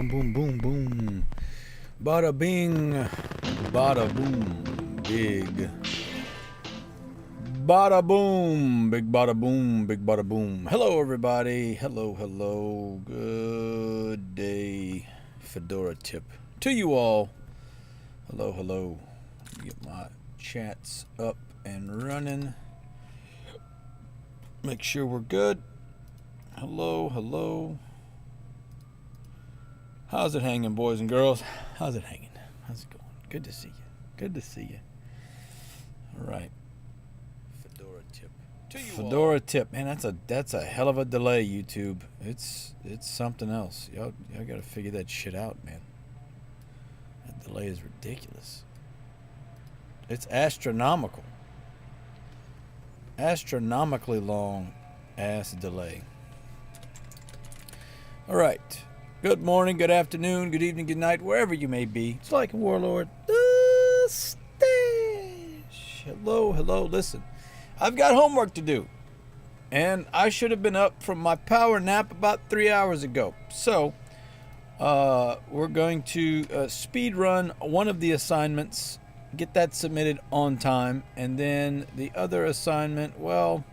boom, boom, boom, boom. Bada bing, bada boom, big. Bada boom, big bada boom, big bada boom. Hello, everybody. Hello, hello. Good day. Fedora tip to you all. Hello, hello. Get my chats up and running. Make sure we're good. Hello, hello. How's it hanging, boys and girls? How's it hanging? How's it going? Good to see you. Good to see you. All right. Fedora tip. Fedora tip. Man, that's a hell of a delay, YouTube. It's something else. Y'all got to figure that shit out, man. That delay is ridiculous. It's astronomical. Astronomically long ass delay. All right. Good morning, good afternoon, good evening, good night, wherever you may be. It's like a Warlord. The Stash. Hello, hello. Listen, I've got homework to do. And I should have been up from my power nap about 3 hours ago. So, we're going to speed run one of the assignments, get that submitted on time, and then the other assignment, well,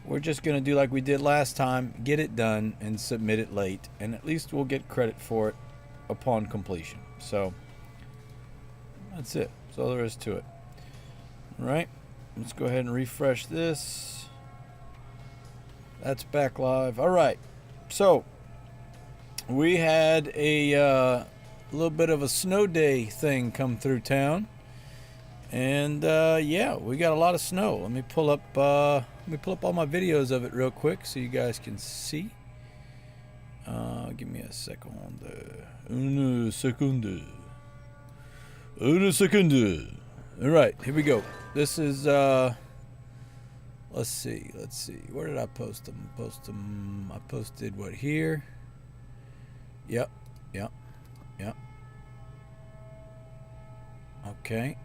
we're just going to do like we did last time, get it done and submit it late, and at least we'll get credit for it upon completion. So that's it. That's all there is to it. All right, let's go ahead and refresh this. That's back live. All right, so we had a little bit of a snow day thing come through town, and yeah, we got a lot of snow. Let me pull up all my videos of it real quick so you guys can see. Give me a second. Una secunda. Una secunda. All right, here we go. This is let's see. Where did I post them? I posted what, here? Yep. Okay.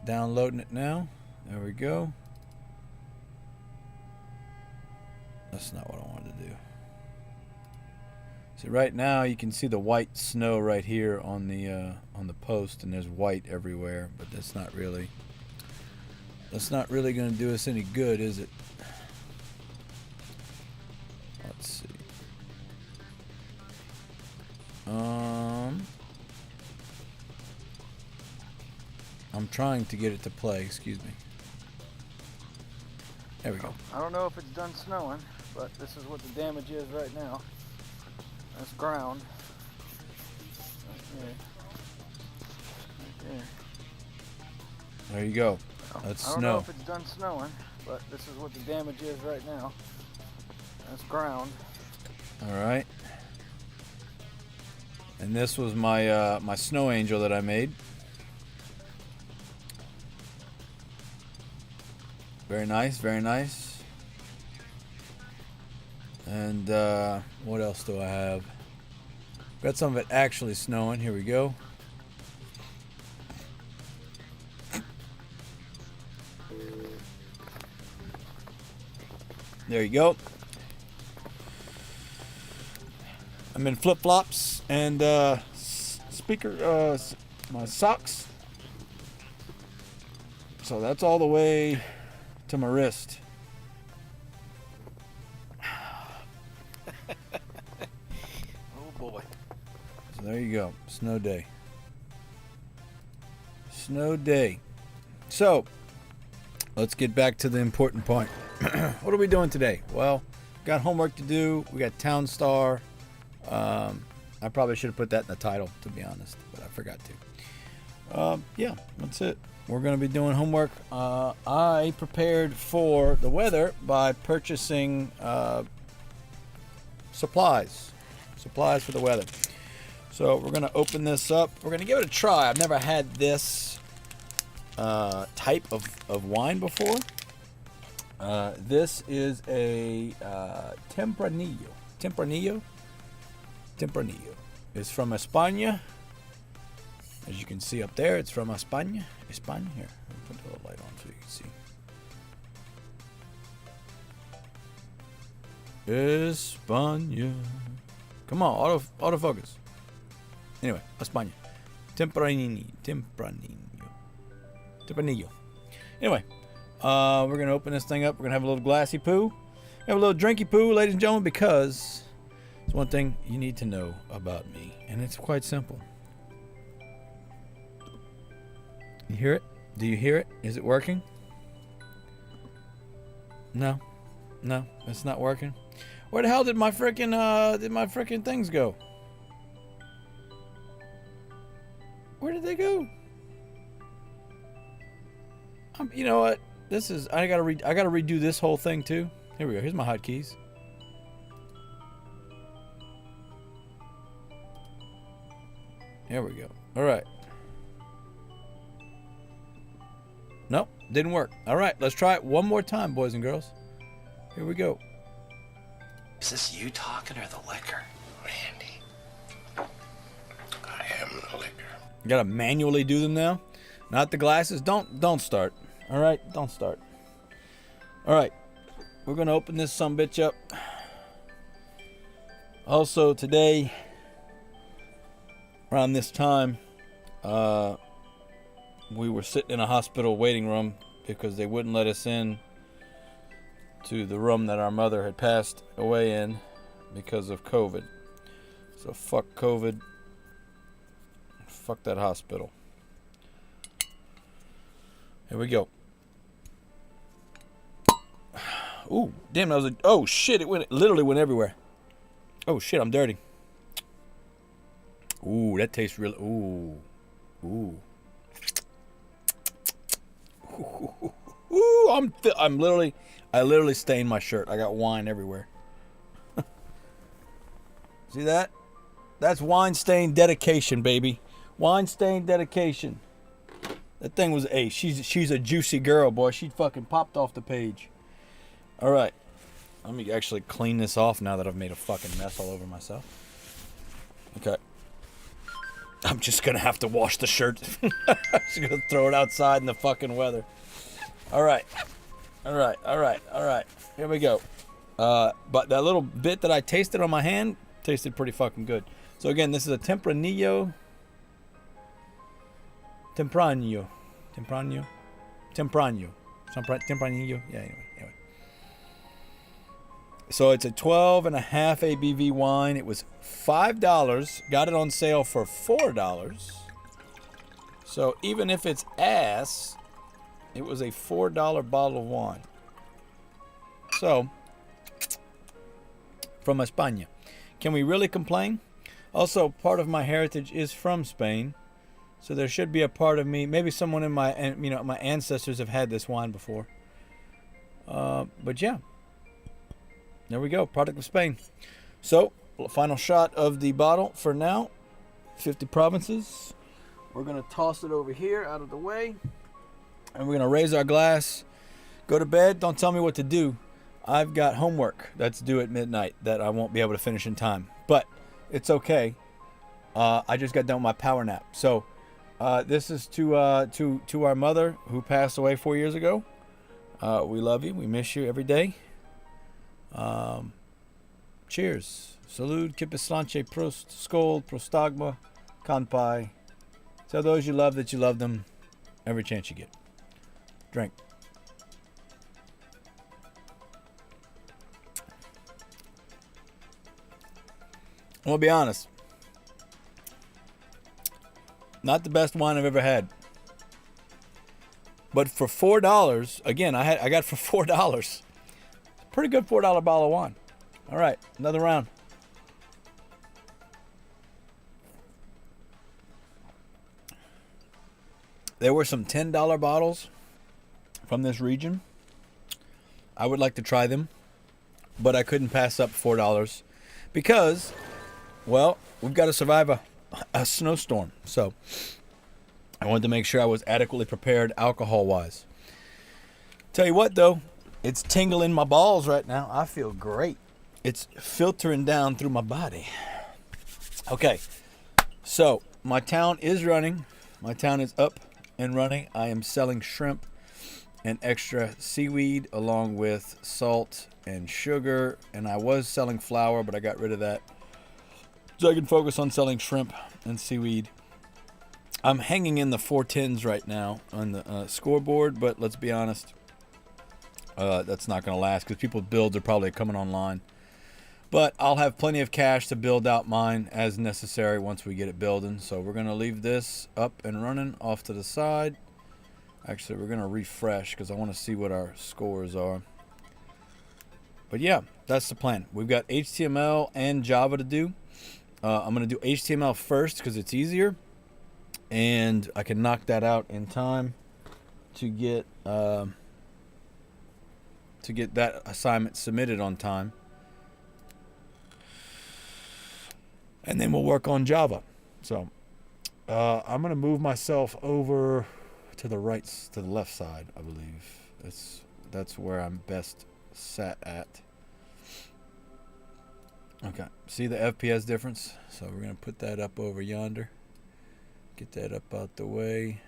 Downloading it now. There we go. That's not what I wanted to do. So right now you can see the white snow right here on the post, and there's white everywhere, but that's not really going to do us any good, is it? Let's see. I'm trying to get it to play, excuse me. There we go. I don't know if it's done snowing, but this is what the damage is right now. That's ground. Right there. There you go. That's snow. I don't know if it's done snowing, but this is what the damage is right now. That's ground. All right. And this was my my snow angel that I made. Very nice, very nice. And what else do I have? Got some of it actually snowing. Here we go. There you go. I'm in flip-flops and my socks. So that's all the way to my wrist. Oh boy. So there you go. Snow day. Snow day. So let's get back to the important point. What are we doing today? Well, got homework to do. We got Town Star. I probably should have put that in the title, to be honest, but I forgot to. Yeah, that's it. We're going to be doing homework. I prepared for the weather by purchasing supplies for the weather. So we're going to open this up. We're going to give it a try. I've never had this type of wine before. This is a Tempranillo. It's from España. As you can see up there, it's from España. Here, let me put a little light on so you can see. España. Come on, autofocus. Anyway, España. Tempranillo. Anyway, we're going to open this thing up. We're going to have a little glassy poo. Have a little drinky poo, ladies and gentlemen, because it's one thing you need to know about me. And it's quite simple. You hear it? Do you hear it? Is it working? No. No, it's not working. Where the hell did my frickin' things go? Where did they go? You know what? This is I gotta redo this whole thing too. Here we go. Here's my hotkeys. There we go. All right. Nope, didn't work. All right, let's try it one more time, boys and girls. Here we go. Is this you talking or the liquor? Randy. I am the liquor. You gotta manually do them now. Not the glasses. Don't start. All right, don't start. All right, we're gonna open this sumbitch up. Also today, around this time, we were sitting in a hospital waiting room because they wouldn't let us in to the room that our mother had passed away in because of COVID. So fuck COVID. Fuck that hospital. Here we go. Ooh, damn, that was a... Oh, shit, it literally went everywhere. Oh, shit, I'm dirty. Ooh, that tastes real... Ooh. Ooh. Ooh, I literally stained my shirt. I got wine everywhere. See that? That's wine stain dedication, baby. Wine stain dedication. That thing was she's a juicy girl, boy. She fucking popped off the page. All right. Let me actually clean this off now that I've made a fucking mess all over myself. Okay. I'm just going to have to wash the shirt. I'm just going to throw it outside in the fucking weather. All right. All right. All right. All right. Here we go. But that little bit that I tasted on my hand tasted pretty fucking good. So again, this is a Tempranillo. Tempranillo. Yeah, anyway. So it's a 12.5 ABV wine. It was $5. Got it on sale for $4. So even if it's ass, it was a $4 bottle of wine. So, from España. Can we really complain? Also, part of my heritage is from Spain. So there should be a part of me, maybe someone in my ancestors have had this wine before. But yeah. There we go, product of Spain. So, final shot of the bottle for now. 50 provinces. We're going to toss it over here out of the way. And we're going to raise our glass. Go to bed. Don't tell me what to do. I've got homework that's due at midnight that I won't be able to finish in time. But it's okay. I just got done with my power nap. So, this is to our mother who passed away 4 years ago. We love you. We miss you every day. Cheers. Salud, Kipislanche, Prost, Skol, Prostagma, Kanpai. Tell those you love that you love them every chance you get. Drink. I'm gonna be honest. Not the best wine I've ever had. But for $4, again, I got for $4. Pretty good $4 bottle of wine. All right, another round. There were some $10 bottles from this region. I would like to try them, but I couldn't pass up $4 because, well, we've got to survive a snowstorm. So I wanted to make sure I was adequately prepared alcohol-wise. Tell you what, though, it's tingling my balls right now. I feel great. It's filtering down through my body. Okay, so my town is running. My town is up and running. I am selling shrimp and extra seaweed along with salt and sugar. And I was selling flour, but I got rid of that. so I can focus on selling shrimp and seaweed. I'm hanging in the 410s right now on the scoreboard, but let's be honest, that's not going to last because people's builds are probably coming online. But I'll have plenty of cash to build out mine as necessary once we get it building. So we're going to leave this up and running off to the side. Actually, we're going to refresh because I want to see what our scores are. But yeah, that's the plan. We've got HTML and Java to do. I'm going to do HTML first because it's easier. And I can knock that out in time to get that assignment submitted on time. And then we'll work on Java. So I'm going to move myself over to the left side, I believe. That's where I'm best sat at. Okay, see the FPS difference? So we're going to put that up over yonder. Get that up out the way.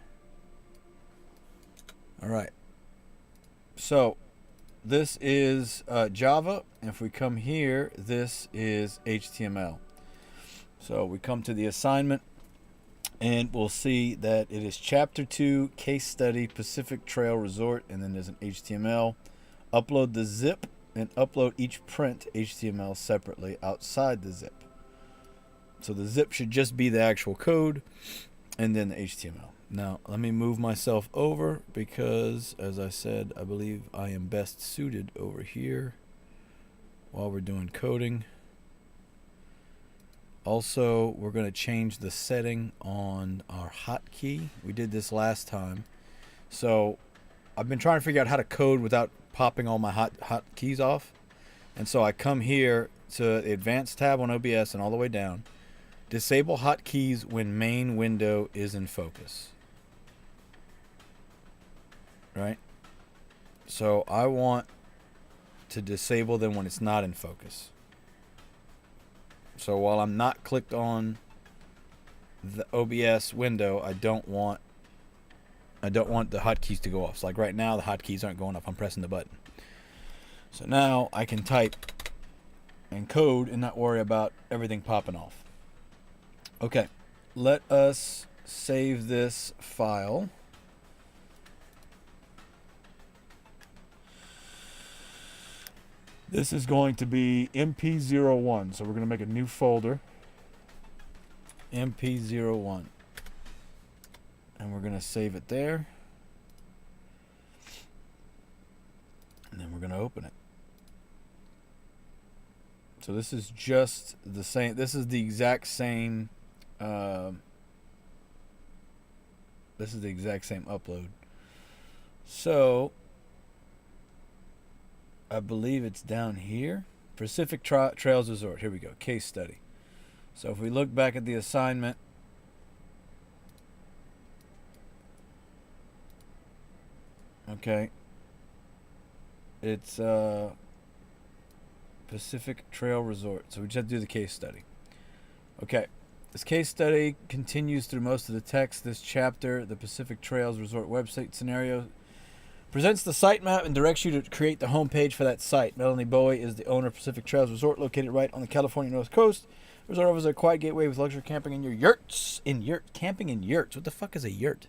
All right. So this is Java. If we come here, this is HTML. So we come to the assignment, and we'll see that it is Chapter 2, Case Study, Pacific Trail Resort, and then there's an HTML. Upload the zip and upload each print HTML separately outside the zip. So the zip should just be the actual code, and then the HTML. Now, let me move myself over because, as I said, I believe I am best suited over here while we're doing coding. Also, we're going to change the setting on our hotkey. We did this last time. So I've been trying to figure out how to code without popping all my hotkeys off. And so I come here to the Advanced tab on OBS and all the way down. Disable hotkeys when main window is in focus. Right? So I want to disable them when it's not in focus. So while I'm not clicked on the OBS window, I don't want the hotkeys to go off. So like right now, the hotkeys aren't going off. I'm pressing the button. So now I can type and code and not worry about everything popping off. Okay, let us save this file. This is going to be MP01, so we're going to make a new folder. MP01. And we're going to save it there. And then we're going to open it. So this is just the same. This is the exact same. This is the exact same upload. So I believe it's down here. Pacific Trails Resort. Here we go. Case study. So if we look back at the assignment, okay, it's Pacific Trail Resort. So we just have to do the case study. Okay. This case study continues through most of the text. This chapter, the Pacific Trails Resort website scenario, presents the site map and directs you to create the homepage for that site. Melanie Bowie is the owner of Pacific Trails Resort, located right on the California North Coast. The resort offers a quiet gateway with luxury camping in your yurts. Camping in yurts. What the fuck is a yurt?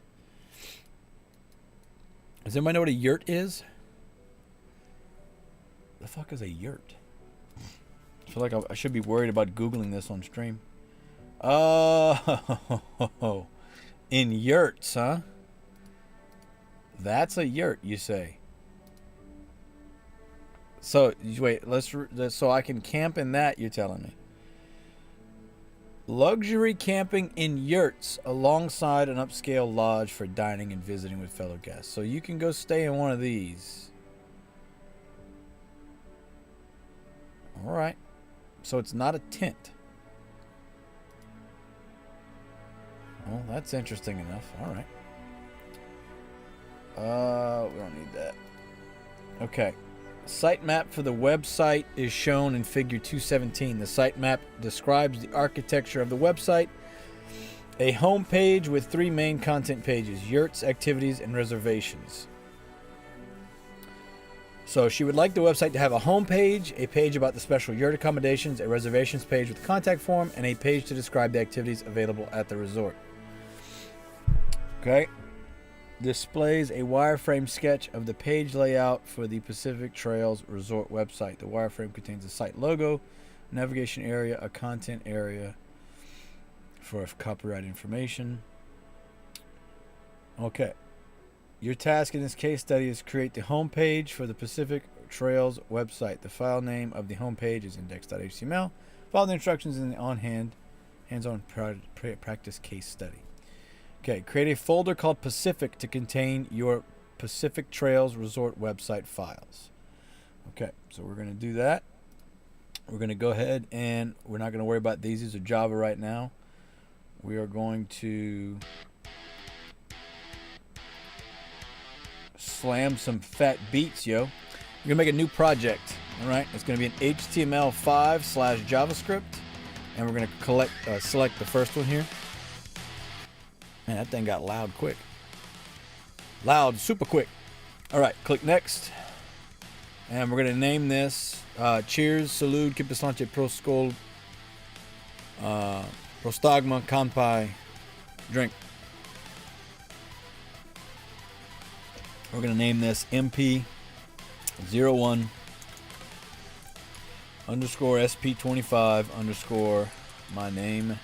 Does anybody know what a yurt is? The fuck is a yurt? I feel like I should be worried about Googling this on stream. Oh, in yurts, huh? That's a yurt, you say? So wait, so I can camp in that, you're telling me? Luxury camping in yurts alongside an upscale lodge for dining and visiting with fellow guests. So you can go stay in one of these. All right. So it's not a tent. Well, that's interesting enough. All right. We don't need that. Okay. Site map for the website is shown in figure 217. The site map describes the architecture of the website. A home page with 3 main content pages: yurts, activities, and reservations. So she would like the website to have a home page, a page about the special yurt accommodations, a reservations page with a contact form, and a page to describe the activities available at the resort. Okay. Displays a wireframe sketch of the page layout for the Pacific Trails Resort website. The wireframe contains a site logo, navigation area, a content area for copyright information. Okay. Your task in this case study is create the home page for the Pacific Trails website. The file name of the home page is index.html. Follow the instructions in the hands-on practice case study. Okay, create a folder called Pacific to contain your Pacific Trails Resort website files. Okay, so we're going to do that. We're going to go ahead and we're not going to worry about these. These are Java right now. We are going to slam some fat beats, yo. We're going to make a new project. All right, it's going to be an HTML5/JavaScript. And we're going to select the first one here. Man, that thing got loud quick. Loud, super quick. All right, click next. And we're going to name this Cheers, Salud, Kipasante, Proskol, Prostagma, Kanpai, Drink. We're going to name this MP01 underscore SP25 underscore my name.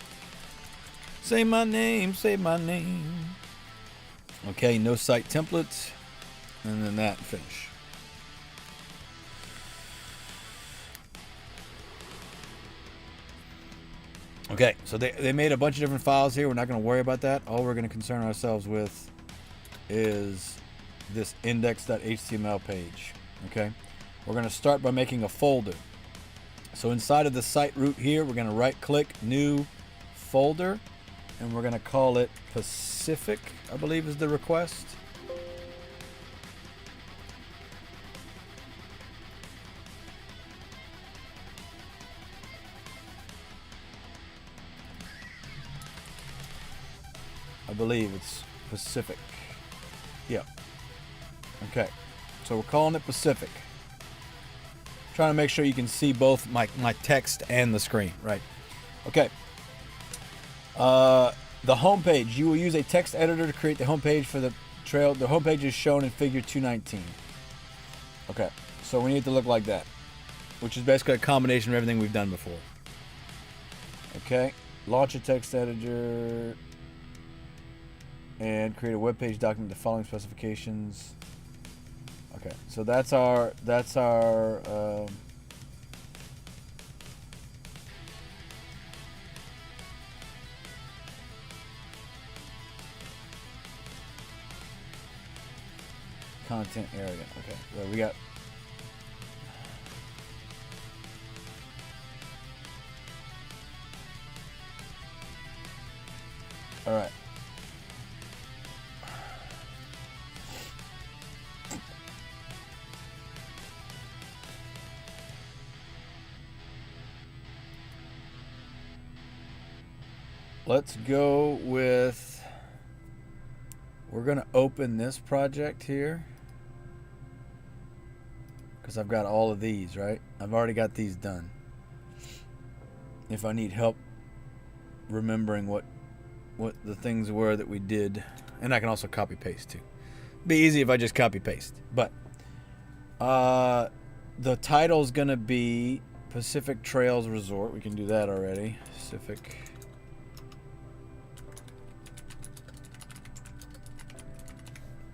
Say my name, say my name. Okay, no site templates. And then that, finish. Okay, so they made a bunch of different files here. We're not going to worry about that. All we're going to concern ourselves with is this index.html page. Okay, we're going to start by making a folder. So inside of the site root here, we're going to right click, new folder. And we're going to call it Pacific, I believe is the request. I believe it's Pacific. Yeah. Okay. So we're calling it Pacific. Trying to make sure you can see both my text and the screen, right? Okay. The home page. You will use a text editor to create the home page for the trail. The home page is shown in figure 219. Okay, so we need it to look like that, which is basically a combination of everything we've done before. Okay, launch a text editor and create a web page document with the following specifications. Okay, so that's our content area. Okay, so we got all right. Let's go with, we're going to open this project here because I've got all of these, right? I've already got these done. If I need help remembering what the things were that we did, and I can also copy paste too. Be easy if I just copy paste. But the title is going to be Pacific Trails Resort. We can do that already. Pacific.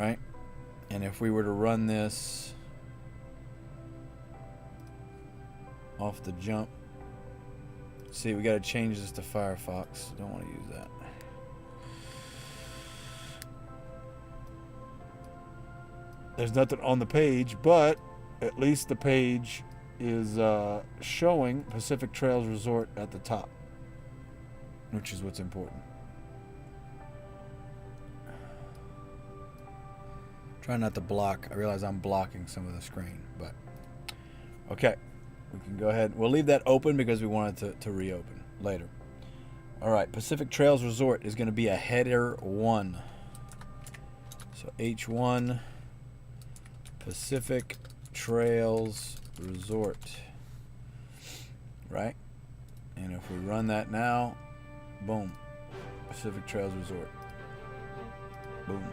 Right? And if we were to run this off the jump, see, we got to change this to Firefox. Don't want to use that. There's nothing on the page, but at least the page is showing Pacific Trails Resort at the top, which is what's important. Try not to block. I realize I'm blocking some of the screen, but okay. We can go ahead. We'll leave that open because we want it to reopen later. All right, Pacific Trails Resort is going to be a header 1. So H1 Pacific Trails Resort. Right? And if we run that now, boom. Pacific Trails Resort. Boom.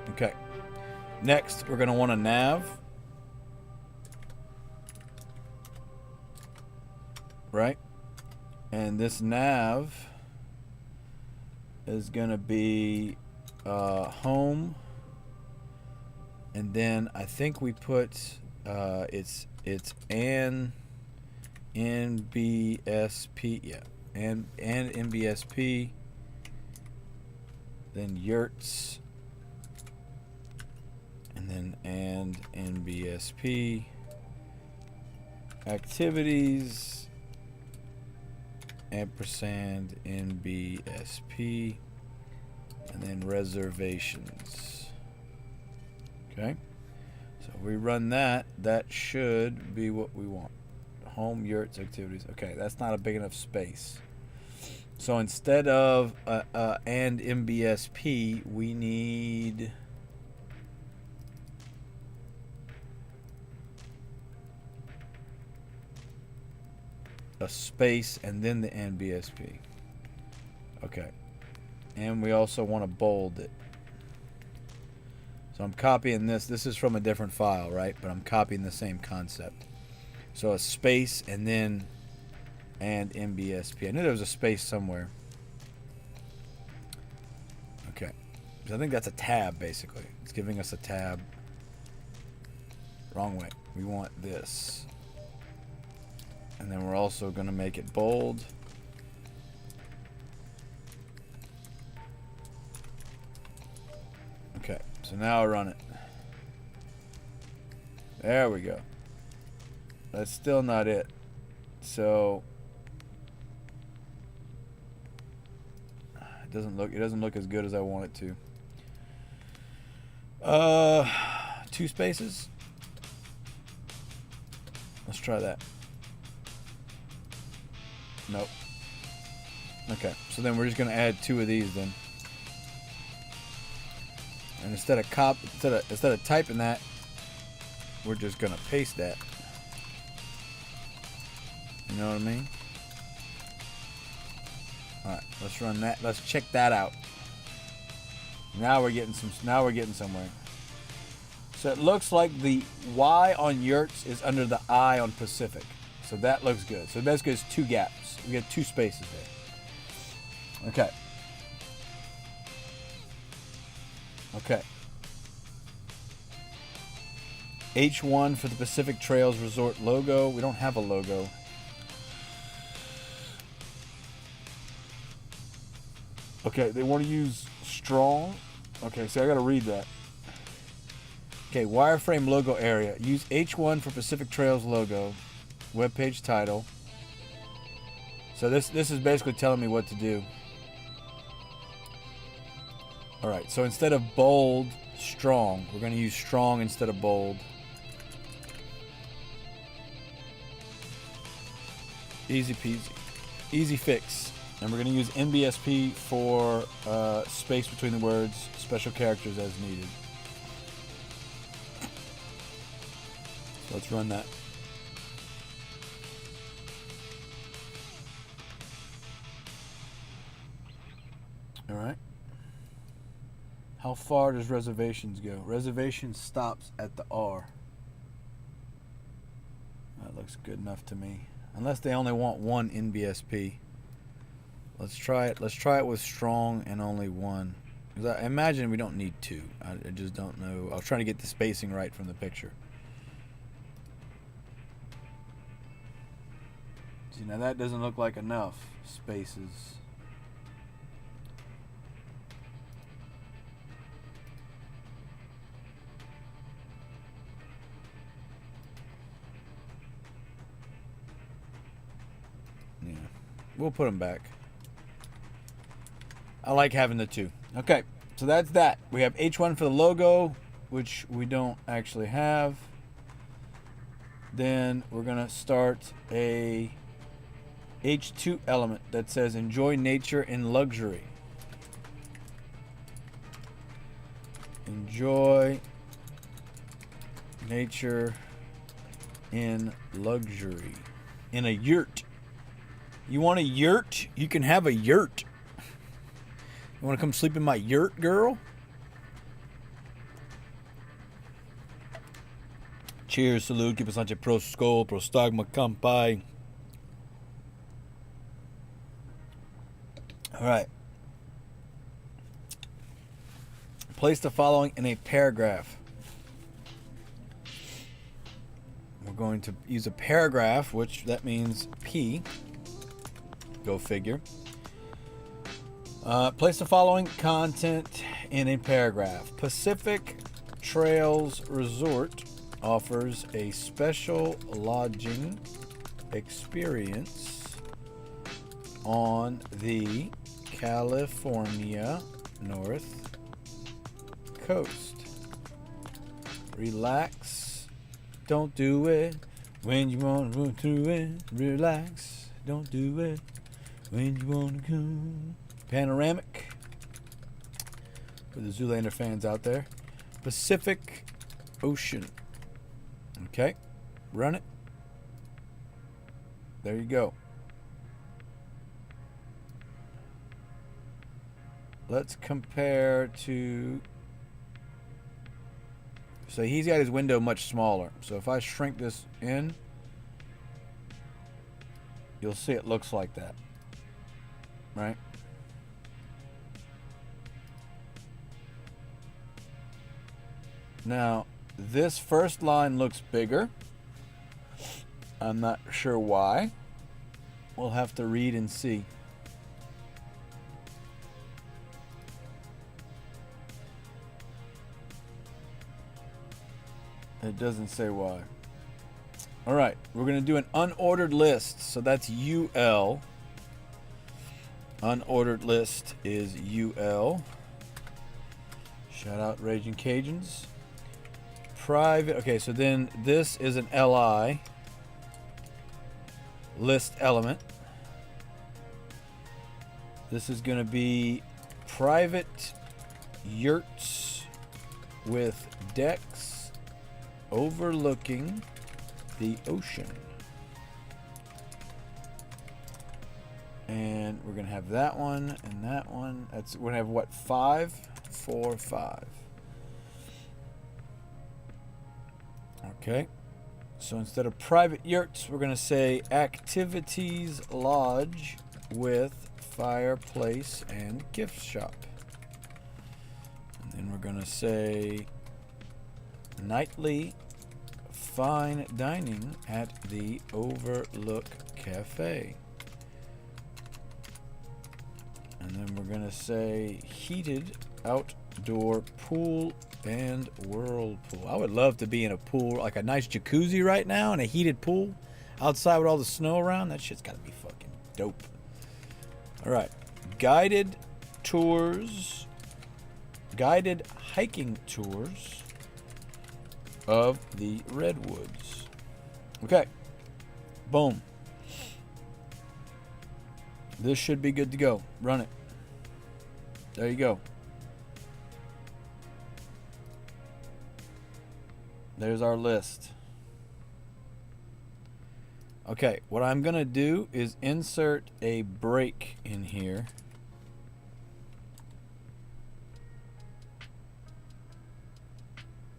Okay. Next, we're going to want a nav. Right? And this nav is going to be home. And then I think we put it's an NBSP, yeah, and NBSP, then yurts, and then NBSP activities ampersand NBSP, and then reservations. Okay, so if we run that, that should be what we want. Home yurts activities. Okay, that's not a big enough space. So instead of and MBSP, we need a space and then the NBSP. Okay, and we also want to bold it. So I'm copying this. This is from a different file, right? But I'm copying the same concept. So a space and then and MBSP. I knew there was a space somewhere. Okay. So I think that's a tab, basically. It's giving us a tab. Wrong way. We want this. And then we're also going to make it bold. Okay. So now I run it. There we go. That's still not it. So it doesn't look as good as I want it to. 2 spaces. Let's try that. Nope. Okay, so then we're just gonna add 2 of these then. And instead of typing that, we're just gonna paste that. You know what I mean? All right, let's run that. Let's check that out. Now we're getting somewhere. So it looks like the Y on yurts is under the I on Pacific. So that looks good. So basically it's 2 gaps. We got 2 spaces there. Okay. Okay. H1 for the Pacific Trails Resort logo. We don't have a logo. Okay, they want to use strong. Okay, so I got to read that. Okay, wireframe logo area. Use H1 for Pacific Trails logo. Webpage title. So this is basically telling me what to do. All right, so instead of bold, strong. We're going to use strong instead of bold. Easy peasy. Easy fix. And we're going to use NBSP for space between the words, special characters as needed. So let's run that. All right. How far does reservations go? Reservations stops at the R. That looks good enough to me. Unless they only want 1 NBSP. Let's try it. Let's try it with strong and only 1. Because I imagine we don't need 2. I just don't know. I was trying to get the spacing right from the picture. See, now that doesn't look like enough spaces. Yeah, we'll put them back. I like having the 2. Okay, so that's that. We have H1 for the logo, which we don't actually have. Then we're going to start a H2 element that says enjoy nature in luxury. Enjoy nature in luxury. In a yurt. You want a yurt? You can have a yurt. You want to come sleep in my yurt, girl? Cheers, salute, keep us on your pro skull, pro stagma kampai. Alright. Place the following in a paragraph. We're going to use a paragraph, which that means P. Go figure. Place the following content in a paragraph. Pacific Trails Resort offers a special lodging experience on the California North Coast. Relax, don't do it when you want to run through it. Relax, don't do it when you want to go. Panoramic for the Zoolander fans out there. Pacific Ocean. Okay, run it. There you go. Let's compare to... So he's got his window much smaller. So if I shrink this in, you'll see it looks like that. Right? Now, this first line looks bigger. I'm not sure why. We'll have to read and see. It doesn't say why. All right, we're going to do an unordered list. So that's UL. Unordered list is UL. Shout out Raging Cajuns. Private. Okay, so then this is an LI. List element. This is going to be private yurts with decks overlooking the ocean. And we're going to have that one and that one. That's, we're going to have what, 5? 4, 5. Okay. So instead of private yurts, we're going to say activities lodge with fireplace and gift shop. And then we're going to say nightly fine dining at the Overlook Cafe. And then we're going to say heated outdoor pool and whirlpool. I would love to be in a pool, like a nice jacuzzi right now and a heated pool outside with all the snow around. That shit's got to be fucking dope. All right. Guided tours, guided hiking tours of the Redwoods. Okay. Boom. This should be good to go. Run it. There you go. There's our list. Okay, what I'm going to do is insert a break in here.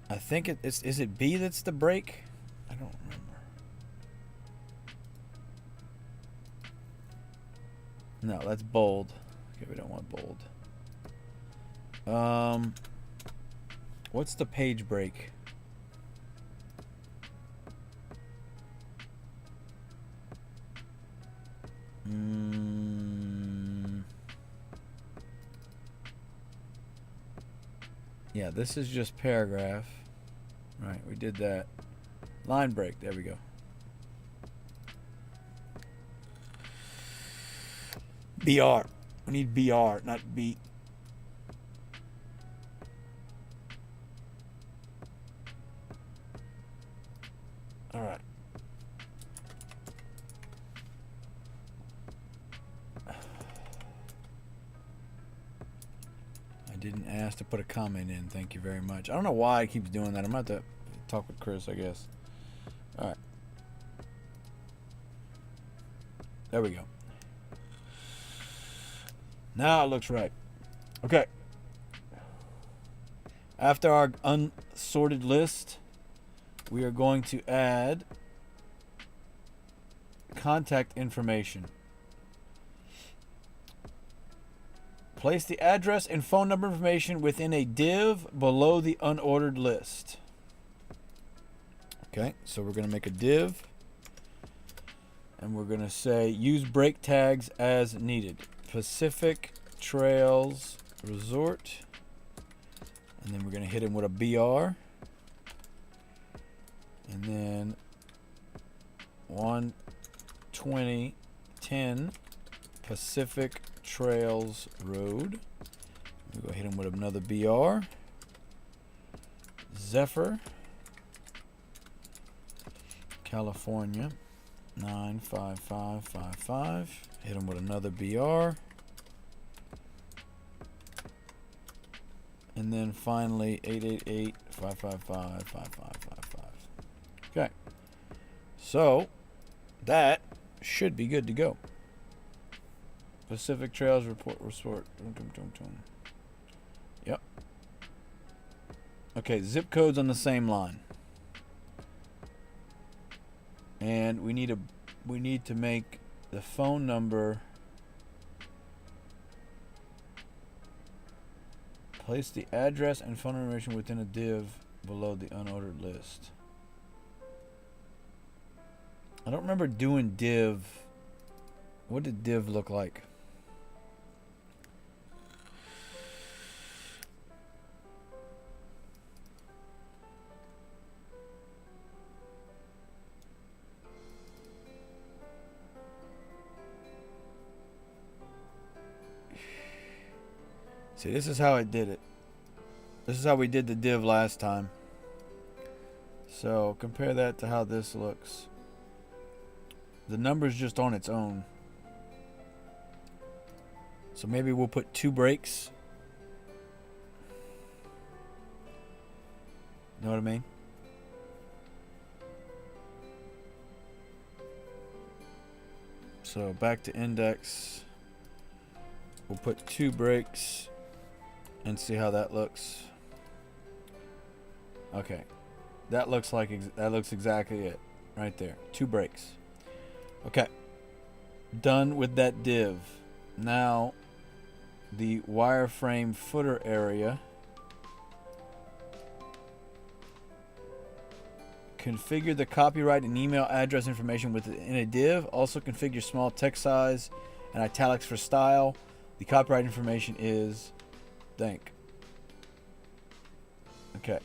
I think is it B that's the break? I don't remember. No, that's bold. Okay, we don't want bold. What's the page break? Yeah, this is just paragraph. Right, we did that. Line break, there we go. BR. We need BR, not B. All right. I didn't ask to put a comment in. Thank you very much. I don't know why it keeps doing that. I'm about to talk with Chris, I guess. All right. There we go. Now it looks right. Okay. After our unsorted list, we are going to add contact information. Place the address and phone number information within a div below the unordered list. Okay, so we're going to make a div. And we're going to say use break tags as needed. Pacific Trails Resort. And then we're going to hit him with a BR. And then 12010 Pacific Trails Road. We go hit him with another BR. Zephyr, California 95555. Hit him with another BR. And then finally 888-555-5555. Okay. So that should be good to go. Pacific Trails Report Resort. Yep. Okay, zip codes on the same line. And we need to make the phone number. Place the address and phone information within a div below the unordered list. I don't remember doing div. What did div look like? See, this is how I did it. This is how we did the div last time. So compare that to how this looks. The number's just on its own. So maybe we'll put 2 breaks. Know what I mean? So back to index. We'll put 2 breaks. And see how that looks. Okay, that looks exactly it, right there. 2 breaks. Okay, done with that div. Now, the wireframe footer area. Configure the copyright and email address information within a div. Also configure small text size and italics for style. The copyright information is thank. Okay.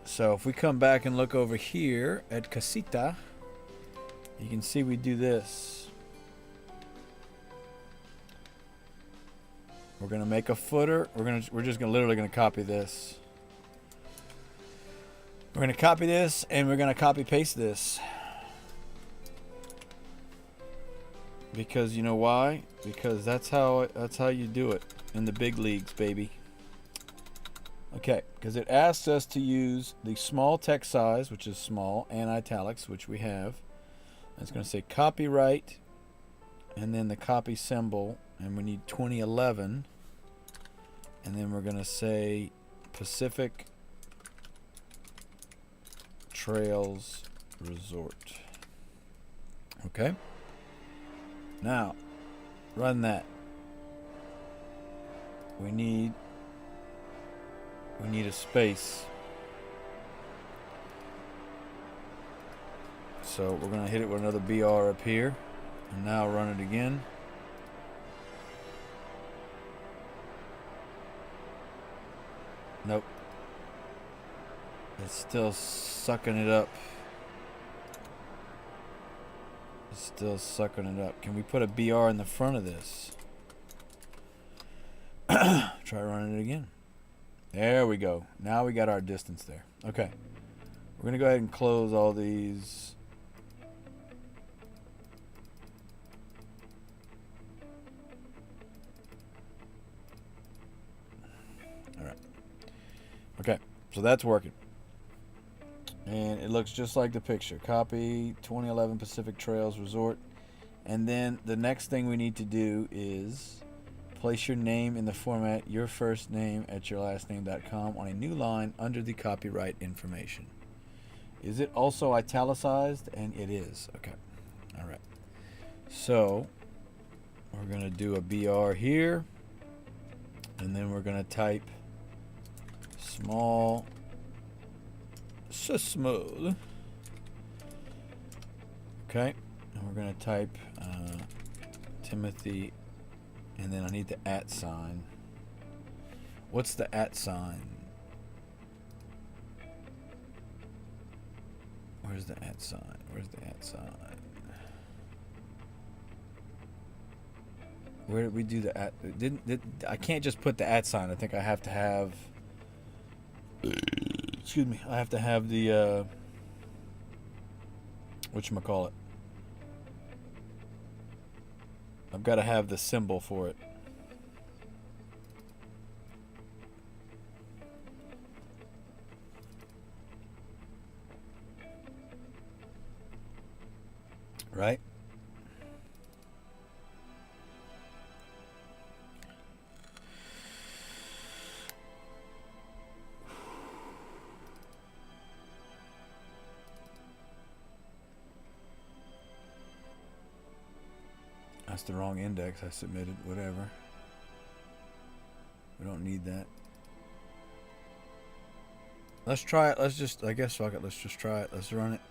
So if we come back and look over here at Casita, you can see we do this. We're gonna make a footer. We're just literally gonna copy this. We're gonna copy this and we're gonna copy paste this. Because you know why? Because that's how you do it in the big leagues, baby. Okay, because it asks us to use the small text size, which is small, and italics, which we have. And it's going to say copyright, and then the copy symbol, and we need 2011. And then we're going to say Pacific Trails Resort. Okay. Now, run that. We need a space. So we're going to hit it with another BR up here. And now run it again. Nope. It's still sucking it up. It's still sucking it up. Can we put a BR in the front of this? Try running it again. There we go. Now we got our distance there. Okay. We're going to go ahead and close all these. All right. Okay. So that's working. And it looks just like the picture. Copy 2011 Pacific Trails Resort. And then the next thing we need to do is place your name in the format your first name at your last name.com on a new line under the copyright information. Is it also italicized? And it is. Okay. All right. So we're going to do a BR here. And then we're going to type small smooth. Okay. And we're going to type Timothy. And then I need the @ sign. What's the @ sign? Where's the @ sign? Where's the @ sign? Where did we do the @ I can't just put the @ sign. I think I have to have excuse me. I have to have the whatchamacallit. I've got to have the symbol for it. Right? That's the wrong index I submitted. Whatever. We don't need that. Let's try it. Let's just, I guess, fuck it. Let's just try it. Let's run it.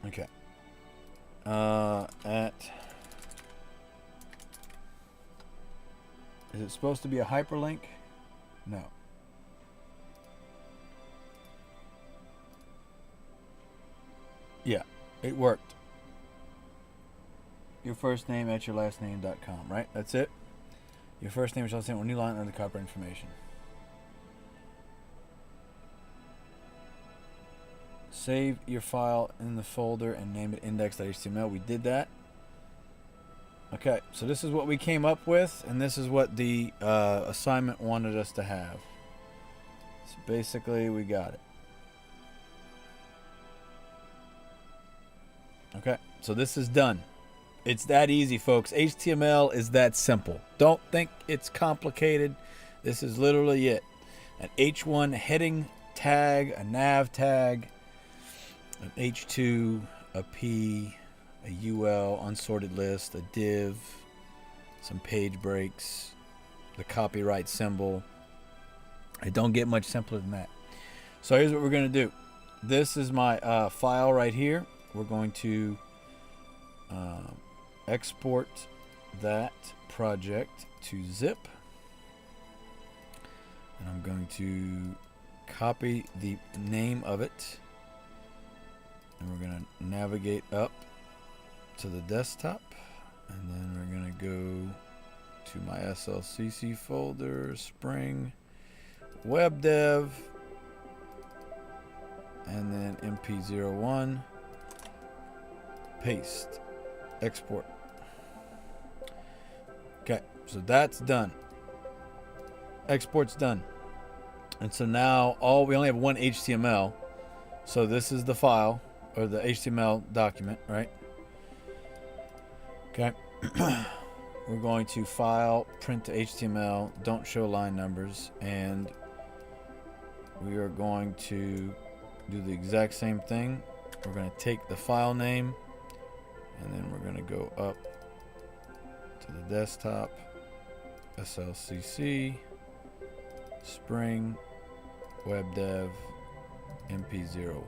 Okay. Is it supposed to be a hyperlink? No. Yeah, it worked. Your first name at your last name.com, right? That's it. Your first name is last name on new line under the copyright information. Save your file in the folder and name it index.html. We did that. Okay, so this is what we came up with, and this is what the assignment wanted us to have. So basically, we got it. Okay, so this is done. It's that easy, folks. HTML is that simple. Don't think it's complicated. This is literally it. An H1 heading tag, a nav tag, an H2, a P, a UL, unsorted list, a div, some page breaks, the copyright symbol. It don't get much simpler than that. So here's what we're going to do. This is my file right here. We're going to export that project to zip. And I'm going to copy the name of it. And we're going to navigate up to the desktop. And then we're going to go to my SLCC folder, Spring, Web Dev, and then MP01. Paste, export. Okay, so that's done. Export's done. And so now we only have one HTML. So this is the file or the HTML document, right? Okay. We're going to file, print to HTML, don't show line numbers, and we are going to do the exact same thing. We're going to take the file name, and then we're going to go up to the desktop, SLCC, Spring, Web Dev, MP01.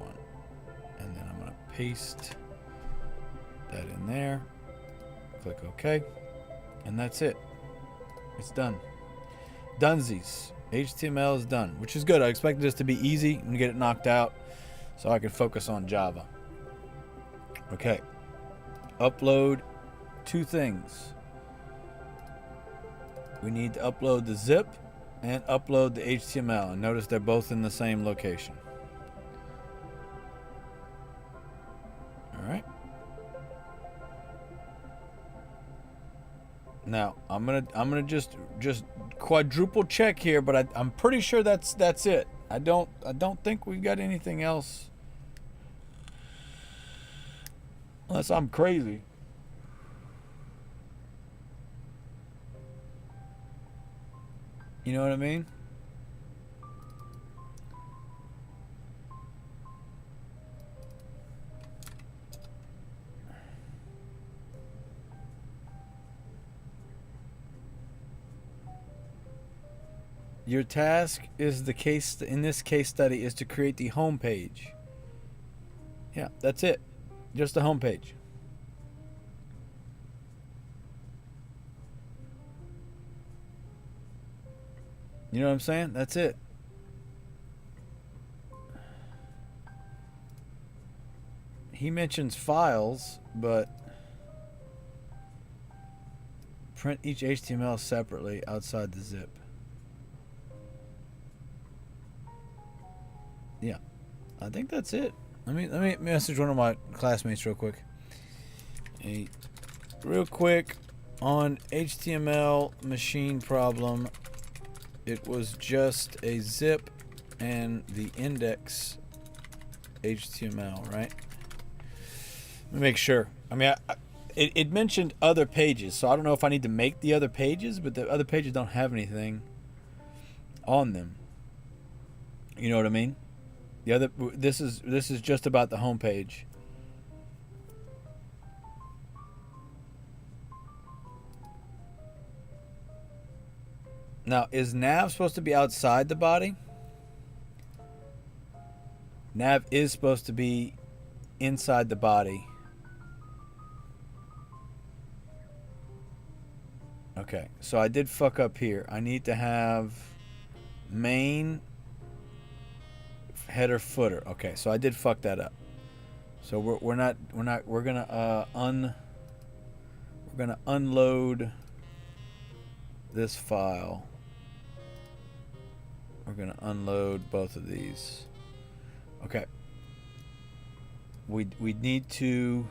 And then I'm going to paste that in there. Click OK. And that's it. It's done. Dunsies. HTML is done, which is good. I expected this to be easy and get it knocked out so I can focus on Java. Okay. Upload two things. We need to upload the zip and upload the HTML. And notice they're both in the same location. All right. Now I'm gonna just quadruple check here, but I'm pretty sure that's it. I don't think we've got anything else. Unless I'm crazy. You know what I mean? Your task is in this case study is to create the home page. Yeah, that's it. Just the home page. You know what I'm saying? That's it. He mentions files, but print each HTML separately outside the zip. Yeah, I think that's it. Let me message one of my classmates real quick. Real quick on HTML machine problem. It was just a zip and the index HTML, right? Let me make sure. I mean, it mentioned other pages, so I don't know if I need to make the other pages, but the other pages don't have anything on them. You know what I mean? This is just about the home page. Now, is nav supposed to be outside the body? Nav is supposed to be inside the body. Okay, so I did fuck up here. I need to have main header footer. Okay, so I did fuck that up. So we're gonna unload this file. We're gonna unload both of these. Okay. We need to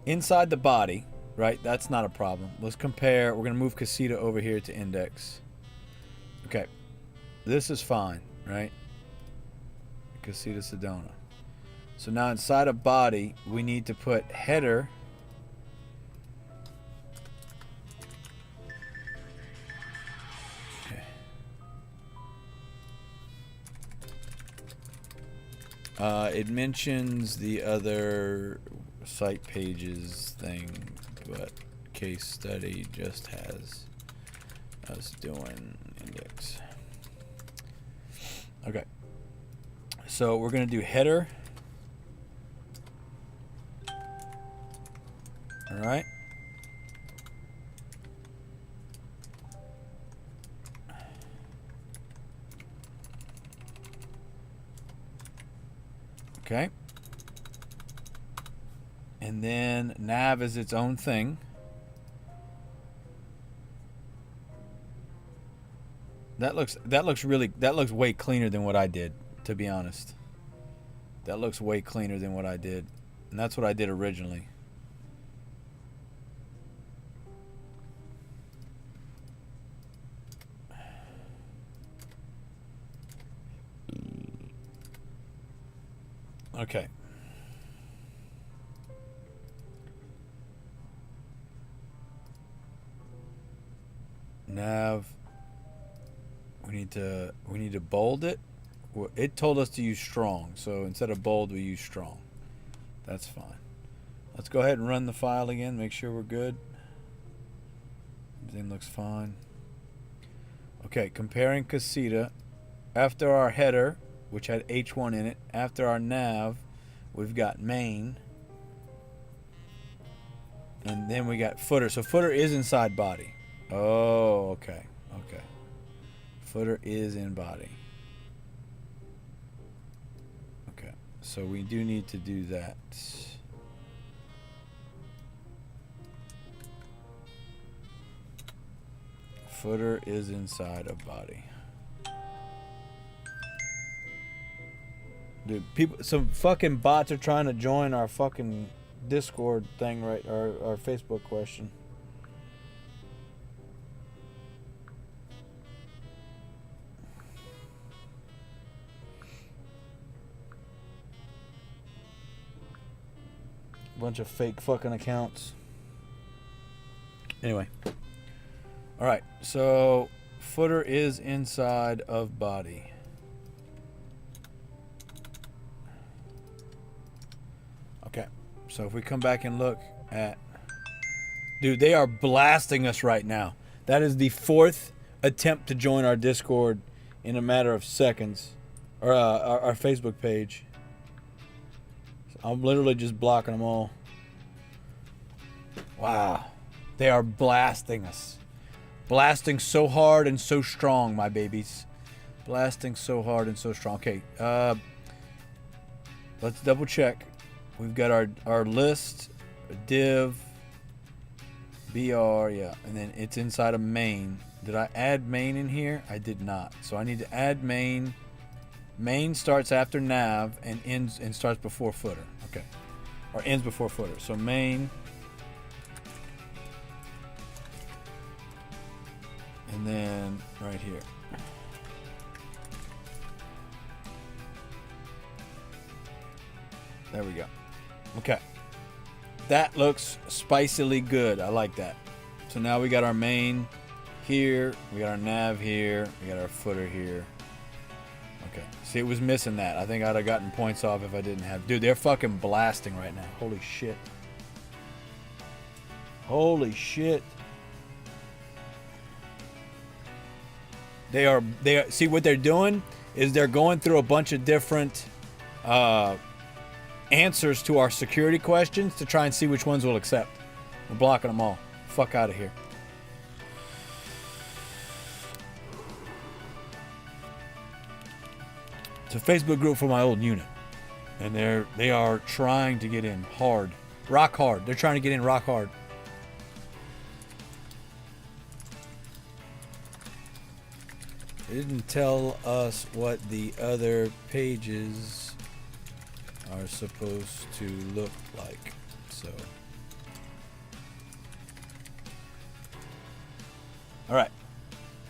inside the body, right? That's not a problem. Let's compare. We're gonna move Casita over here to index. Okay. This is fine, right? Casita Sedona. So now inside of body, we need to put header. It mentions the other site pages thing, but case study just has us doing index. Okay. So we're going to do header. All right. Okay. And then nav is its own thing. That looks way cleaner than what I did, to be honest. That looks way cleaner than what I did. And that's what I did originally. Okay. Nav. We need to bold it. It told us to use strong, so instead of bold, we use strong. That's fine. Let's go ahead and run the file again. Make sure we're good. Everything looks fine. Okay, comparing Casita. After our header, which had H1 in it, after our nav, we've got main. And then we got footer. So footer is inside body. Oh, okay. Okay. Footer is in body. Okay. So we do need to do that. Footer is inside of body. Dude, some fucking bots are trying to join our fucking Discord thing, right? Our Facebook question. Bunch of fake fucking accounts. Anyway. Alright, so footer is inside of body. Okay, so if we come back and look at... Dude, they are blasting us right now. That is the 4th attempt to join our Discord in a matter of seconds. Or our Facebook page. So I'm literally just blocking them all. Wow. They are blasting us. Blasting so hard and so strong, my babies. Blasting so hard and so strong. Okay, let's double check. We've got our list, div, br, yeah, and then it's inside of main. Did I add main in here? I did not. So I need to add main. Main starts after nav and ends and starts before footer. Okay, or ends before footer. So main. And then right here. There we go. Okay. That looks spicily good. I like that. So now we got our main here. We got our nav here. We got our footer here. Okay. See, it was missing that. I think I'd have gotten points off if I didn't have... Dude, they're fucking blasting right now. Holy shit. Holy shit. They are see what they're doing is they're going through a bunch of different answers to our security questions to try and see which ones we'll accept. We're blocking them all. Fuck out of here. It's a Facebook group for my old unit, and they are trying to get in hard, rock hard. They're trying to get in rock hard. It didn't tell us what the other pages are supposed to look like, so. All right,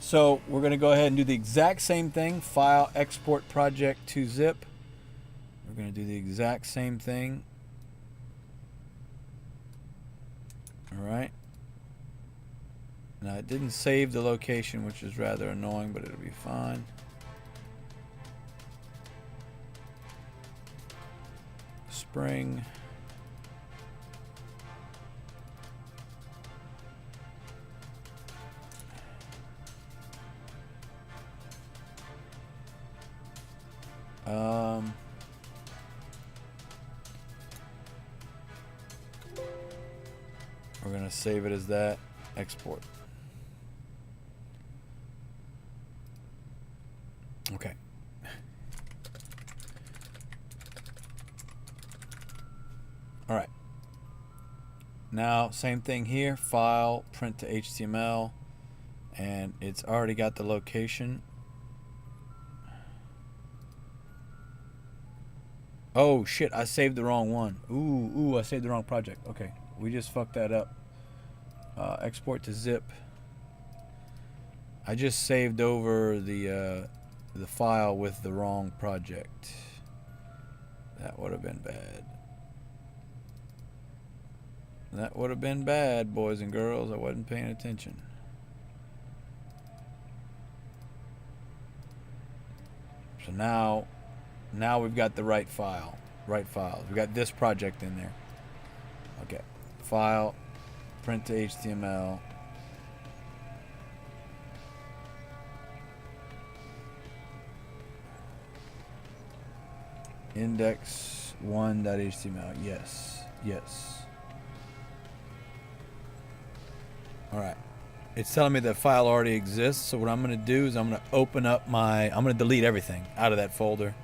so we're gonna go ahead and do the exact same thing. File, export project to zip. We're gonna do the exact same thing. All right. Now, it didn't save the location, which is rather annoying, but it'll be fine. Spring. We're going to save it as that. Export. Okay. All right. Now, same thing here. File, print to HTML, and it's already got the location. Oh shit! I saved the wrong one. Ooh! I saved the wrong project. Okay, we just fucked that up. Export to zip. I just saved over the file with the wrong project. That would have been bad. That would have been bad, boys and girls. I wasn't paying attention. So now we've got the right file. Right files. We got this project in there. Okay. File, print to HTML. Index1.html. Yes. Yes. Alright. It's telling me that file already exists, so what I'm going to do is I'm going to open up I'm going to delete everything out of that folder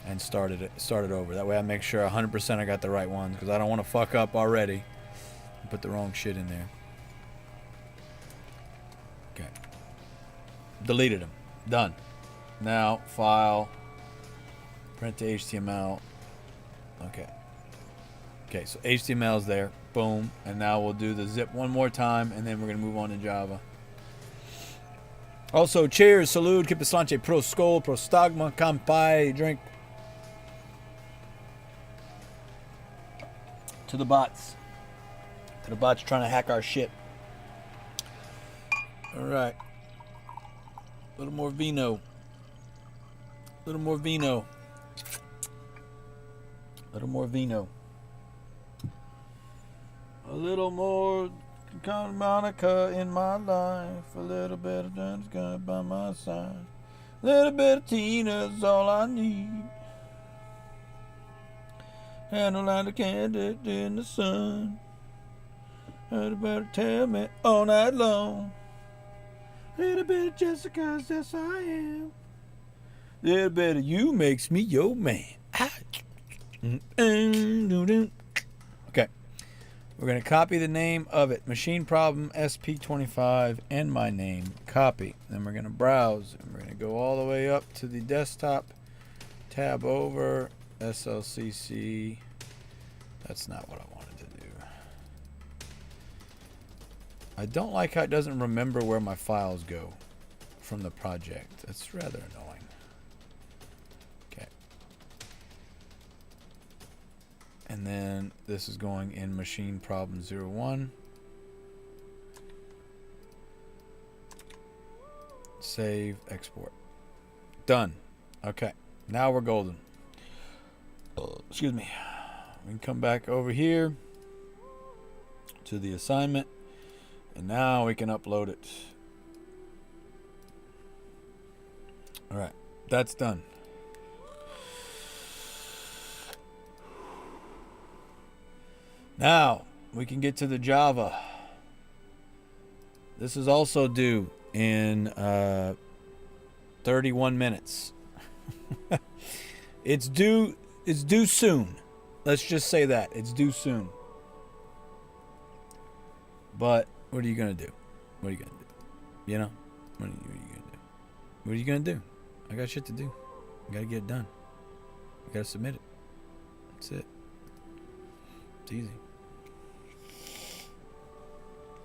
and start it over. That way I make sure 100% I got the right ones, because I don't want to fuck up already and put the wrong shit in there. Okay. Deleted them. Done. Now, file, print to HTML. Okay. Okay, so HTML is there. Boom. And now we'll do the zip one more time, and then we're going to move on to Java. Also, cheers, salud, que pislanche, pro skol, pro stagma, kampai, drink. to the bots. To the bots trying to hack our shit. Alright. A little more vino. A little more vino. A little more vino. A little more Monica in my life. A little bit of John's got by my side. A little bit of Tina's all I need. And a light of candle in the sun. Heard better tell me all night long. A little bit of Jessica's, yes I am. A little bit of you makes me your man. Okay. We're going to copy the name of it. Machine problem SP25 and my name. Copy. Then we're going to browse. And we're going to go all the way up to the desktop. Tab over. SLCC. That's not what I wanted to do. I don't like how it doesn't remember where my files go from the project. That's rather annoying. Okay. And then this is going in machine problem 01. Save, export. Done. Okay. Now we're golden. Excuse me. We can come back over here to the assignment. And now we can upload it. Alright. That's done. Now, we can get to the Java. This is also due in 31 minutes. It's due soon. Let's just say that. It's due soon. But what are you going to do? What are you going to do? You know? What are you going to do? What are you going to do? I got shit to do. I got to get it done. I got to submit it. That's it. It's easy.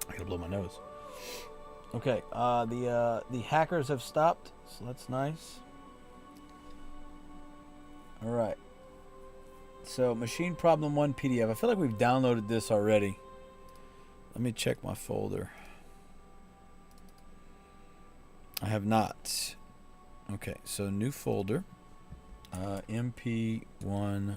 I got to blow my nose. Okay. The hackers have stopped. So that's nice. All right. So, Machine Problem 1 PDF. I feel like we've downloaded this already. Let me check my folder. I have not. Okay, so new folder. MP1S25.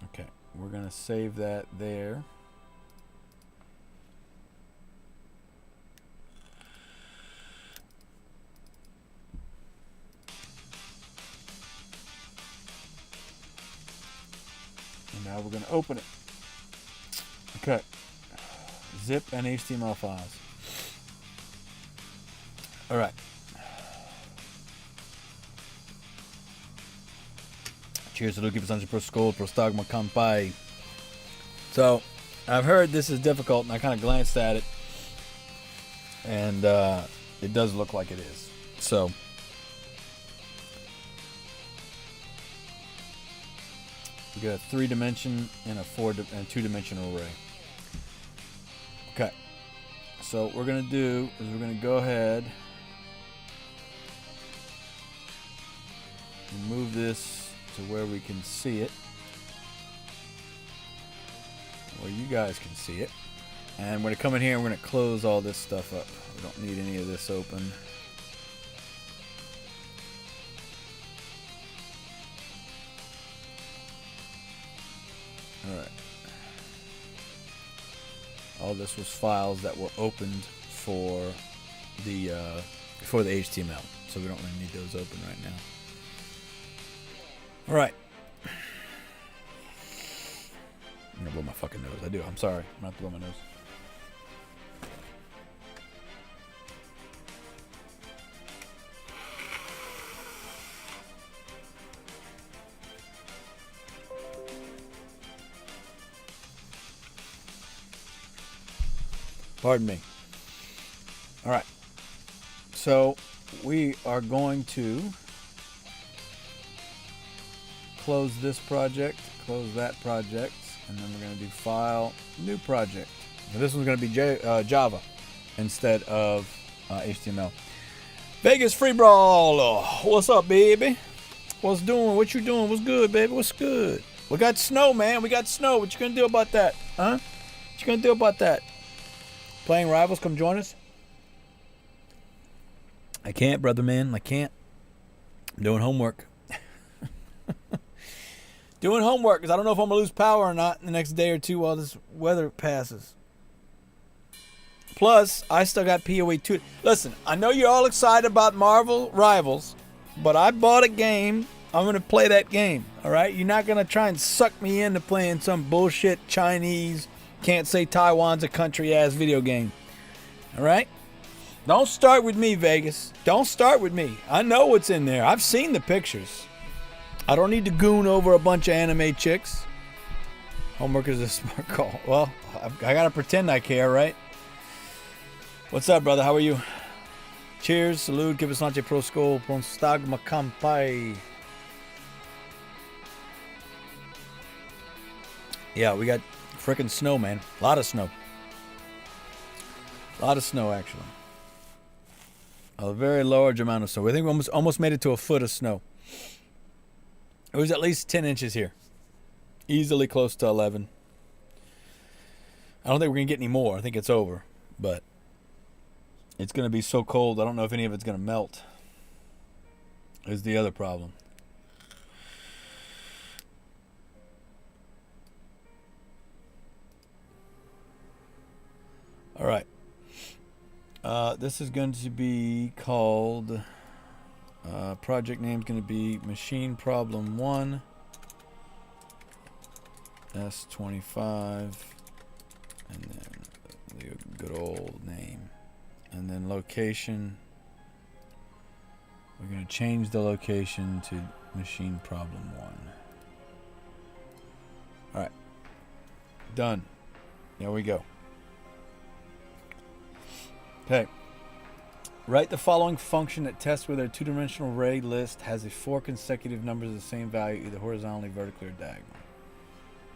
Okay, we're going to save that there. Now we're going to open it. Okay. Zip and HTML files. All right. Cheers to Luki Pasanji Pro Skull Pro Stagma Kampai. So, I've heard this is difficult, and I kind of glanced at it, and it does look like it is. So, we got a 3-dimension and a 2-dimensional array. Okay. So what we're going to do is we're going to go ahead and move this to where we can see it. Where you guys can see it. And we're going to come in here and we're going to close all this stuff up. We don't need any of this open. Alright. All this was files that were opened for the HTML. So we don't really need those open right now. Alright. I'm gonna blow my fucking nose. I do. I'm sorry. I'm gonna have to blow my nose. Pardon me. All right. So we are going to close this project, close that project, and then we're going to do File, New Project. So this one's going to be Java instead of HTML. Vegas Free Brawl. What's up, baby? What's doing? What you doing? What's good, baby? What's good? We got snow, man. We got snow. What you gonna do about that? Huh? What you gonna do about that? Playing Rivals, come join us. I can't, brother man. I can't. I'm doing homework. Doing homework because I don't know if I'm going to lose power or not in the next day or two while this weather passes. Plus, I still got POE2. Listen, I know you're all excited about Marvel Rivals, but I bought a game. I'm going to play that game, all right? You're not going to try and suck me into playing some bullshit Chinese, can't say Taiwan's a country-ass video game, all right? Don't start with me, Vegas. Don't start with me. I know what's in there. I've seen the pictures. I don't need to goon over a bunch of anime chicks. Homework is a smart call. Well, I gotta pretend I care, right? What's up, brother? How are you? Cheers, salute, give us noche pro skol, pon stagma kampai. Yeah, we got frickin' snow, man. A lot of snow. A lot of snow, actually. A very large amount of snow. I think we almost made it to a foot of snow. It was at least 10 inches here. Easily close to 11. I don't think we're going to get any more. I think it's over. But it's going to be so cold, I don't know if any of it's going to melt. Is the other problem. All right. This is going to be called... project name is going to be Machine Problem 1 S25 and then the good old name, and then location, we're going to change the location to Machine Problem 1. Alright, done. There we go. Okay. Write the following function that tests whether a two-dimensional array list has 4 consecutive numbers of the same value, either horizontally, vertically, or diagonally.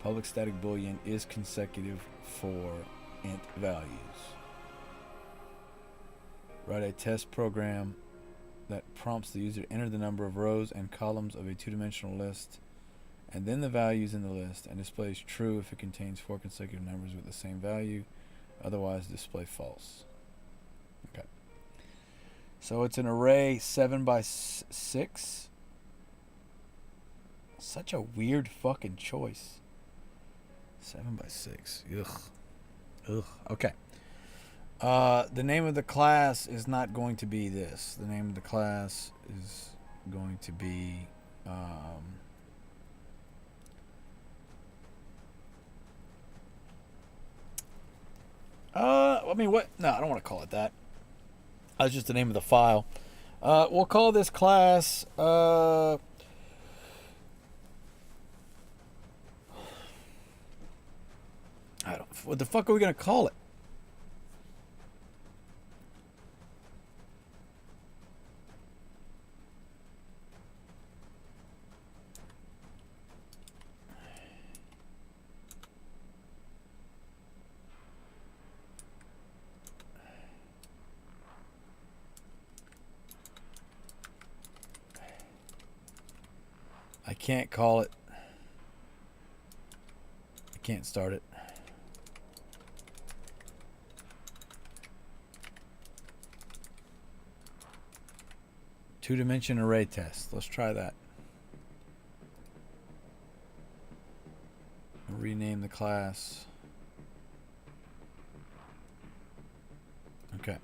Public static boolean is consecutive for int values. Write a test program that prompts the user to enter the number of rows and columns of a two-dimensional list, and then the values in the list, and displays true if it contains 4 consecutive numbers with the same value. Otherwise, display false. Okay. So it's an array 7 by 6. Such a weird fucking choice. 7 by 6. Ugh. Ugh. Okay. The name of the class is not going to be this. The name of the class is going to be I mean, what? No, I don't want to call it that. That's just the name of the file. We'll call this class what the fuck are we gonna call it? I can't call it. I can't start it. Two-dimension array test. Let's try that. Rename the class. Okay.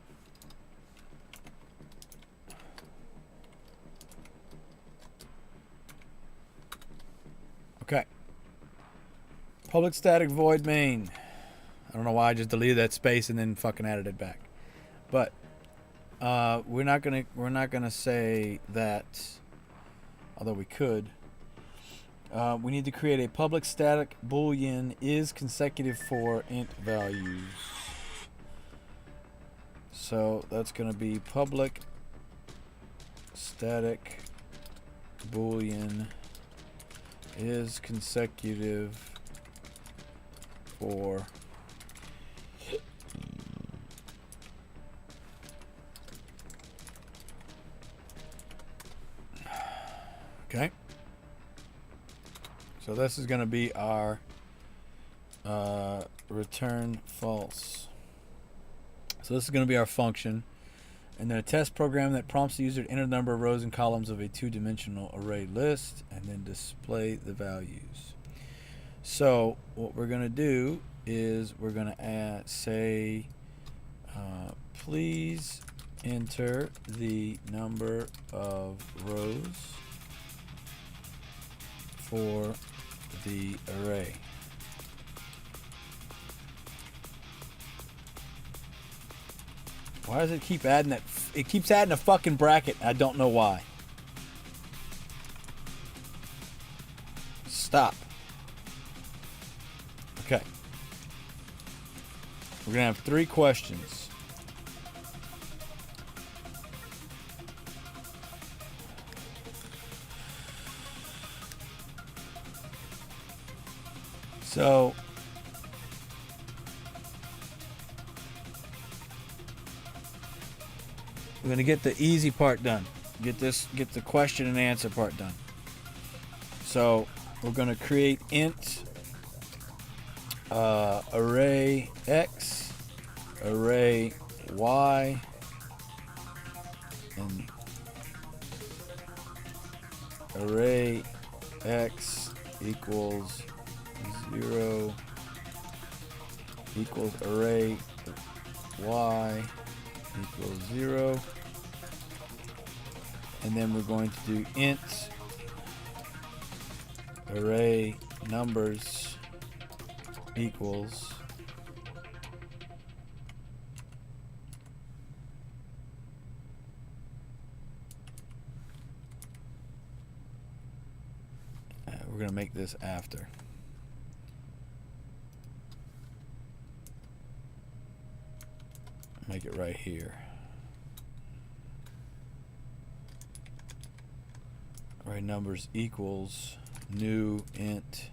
Okay. Public static void main. I don't know why I just deleted that space and then fucking added it back. But we're not gonna say that, although we could. We need to create a public static boolean is consecutive for int values. So that's gonna be public static boolean is consecutive for Okay. So this is going to be our return false. So this is going to be our function. And then a test program that prompts the user to enter the number of rows and columns of a two-dimensional array list and then display the values. So what we're going to do is we're going to say, please enter the number of rows for the array. Why does it keep adding that? It keeps adding a fucking bracket. I don't know why. Stop. Okay. We're going to have 3 questions. So we're going to get the easy part done. Get the question and answer part done. So we're going to create int array x, array y, and array x equals 0 equals array y equals 0, and then we're going to do int array numbers equals we're going to make this after. Make it right here. Array numbers equals new int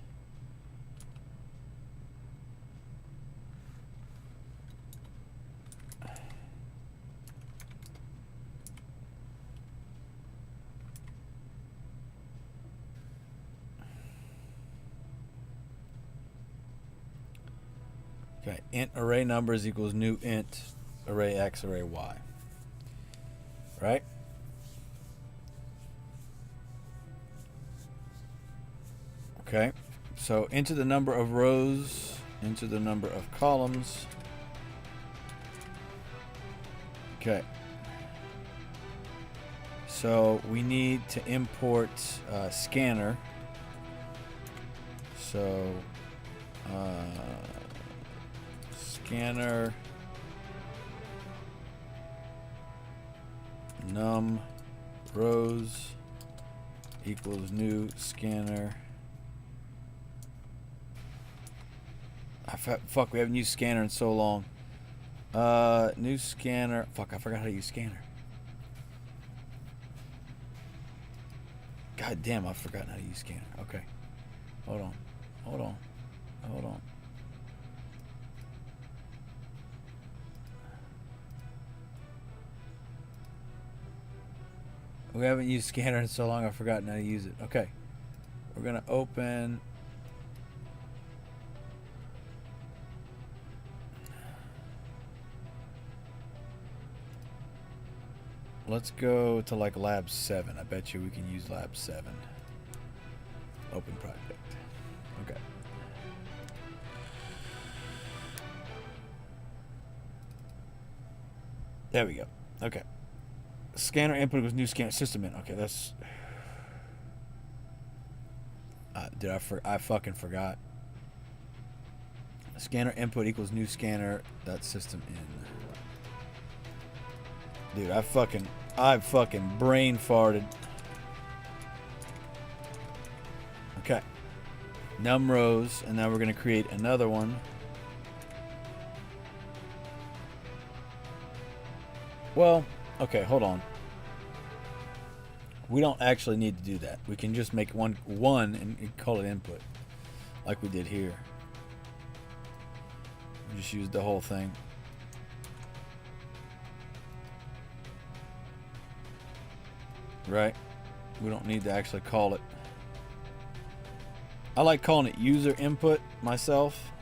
okay, int array numbers equals new int array x, array y. Right? Okay. So into the number of rows, into the number of columns. Okay. So we need to import scanner. So scanner num rows equals new scanner. Fuck, we haven't used scanner in so long. New scanner. Fuck, I forgot how to use scanner. God damn, I've forgotten how to use scanner. Okay. Hold on. Hold on. Hold on. We haven't used scanner in so long, I've forgotten how to use it. Okay. We're going to open... Let's go to like lab 7. I bet you we can use lab 7. Open project. Okay. There we go. Okay. Scanner input was new scanner system in. Okay, that's... I fucking forgot. Scanner input equals new scanner. That's system in. Dude, I fucking brain farted. Okay. Num rows, and now we're gonna create another one. Well, okay, hold on. We don't actually need to do that. We can just make one and call it input, like we did here. We just used the whole thing. Right? we don't need to actually call it. I like calling it user input myself.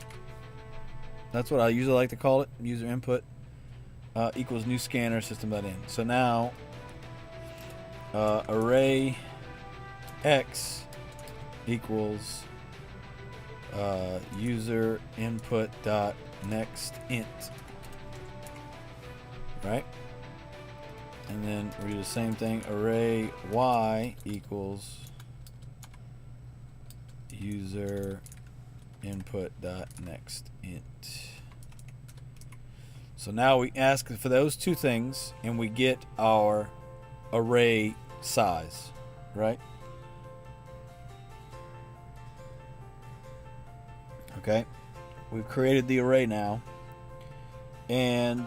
That's what I usually like to call it, user input. Equals new scanner system.in. So now array x equals user input dot next int, right? And then we do the same thing. Array y equals user input dot next int. So now we ask for those two things and we get our array size, right? Okay, we've created the array now, and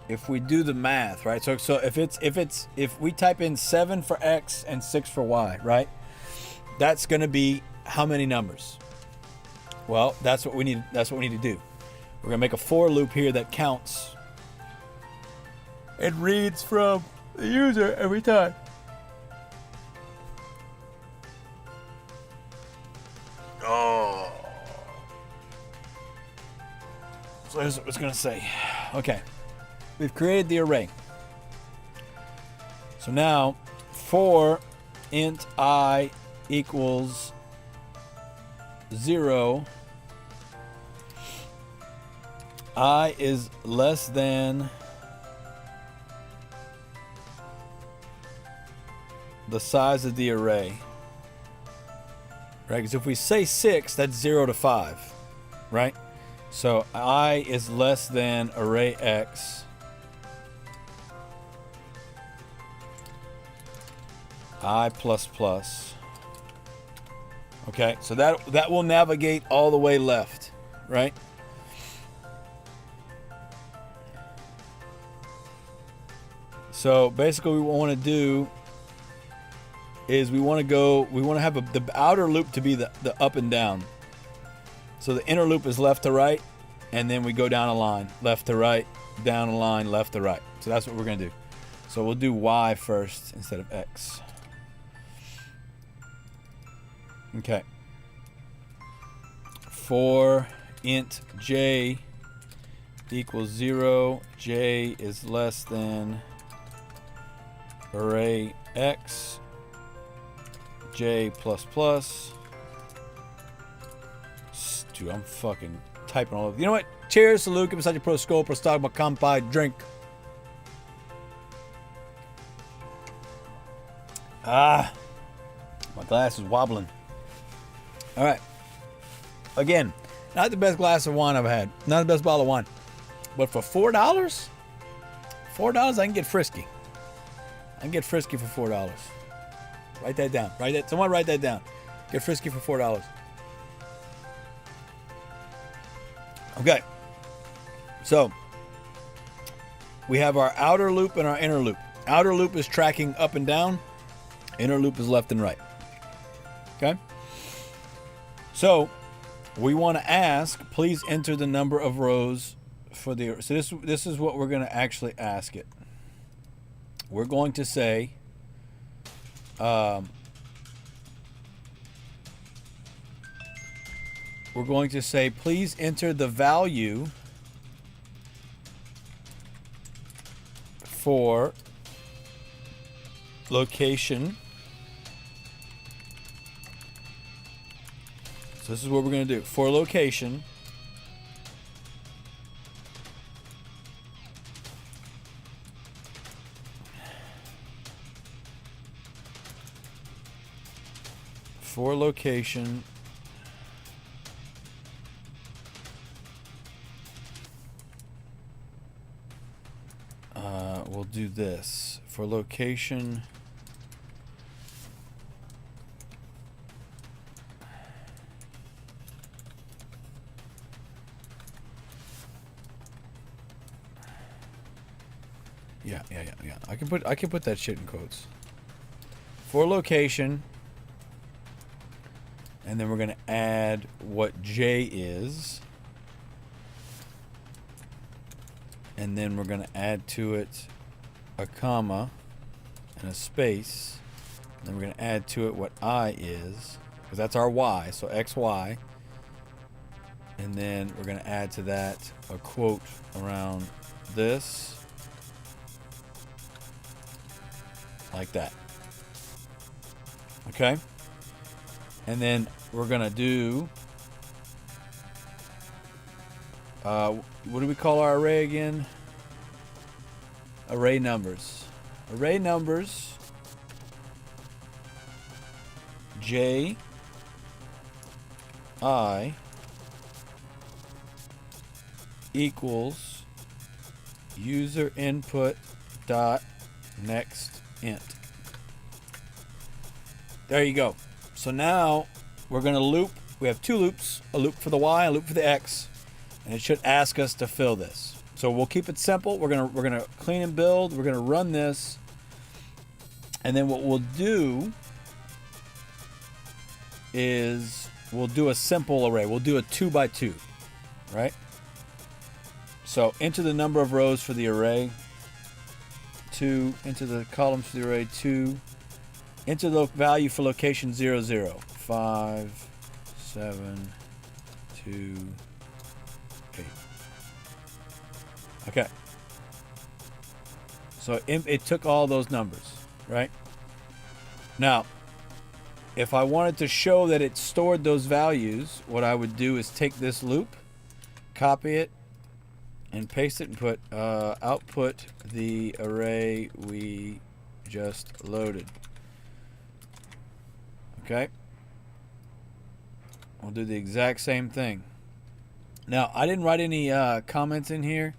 if we do the math, right? So if we type in 7 for x and 6 for y, right? That's going to be how many numbers? Well, that's what we need. That's what we need to do. We're going to make a for loop here that counts. It reads from the user every time. Oh. So here's what it's going to say. Okay. We've created the array. So now for int I equals 0, I is less than the size of the array, right? Because if we say 6, that's 0 to 5, right? So I is less than array x I plus plus. Okay, so that will navigate all the way left, right? So basically what we want to do is we want to have the outer loop to be the up and down. So the inner loop is left to right, and then we go down a line, left to right, down a line, left to right. So that's what we're going to do. So we'll do y first instead of x. Okay. For int j equals 0, j is less than array x, j plus plus. Dude, I'm fucking typing all over. You know what? Cheers, salute, give us such a pro scope, or stock my kampai drink. Ah, my glass is wobbling. All right. Again, not the best glass of wine I've had. Not the best bottle of wine. But for $4, $4 I can get frisky. I can get frisky for $4. Write that down. Someone write that down. Get frisky for $4. Okay. So, we have our outer loop and our inner loop. Outer loop is tracking up and down. Inner loop is left and right. Okay? So, we want to ask, please enter the number of rows for the... So this is what we're going to actually ask it. We're going to say... we're going to say, please enter the value for location. So this is what we're going to do. For location, we'll do this. For location, yeah. I can put that shit in quotes. For location, and then we're going to add what J is. And then we're going to add to it a comma, and a space. Then we're going to add to it what I is, because that's our Y, so XY. And then we're going to add to that a quote around this, like that. Okay? And then we're going to do, what do we call our array again? Array numbers. Array numbers, J, I, equals user input dot next int. There you go. So now we're going to loop. We have two loops, a loop for the Y, a loop for the X, and it should ask us to fill this. So we'll keep it simple. We're gonna clean and build. We're gonna run this, and then what we'll do is we'll do a simple array. We'll do a 2 by 2, right? So enter the number of rows for the array, 2. Enter the columns for the array, 2. Enter the value for location 0, 0. 5, 7, 2, 8. Okay. So it took all those numbers, right? Now, if I wanted to show that it stored those values, what I would do is take this loop, copy it, and paste it and put output the array we just loaded. Okay. We'll do the exact same thing. Now, I didn't write any comments in here.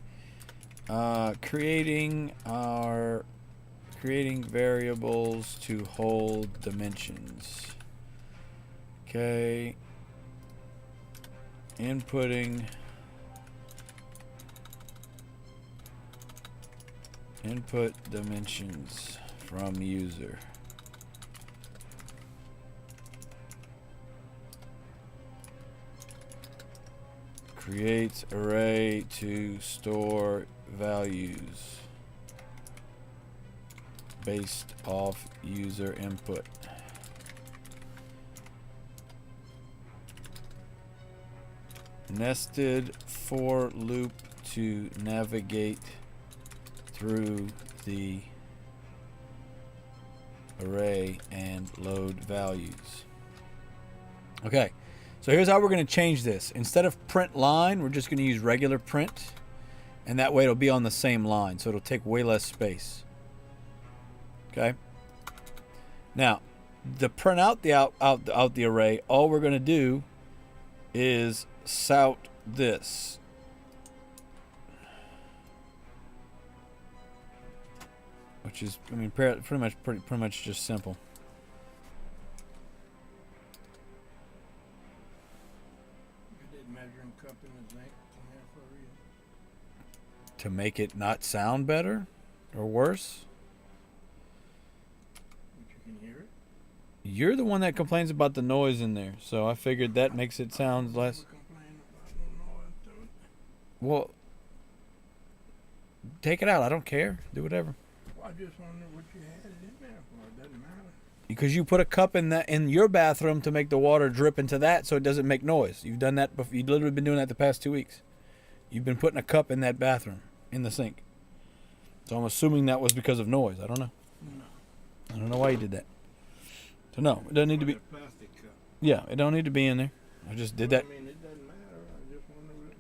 Creating variables to hold dimensions. Okay. Inputting input dimensions from user. Create array to store values based off user input. Nested for loop to navigate through the array and load values. Okay, so here's how we're going to change this. Instead of print line, we're just going to use regular print, and that way it'll be on the same line, so it'll take way less space. Okay. Now, to print out the array, all we're going to do is sout this. Which is, I mean, pretty much just simple. You did measuring cup in the zinc in there for a reason. To make it not sound better or worse. But you can hear it. You're the one that complains about the noise in there, so I figured that makes it sound less. Complain about no noise to it. Well, take it out. I don't care. Do whatever. Well, I just wondered what you had it in there for. It doesn't matter. Because you put a cup in your bathroom to make the water drip into that, so it doesn't make noise. You've done that before. You've literally been doing that the past 2 weeks. You've been putting a cup in that bathroom, in the sink. So I'm assuming that was because of noise. I don't know. No. I don't know why you did that. So no, it doesn't need to be. Plastic cup. Yeah, it don't need to be in there. I just did that. I mean, it doesn't matter. I just wondered if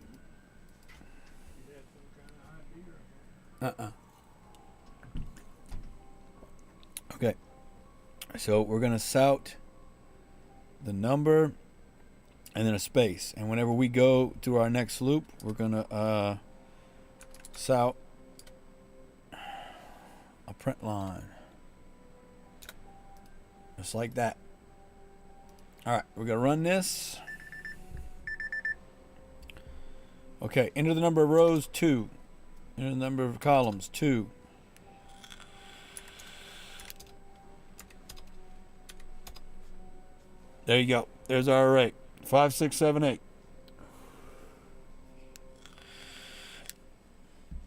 you had some kind of idea. Okay. So we're gonna sout the number and then a space, and whenever we go to our next loop, we're gonna sout a print line, just like that. All right, we're gonna run this. Okay, enter the number of rows, 2. Enter the number of columns, 2. There you go. There's our array. 5, 6, 7, 8.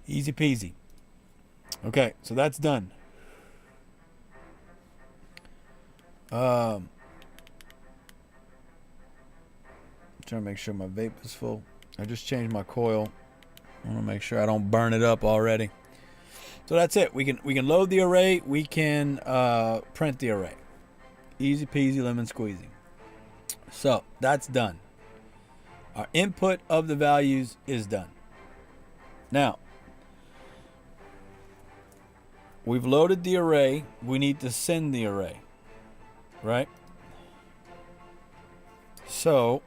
Easy peasy. Okay, so that's done. Trying to make sure my vape is full. I just changed my coil. I want to make sure I don't burn it up already. So that's it. We can load the array. We can print the array. Easy peasy lemon squeezy. So that's done. Our input of the values is done. Now, we've loaded the array. We need to send the array, right? So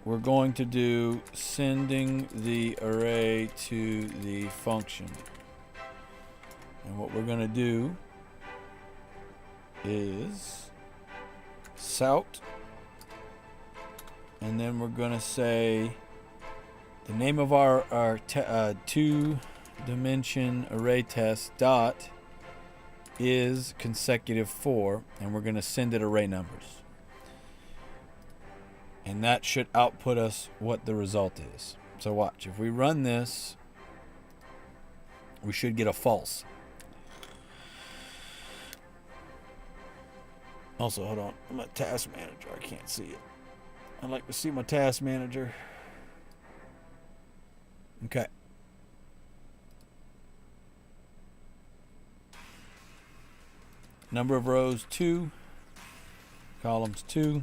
we're going to do sending the array to the function. And what we're going to do is sout, and then we're going to say the name of our two-dimension array test dot is consecutive 4, and we're going to send it array numbers. And that should output us what the result is. So watch, if we run this, we should get a false. Also, hold on, I'm a task manager, I can't see it. I'd like to see my task manager. Okay. Number of rows 2, columns 2.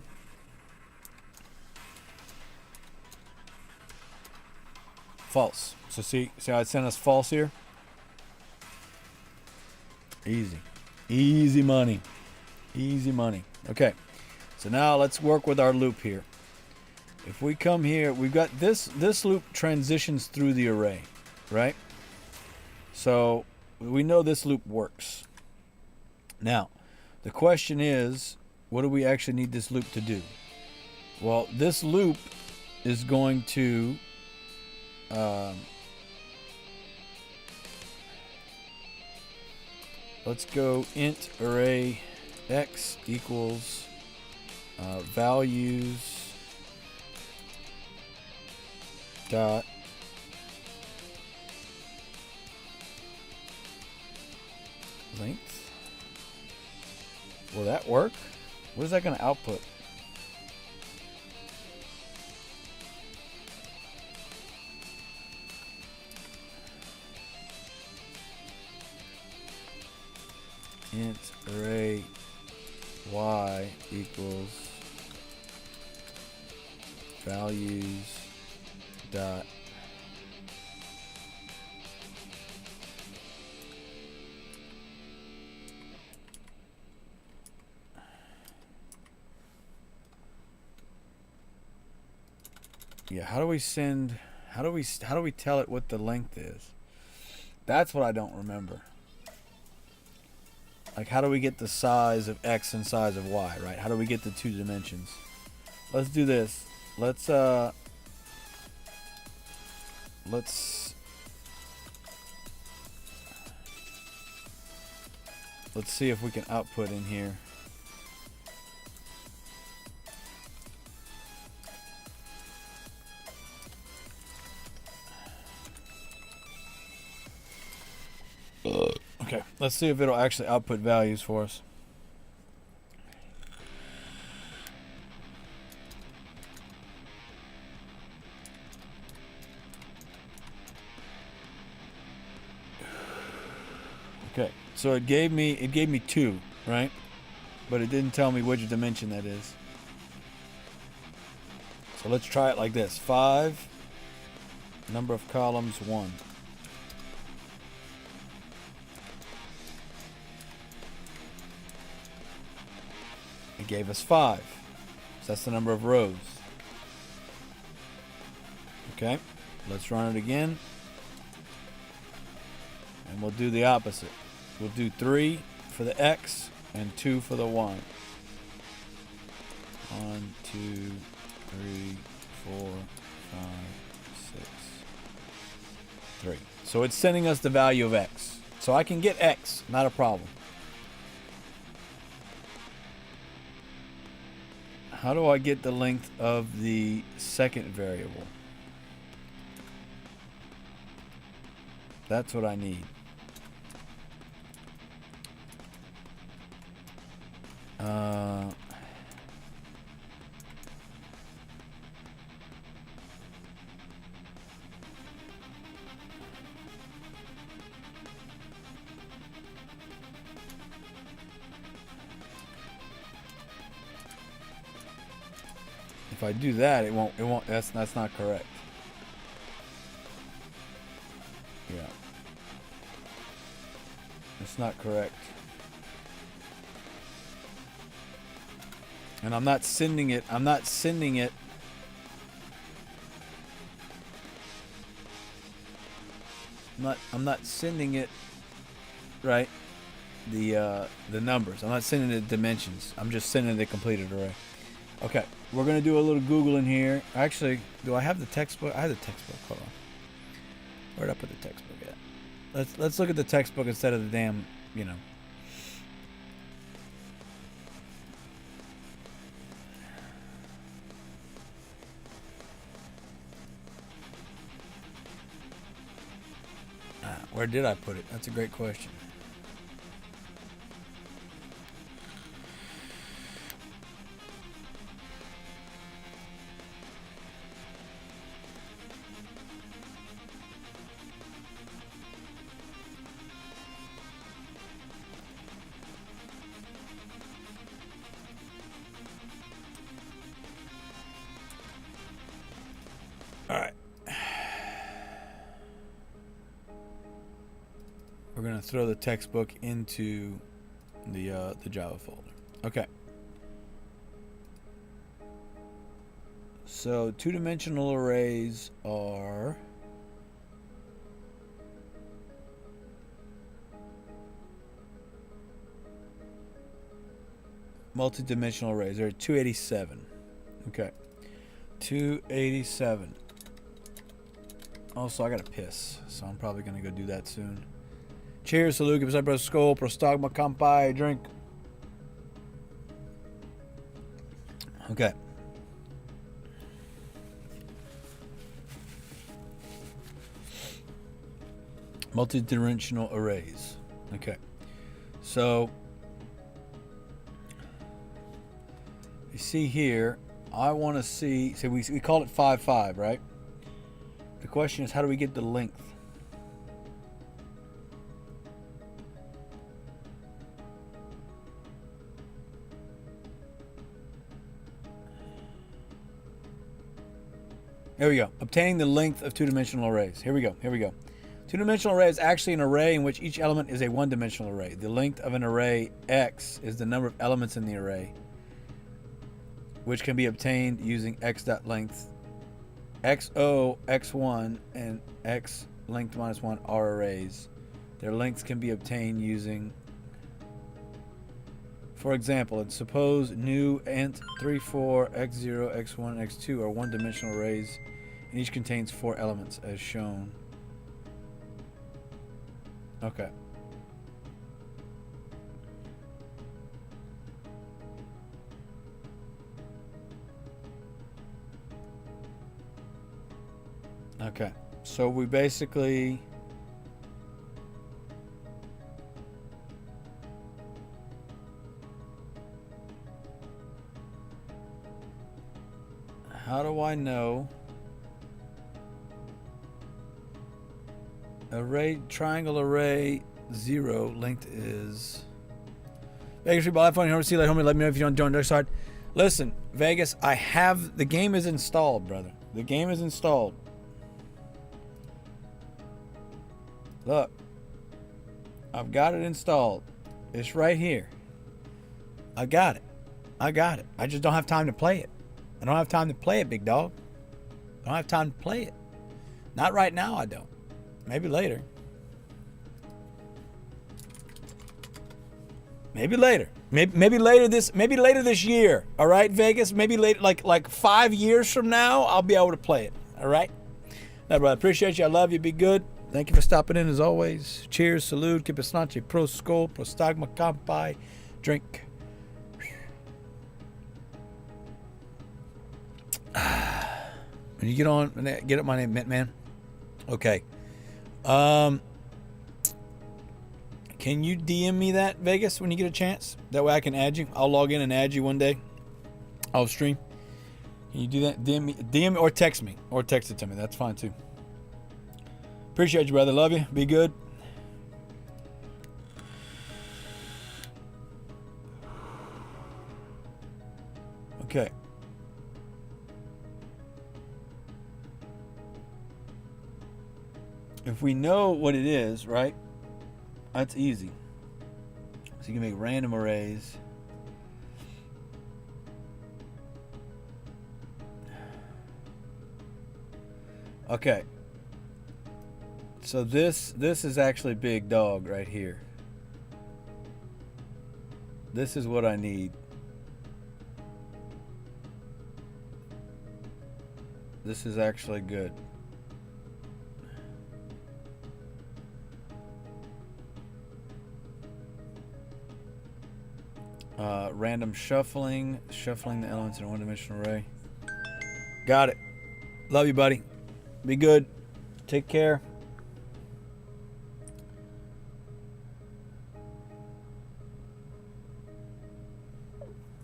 False. So see how it sent us false here? Easy. Easy money. Easy money. Okay. So now let's work with our loop here. If we come here, we've got this loop transitions through the array, right? So we know this loop works. Now, the question is, what do we actually need this loop to do? Well, this loop is going to let's go int array x equals values dot length. Will that work? What is that going to output? Int array y equals values dot how do we send, how do we tell it what the length is? That's what I don't remember. Like, how do we get the size of x and size of y, right? How do we get the 2 dimensions? Let's do this. Let's see if we can output in here. Okay, let's see if it'll actually output values for us. Okay, so it gave me 2, right? But it didn't tell me which dimension that is. So let's try it like this. 5, number of columns 1. It gave us 5. So that's the number of rows. Okay, let's run it again. And we'll do the opposite. We'll do 3 for the X and 2 for the Y. 1, 2, 3, 4, 5, 6, 3. So it's sending us the value of X. So I can get X, not a problem. How do I get the length of the second variable? That's what I need. If I do that, it won't, that's not correct. Yeah. It's not correct. And I'm not sending it, I'm not sending it. I'm not sending it, right? The numbers. I'm not sending the dimensions. I'm just sending the completed array. Okay, we're gonna do a little Googling here. Actually, do I have the textbook? I have the textbook. Hold on. Where'd I put the textbook at? Let's look at the textbook instead of the damn, you know. Where did I put it? That's a great question. All right. We're gonna throw the textbook into the Java folder. Okay. So two-dimensional arrays are multi-dimensional arrays. There are 287. Okay. 287. Also, I gotta piss, so I'm probably gonna go do that soon. Cheers, salute, give us a skull, prostagma, kampai, drink. Okay. Multi-dimensional arrays. Okay. So, you see here, I want to see, so we call it 5-5, right? The question is, how do we get the length? Here we go. Obtaining the length of two-dimensional arrays. Here we go. Here we go. Two-dimensional array is actually an array in which each element is a one-dimensional array. The length of an array X is the number of elements in the array, which can be obtained using x.length. XO, X1, and X length minus 1 are arrays. Their lengths can be obtained using, for example, and suppose new int 3, 4, X0, X1, X2 are one-dimensional arrays, and each contains 4 elements as shown. Okay. Okay, so we basically how do I know array triangle array 0 length is Vegas people iPhone here see let me know if you don't join dark side. Listen, Vegas, I have the game is installed, brother. The game is installed. Look, I've got it installed. It's right here. I got it. I got it. I just don't have time to play it. I don't have time to play it, big dog. I don't have time to play it. Not right now, I don't. Maybe later. Maybe later. Maybe later this year. All right, Vegas. Maybe later, like 5 years from now, I'll be able to play it. All right. Now, brother, appreciate you. I love you. Be good. Thank you for stopping in as always. Cheers, salute, kipasnache, pro skol, prostagma, kampai, drink. When you get on, get up my name, man. Okay. Can you DM me that, Vegas, when you get a chance? That way I can add you. I'll log in and add you one day. I'll stream. Can you do that? DM me or text me. Or text it to me. That's fine too. Appreciate you, brother. Love you. Be good. Okay. If we know what it is, right? That's easy. So you can make random arrays. Okay. So this is actually big dog right here. This is what I need. This is actually good. Random shuffling the elements in a one-dimensional array. Got it. Love you, buddy. Be good. Take care.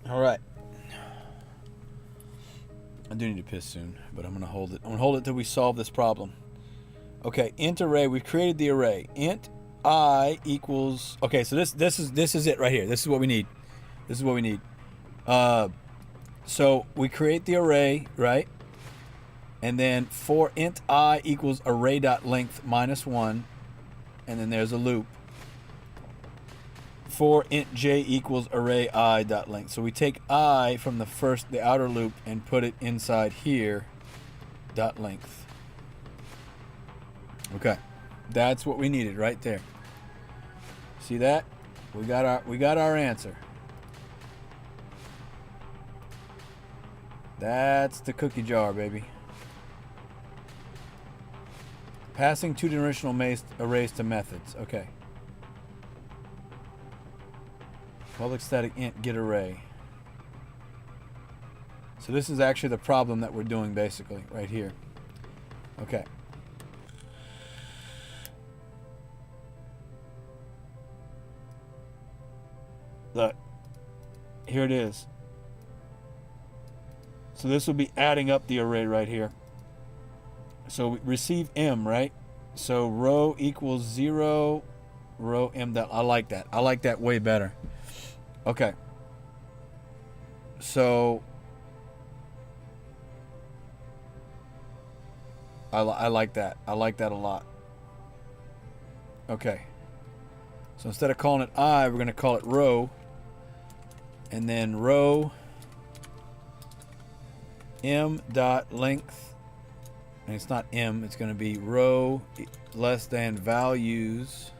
All right. I do need to piss soon, but I'm gonna hold it. I'm gonna hold it till we solve this problem. Okay, int array. We've created the array. Int I equals. Okay, so this is it right here. This is what we need. This is what we need. So we create the array, right? And then for int I equals array.length -1, and then there's a loop. For int j equals array I.length. So we take I from the outer loop and put it inside here .length. Okay. That's what we needed right there. See that? We got our answer. That's the cookie jar, baby. Passing two-dimensional arrays to methods. Okay. Public static int get array. So this is actually the problem that we're doing basically right here. Okay. Look. Here it is. So this will be adding up the array right here. So we receive M, right? So row equals 0, row M. I like that. I like that way better. Okay. So I like that. I like that a lot. Okay. So instead of calling it I, we're going to call it row. And then row M dot length. And it's not M, it's going to be row less than values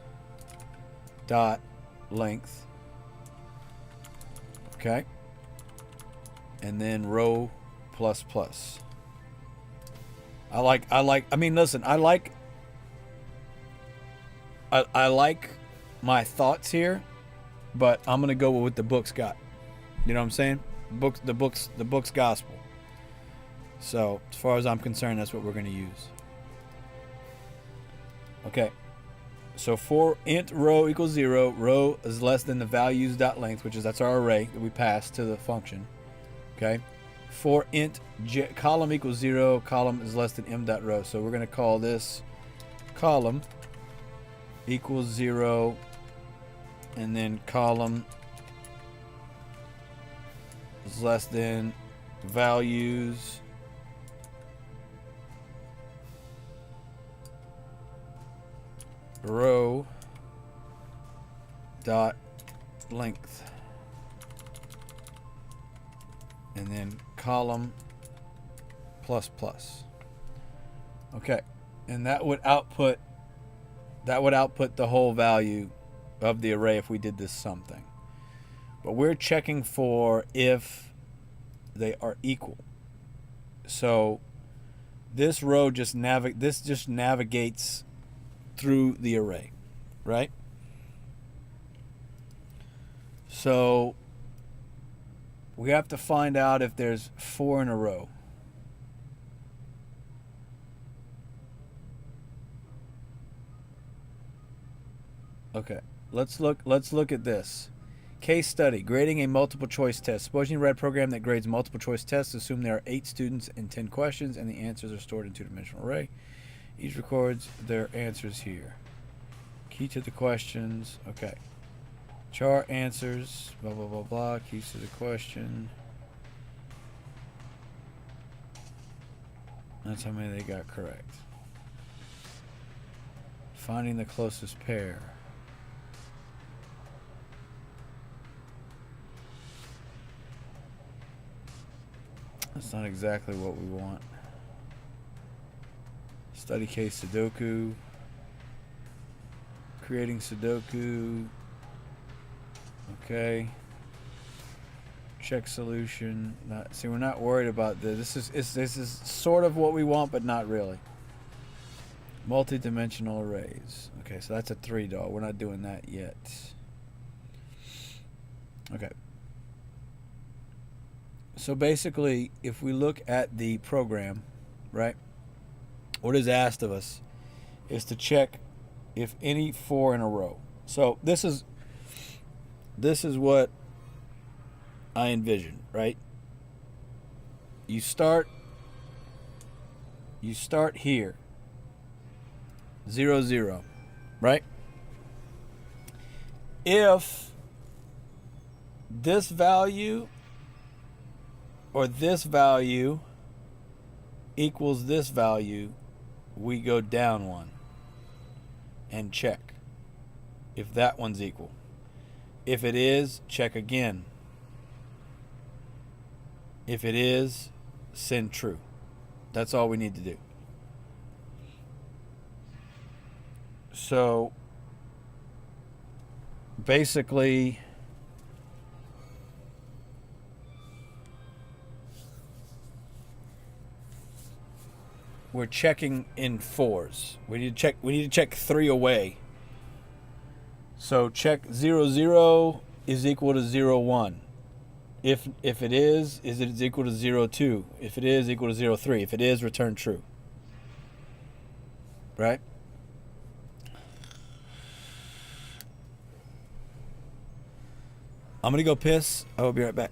dot length. Okay. And then row plus plus. I mean, listen, I like my thoughts here, but I'm going to go with what the book's got. You know what I'm saying? The book's gospel. So, as far as I'm concerned, that's what we're going to use. Okay. So for int row equals 0, row is less than the values dot length, which is that's our array that we pass to the function. Okay. For int column equals 0, column is less than m dot row. So we're going to call this column equals 0, and then column is less than values row dot length, and then column plus plus. Okay, and that would output the whole value of the array if we did this sum thing. But we're checking for if they are equal. So this row just navigates through the array, right? So we have to find out if there's 4 in a row. Okay. let's look at this. Case study, grading a multiple choice test. Suppose you read a program that grades multiple choice tests. Assume there are 8 students and 10 questions, and the answers are stored in 2-dimensional array. Each records their answers here. Key to the questions. Okay. Char answers. Blah, blah, blah, blah. Keys to the question. That's how many they got correct. Finding the closest pair. That's not exactly what we want. Study case Sudoku. Creating Sudoku. Okay. Check solution. See, we're not worried about this. This is sort of what we want, but not really. Multi-dimensional arrays. Okay, so that's a 3 dog. We're not doing that yet. Okay. So basically, if we look at the program, right, what is asked of us is to check if any 4 in a row. So this is what I envision, right? You start here, 0, 0, right? If this value or this value equals this value, we go down 1 and check if that one's equal. If it is, check again. If it is, send true. That's all we need to do. So basically, we're checking in 4s. We need to check 3 away. So check 0, 0 is equal to 0, 1. If it is it equal to 0, 2? If it is, equal to 0, 3. If it is, return true. Right? I'm gonna go piss. I will be right back.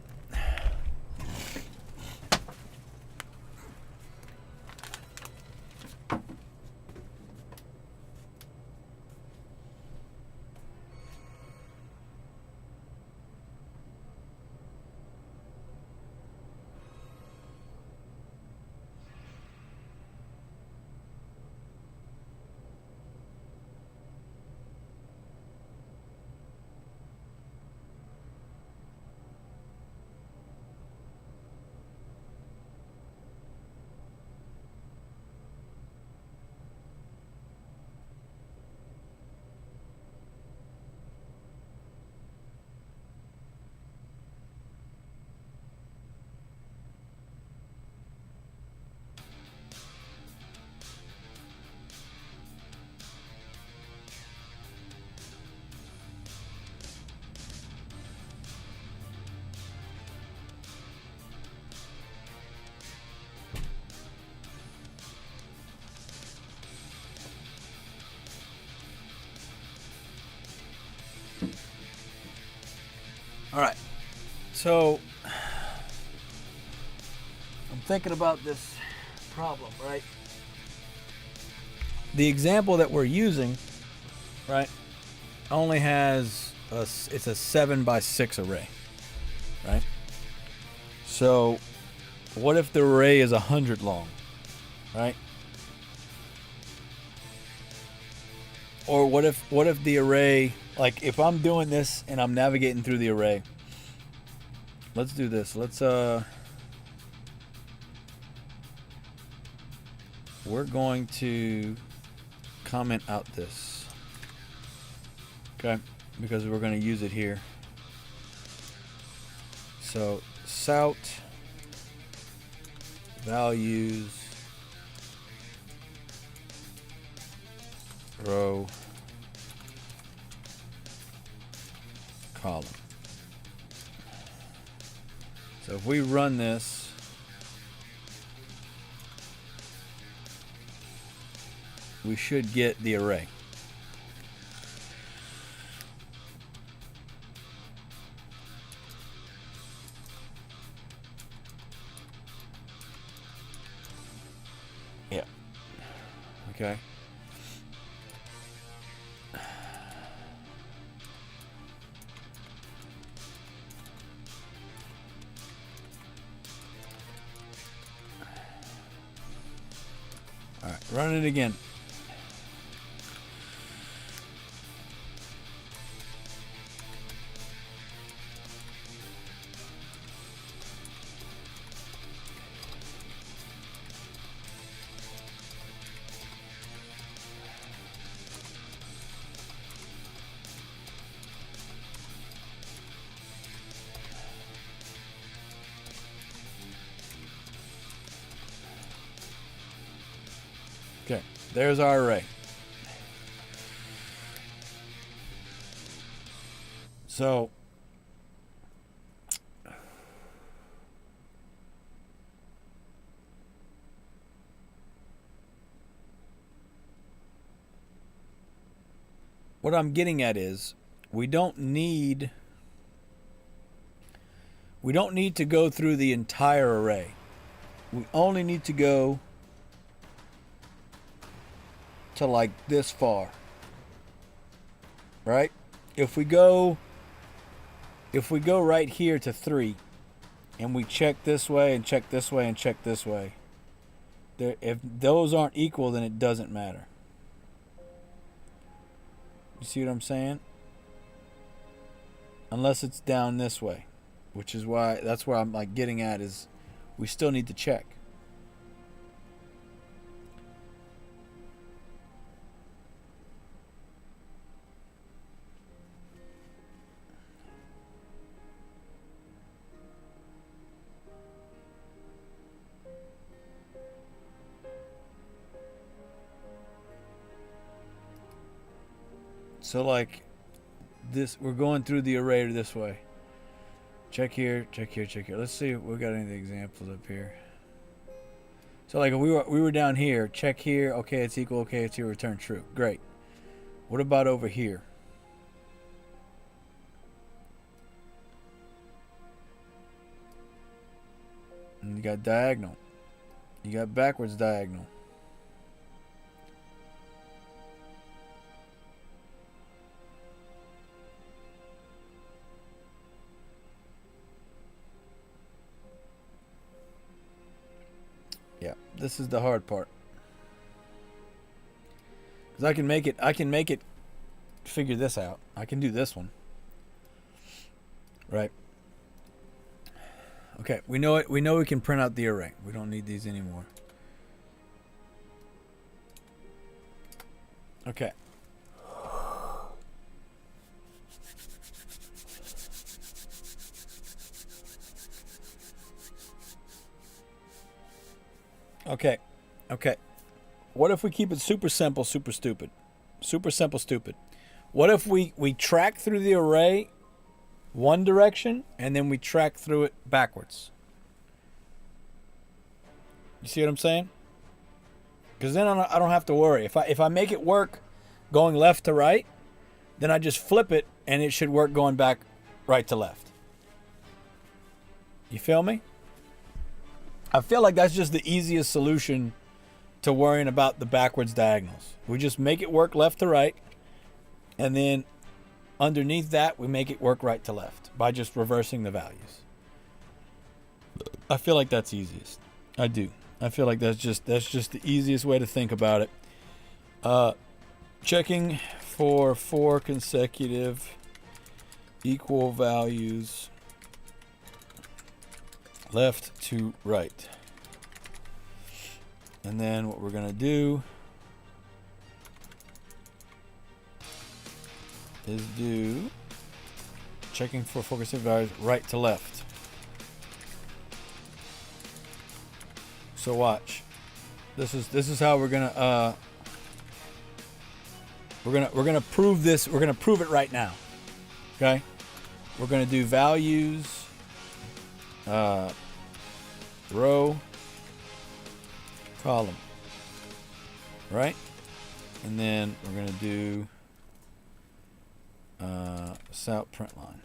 All right, so I'm thinking about this problem, right? The example that we're using, right, only has it's a 7 by 6 array, right? So what if the array is 100 long, right? Or what if the array, like if I'm doing this and I'm navigating through the array, let's do this. We're going to comment out this, okay? Because we're going to use it here. So sout values row column. So if we run this, we should get the array. Okay. All right, run it again. Okay, there's our array. So what I'm getting at is we don't need to go through the entire array. We only need to go to like this far. Right? If we go right here to 3 and we check this way and check this way and check this way, if those aren't equal, then it doesn't matter. You see what I'm saying? Unless it's down this way, which is why, that's where I'm like getting at, is we still need to check. So like this, we're going through the array this way. Check here, check here, check here. Let's see if we got any of the examples up here. So like if we were down here, check here, okay, it's equal, okay, it's here, return true. Great. What about over here? And you got diagonal. You got backwards diagonal. Yeah, this is the hard part. Because I can make it figure this out. I can do this one. Right. Okay, we know it. We know we can print out the array. We don't need these anymore. Okay. Okay. Okay. What if we keep it super simple, super stupid? Super simple, stupid. What if we track through the array one direction and then we track through it backwards? You see what I'm saying? Because then I don't have to worry. If I make it work going left to right, then I just flip it and it should work going back right to left. You feel me? I feel like that's just the easiest solution to worrying about the backwards diagonals. We just make it work left to right, and then underneath that, we make it work right to left by just reversing the values. I feel like that's easiest. I do. I feel like that's just the easiest way to think about it. Checking for 4 consecutive equal values left to right. And then what we're going to do is do checking for 4 consecutive values right to left. So watch. This is how we're going to we're gonna prove this. We're gonna prove it right now. Okay? We're gonna do values, row, column, right? And then we're gonna do south print line.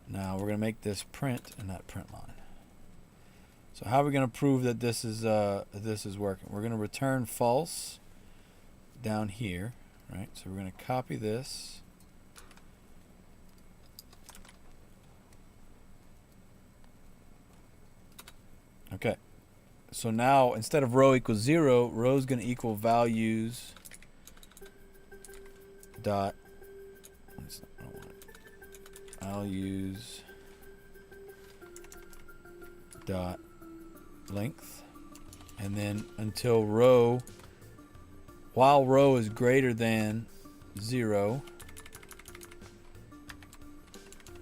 Now we're gonna make this print and not print line. So how are we going to prove that this is working? We're going to return false down here, right? So we're going to copy this. Okay. So now instead of row equals 0, row is going to equal values dot values dot length, and then until row, while row is greater than 0,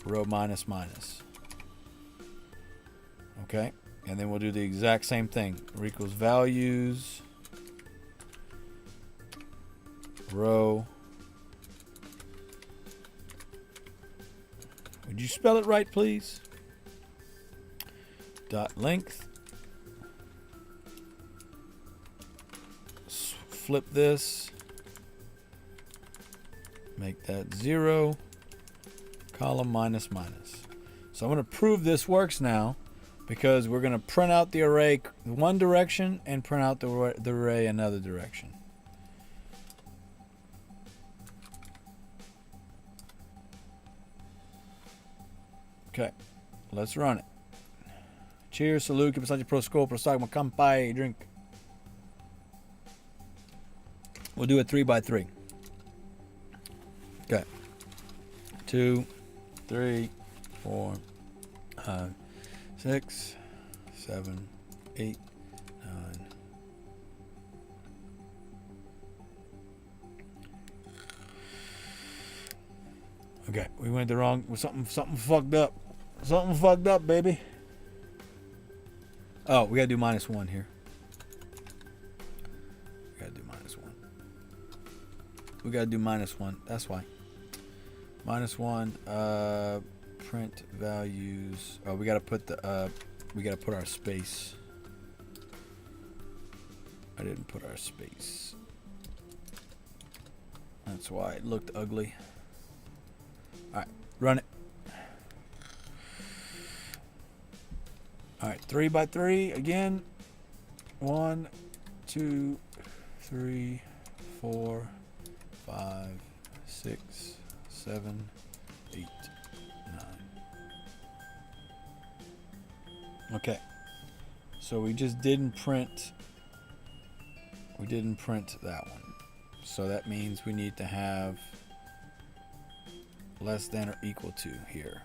row minus minus. Okay, and then we'll do the exact same thing. Or equals values row. Would you spell it right, please? Dot length. Flip this. Make that 0. Column minus minus. So I'm going to prove this works now, because we're going to print out the array one direction and print out the array another direction. Okay, let's run it. Cheers, salute, keep it pro scope, pro stock, kampai, drink. We'll do it 3 by 3. Okay. 2, 3, 4, 5, 6, 7, 8, 9. Okay, we went the wrong. Something fucked up. Something fucked up, baby. Oh, we gotta do -1 here. We gotta do -1. We gotta do -1. That's why. -1. Print values. Oh, we gotta put the. We gotta put our space. I didn't put our space. That's why it looked ugly. All right, run it. All right, 3 by 3 again. 1, 2, 3, 4, 5, 6, 7, 8, 9. Okay. So we just didn't print. We didn't print that one. So that means we need to have less than or equal to here.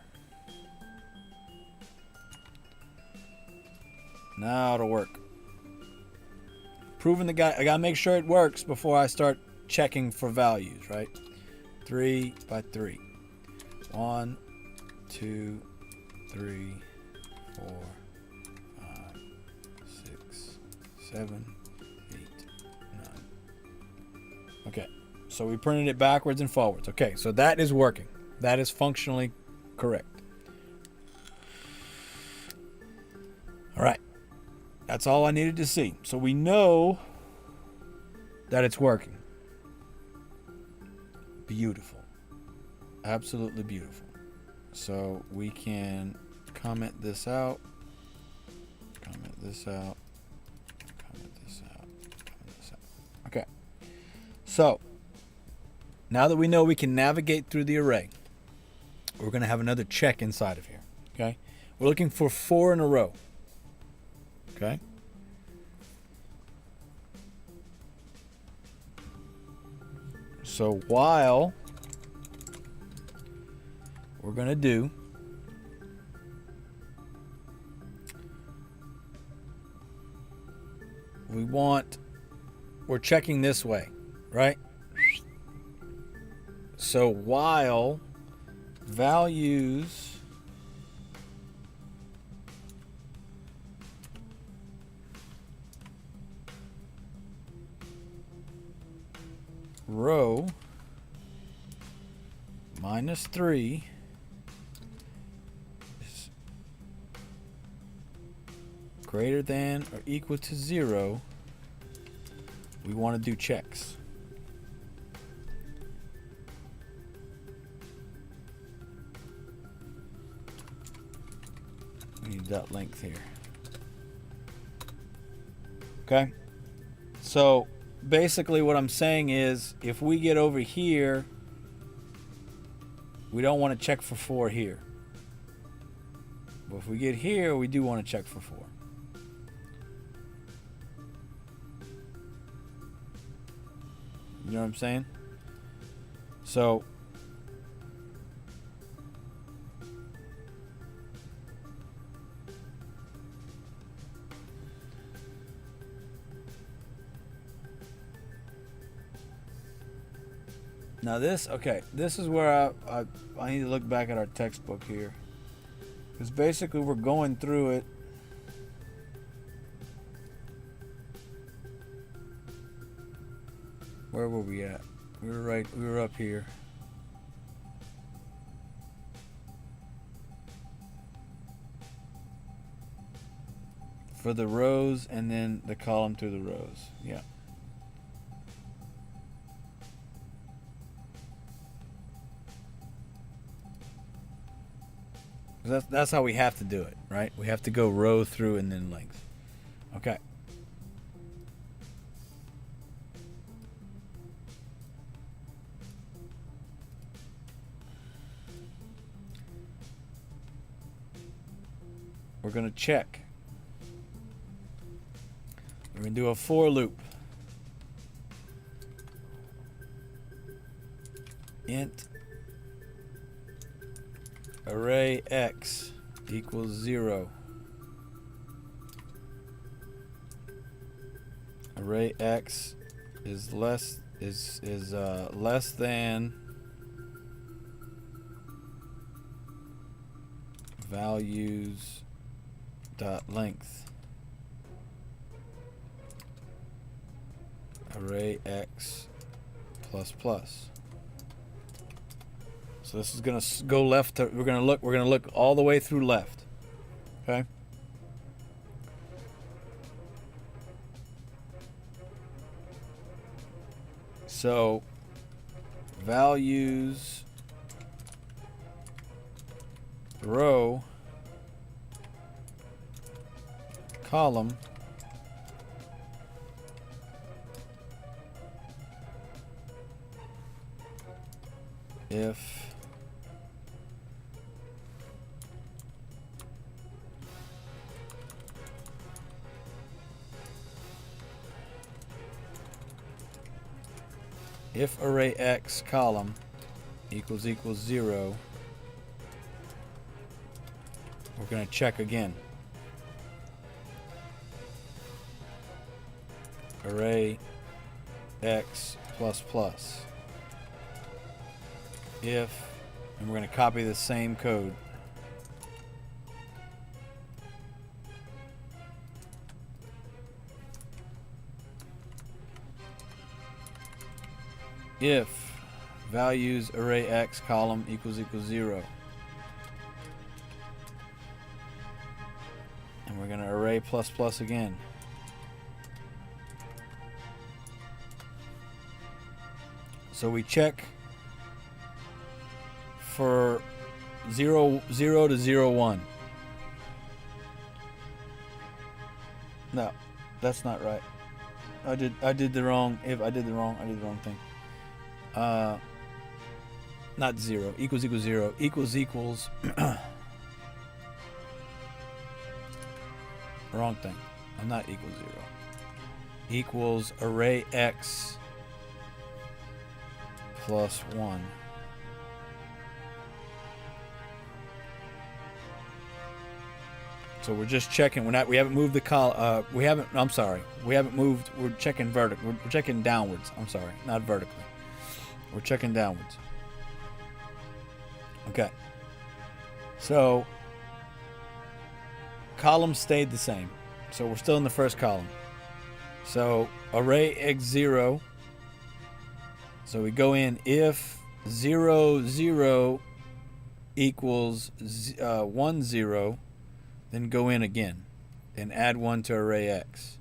Now it'll work. Proving the guy. I gotta make sure it works before I start checking for values, right? 3 by 3. 1, 2, 3, 4, 5, 6, 7, 8, 9. Okay, so we printed it backwards and forwards. Okay, so that is working. That is functionally correct. All right. That's all I needed to see. So we know that it's working. Beautiful. Absolutely beautiful. So we can comment this out. Comment this out. Comment this out. Comment this out. Okay. So now that we know we can navigate through the array, we're going to have another check inside of here. Okay. We're looking for 4 in a row. Okay. So while we're going to do we're checking this way, right? So while values row -3 is greater than or equal to 0, we want to do checks. We need dot length here. Okay? So basically what I'm saying is if we get over here, we don't want to check for 4 here. But if we get here, we do want to check for 4. You know what I'm saying? So now this, okay, this is where I need to look back at our textbook here. Because basically we're going through it. Where were we at? We were up here. For the rows and then the column through the rows. Yeah. That's how we have to do it, right? We have to go row through and then length. Okay. We're going to check. We're going to do a for loop. Int array x equals 0. Array x is less than values dot length. Array x plus plus. So this is going to go left to, we're going to look all the way through left. Okay? So values row column if array x column equals 0, we're going to check again. Array x plus plus. If, and we're going to copy the same code. If values array x column equals 0. And we're going to array plus plus again. So we check for 0 to 0 1. No, that's not right. I did the wrong thing. Not 0 equals 0 equals wrong thing. I'm not equals 0. Equals array x plus 1. So we're just checking. We haven't moved the column. We haven't moved. We're checking vertical. We're checking downwards. I'm sorry, not vertically. We're checking downwards. Okay. So column stayed the same. So we're still in the first column. So array x 0. So we go in if 0 0 equals 1 0. Then go in again and add 1 to array x.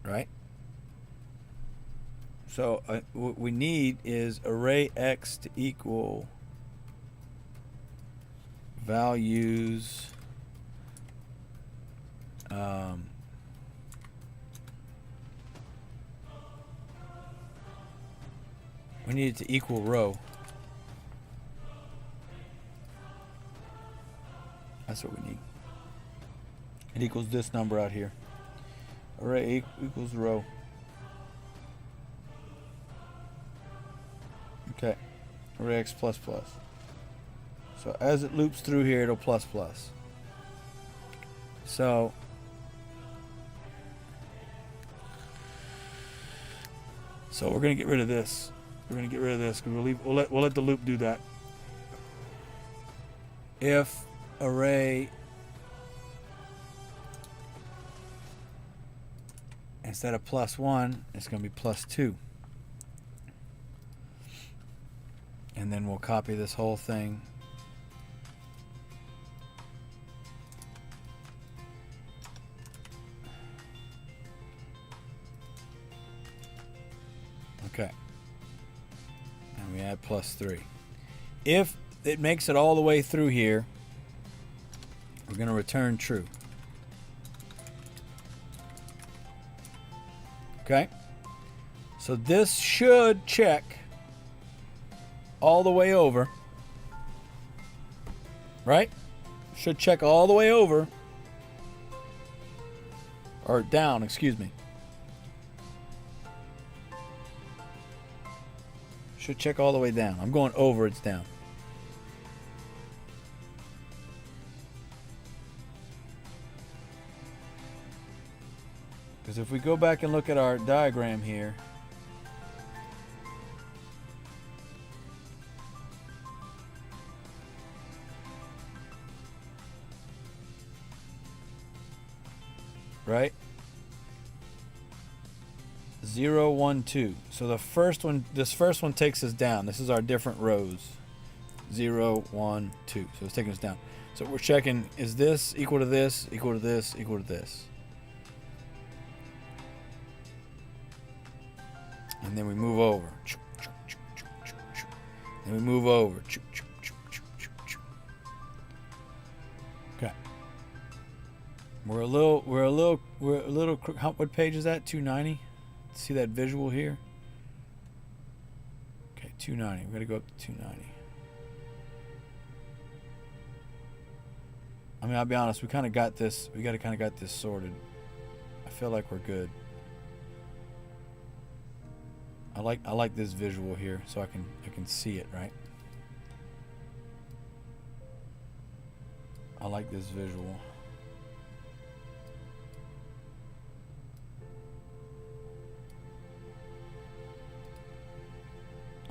Right? So what we need is array x to equal values we need it to equal row. That's what we need. It equals this number out here. Array equals row. Okay. Array x plus plus. So as it loops through here, it'll plus plus. So we're gonna get rid of this. We're gonna get rid of this because we'll let the loop do that. If array instead of +1, it's gonna be +2. And then we'll copy this whole thing. Okay. And we add +3. If it makes it all the way through here, we're going to return true. Okay? So this should check all the way over. Right? Should check all the way over. Or down, excuse me. Should check all the way down. I'm going over, it's down. Because if we go back and look at our diagram here, right? 0, 1, 2. So the first one, this first one takes us down. This is our different rows. 0, 1, 2. So it's taking us down. So we're checking, is this equal to this, equal to this, equal to this? And then we move over. Then we move over. Okay. We're a little, what page is that? 290? See that visual here? Okay, 290. We're gonna go up to 290. I mean, I'll be honest, we kind of got this, kind of got this sorted. I feel like we're good. I like this visual here, so I can see it, right? I like this visual.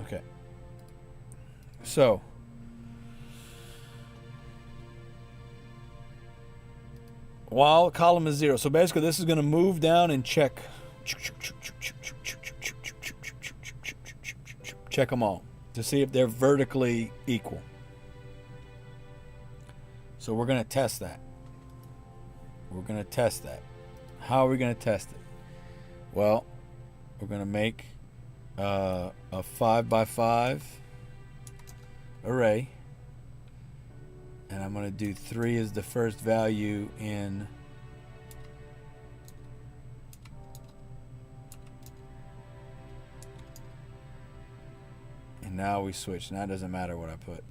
Okay. So while column is 0, so basically this is going to move down and check them all to see if they're vertically equal. So we're going to test that. We're going to test that. How are we going to test it? Well, we're going to make a 5x5 array, and I'm going to do 3 as the first value in and now we switch. Now it doesn't matter what I put.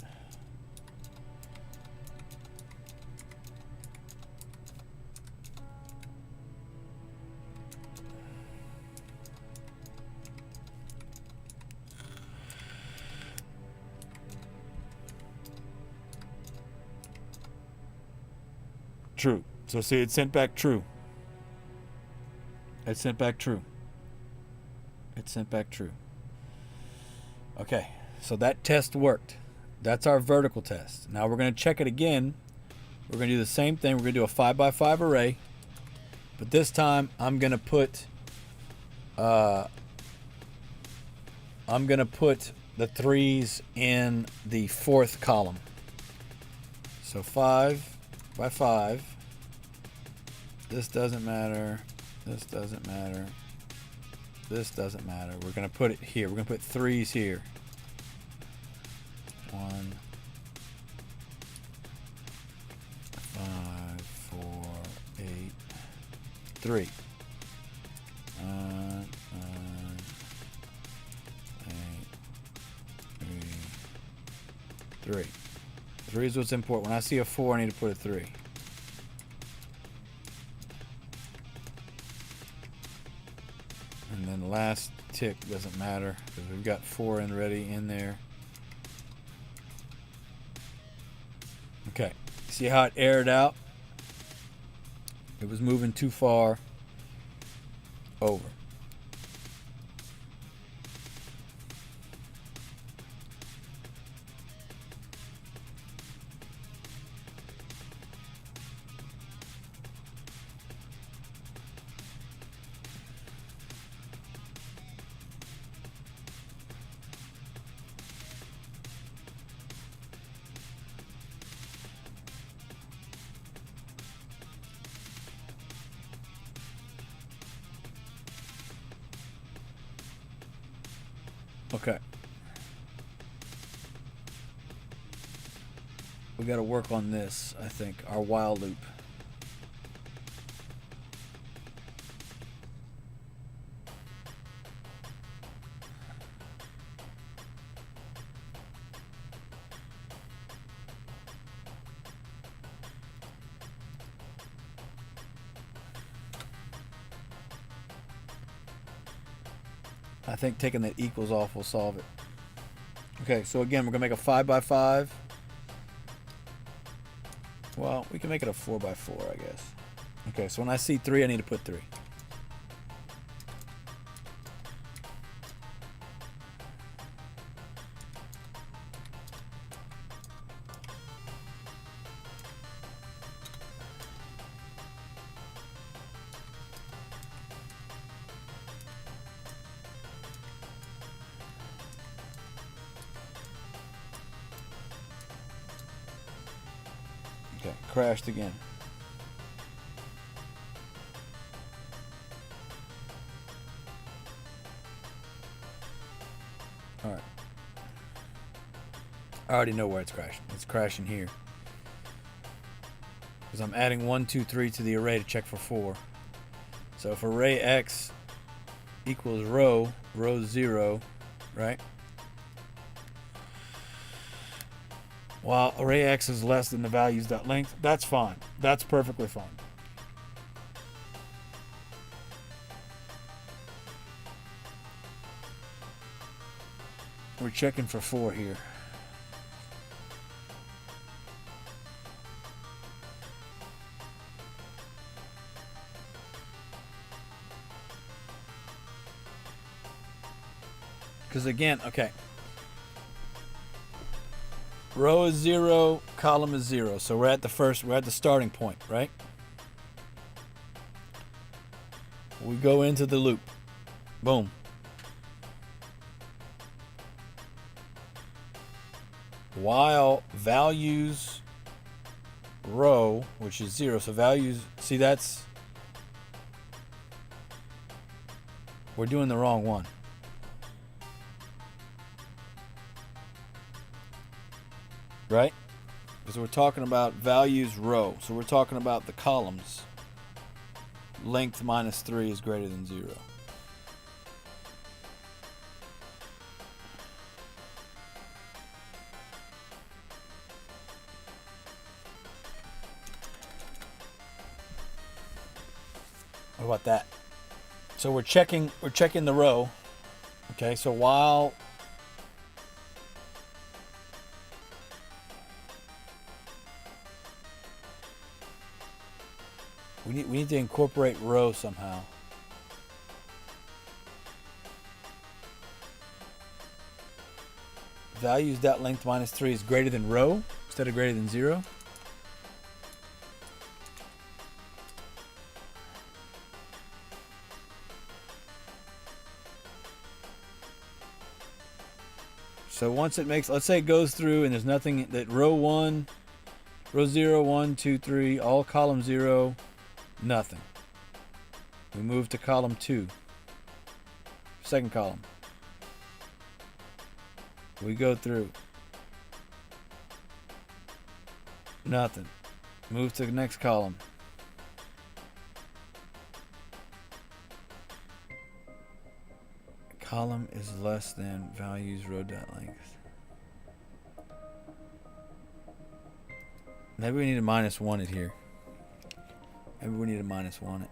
True. So see, it sent back true. It sent back true. It sent back true. Okay, so that test worked. That's our vertical test. Now we're going to check it again. We're going to do the same thing. We're going to do a 5x5 array, but this time I'm going to put the 3s in the 4th column. So 5x5. This doesn't matter. This doesn't matter. This doesn't matter. We're going to put it here. We're going to put 3s here. 1, 3. 3. 3 is what's important. When I see a 4, I need to put a 3. And then the last tick doesn't matter because we've got 4 in ready in there. Okay, see how it aired out? It was moving too far over. Okay. We got to work on this, I think, our while loop. I think taking that equals off will solve it. Okay, so again, we're gonna make a 5x5. Well, we can make it a 4x4, I guess. Okay, so when I see 3, I need to put 3. Okay, crashed again. All right. I already know where it's crashing. It's crashing here. Because I'm adding 1, 2, 3 to the array to check for 4. So if array X equals row 0, right? While array X is less than the values.length, that's fine. That's perfectly fine. We're checking for 4 here. Because again, okay. Row is 0, column is 0. So we're at the starting point, right? We go into the loop. Boom. While values row, which is 0, so values, see that's, we're doing the wrong one. Right? Because we're talking about values row. So we're talking about the columns. Length minus 3 is greater than 0. What about that? So we're checking the row. Okay, so while we need to incorporate row somehow. Values.length minus 3 is greater than row instead of greater than 0. So once it makes, let's say it goes through and there's nothing, that row 1, row 0, 1, 2, 3, all column 0, nothing. We move to column 2. Second column. We go through. Nothing. Move to the next column. Column is less than values row dot length. Maybe we need to -1 it here. Maybe we need to -1 it.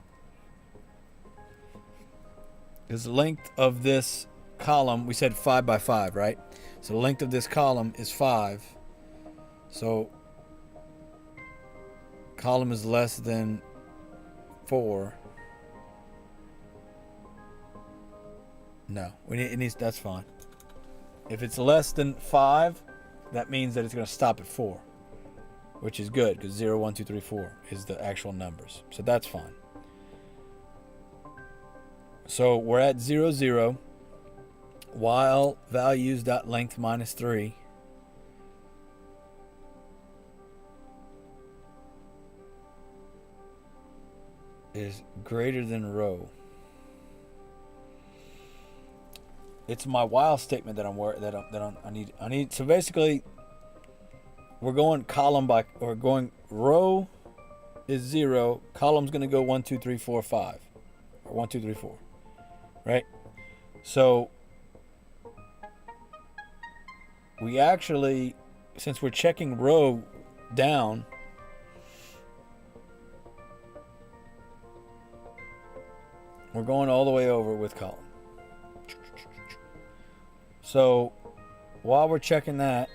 Because the length of this column, we said 5 by 5, right? So the length of this column is 5. So column is less than 4. No, it needs. That's fine. If it's less than 5, that means that it's going to stop at 4, which is good because 0, 1, 2, 3, 4 is the actual numbers. So that's fine. So we're at 0, 0. While values dot length -3 is greater than row. It's my while statement that I need. So basically, we're going column by, or going row is 0. Column's going to go 1, 2, 3, 4, 5, or 1, 2, 3, 4, right? So we actually, since we're checking row down, we're going all the way over with column. So while we're checking that,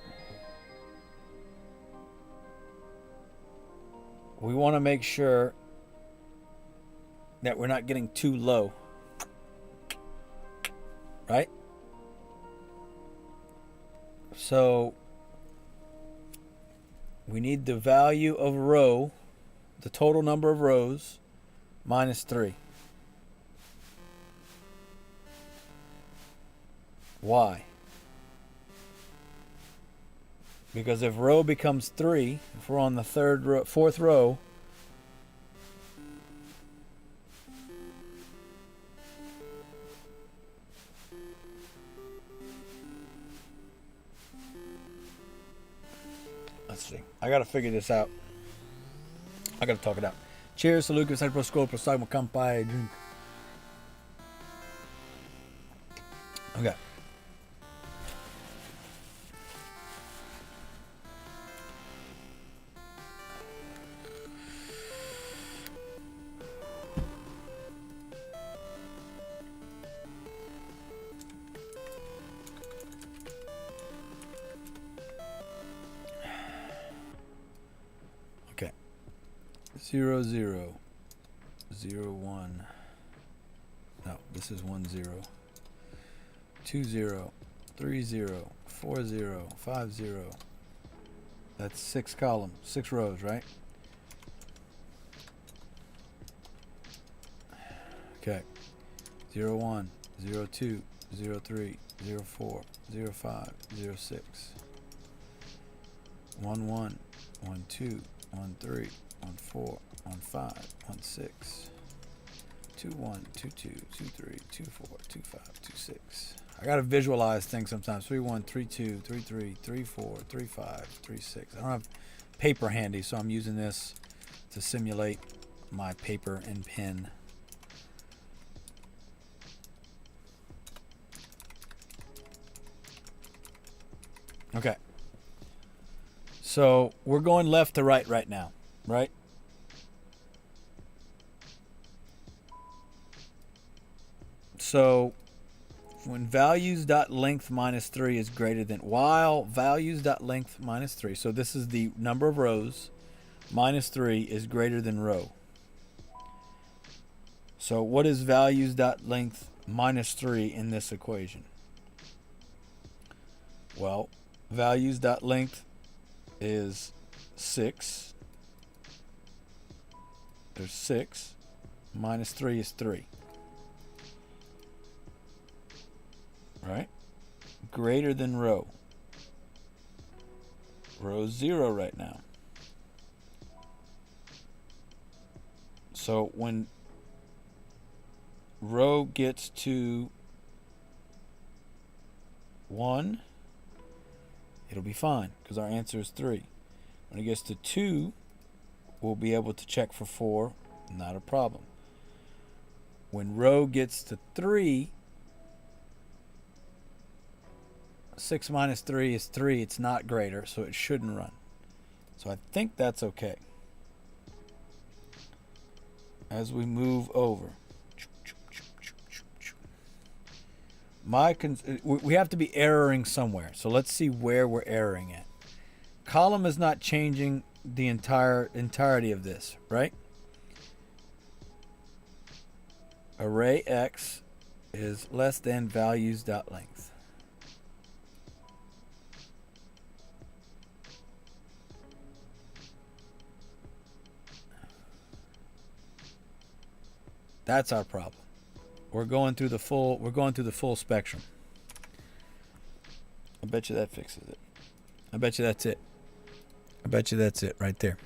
we want to make sure that we're not getting too low, right? So we need the value of row, the total number of rows, -3. Why? Because if row becomes 3, if we're on the fourth row, let's see. I gotta figure this out. I gotta talk it out. Cheers to Lucas, Pro Scope, Prosagma Kampai, drink. Okay. Okay. 0, 0, 0, 1. No, this is 1, 0. 2, 0, 3, 0, 4, 0, 5, 0. That's 6 columns, 6 rows, right? Okay. 0, 1, 0, 2, 0, 3, 0, 4, 0, 5, 0, 6. 1, 1, 1, 2, 1, 3, 1, 4, 1, 5, 1, 6. 2, 1, 2, 2, 2, 3, 2, 4, 2, 5, 2, 6. I gotta visualize things sometimes. 3, 1, 3, 2, 3, 3, 3, 4, 3, 5, 3, 6. I don't have paper handy, so I'm using this to simulate my paper and pen. Okay. So we're going left to right now, right? So when values.length -3 is greater than, while values.length -3, so this is the number of rows, -3 is greater than row. So what is values.length -3 in this equation? Well, values.length is 6. There's 6. -3 is 3. Right? Greater than row. Row 0 right now. So when row gets to 1, it'll be fine because our answer is 3. When it gets to 2, we'll be able to check for 4, not a problem. When row gets to 3, 6 minus 3 is 3. It's not greater, so it shouldn't run. So I think that's okay. As we move over. We have to be erroring somewhere. So let's see where we're erroring at. Column is not changing the entirety of this, right? Array X is less than values.length. That's our problem. We're going through the full spectrum. I bet you that fixes it. I bet you that's it. I bet you that's it right there.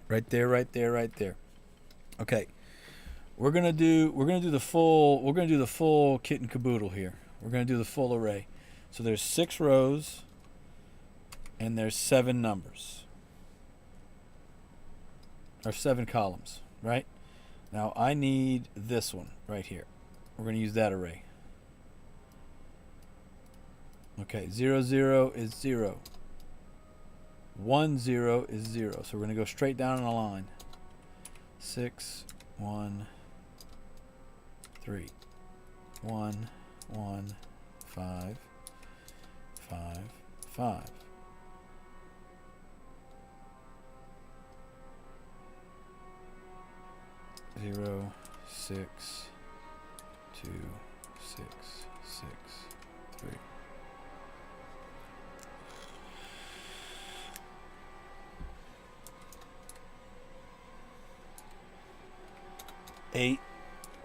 Right there, right there, right there. Okay. We're gonna do the full kit and caboodle here. We're gonna do the full array. So there's 6 rows and there's 7 numbers. Or 7 columns, right? Now I need this one right here. We're going to use that array. Okay, 0, 0 is 0. 1, 0 is 0. So we're going to go straight down on a line. 6, 1, 3. 1, 1, 5, 5, 5. Zero, 6, 2, 6, 6, 3. Eight,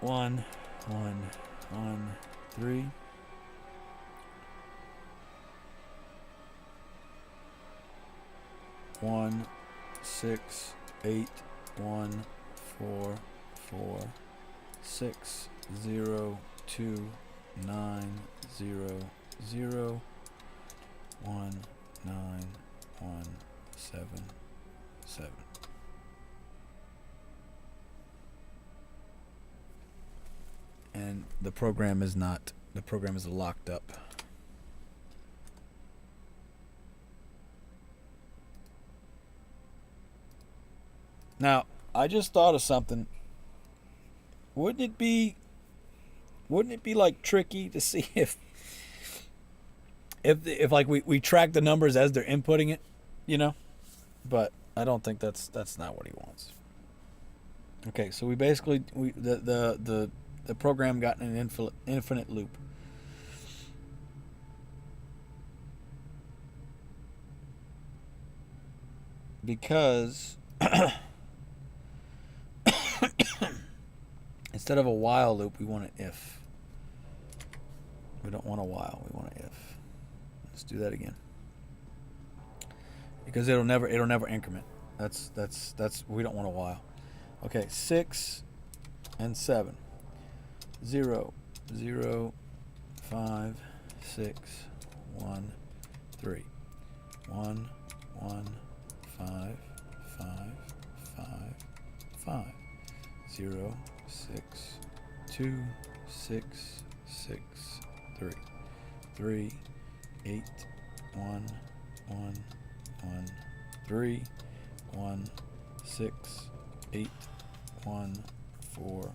1, 1, 1, 3. 1, 6, 8, 1, 4, 4, 6, 0, 2, 9, 0, 0, 1, 9, 1, 7, 7. And the program is locked up. Now, I just thought of something. Wouldn't it be like tricky to see if like we track the numbers as they're inputting it, you know? But I don't think that's not what he wants. Okay, so we basically the program got in an infinite loop. Because instead of a while loop, we want an if. We don't want a while, we want an if. Let's do that again. Because it'll never increment. That's we don't want a while. Okay, 6 and 7. 0, 0, 5, 6, 1, 3. 1, 1, 5, 5, 5, 5. 0, 6, 2, 6, 6, 3. 3, 8, 1, 1, 1, 3, 1, 6, 8, 1, 4,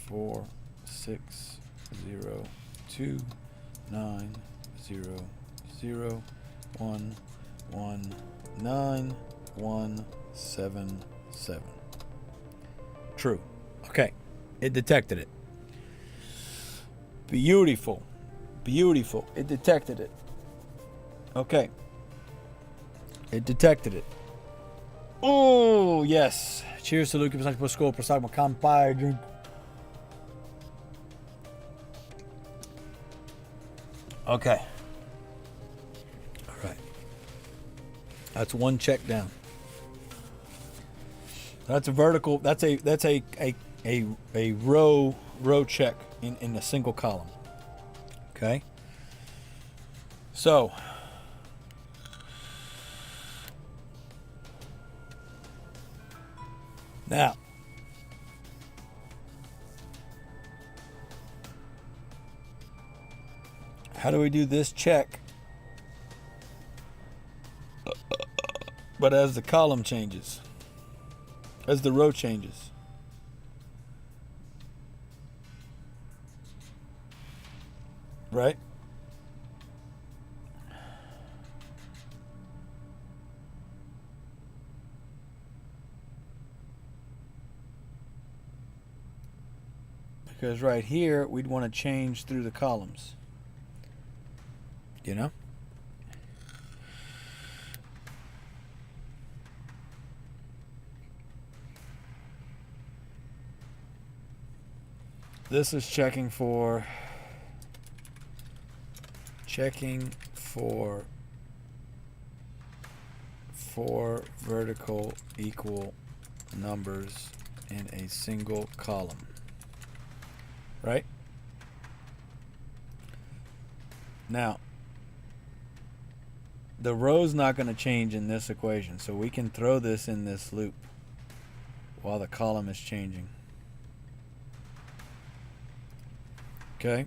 4, 6, 0, 2, 9, 0, 0, 1, 1, 9, 1, 7, 7. True. Okay. It detected it. Beautiful. Beautiful. It detected it. Okay. It detected it. Oh, yes. Cheers to Luke. Por school. Prosagma Kampai. Drink. Okay. All right. That's one check down. That's a vertical. That's a row check in a single column. Okay. So now how do we do this check but as the column changes, as the row changes. Right? Because right here, we'd want to change through the columns. You know? This is checking for four vertical equal numbers in a single column. Right? Now, the row's not going to change in this equation, so we can throw this in this loop while the column is changing. Okay?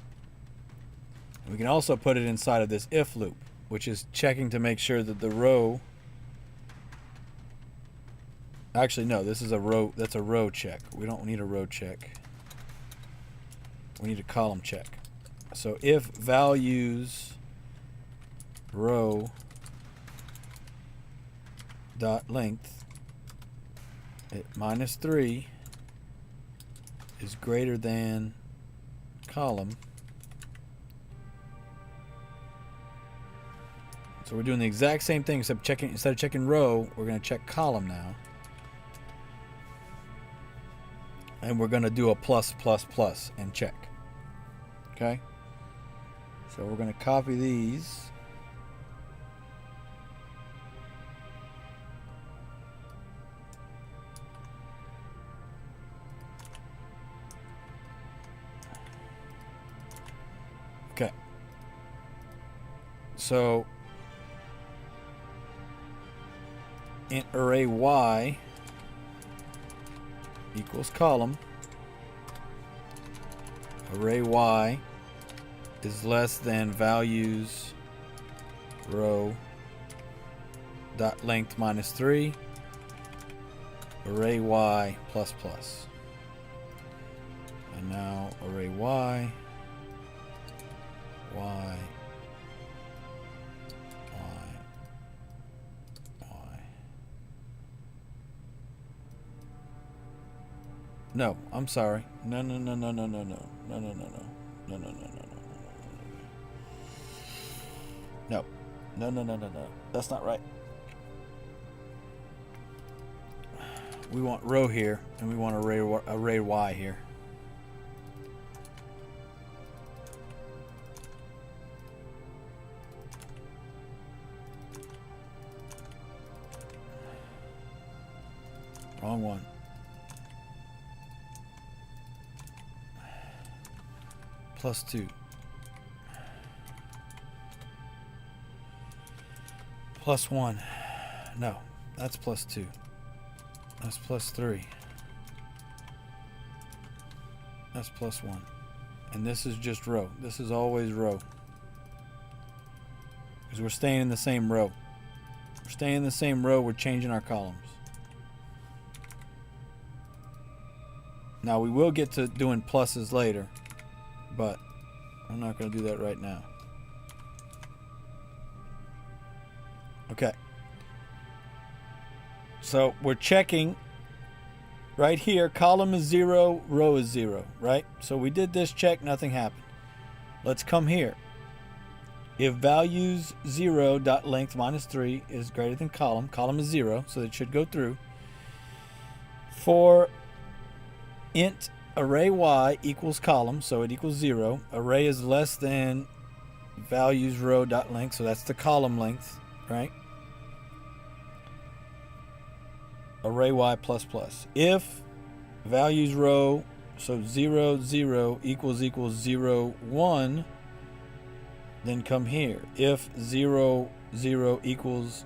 We can also put it inside of this if loop, which is checking to make sure that the row... Actually, no, this is a row. That's a row check. We don't need a row check. We need a column check. So if values row dot length at -3 is greater than column. So we're doing the exact same thing, except checking, instead of checking row, we're going to check column now. And we're going to do a plus, plus, plus, and check. Okay? So we're going to copy these. Okay. So int array y equals column. Array y is less than values row dot length -3 array y plus plus. And now array y y No, I'm sorry. No. That's not right. We want row here, and we want array y here. Wrong one. +2 +1. No, that's +2. That's +3. That's +1. And this is just row. This is always row. Because we're staying in the same row. We're staying in the same row, we're changing our columns. Now we will get to doing pluses later, but I'm not going to do that right now. Okay. So we're checking right here. Column is 0, row is 0, right? So we did this check, nothing happened. Let's come here. If values 0 dot length -3 is greater than column, column is 0, so it should go through. For int array y equals column, so it equals 0. Array is less than values row dot length, so that's the column length, right? Array y plus plus. If values row, so 0 0 equals 0 1, then come here. If 0 0 equals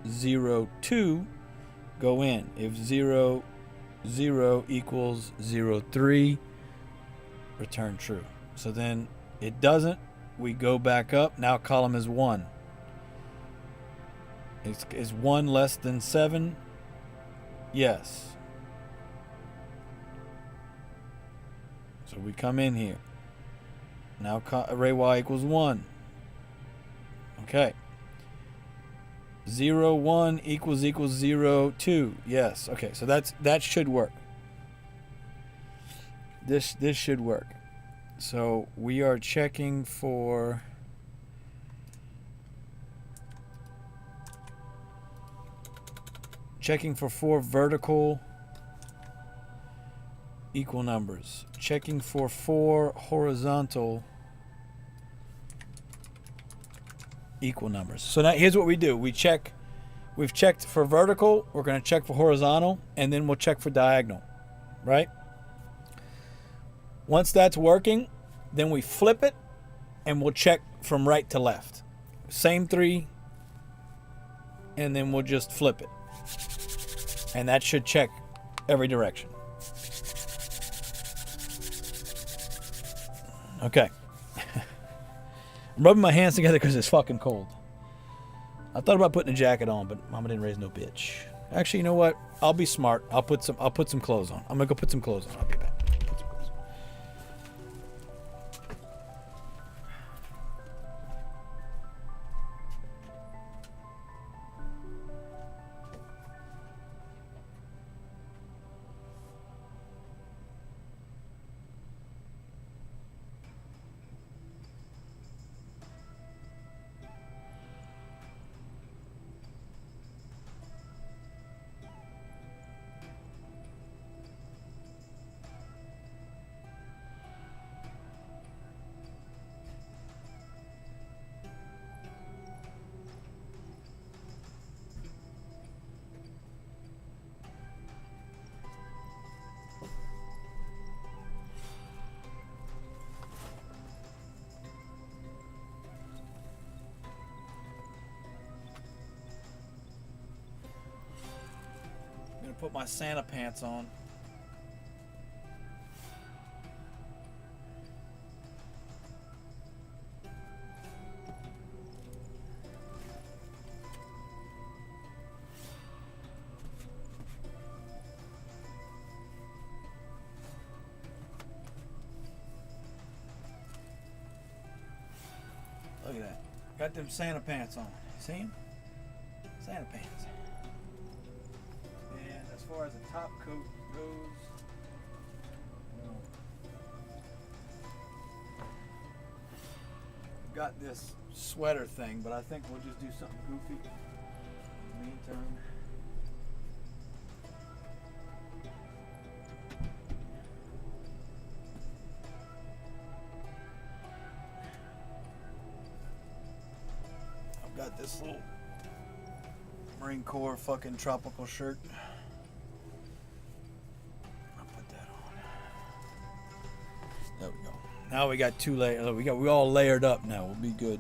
0 2, go in. If 0 0 equals 0 3, return true. So then it doesn't, we go back up. Now column is 1. Is 1 less than 7? Yes. So we come in here. Now array y equals 1. Okay. 0, 1 equals 0, 2. Yes. Okay, so that should work. This should work. So we are checking for four vertical equal numbers. Checking for 4 horizontal equal numbers. So now here's what we do. We've checked for vertical, we're going to check for horizontal, and then we'll check for diagonal, right? Once that's working, then we flip it and we'll check from right to left. Same 3, and then we'll just flip it. And that should check every direction. Okay. I'm rubbing my hands together because it's fucking cold. I thought about putting a jacket on, but Mama didn't raise no bitch. Actually, you know what? I'll be smart. I'll put some clothes on. I'm gonna go put some clothes on. I'll be back. Put some clothes on. Put my Santa pants on. Look at that. Got them Santa pants on. See them? Santa pants. As far as the top coat goes, I've got this sweater thing, but I think we'll just do something goofy in the meantime. I've got this little Marine Corps fucking tropical shirt. There we go. Now we got 2 layers. We all layered up now. We'll be good.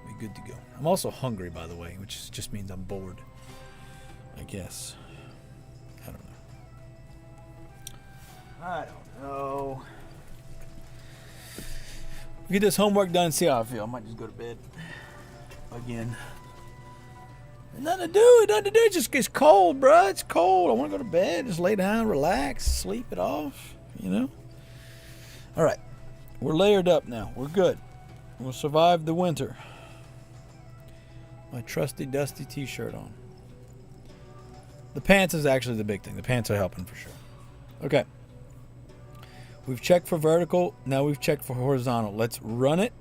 Be good to go. I'm also hungry, by the way, which just means I'm bored. I guess. I don't know. I don't know. Get this homework done and see how I feel. I might just go to bed again. Nothing to do. It just gets cold, bro. It's cold. I want to go to bed. Just lay down, relax, sleep it off. You know. All right, we're layered up now. We're good. We'll survive the winter. My trusty, dusty T-shirt on. The pants is actually the big thing. The pants are helping for sure. Okay. We've checked for vertical. Now we've checked for horizontal. Let's run it.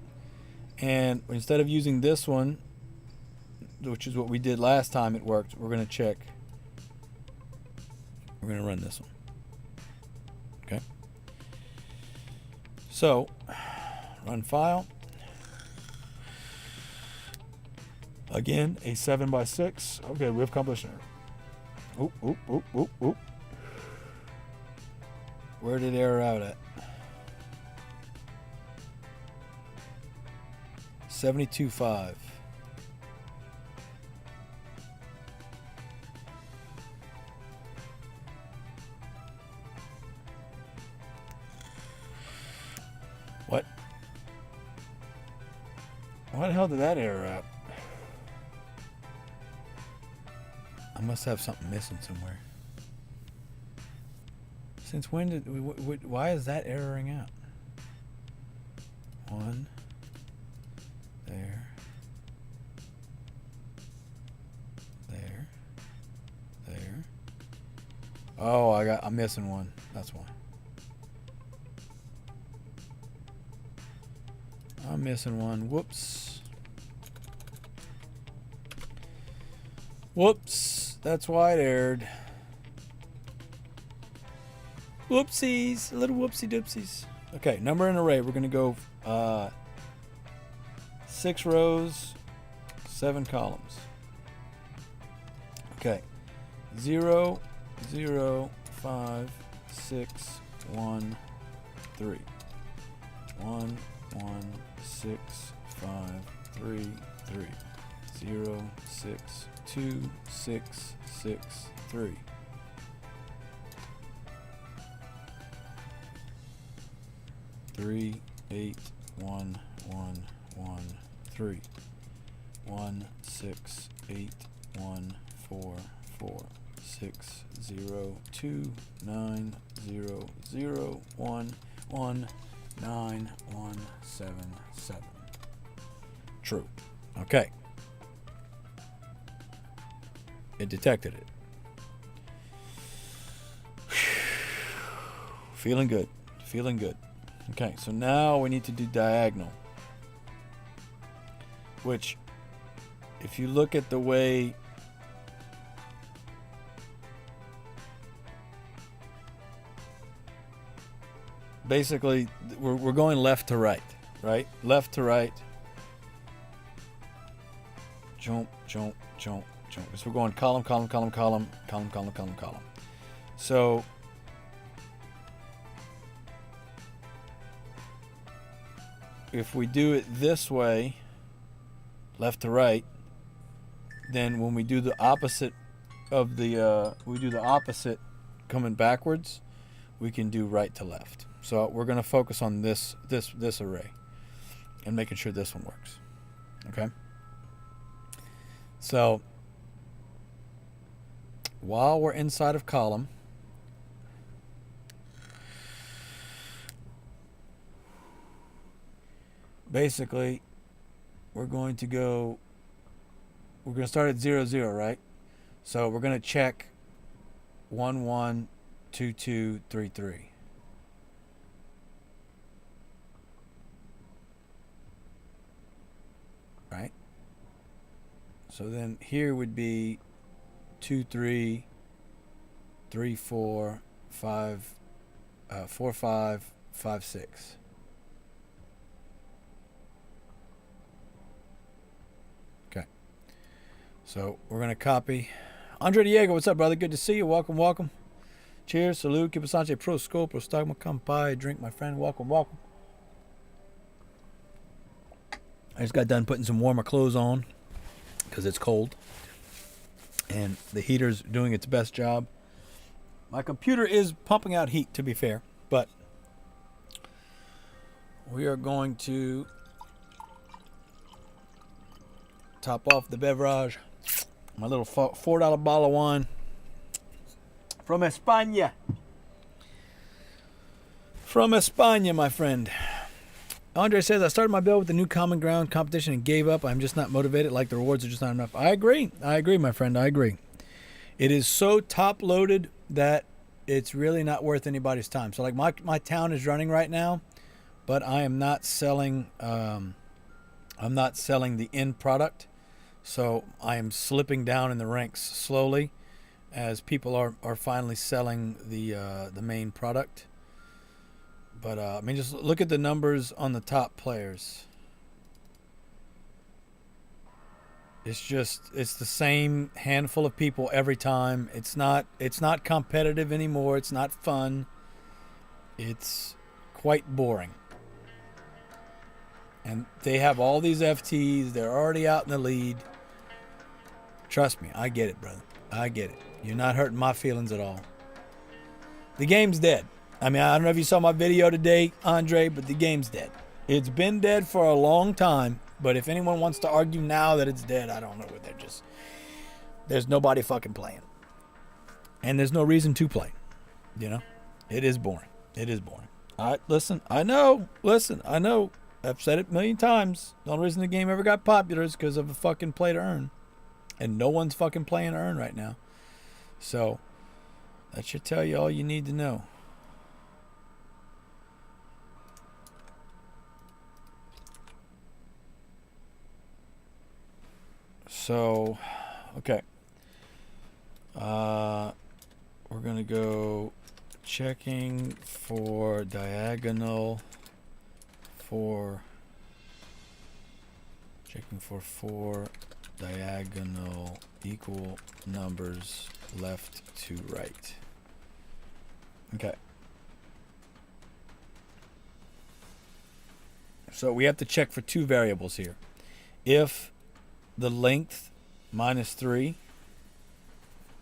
And instead of using this one, which is what we did last time it worked, we're going to check. We're going to run this one. Okay. So, run file. Again, a 7x6. Okay, we have accomplished error. Oop, oop, oop, oop, oop. Where did error out at? 72.5. What? Why the hell did that error out? I must have something missing somewhere. Since when did why is that erroring out? 1 there. There. There. Oh, I'm missing one. That's why. I'm missing one. Whoops. Whoops. That's why it erred. Whoopsies. A little whoopsie doopsies. Okay, number and array. We're going to go 6 rows, 7 columns. Okay. 0, 0, 5, 6, 1, 3. 1, 1, 6, 5, 3, 3. 0, 6, 2, 6, 6, 3. 3, 8, 1, 1, 1, 3. 1, 6, 8, 1, 4, 4. 6, 0, 2, 9, 0, 0, 1, 1, 9, 1, 7, 7. True. Okay. It detected it. Feeling good. Feeling good. Okay, so now we need to do diagonal. Which, if you look at the way basically we're going left to right, right? Left to right. Jump, jump, jump, jump. So we're going column, column, column, column, column, column, column, column. So if we do it this way, left to right, then when we do the opposite of the we do the opposite coming backwards, we can do right to left. So we're going to focus on this array and making sure this one works. Okay? So while we're inside of column, basically we're going to start at 0, 0, right? So we're going to check 1, 1, 2, 2, 3, 3. Right? So then here would be 2, 3, 3, 4, 5, 4, 5, 5, 6. Okay. So we're going to copy. Andre Diego, what's up, brother? Good to see you. Welcome, welcome. Cheers, salute, Kipasante, pro scope, pro stagma, kampai, drink, my friend. Welcome, welcome. I just got done putting some warmer clothes on because it's cold. And the heater's doing its best job. My computer is pumping out heat, to be fair. But we are going to top off the beverage. My little $4 bottle of wine from España. From España, my friend. Andre says, I started my build with the new Common Ground competition and gave up. I'm just not motivated. Like the rewards are just not enough. I agree. I agree, my friend. I agree. It is so top loaded that it's really not worth anybody's time. So like my town is running right now, but I am not selling I'm not selling the end product. So I am slipping down in the ranks slowly as people are finally selling the main product. But, I mean, just look at the numbers on the top players. It's the same handful of people every time. It's not competitive anymore. It's not fun. It's quite boring. And they have all these FTs. They're already out in the lead. Trust me, I get it, brother. I get it. You're not hurting my feelings at all. The game's dead. I mean, I don't know if you saw my video today, Andre, but the game's dead. It's been dead for a long time, But if anyone wants to argue now that it's dead, I don't know. They're just, there's nobody fucking playing. And there's no reason to play. You know? It is boring. It is boring. Listen, I know. I've said it a million times. The only reason the game ever got popular is because of a fucking play to earn. And no one's fucking playing to earn right now. So, that should tell you all you need to know. So, okay. We're going to go checking for diagonal for checking for 4 diagonal equal numbers left to right. Okay. So we have to check for 2 variables here. If the length minus 3,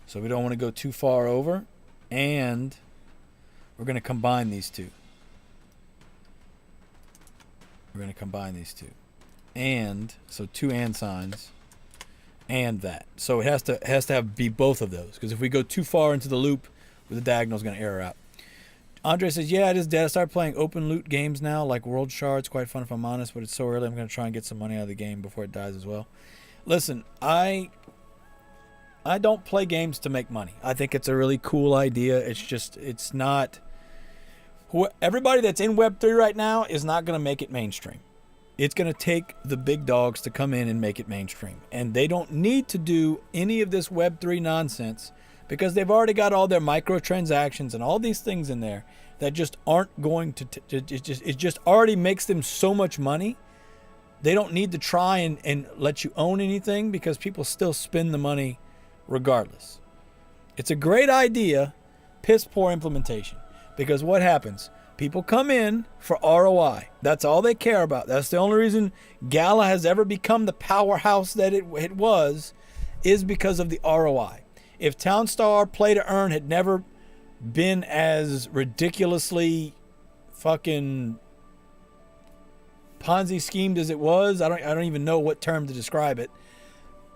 so we don't want to go too far over, and we're going to combine these two. We're going to combine these two. And, so 2 and signs, and that. So it has to have be both of those, because if we go too far into the loop, the diagonal is going to error out. Andre says, yeah, it is dead. I started playing open loot games now, like World Shards. Quite fun if I'm honest, but it's so early. I'm going to try and get some money out of the game before it dies as well. Listen, I don't play games to make money. I think it's a really cool idea. It's just, it's not... Everybody that's in Web3 right now is not going to make it mainstream. It's going to take the big dogs to come in and make it mainstream. And they don't need to do any of this Web3 nonsense because they've already got all their microtransactions and all these things in there that just aren't going to... It just already makes them so much money. They don't need to try and let you own anything because people still spend the money regardless. It's a great idea, piss poor implementation. Because what happens? People come in for ROI. That's all they care about. That's the only reason Gala has ever become the powerhouse that it was, is because of the ROI. If Townstar Play to Earn had never been as ridiculously fucking Ponzi schemed as it was, I don't even know what term to describe it.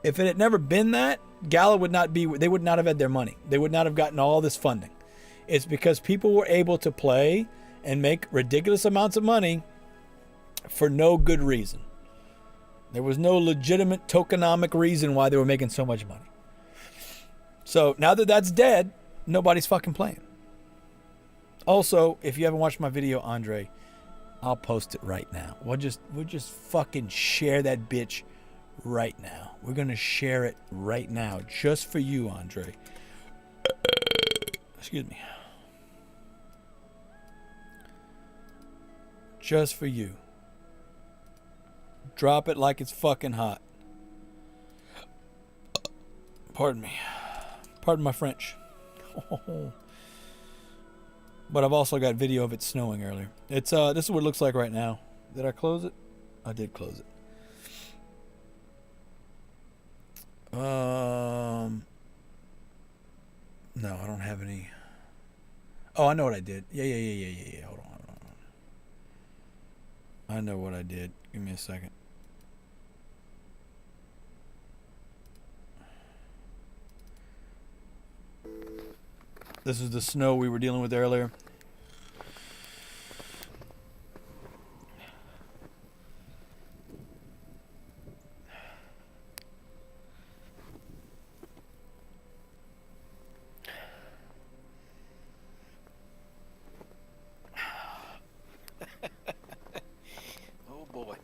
If it had never been that, Gala would not be, they would not have had their money. They would not have gotten all this funding. It's because people were able to play and make ridiculous amounts of money for no good reason. There was no legitimate tokenomic reason why they were making so much money. So now that that's dead, nobody's fucking playing. Also, if you haven't watched my video, Andre, I'll post it right now. We'll just fucking share that bitch right now. We're gonna share it right now, just for you, Andre. Excuse me. Just for you. Drop it like it's fucking hot. Pardon me. Pardon my French. But I've also got video of it snowing earlier. It's this is what it looks like right now. Did I close it? I did close it. No, I don't have any. Oh, I know what I did. Yeah. Hold on. I know what I did. Give me a second. This is the snow we were dealing with earlier. Oh boy.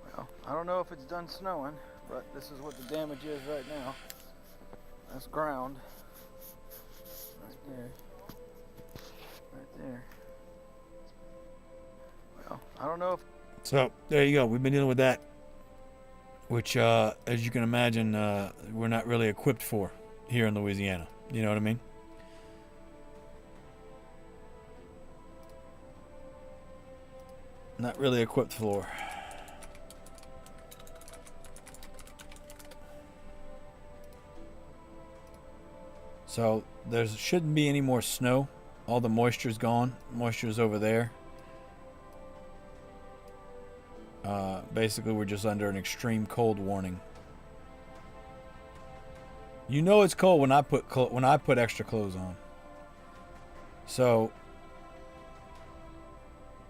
Well, I don't know if it's done snowing, but this is what the damage is right now. That's ground. Right there. Right there. Well, I don't know if... So, there you go. We've been dealing with that. Which, as you can imagine, we're not really equipped for here in Louisiana. You know what I mean? Not really equipped for. So there shouldn't be any more snow. All the moisture's gone. Moisture's over there. Basically, we're just under an extreme cold warning. You know it's cold when I put extra clothes on. So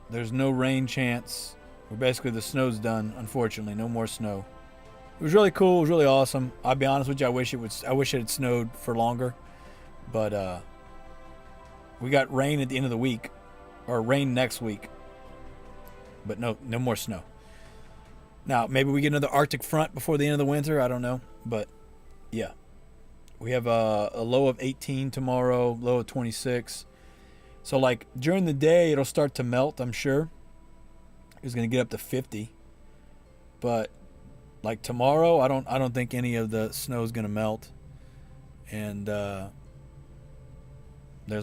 there's no rain chance. Basically, the snow's done. Unfortunately, no more snow. It was really cool. It was really awesome. I'll be honest with you. I wish it had snowed for longer, but we got rain at the end of the week, or rain next week. But no more snow. Now maybe we get another Arctic front before the end of the winter. I don't know, but yeah, we have a low of 18 tomorrow, low of 26. So like during the day, it'll start to melt. I'm sure it's gonna get up to 50, but like tomorrow, I don't think any of the snow is gonna melt, and there's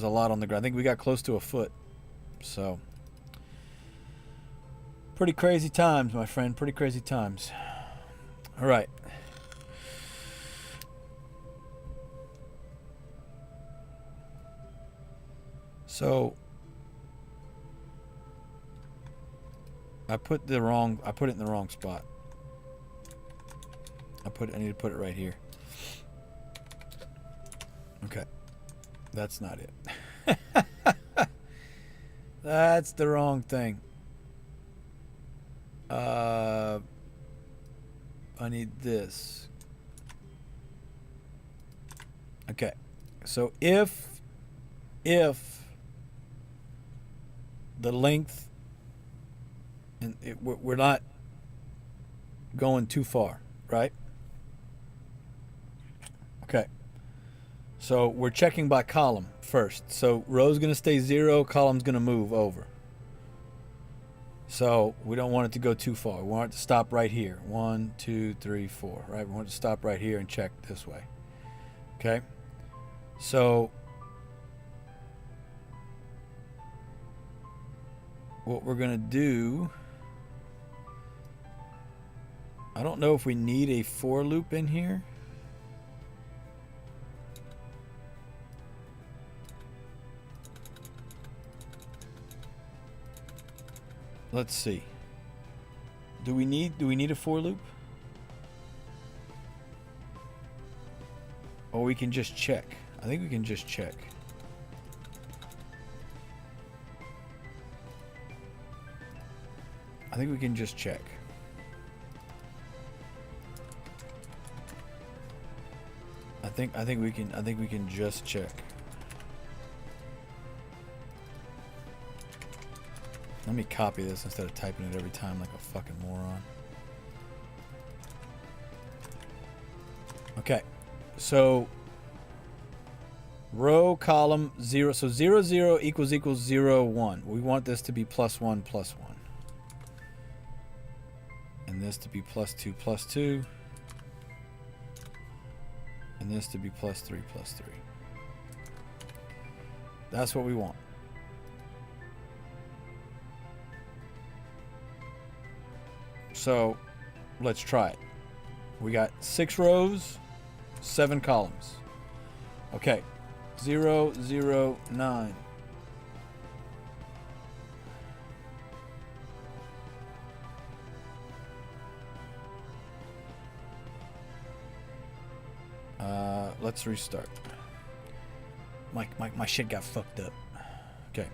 a lot on the ground. I think we got close to a foot, so pretty crazy times, my friend. Pretty crazy times. All right. So I put it in the wrong spot. I need to put it right here. Okay. That's not it. That's the wrong thing. I need this. Okay. So if the length, and we're not going too far, right? Okay. So we're checking by column first. So row's going to stay 0, column's going to move over. So we don't want it to go too far. We want it to stop right here. 1, 2, 3, 4, right? We want it to stop right here and check this way. Okay? So what we're going to do, I don't know if we need a for loop in here. Let's see. Do we need a for loop? Or we can just check. I think we can just check. I think we can just check. I think we can just check. Let me copy this instead of typing it every time like a fucking moron. Okay. So row column 0. So 0 0 equals 0 1. We want this to be +1 +1. And this to be +2 +2. And this to be +3 +3. That's what we want. So let's try it. We got 6 rows, 7 columns. Okay. 0 0 9. Let's restart. My shit got fucked up. Okay.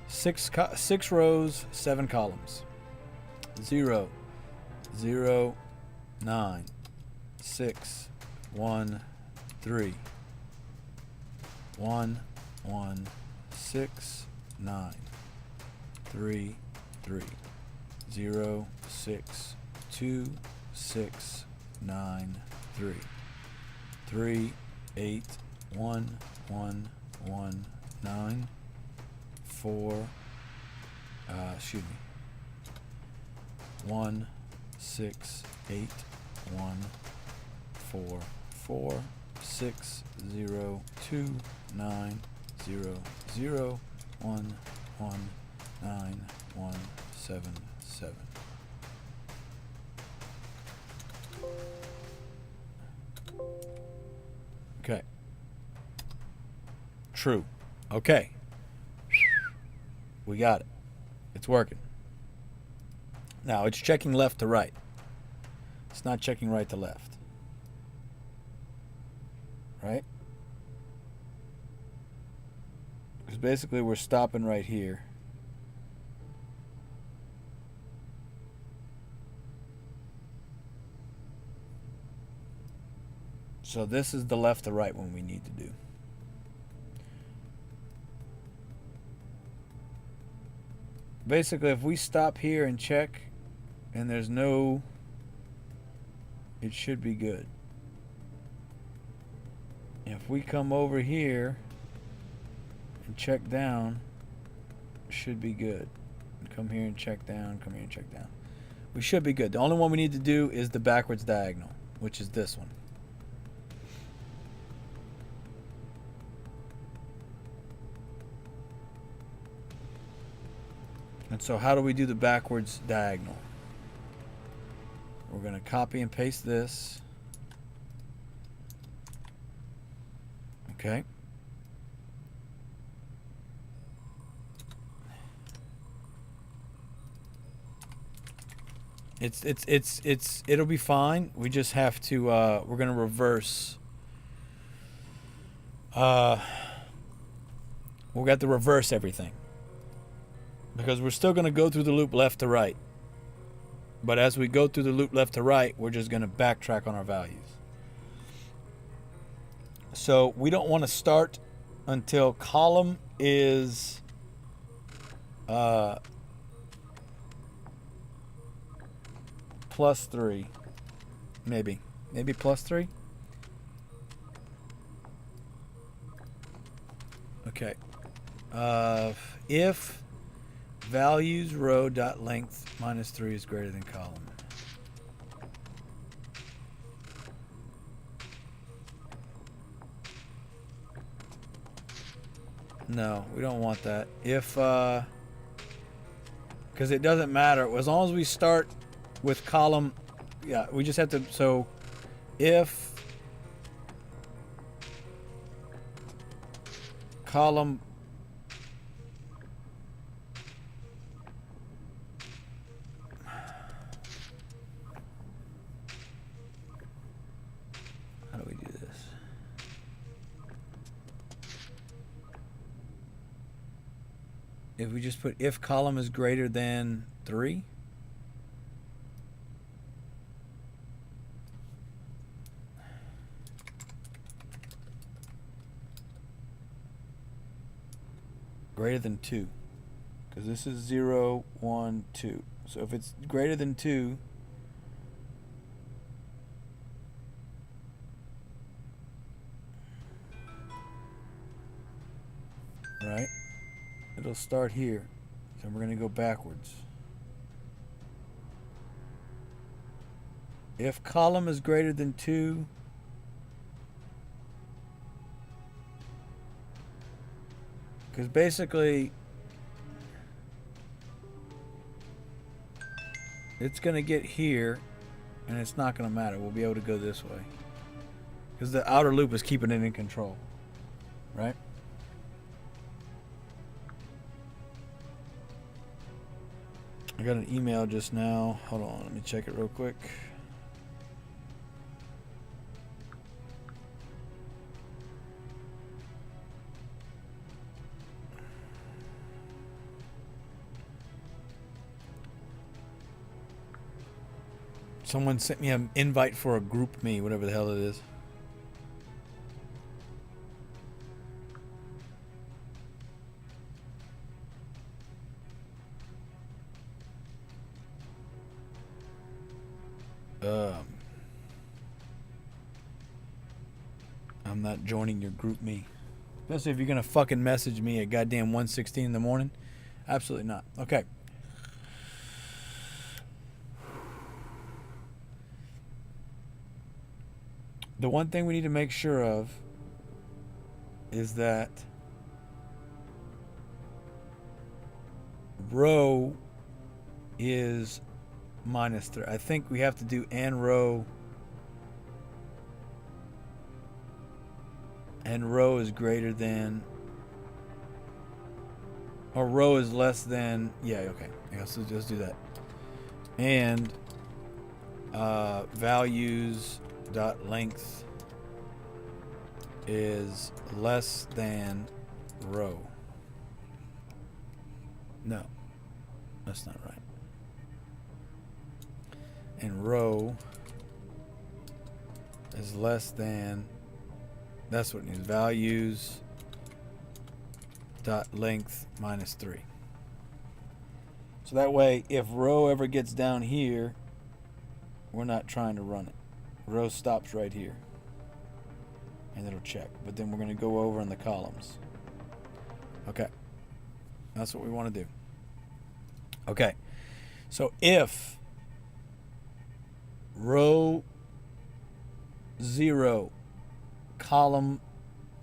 6 rows, 7 columns. 0 0 9 6 1 3 1 1 6 9 3 3 0 6 2 6 9 3 3 8 1 1 1 9 4 excuse me 1 6 8 1 4 4 6 0 2 9 0 0 1 1 9 1 7 7. Okay. true. Okay. We got it. It's working. Now it's checking left to right. It's not checking right to left. Right? Because basically we're stopping right here. So this is the left to right one we need to do. Basically, if we stop here and check, and there's no, it should be good. If we come over here and check down, it should be good. Come here and check down, come here and check down. We should be good. The only one we need to do is the backwards diagonal, which is this one. And so how do we do the backwards diagonal? We're going to copy and paste this. Okay. It'll be fine. We just have to we're going to reverse we'll have to reverse everything. Because we're still going to go through the loop left to right. But as we go through the loop left to right, we're just going to backtrack on our values. So we don't want to start until column is +3. Maybe +3. Okay. If values row dot length -3 is greater than column. No, we don't want that. If because it doesn't matter as long as we start with column. Yeah, we just have to. So if column if we just put if column is greater than 3, greater than 2, because this is 0, 1, 2. So if it's greater than 2, right? It'll start here. So we're going to go backwards. If column is greater than 2, because basically it's going to get here and it's not going to matter. We'll be able to go this way because the outer loop is keeping it in control, right? I got an email just now. Hold on, let me check it real quick. Someone sent me an invite for a group me, whatever the hell it is. I'm not joining your group me. Especially if you're going to fucking message me at goddamn 1:16 in the morning. Absolutely not. Okay. The one thing we need to make sure of is that row is -3. I think we have to do and row is greater than or row is less than, yeah, okay. I guess let's just do that. And values dot length is less than row. No, that's not right. And row is less than, that's what it means, values dot length minus 3. So that way, if row ever gets down here, we're not trying to run it. Row stops right here. And it'll check. But then we're going to go over in the columns. Okay. That's what we want to do. Okay. So if row 0, column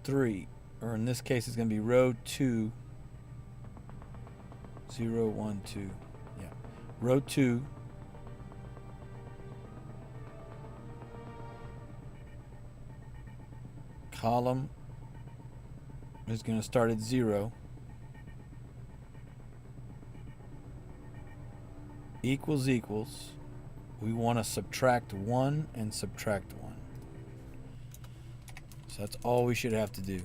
3, or in this case it's going to be row 2, 0, 1, 2. Yeah. Row 2 column is going to start at 0 equals we want to subtract 1 and subtract 1. So that's all we should have to do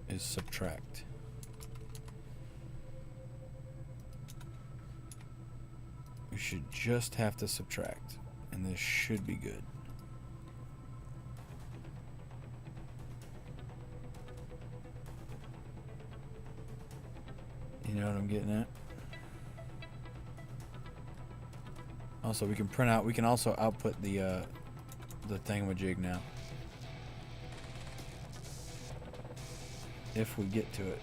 is subtract. We should just have to subtract, and this should be good. You know what I'm getting at? Also, we can print out, we can also output the thingamajig now. If we get to it.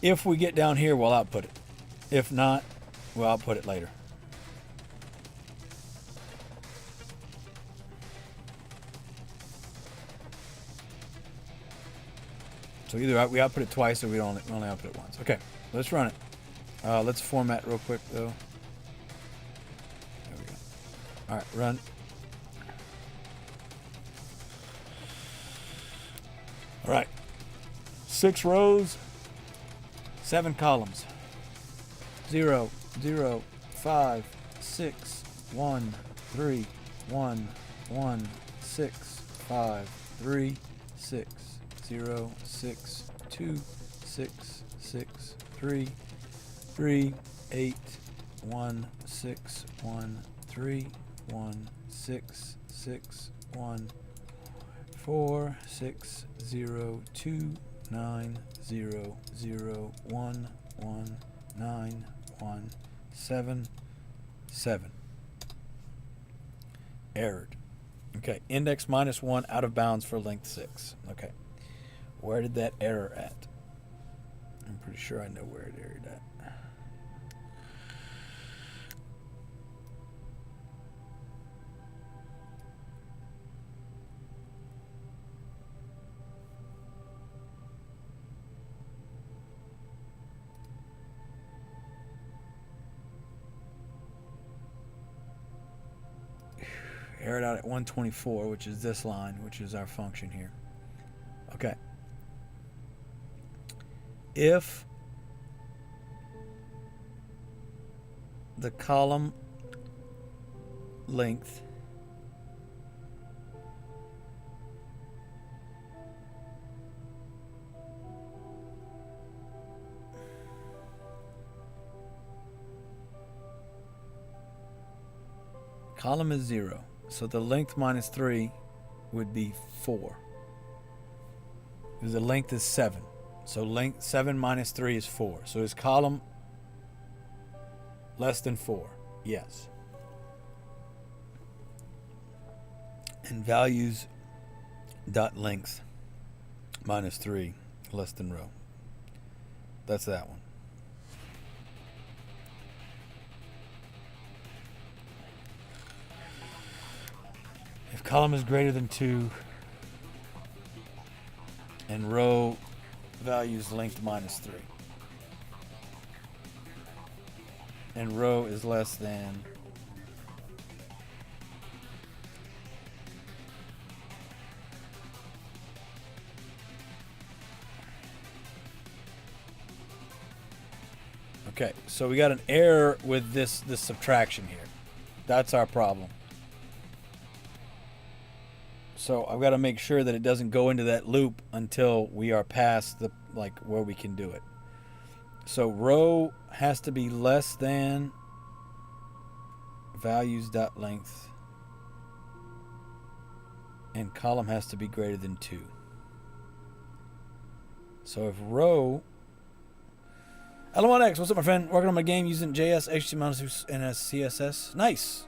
If we get down here, we'll output it. If not, we'll output it later. So either we output it twice or we only output it once. Okay, let's run it. Let's format real quick though. There we go. All right, run. All right, 6 rows, 7 columns. 0, 0, 5, 6, 1, 3, 1, 1, 6, 5, 3, 6, 0, 6, 2, 6, 6, 3, 3, 8, 1, 6, 1, 3, 1, 6, 6, 1, 4, 6, 0, 2, 9, 0, 0, 1, 1, 9, 1, 7, 7. Errored. Okay, index -1 out of bounds for length 6. Okay. Where did that error at? I'm pretty sure I know where it errored at. Errored out at 124, which is this line, which is our function here. Okay. If the column length column is 0, so the length -3 would be 4. Because the length is 7. So length 7 minus 3 is 4. So is column less than 4? Yes. And values dot length -3 less than row. That's that one. If column is greater than 2 and row values length -3. and rho is less than. Okay, so we got an error with this subtraction here. That's our problem. So I've got to make sure that it doesn't go into that loop until we are past the where we can do it. So row has to be less than values.length, and column has to be greater than 2. So if row L1X, what's up, my friend? Working on my game using JS, HTML, and CSS. Nice.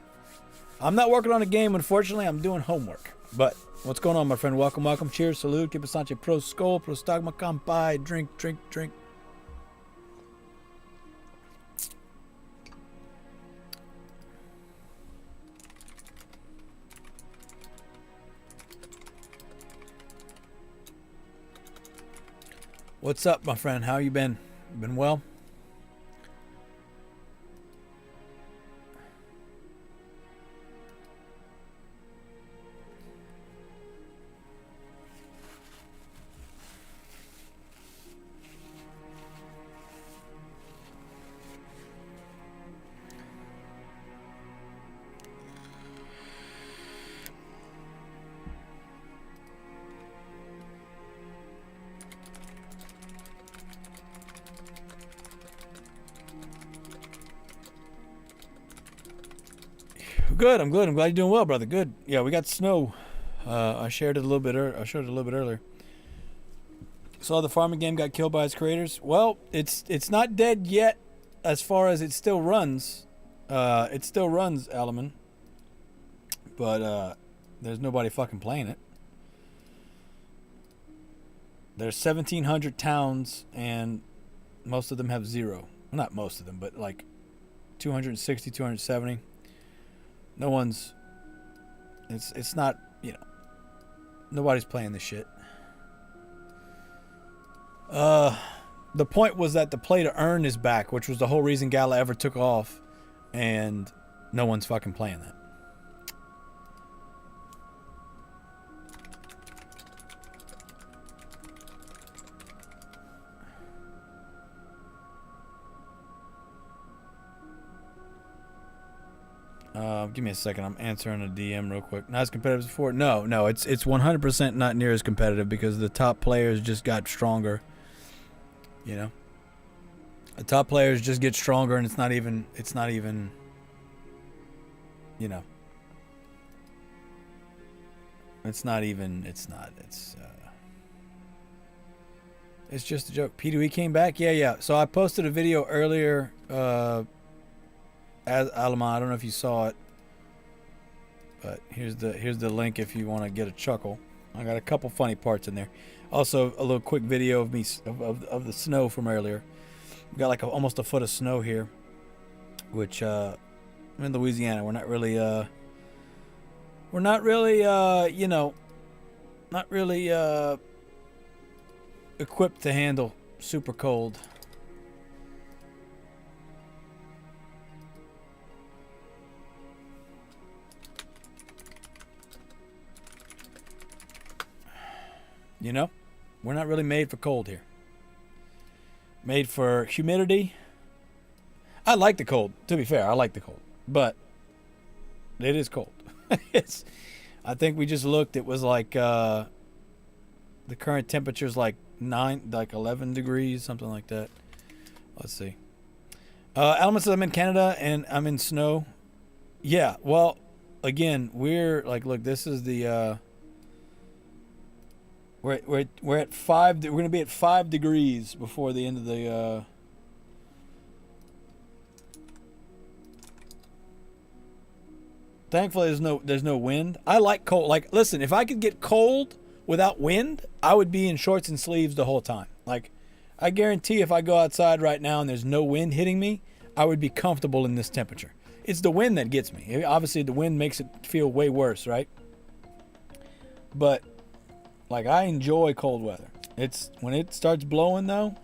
I'm not working on a game, unfortunately. I'm doing homework. But what's going on, my friend? Welcome, welcome. Cheers, salute. Keep Sanche pro skol, pro stagma kampai. Drink, drink, drink. What's up, my friend? How you been? Been well? Good. I'm good. I'm glad you're doing well, brother. Good. Yeah, we got snow. I shared it a little bit. I showed it a little bit earlier. Saw the farming game got killed by its creators. Well, it's not dead yet, as far as it still runs. It still runs, Alaman. But there's nobody fucking playing it. There's 1,700 towns, and most of them have 0. Well, not most of them, but like 260, 270. No one's. It's not, nobody's playing this shit. The point was that the play to earn is back, which was the whole reason Gala ever took off, and no one's fucking playing that. Give me a second. I'm answering a DM real quick. Not as competitive as before. No, it's 100% not near as competitive because the top players just got stronger. The top players just get stronger, and it's not even. It's just a joke. P2E came back. Yeah. So I posted a video earlier. As Alama, I don't know if you saw it, but here's the link if you want to get a chuckle. I got a couple funny parts in there. Also, a little quick video of me of the snow from earlier. We got like almost a foot of snow here, which I'm in Louisiana. We're not really equipped to handle super cold. We're not really made for cold here. Made for humidity. I like the cold, to be fair. I like the cold. But it is cold. I think we just looked. It was like the current temperature is like 11 degrees, something like that. Let's see. Alma says I'm in Canada and I'm in snow. Yeah, well, again, we're like, look, this is the... We're at 5. We're gonna be at 5 degrees before the end of the. Thankfully, there's no wind. I like cold. Like, listen, if I could get cold without wind, I would be in shorts and sleeves the whole time. Like, I guarantee if I go outside right now and there's no wind hitting me, I would be comfortable in this temperature. It's the wind that gets me. Obviously, the wind makes it feel way worse, right? But. Like, I enjoy cold weather. It's when it starts blowing though,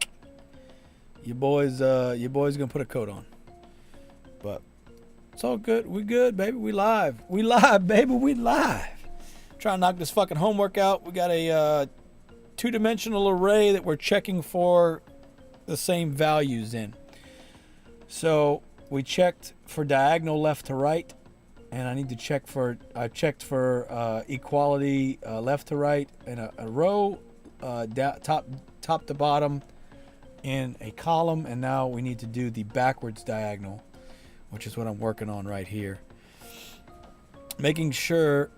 your boy's gonna put a coat on. It's all good. We good, baby. We live. We live, baby. We live. Trying to knock this fucking homework out. We got a two-dimensional array that we're checking for the same values in. So we checked for diagonal left to right, and I need to check for, I checked for equality left to right in a row, top to bottom in a column, and now we need to do the backwards diagonal, which is what I'm working on right here. Making sure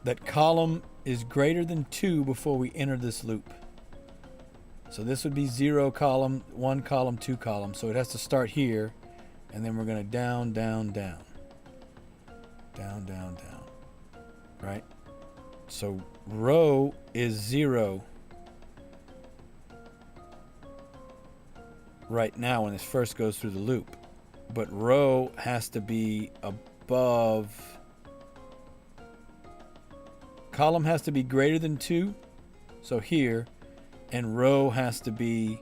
that column is greater than 2 before we enter this loop. So this would be 0 column, 1 column, 2 column. So it has to start here, and then we're going to down, down, down. Down, down, down. Right? So row is 0 right now when this first goes through the loop. But row has to be above. Column has to be greater than 2. So here. And row has to be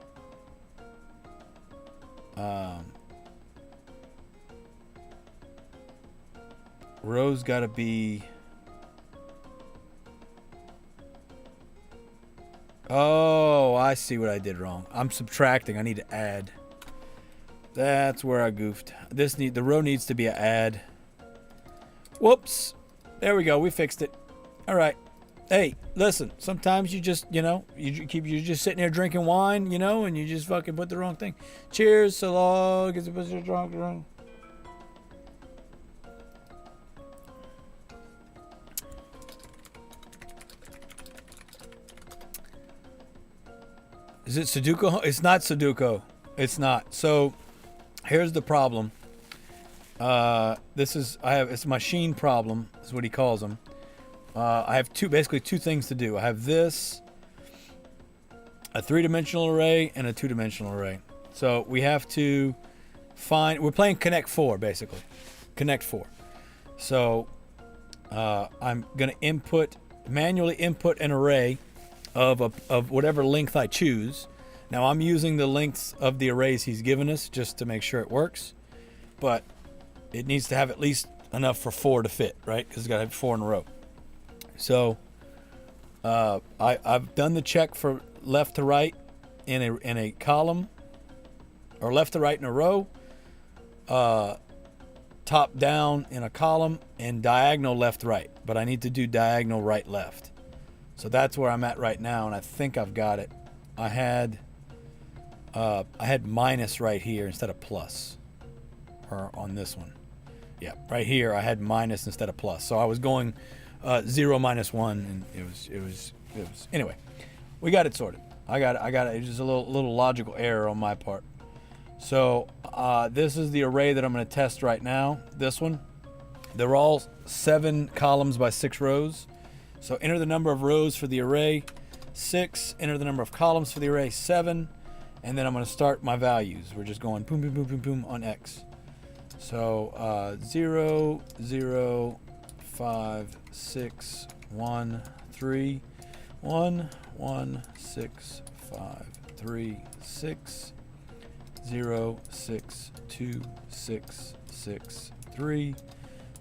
row's got to be, oh, I see what I did wrong. I'm subtracting. I need to add. That's where I goofed. The row needs to be an add. Whoops. There we go. We fixed it. All right. Hey, listen, sometimes you just, you're just sitting there drinking wine, and you just fucking put the wrong thing. Cheers, so long as you're drunk. Is it Sudoku? It's not Sudoku. It's not. So, here's the problem. It's a machine problem, is what he calls them. I have basically two things to do. I have this, a 3-dimensional array, and a 2-dimensional array. So we have to we're playing Connect 4, basically. Connect 4. So I'm going to manually input an array of whatever length I choose. Now I'm using the lengths of the arrays he's given us just to make sure it works. But it needs to have at least enough for 4 to fit, right? Because it's got to have 4 in a row. So I've done the check for left to right in a column, or left to right in a row, top down in a column, and diagonal left right. But I need to do diagonal right left. So that's where I'm at right now, and I think I've got it. I had minus right here instead of plus, or on this one. Yeah, right here I had minus instead of plus. So I was going 0 minus 1, and it was anyway. We got it sorted. I got it. It was just a little logical error on my part. So this is the array that I'm going to test right now. This one, they're all 7 columns by 6 rows. So enter the number of rows for the array, 6. Enter the number of columns for the array, 7. And then I'm going to start my values. We're just going boom, boom, boom, boom, boom on X. So 0, 0, 5, 6, 1, 3, 1, 1, 6, 5, 3, 6, 0, 6, 2, 6, 6, 3,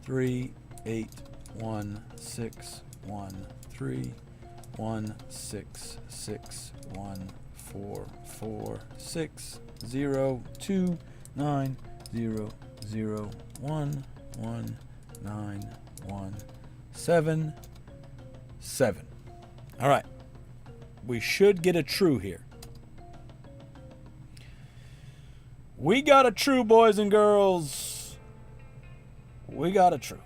3, 8, 1, 6, 1, 3, 1, 6, 6, 1, 4, 4, 6, 0, 2, 9, 0, 0, 1, 1, 9, 1, 7, 7. All right. We should get a true here. We got a true, boys and girls. We got a true.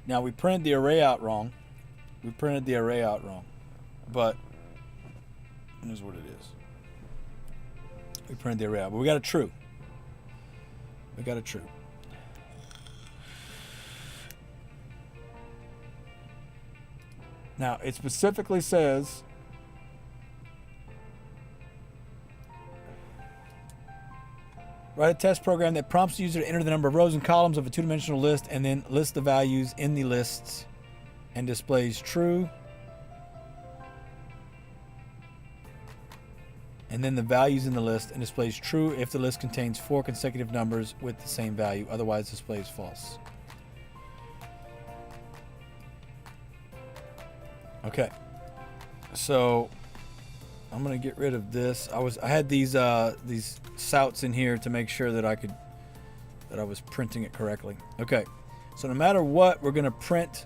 Now we printed the array out wrong. But here's what it is. We printed the array out, but we got a true. Now it specifically says write a test program that prompts the user to enter the number of rows and columns of a 2-dimensional list and then list the values in the lists and displays true and then the values in the list, and displays true if the list contains 4 consecutive numbers with the same value. Otherwise, displays false. Okay. So I'm gonna get rid of this. I had these souts in here to make sure that I was printing it correctly. Okay. So no matter what, we're gonna print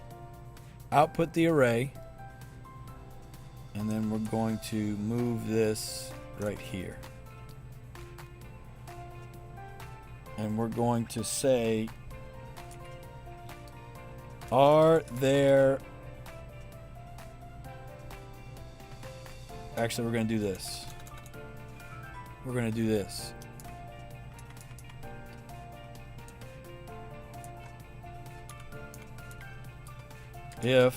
output the array, and then we're going to move this right here. And we're going to say, are there... Actually, we're going to do this. We're going to do this. If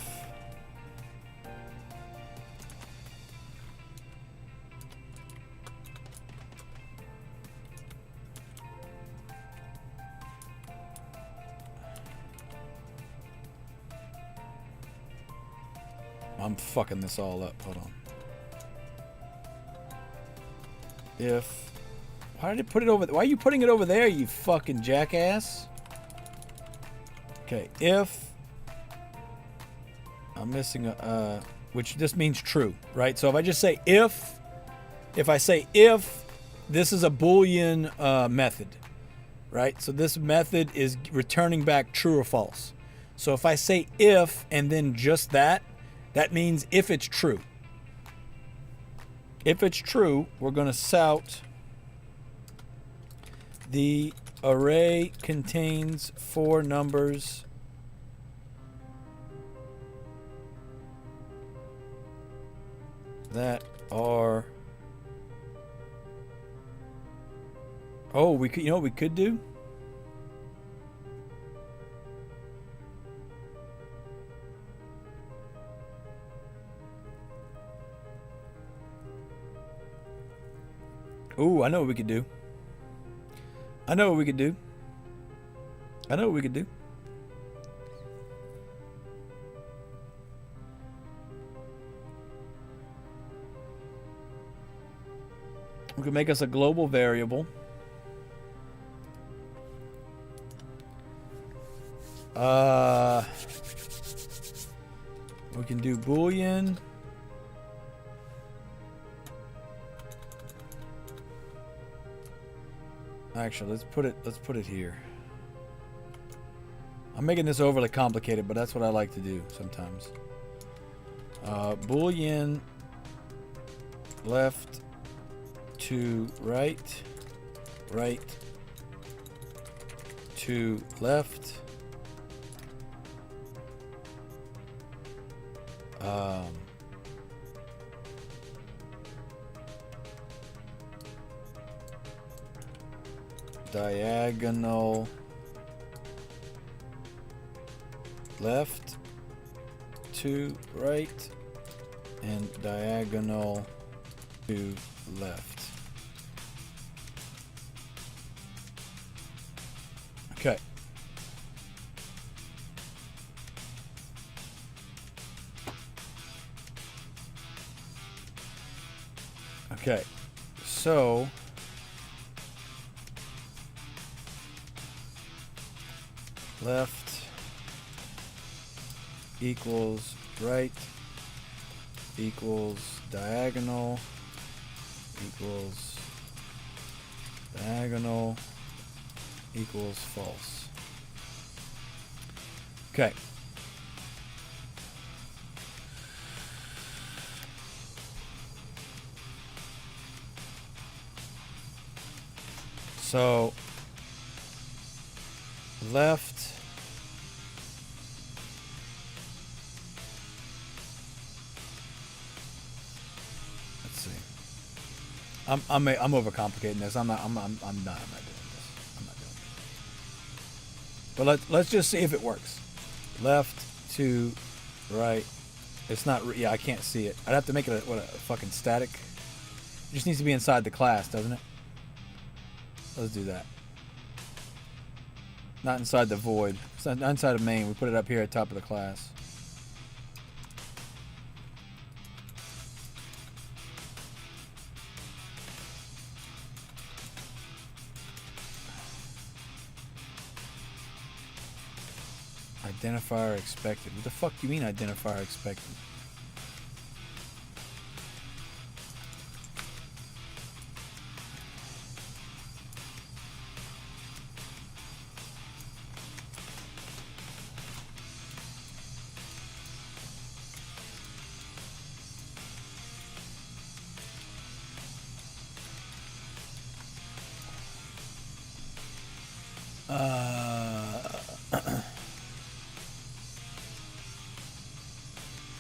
I'm fucking this all up. Hold on. If... Why did it put it over there? Why are you putting it over there, you fucking jackass? Okay, if... I'm missing a... which just means true, right? So if I just say if... If I say if, this is a Boolean method, right? So this method is returning back true or false. So if I say if and then just that, that means if it's true. If it's true, we're going to sout the array contains 4 numbers that are... Oh, we could, you know what we could do? Ooh, I know what we could do. I know what we could do. I know what we could do. We could make us a global variable. We can do Boolean. Actually, let's put it here. I'm making this overly complicated, but that's what I like to do sometimes. Boolean left to right, right to left. Diagonal left to right and diagonal to left. Okay. Okay. So left equals right equals diagonal equals diagonal equals false. Okay. So left I'm overcomplicating this. I'm not doing this. I'm not doing this. But let's just see if it works. Left to right. It's not. Yeah, I can't see it. I'd have to make it a fucking static. It just needs to be inside the class, doesn't it? Let's do that. Not inside the void. It's not inside of main. We put it up here at top of the class. Identifier expected. What the fuck do you mean identifier expected?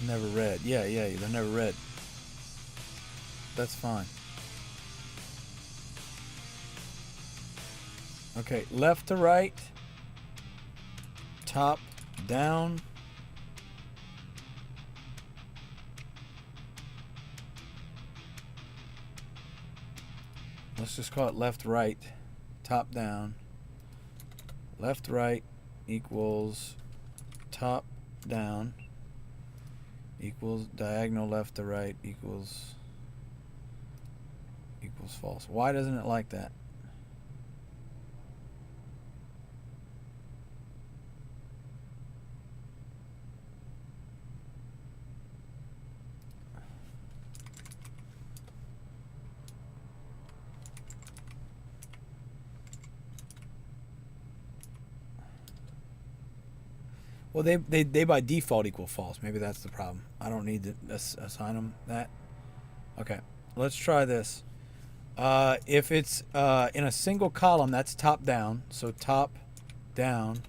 Never read. Yeah, they're never read. That's fine. Okay, left to right, top down. Let's just call it left right, top down. Left right equals top down equals diagonal left to right equals false. Why doesn't it like that? Well, they by default equal false. Maybe that's the problem. I don't need to assign them that. Okay, let's try this. If it's in a single column, that's top down. So top down.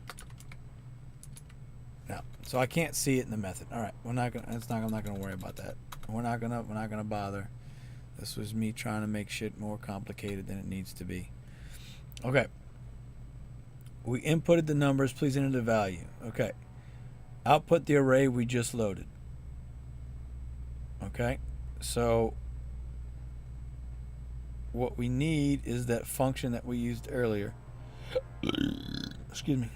No, so I can't see it in the method. All right, I'm not gonna worry about that. We're not gonna bother. This was me trying to make shit more complicated than it needs to be. Okay. We inputted the numbers. Please enter the value. Okay. Output the array we just loaded. Okay, so what we need is that function that we used earlier. Excuse me.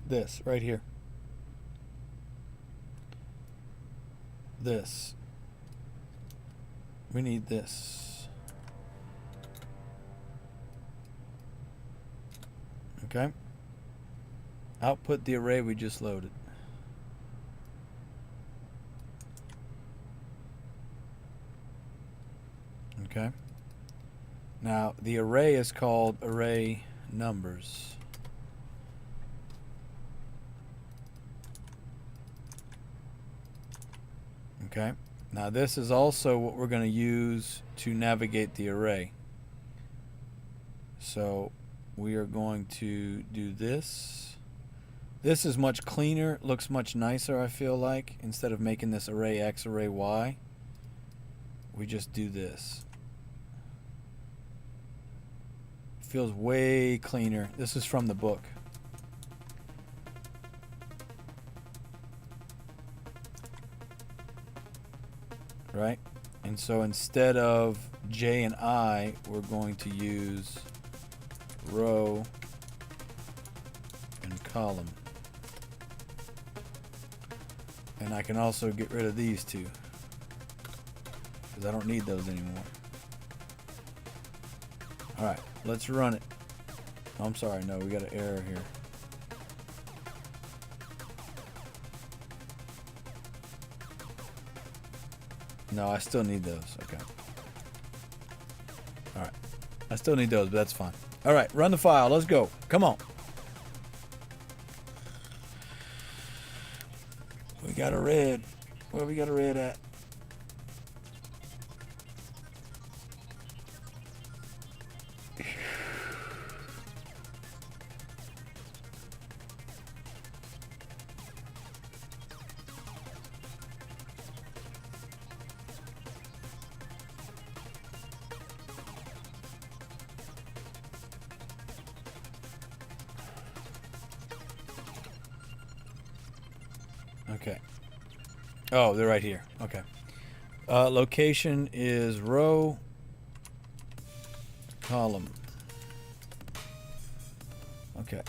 This right here. This. We need this. Okay. Output the array we just loaded. Okay. Now the array is called array numbers. Okay. Now this is also what we're going to use to navigate the array. So we are going to do this. This is much cleaner, looks much nicer, I feel like. Instead of making this array X, array Y, we just do this. Feels way cleaner. This is from the book. Right? And so instead of J and I, we're going to use row and column. And I can also get rid of these two, because I don't need those anymore. Alright, let's run it. Oh, I'm sorry, no, we got an error here. No, I still need those. Okay. Alright. I still need those, but that's fine. Alright, run the file. Let's go. Come on. We got a red. Where we got a red at? Okay. Oh, they're right here. Okay. Location is row, column. Okay.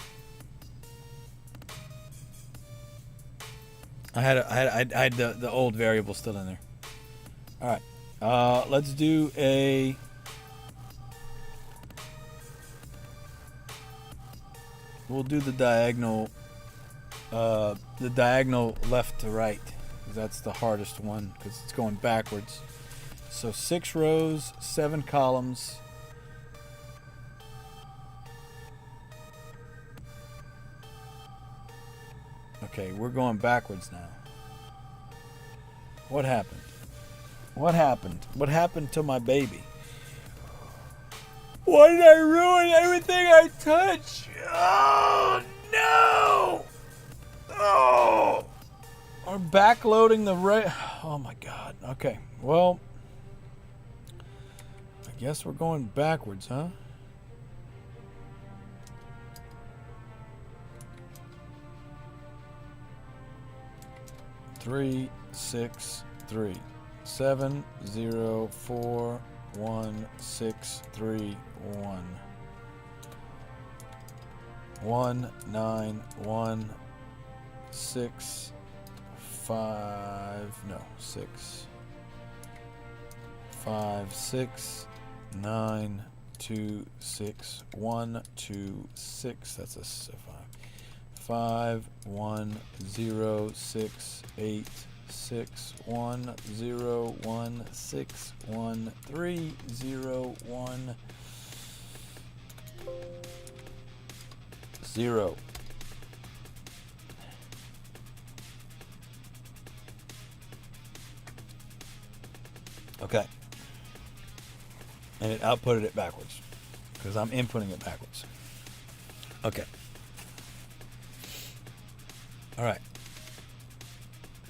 I had the old variable still in there. All right. Let's do a. We'll do the diagonal the diagonal left to right. That's the hardest one because it's going backwards. So 6 rows, 7 columns. Okay, we're going backwards now. What happened? What happened? What happened to my baby? Why did I ruin everything I touch? Oh, no! Oh! We're backloading the oh my god. Okay, well, I guess we're going backwards, huh? Three, 6, 3, 7, 0, 4, 1, 6, 3, 1. 1, 9, 1, 6, 5, no, 6, 5, 6, 9, 2, 6, 1, 2, 6, that's a 5. 5, 1, 0, 6, 8, 6, 1, 0, 1, 6, 1, 3, 0, 1, 0. Okay. And it outputted it backwards because I'm inputting it backwards. Okay. All right.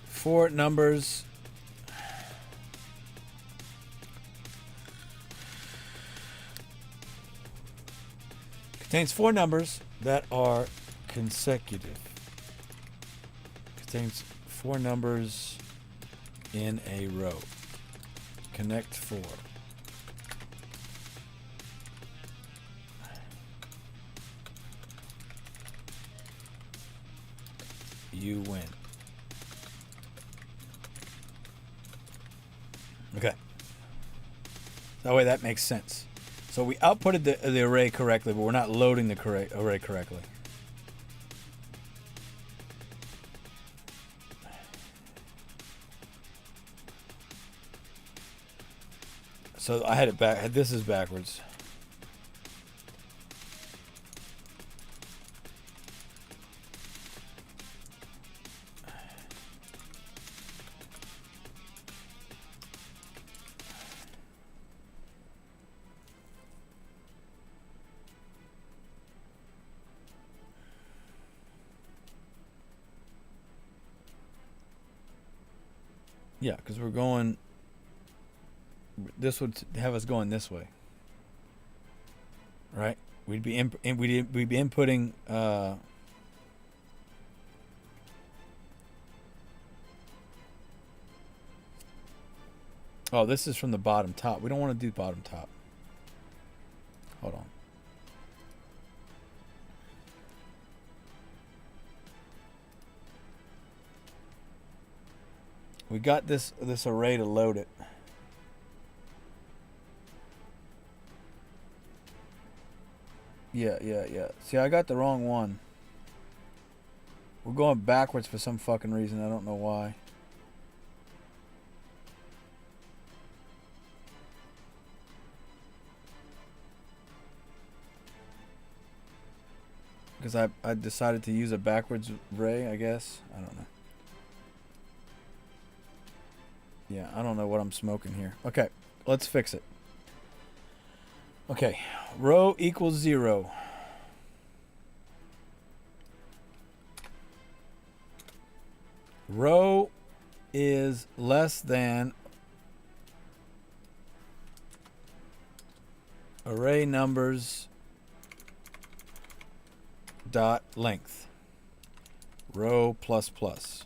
4 numbers. Contains 4 numbers that are consecutive. Contains 4 numbers in a row. Connect 4. You win. Okay. That way that makes sense. So we outputted the array correctly, but we're not loading the array correctly. So I had it back. This is backwards. Yeah, because we're going. This would have us going this way, right? We'd be inputting. Oh, this is from the bottom top. We don't want to do bottom top. Hold on. We got this array to load it. Yeah. See, I got the wrong one. We're going backwards for some fucking reason. I don't know why. Because I decided to use a backwards array, I guess. I don't know. Yeah, I don't know what I'm smoking here. Okay, let's fix it. Okay, row equals 0. Row is less than array numbers dot length. Row plus plus.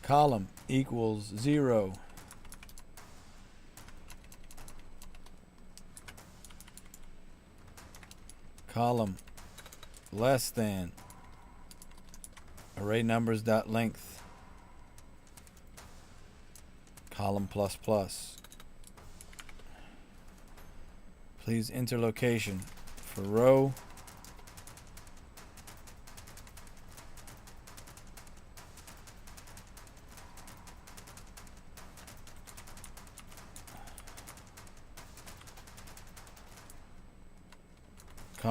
Column equals 0. Column less than array numbers dot length. Column plus plus. Please enter location for row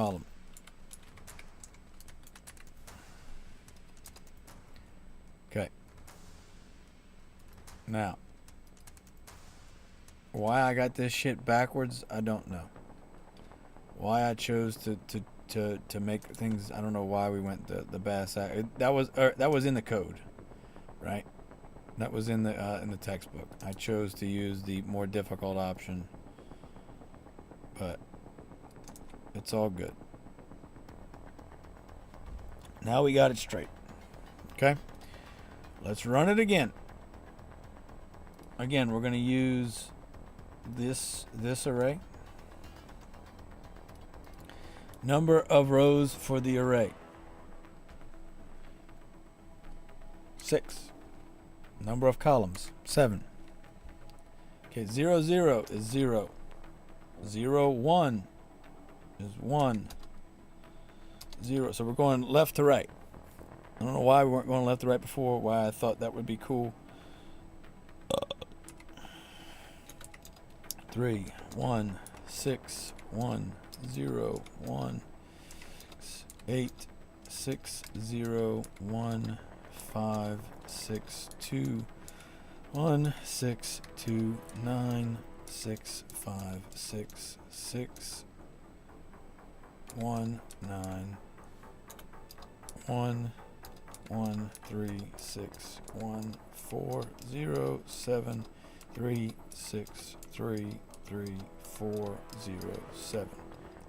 column. Okay. Now, why I got this shit backwards, I don't know. Why I chose to make things, I don't know why we went the bass. That was in the code, right? That was in the textbook. I chose to use the more difficult option, but it's all good. Now we got it straight. Okay, let's run it again. Again, we're going to use this array. Number of rows for the array. 6. Number of columns. 7. Okay, 0, 0 is 0. 0, 1 is 1. 0. So we're going left to right. I don't know why we weren't going left to right before, why I thought that would be cool. 3, 1, 6, 1, 0, 1, 8, 6, 0, 1, 5, 6, 2, 1, 6, 2, 9, 6, 5, 6, 6, 1, 9, 1, 1, 3, 6, 1, 4, 0, 7, 3, 6, 3, 3, 4, 0, 7.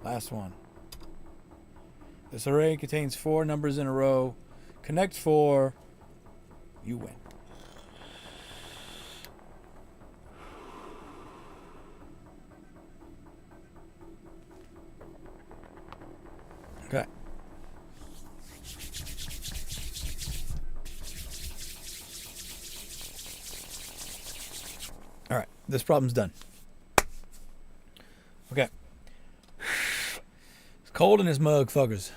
Last one. This array contains 4 numbers in a row. Connect 4. You win. Okay. All right. This problem's done. Okay. It's cold in this mug, fuckers.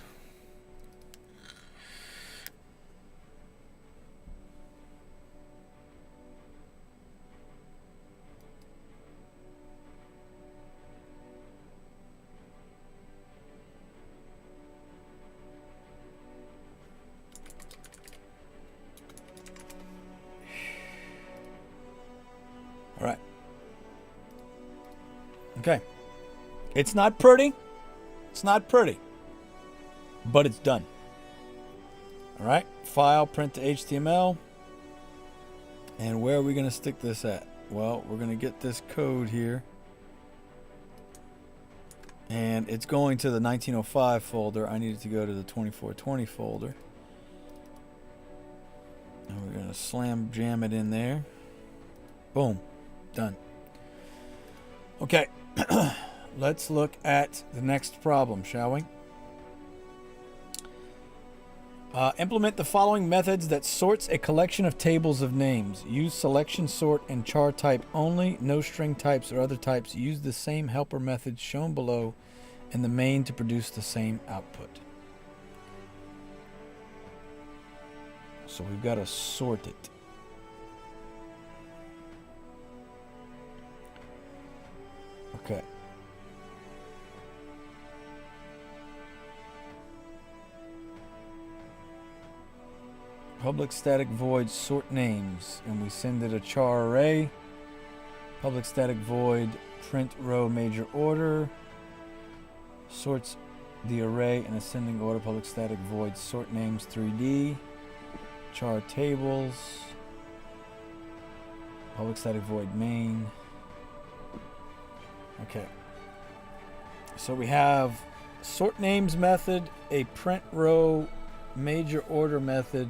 All right. Okay. It's not pretty. It's not pretty. But it's done. All right. File, print to HTML. And where are we going to stick this at? Well, we're going to get this code here. And it's going to the 1905 folder. I needed to go to the 2420 folder. And we're going to slam jam it in there. Boom. Done. Okay. Let's look at the next problem, shall we? Implement the following methods that sorts a collection of tables of names. Use selection, sort, and char type only. No string types or other types. Use the same helper methods shown below in the main to produce the same output. So we've got to sort it. Okay. Public static void sort names, and we send it a char array. Public static void print row major order. Sorts the array in ascending order. Public static void sort names 3D. Char tables. Public static void main. Okay. So we have sort names method, a print row major order method,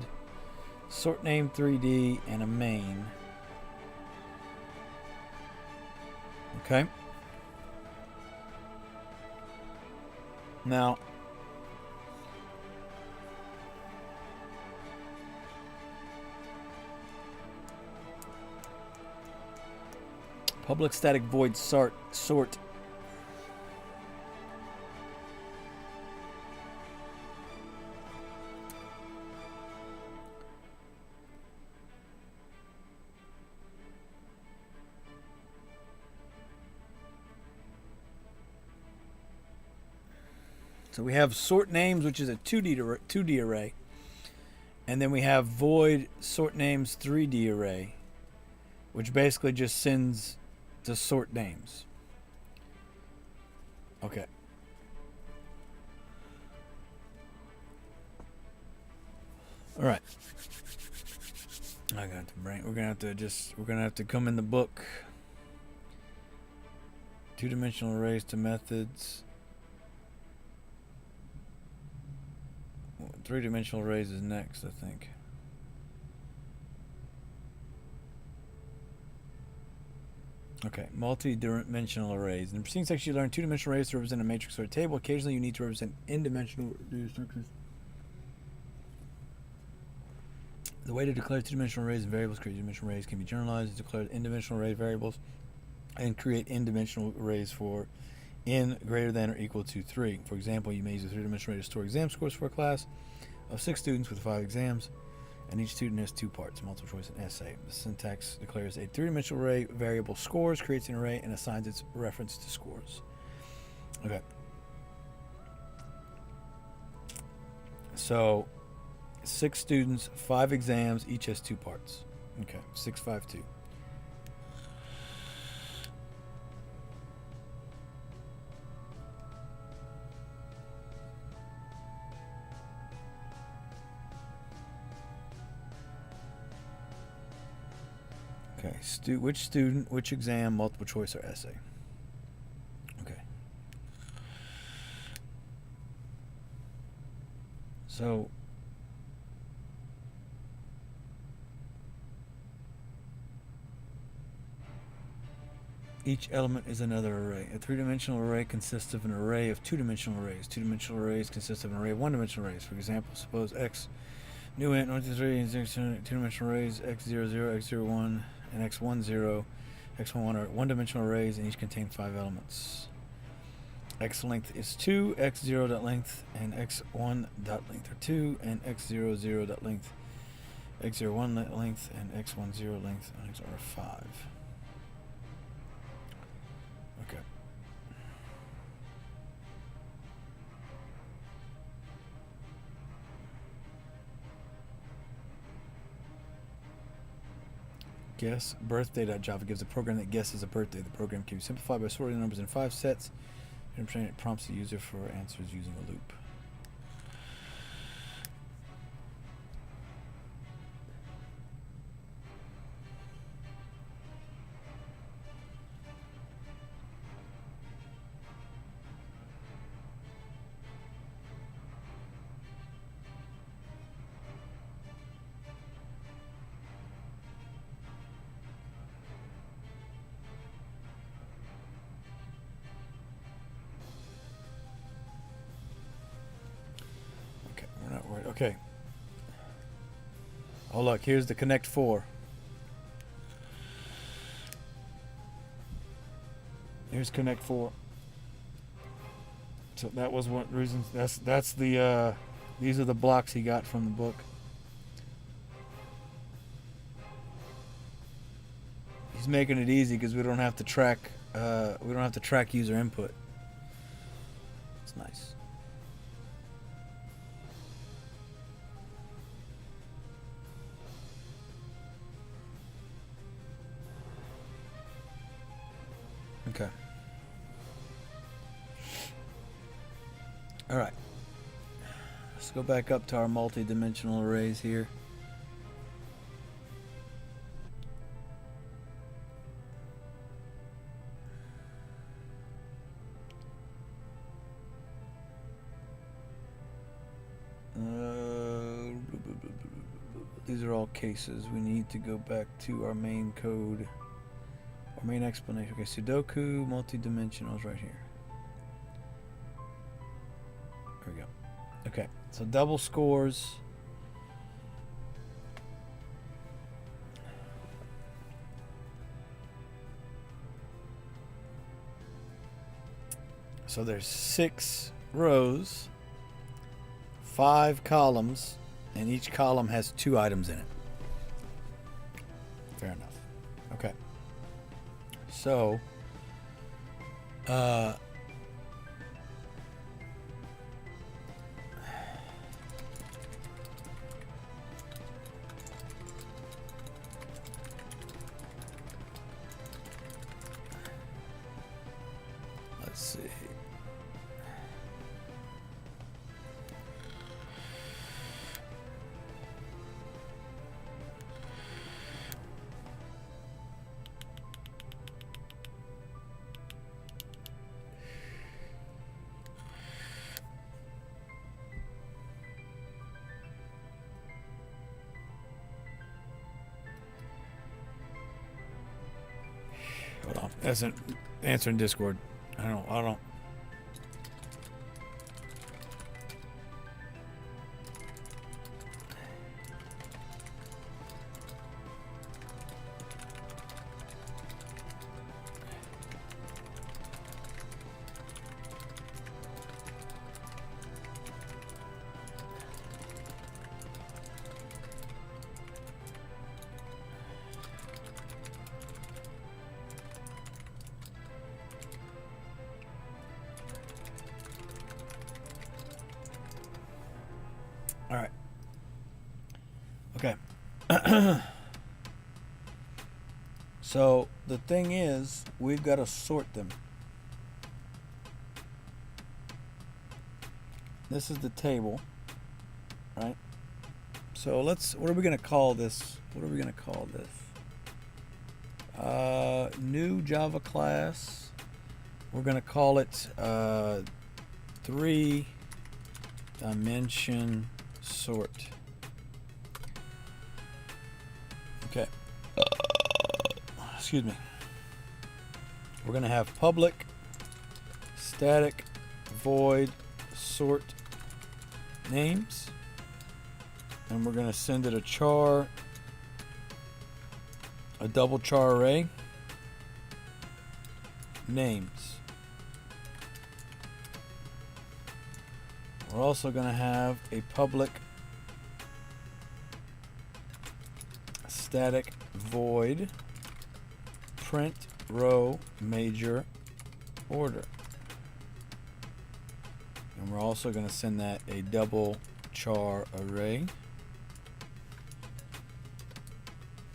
sort name 3D, and a main. Okay. Now, public static void sort. So we have sort names, which is a 2D array. And then we have void sort names 3D array, which basically just sends to sort names. Okay. All right. I got the brain. We're gonna have to come in the book. Two-dimensional arrays to methods. Three-dimensional arrays is next, I think. Okay, multi-dimensional arrays. In the preceding section, you learn two-dimensional arrays to represent a matrix or a table. Occasionally, you need to represent n-dimensional structures. The way to declare two-dimensional arrays and variables create two-dimensional arrays can be generalized to declare n-dimensional array variables and create n-dimensional arrays for n greater than or equal to 3. For example, you may use a three-dimensional array to store exam scores for a class of 6 students with 5 exams, and each student has 2 parts, multiple choice and essay. The syntax declares a three-dimensional array variable scores, creates an array, and assigns its reference to scores. Okay. So 6 students, 5 exams, each has 2 parts. Okay, 6, 5, 2. Okay, which student, which exam, multiple choice, or essay? Okay. So each element is another array. A three-dimensional array consists of an array of two-dimensional arrays. Two-dimensional arrays consist of an array of one-dimensional arrays. For example, suppose x new int 1, 2, 3 and 6 two-dimensional arrays x00, x01, and x10, x11 are one-dimensional arrays and each contain 5 elements. X length is 2, x0 dot length and x1 dot length are 2, and x00 dot length, x01 length, and x10 length are 5. Okay. Guess birthday.java gives a program that guesses a birthday. The program can be simplified by sorting the numbers in 5 sets, and it prompts the user for answers using a loop. Okay. Oh look, here's the Connect 4. Here's Connect 4. So that was one reason. That's the these are the blocks he got from the book. He's making it easy because we don't have to track user input. It's nice. Okay. All right. Let's go back up to our multi-dimensional arrays here. These are all cases. We need to go back to our main code. Our main explanation. Okay, Sudoku, multi-dimensionals right here. There we go. Okay, so double scores. So there's 6 rows, 5 columns, and each column has 2 items in it. Fair enough. Okay. So, see. Hold on. That's an answer in Discord. I don't. All right. Okay. So the thing is, we've got to sort them. This is the table, right? So what are we going to call this? What are we going to call this? New Java class. We're going to call it 3-dimension sort. Okay. Excuse me. We're going to have public static void sort names, and we're going to send it a char, a double char array names. We're also going to have a public static void print row major order. And we're also going to send that a double char array.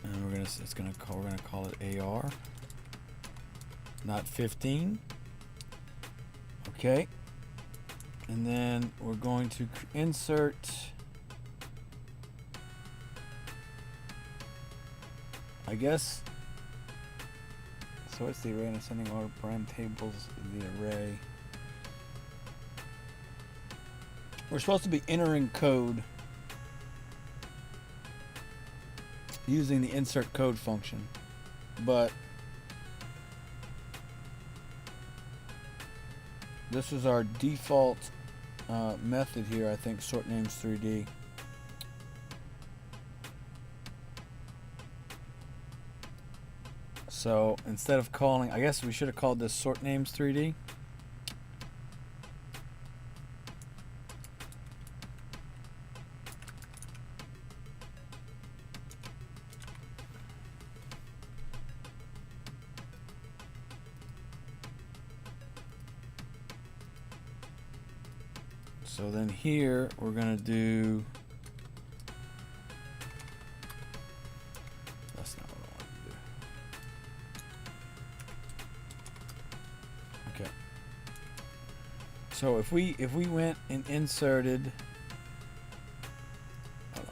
And we're going to call it AR, not 15. Okay. And then we're going to insert, I guess, so it's the array and ascending order param tables, the array. We're supposed to be entering code using the insert code function, but this is our default method here, I think, sort names 3D. So instead of calling, I guess we should have called this sort names 3D. So then here we're going to do, that's not what I want to do. Okay. So if we went and inserted, hold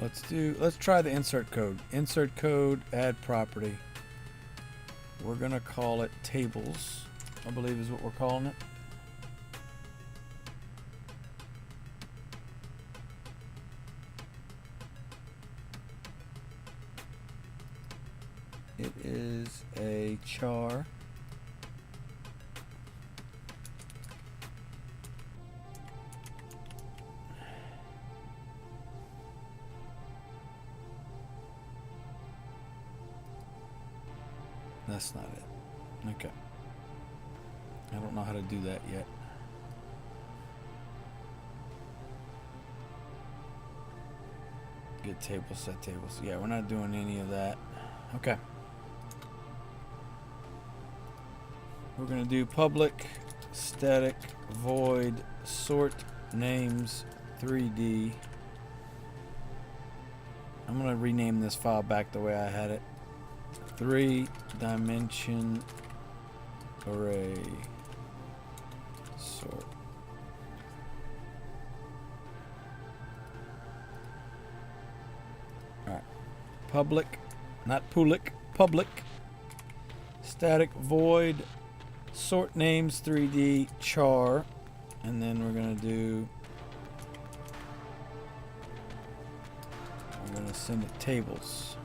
on. Let's try the insert code. Insert code, add property. We're going to call it tables, I believe is what we're calling it. It is a char. That's not it. Okay. I don't know how to do that yet. Get tables, set tables. Yeah, we're not doing any of that. Okay. We're going to do public static void sort names 3D. I'm going to rename this file back the way I had it. 3-dimension array. Sort. Alright. Public, not public, public. Static void. Sort names 3D char. And then we're going to do. We're going to send it tables.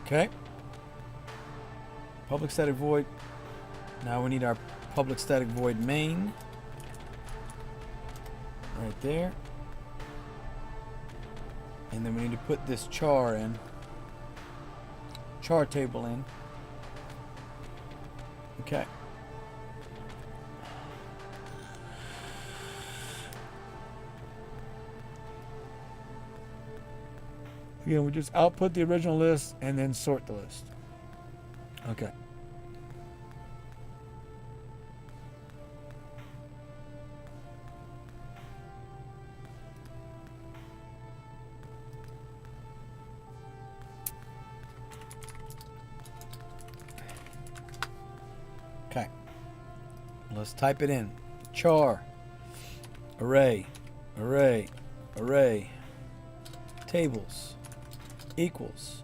Okay. Public static void. Now we need our public static void main. Right there. And then we need to put this char in. Char table in. Okay. Again, we just output the original list and then sort the list. Okay. Okay. Let's type it in. Char. Array. Array. Array. Tables. Equals.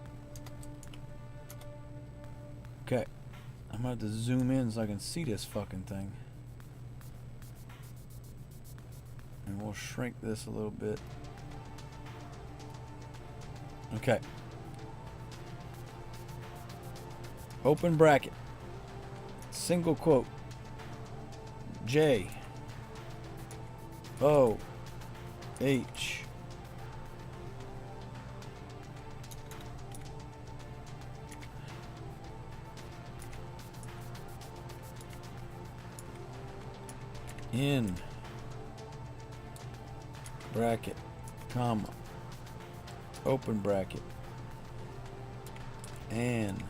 Okay. I'm gonna have to zoom in so I can see this fucking thing. And we'll shrink this a little bit. Okay. Open bracket. Single quote. J. O. H. In bracket, comma, open bracket, and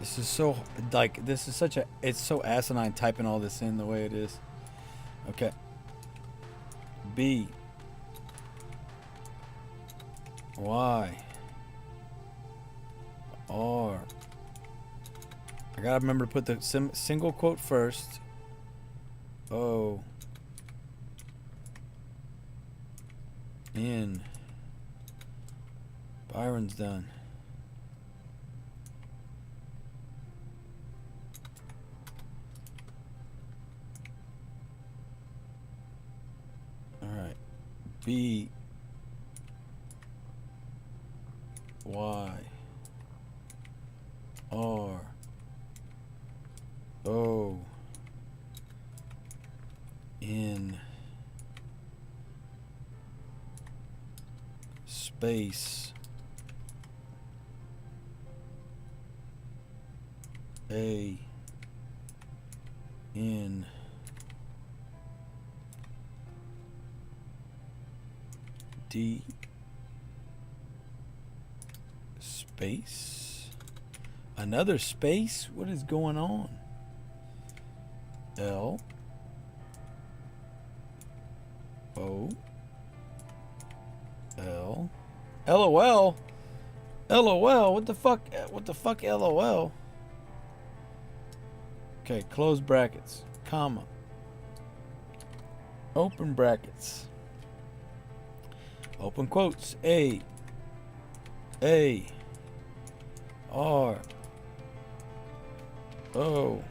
this is so like this is such a it's so asinine typing all this in the way it is. Okay. B Y R. I gotta remember to put the single quote first. O. N. Byron's done. All right. B. Y. R. O. N. Space. A. N. D. Space. Another space? What is going on? L. O. L. LOL. LOL. What the fuck? What the fuck? LOL. Okay. Close brackets. Comma. Open brackets. Open quotes. A. R. O.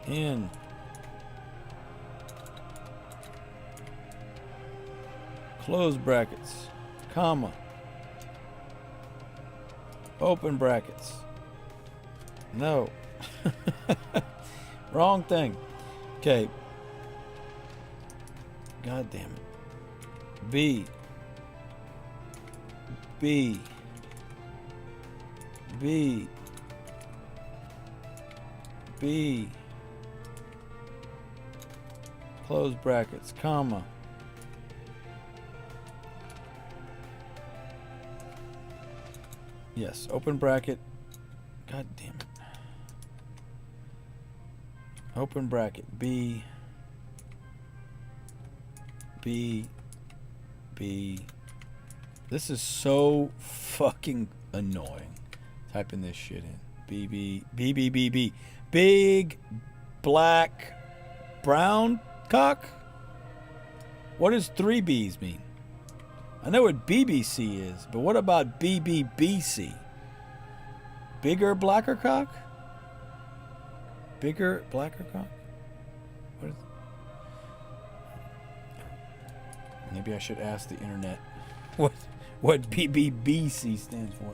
N. Close brackets, comma, open brackets. No. Wrong thing. Okay. God damn it. B. B. B. B. Close brackets, comma. Yes, open bracket. God damn it. Open bracket. B. B. B. This is so fucking annoying. Typing this shit in. B, B, B, B, B, B. Big, black, brown cock? What does 3 B's mean? I know what BBC is, but what about BBBC? Bigger, blacker cock? Bigger, blacker cock? What is... Maybe I should ask the internet what BBBC stands for.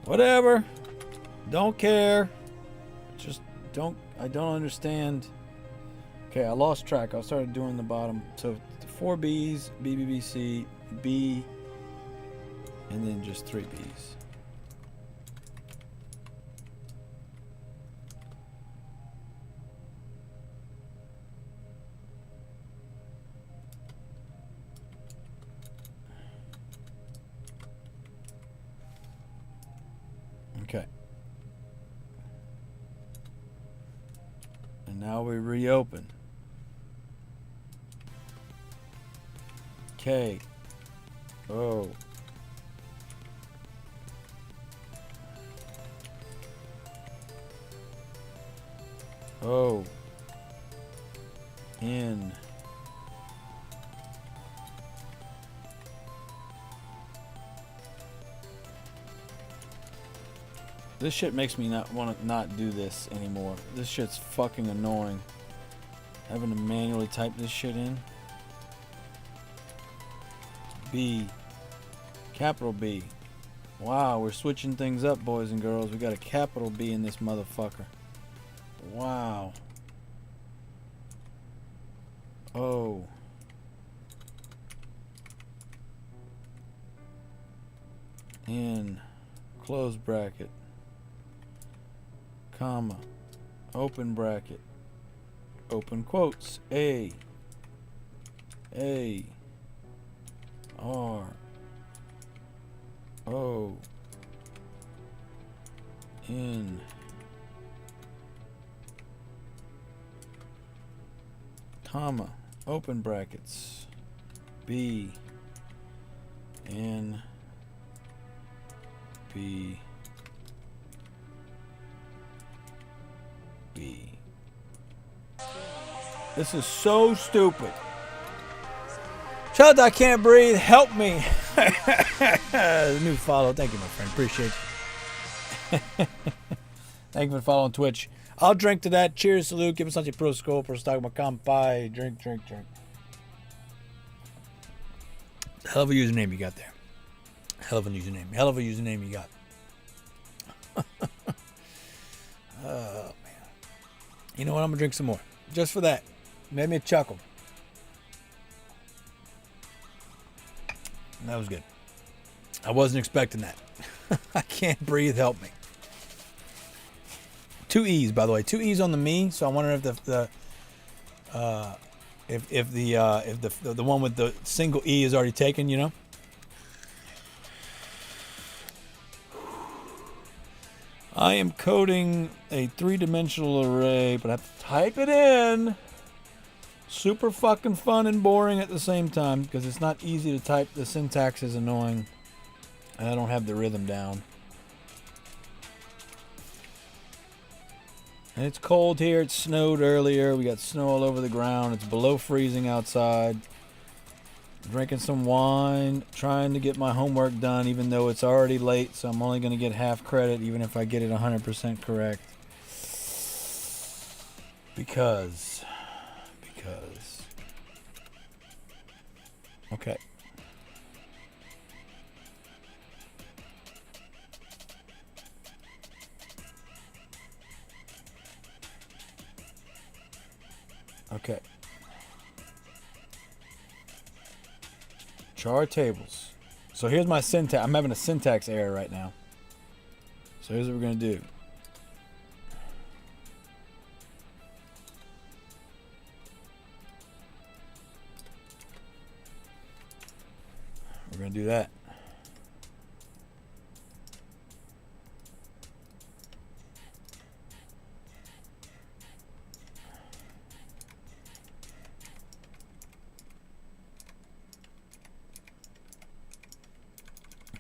Whatever. Don't care. Just don't. I don't understand. Okay, I lost track. I started doing the bottom. So 4 B's, BBBC, B, and then just 3 B's. Okay. And now we reopen. K. O. O. N. This shit makes me not want to not do this anymore. This shit's fucking annoying. Having to manually type this shit in. B. Capital B. Wow, we're switching things up, boys and girls. We got a capital B in this motherfucker. Wow. O. N. Close bracket. Comma, open bracket, open quotes, A, R, O, N, comma, open brackets, B, N, B, B. This is so stupid. Child, I can't breathe. Help me. The new follow. Thank you, my friend. Appreciate you. Thank you for following Twitch. I'll drink to that. Cheers, salute. Give us something pro skull for stock my kampai. Drink, drink, drink. Hell of a username you got there. Hell of a username. Hell of a username you got. Oh, man. You know what? I'm going to drink some more. Just for that. Made me a chuckle. That was good. I wasn't expecting that. I can't breathe. Help me. 2 E's, by the way. 2 E's on the me. So I'm wondering if the one with the single E is already taken. You know. I am coding a 3-dimensional array, but I have to type it in. Super fucking fun and boring at the same time because it's not easy to type. The syntax is annoying. And I don't have the rhythm down. And it's cold here. It snowed earlier. We got snow all over the ground. It's below freezing outside. Drinking some wine. Trying to get my homework done even though it's already late. So I'm only going to get half credit even if I get it 100% correct. Because. Okay. Okay. Char tables. So here's my syntax. I'm having a syntax error right now. So here's what we're going to do. We're going to do that.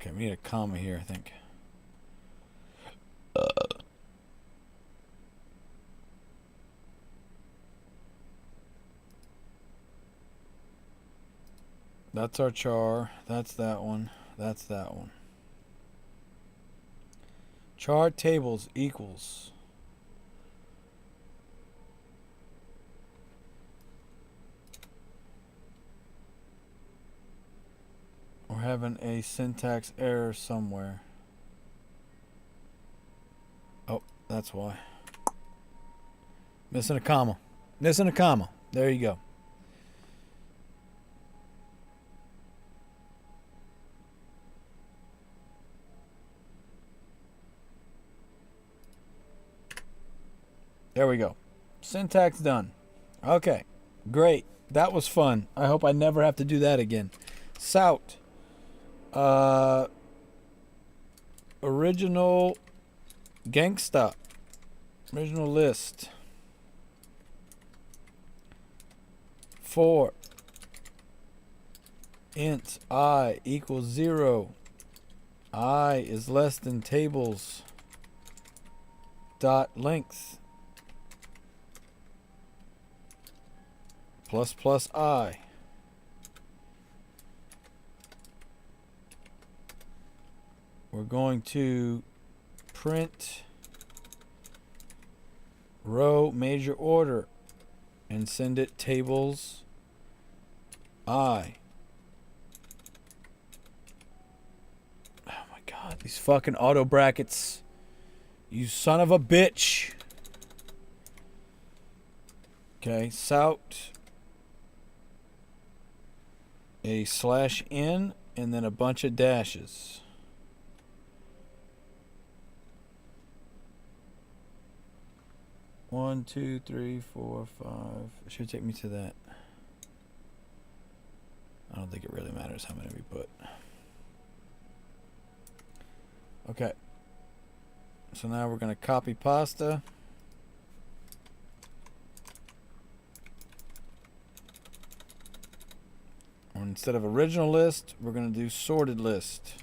Okay, we need a comma here, I think. That's our char. That's that one. That's that one. Char tables equals. We're having a syntax error somewhere. Oh, that's why. Missing a comma. Missing a comma. There you go. There we go. Syntax done. Okay. Great. That was fun. I hope I never have to do that again. Sout. Original gangsta. Original list. 4. Int I equals 0. I is less than tables dot length plus plus I. We're going to print row major order and send it tables I. Oh my god, these fucking auto brackets. You son of a bitch. Okay, sout a /n and then a bunch of dashes. One, two, three, four, five. It should take me to that. I don't think it really matters how many we put. Okay. So now we're going to copy pasta. And instead of original list, we're going to do sorted list.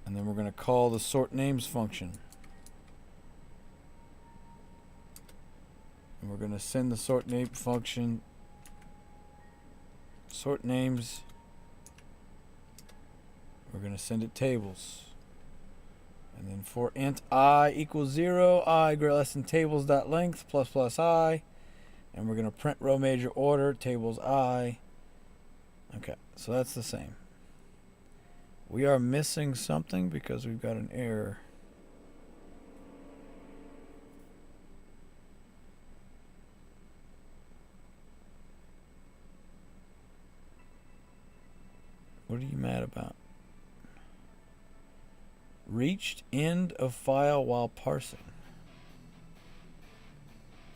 And then we're going to call the sort names function. And we're going to send the sort name function sort names. We're going to send it tables. And then for int I equals 0, I greater less than tables dot length plus plus I. And we're going to print row major order tables I. Okay, so that's the same. We are missing something because we've got an error. What are you mad about? Reached end of file while parsing.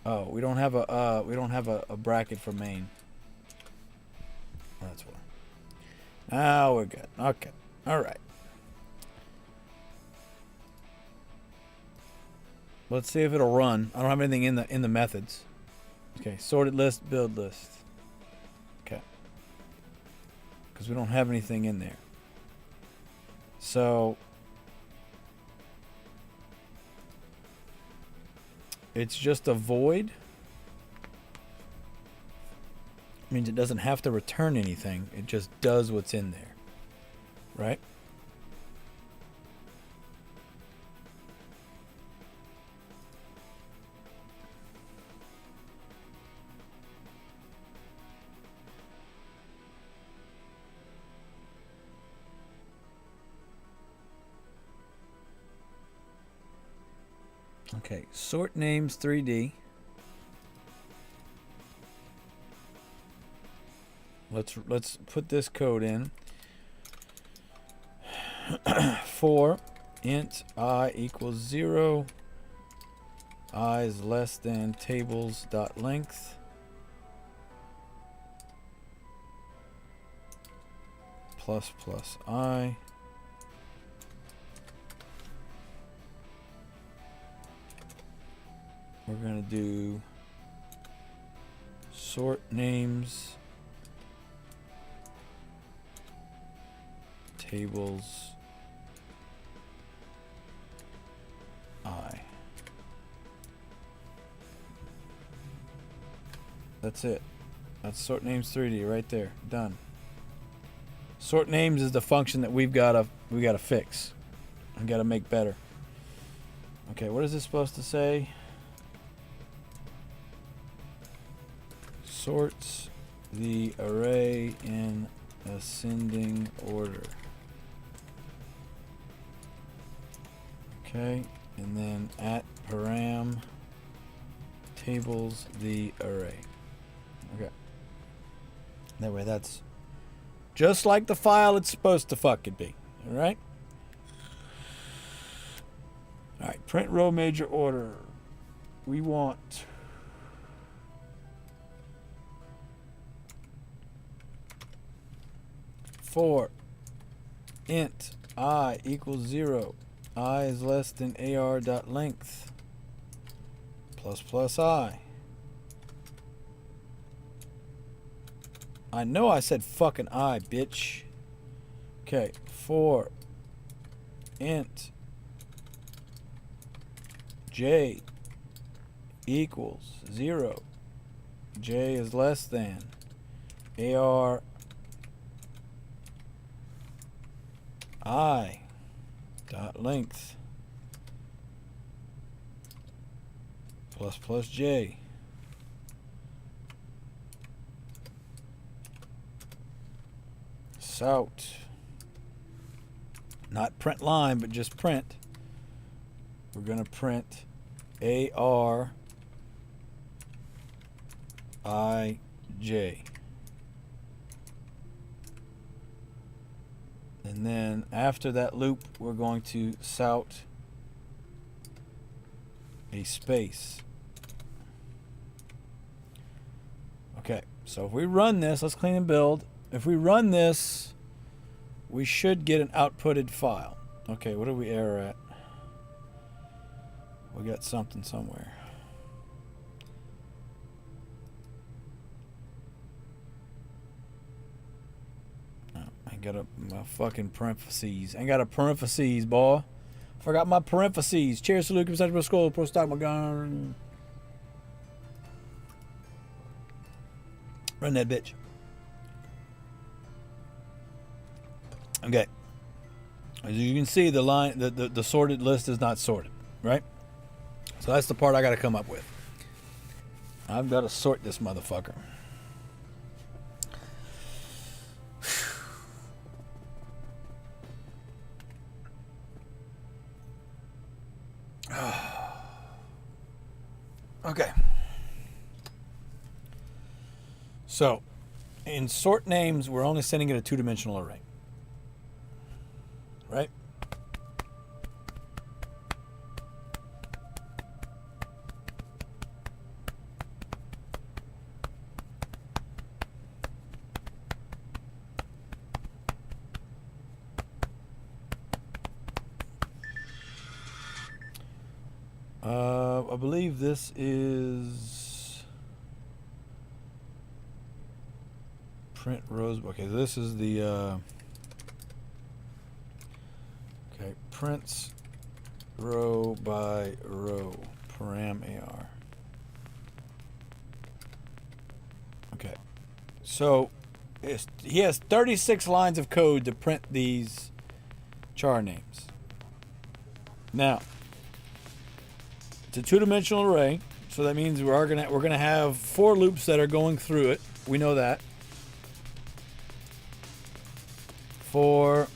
Oh, we don't have a bracket for main. That's why. Now we're good. Okay. All right. Let's see if it'll run. I don't have anything in the methods. Okay, sorted list, build list. Okay. Because we don't have anything in there. So it's just a void. Means it doesn't have to return anything. It just does what's in there. Right? Okay, sort names 3D. Let's put this code in. For int I equals 0, I is less than tables dot length plus plus I. We're going to do sort names tables I. That's it. That's sort names 3D right there. Done. Sort names is the function that we gotta fix. We gotta make better. Okay, what is this supposed to say? Sorts the array in ascending order. Okay, and then at param tables the array. Okay. That way that's just like the file it's supposed to fucking be. Alright? Alright, print row major order. We want for int I equals 0. I is less than ar.length plus I. I know I said fucking I, bitch. Okay, for int j equals 0. J is less than ar I dot length plus j. Sout. Not print line, but just print. We're gonna print AR IJ. And then after that loop, we're going to sout a space. Okay, so if we run this, let's clean and build. If we run this, we should get an outputted file. Okay, what do we error at? We got something somewhere. I got my fucking parentheses. I got a parentheses, boy. Forgot my parentheses. Cheers to Luke, Pro Skull, Pro Stock, my gun. Run that bitch. Okay. As you can see, the line, the sorted list is not sorted, right? So that's the part I got to come up with. I've got to sort this motherfucker. Okay. So, in sort names, we're only sending it a two-dimensional array. Right? I believe this is print rows. Okay, this is the okay, prints row by row param AR. Okay, so he has 36 lines of code to print these char names. Now, it's a two-dimensional array, so that means we're gonna have for loops that are going through it. We know that. For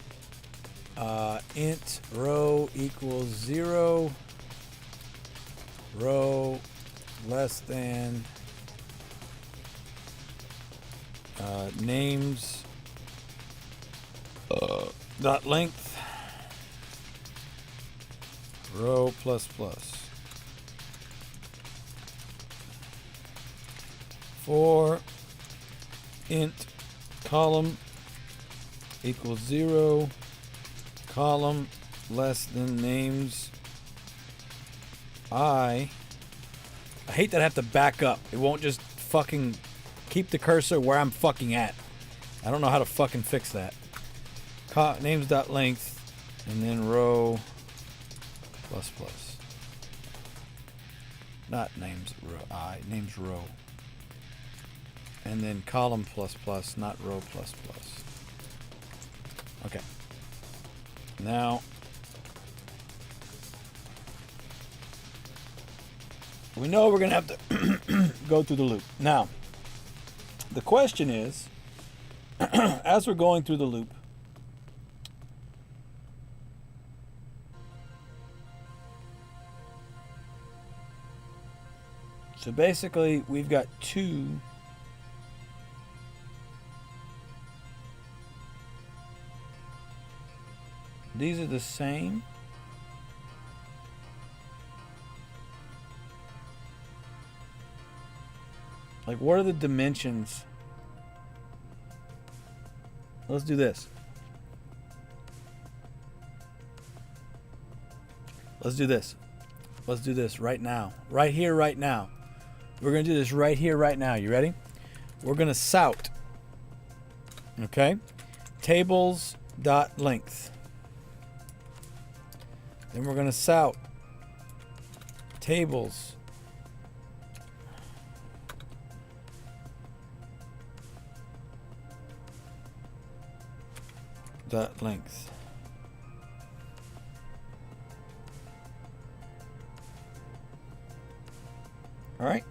int row equals 0, row less than names dot length row plus. For int column equals 0, column less than names I hate that I have to back up. It won't just fucking keep the cursor where I'm fucking at. I don't know how to fucking fix that. names.length, and then row plus plus. Not names row, names row. And then column plus plus, not row plus plus. Okay. Now, we know we're going to have to go through the loop. Now, the question is, as we're going through the loop, so basically we've got two these are the same. Like, what are the dimensions? Let's do this. Let's do this. Let's do this right now. Right here, right now. We're going to do this right here, right now. You ready? We're going to sout. Okay? Tables.length. Then we're going to sout. Tables. Dot length. All right.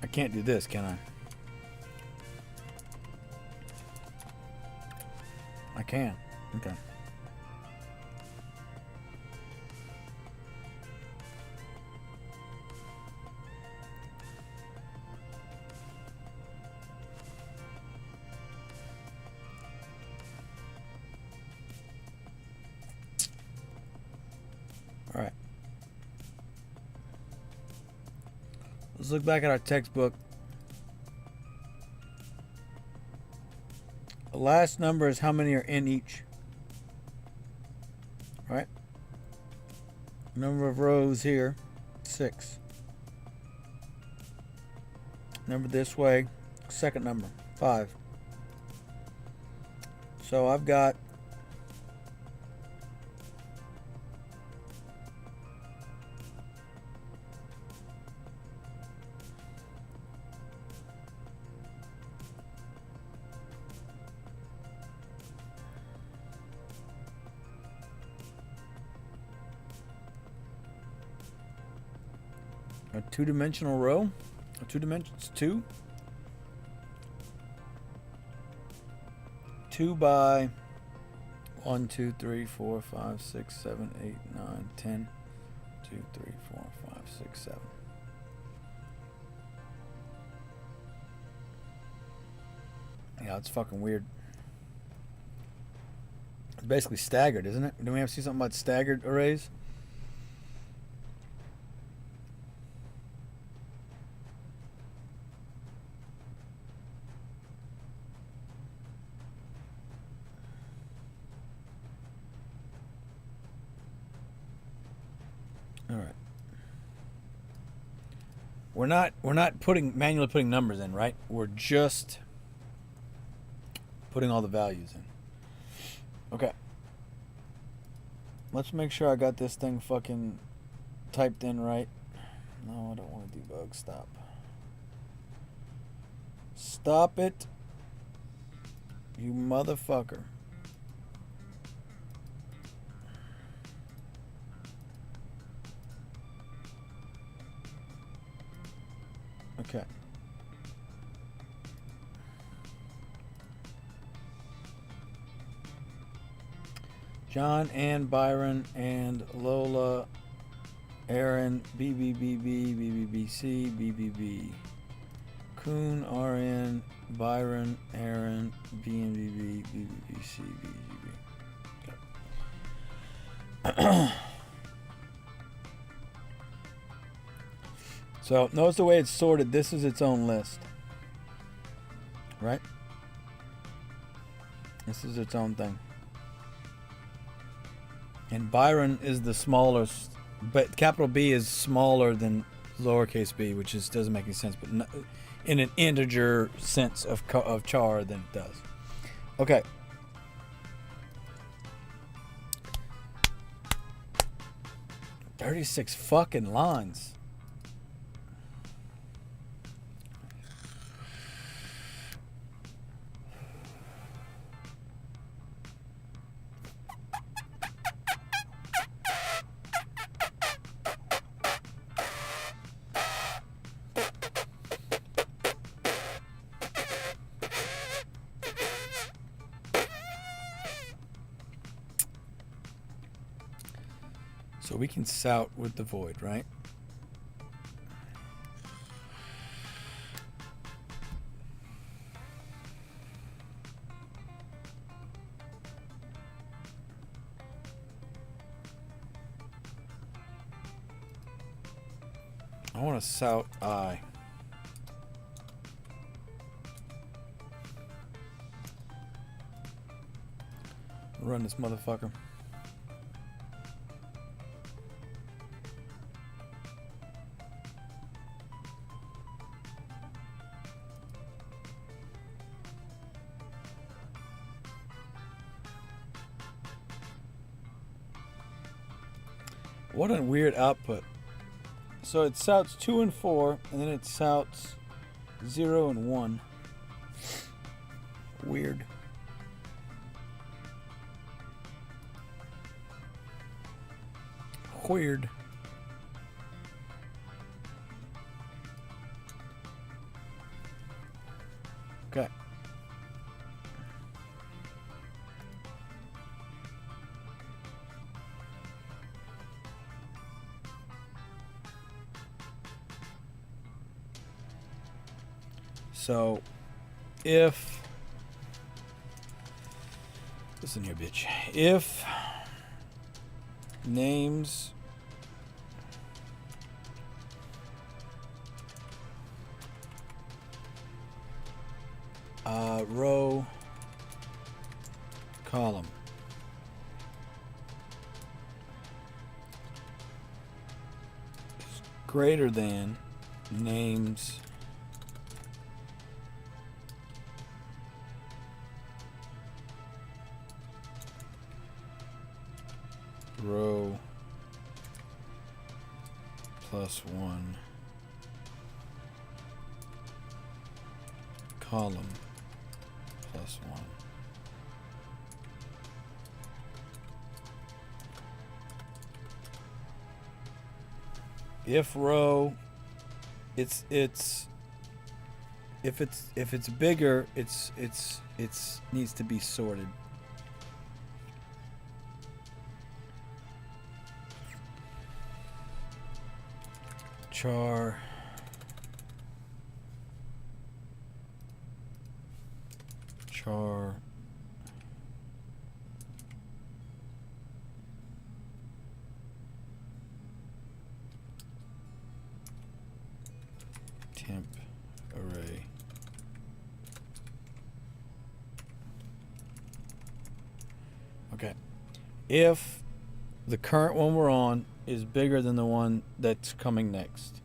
I can't do this, can I? I can. Okay. All right. Let's look back at our textbook. The last number is how many are in each. All right. Number of rows here, 6. Number this way, second number, 5. So I've got a two-dimensional row. A 2 dimensions, 2. 2 by 1, 2, 3, 4, 5, 6, 7, 8, 9, 10. 2, 3, 4, 5, 6, 7. Yeah, it's fucking weird. It's basically staggered, isn't it? Do we have to see something about staggered arrays? All right. We're not manually putting numbers in, right? We're just putting all the values in. Okay. Let's make sure I got this thing fucking typed in right. No, I don't want to debug. Stop. Stop it. You motherfucker. Okay. John, Ann, Byron, and Lola, Aaron, BBBB, BBBC, BBB. Kuhn, RN, Byron, Aaron, BNBB, BBBC, BGB. Okay. So notice the way it's sorted. This is its own list, right? This is its own thing. And Byron is the smallest, but capital B is smaller than lowercase b, which is doesn't make any sense, but no, in an integer sense of char, then it does. Okay. "36 fucking lines. So we can sout with the void, right? I want to sout I. Run this motherfucker. What a weird output. So it souts 2 and 4, and then it souts 0 and 1. Weird. Weird. Okay. So, if, listen here, bitch. If names row column is greater than names row plus 1 column plus 1. If row, if it's bigger, it's needs to be sorted. Char temp array okay. If the current one we're on is bigger than the one that's coming next.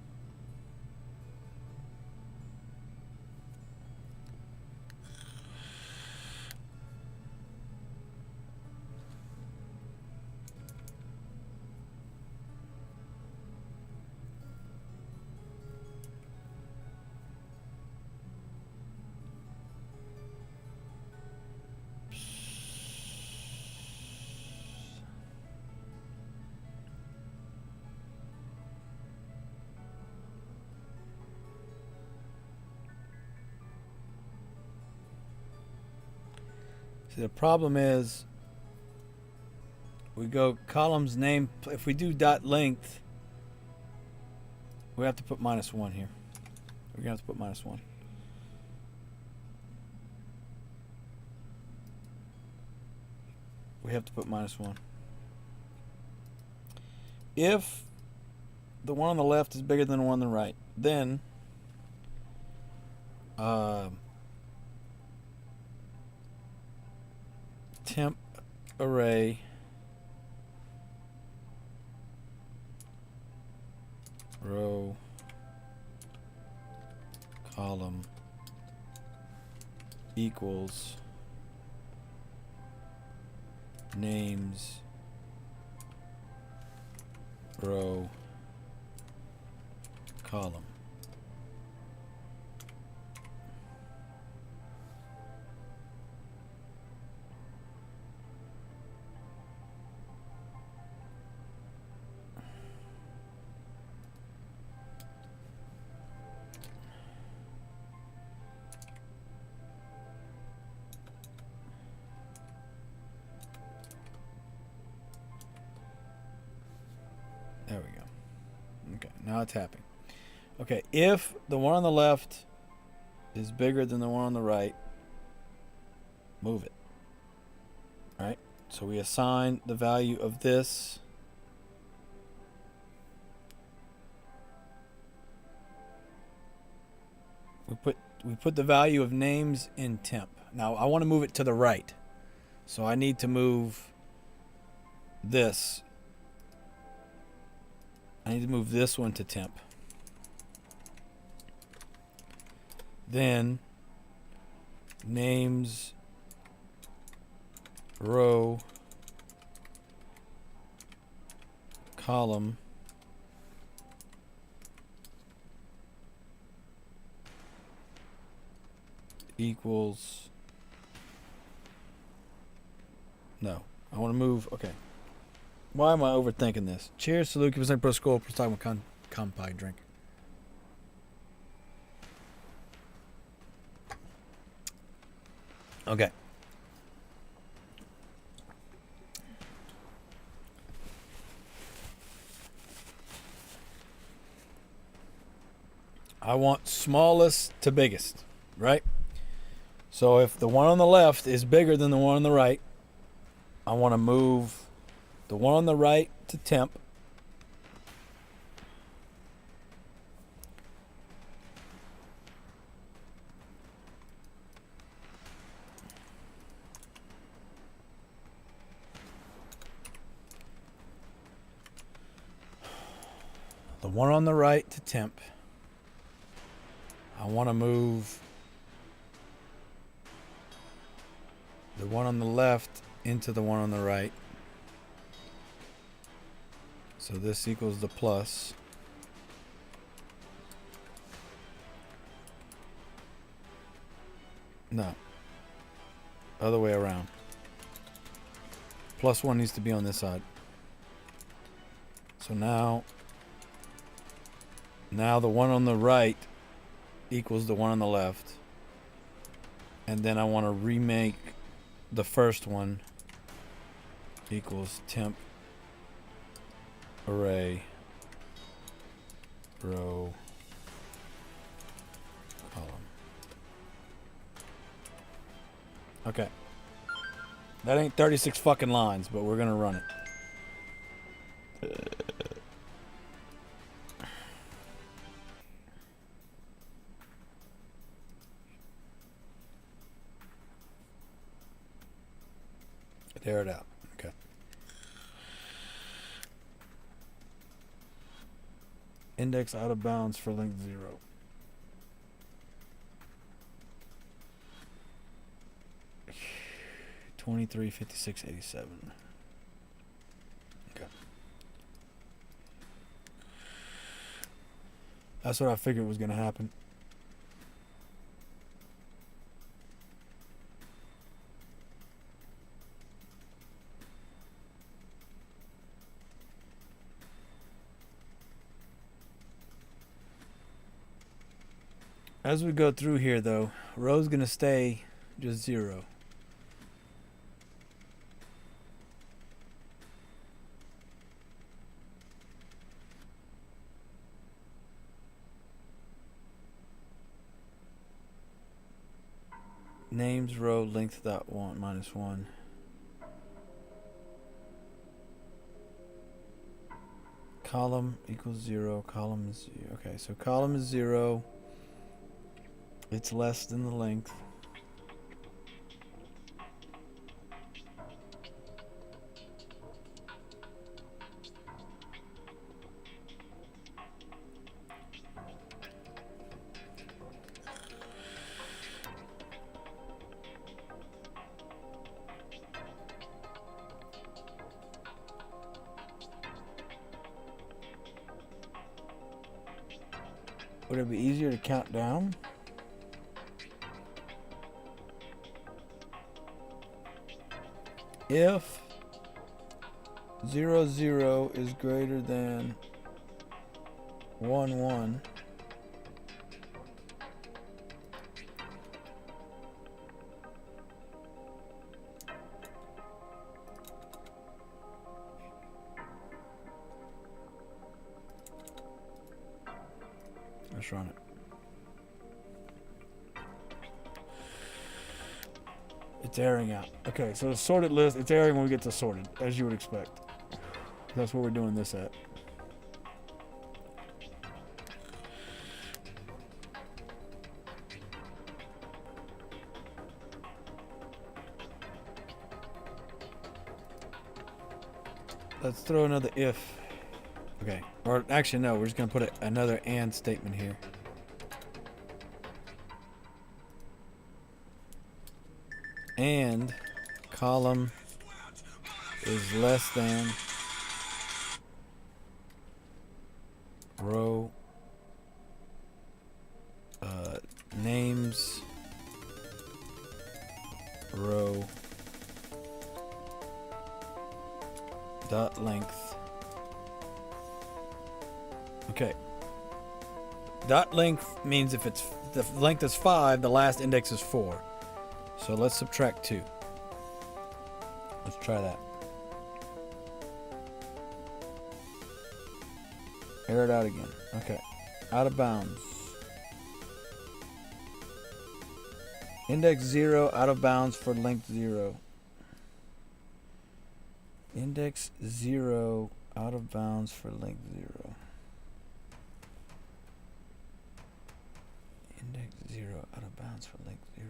See, the problem is we go columns name. If we do dot length, we have to put -1 here. We're gonna have to put -1. We have to put -1. If the one on the left is bigger than the one on the right, then temp array row column equals names row column. There we go. Okay, now it's happening. Okay, if the one on the left is bigger than the one on the right, move it. All right, so we assign the value of this we put the value of names in temp. Now I want to move it to the right, so I need to move this. I need to move this one to temp. Then names row column equals, no, I want to move, okay. Why am I overthinking this? Cheers to Luke, % pro school, plus talking about compi drink. Okay. I want smallest to biggest, right? So if the one on the left is bigger than the one on the right, I want to move the one on the right to temp. The one on the right to temp. I want to move the one on the left into the one on the right. So this equals the plus. No. Other way around. Plus one needs to be on this side. So now the one on the right equals the one on the left. And then I want to remake the first one equals temp array row column. Okay. That ain't 36 fucking lines, but we're gonna run it. Tear it out. Okay. Index out of bounds for length 0. $23, 56, 87. Okay. That's what I figured was going to happen. As we go through here, though, row's going to stay just 0. Names row length dot one minus 1. Column equals 0. Column is 0. Okay, so column is 0. It's less than the length. Would it be easier to count down? If 0, 0 is greater than 1, 1, let's run it. It's airing out. Okay, so the sorted list, it's airing when we get to sorted, as you would expect. That's where we're doing this at. Let's throw another if. Okay, or actually no, we're just gonna put another and statement here. And column is less than row names row dot length. Okay. Dot length means if it's the length is 5, the last index is 4. So let's subtract 2. Let's try that. Air it out again. Okay. Out of bounds. Index 0 out of bounds for length 0. Index 0 out of bounds for length 0. Index 0 out of bounds for length 0.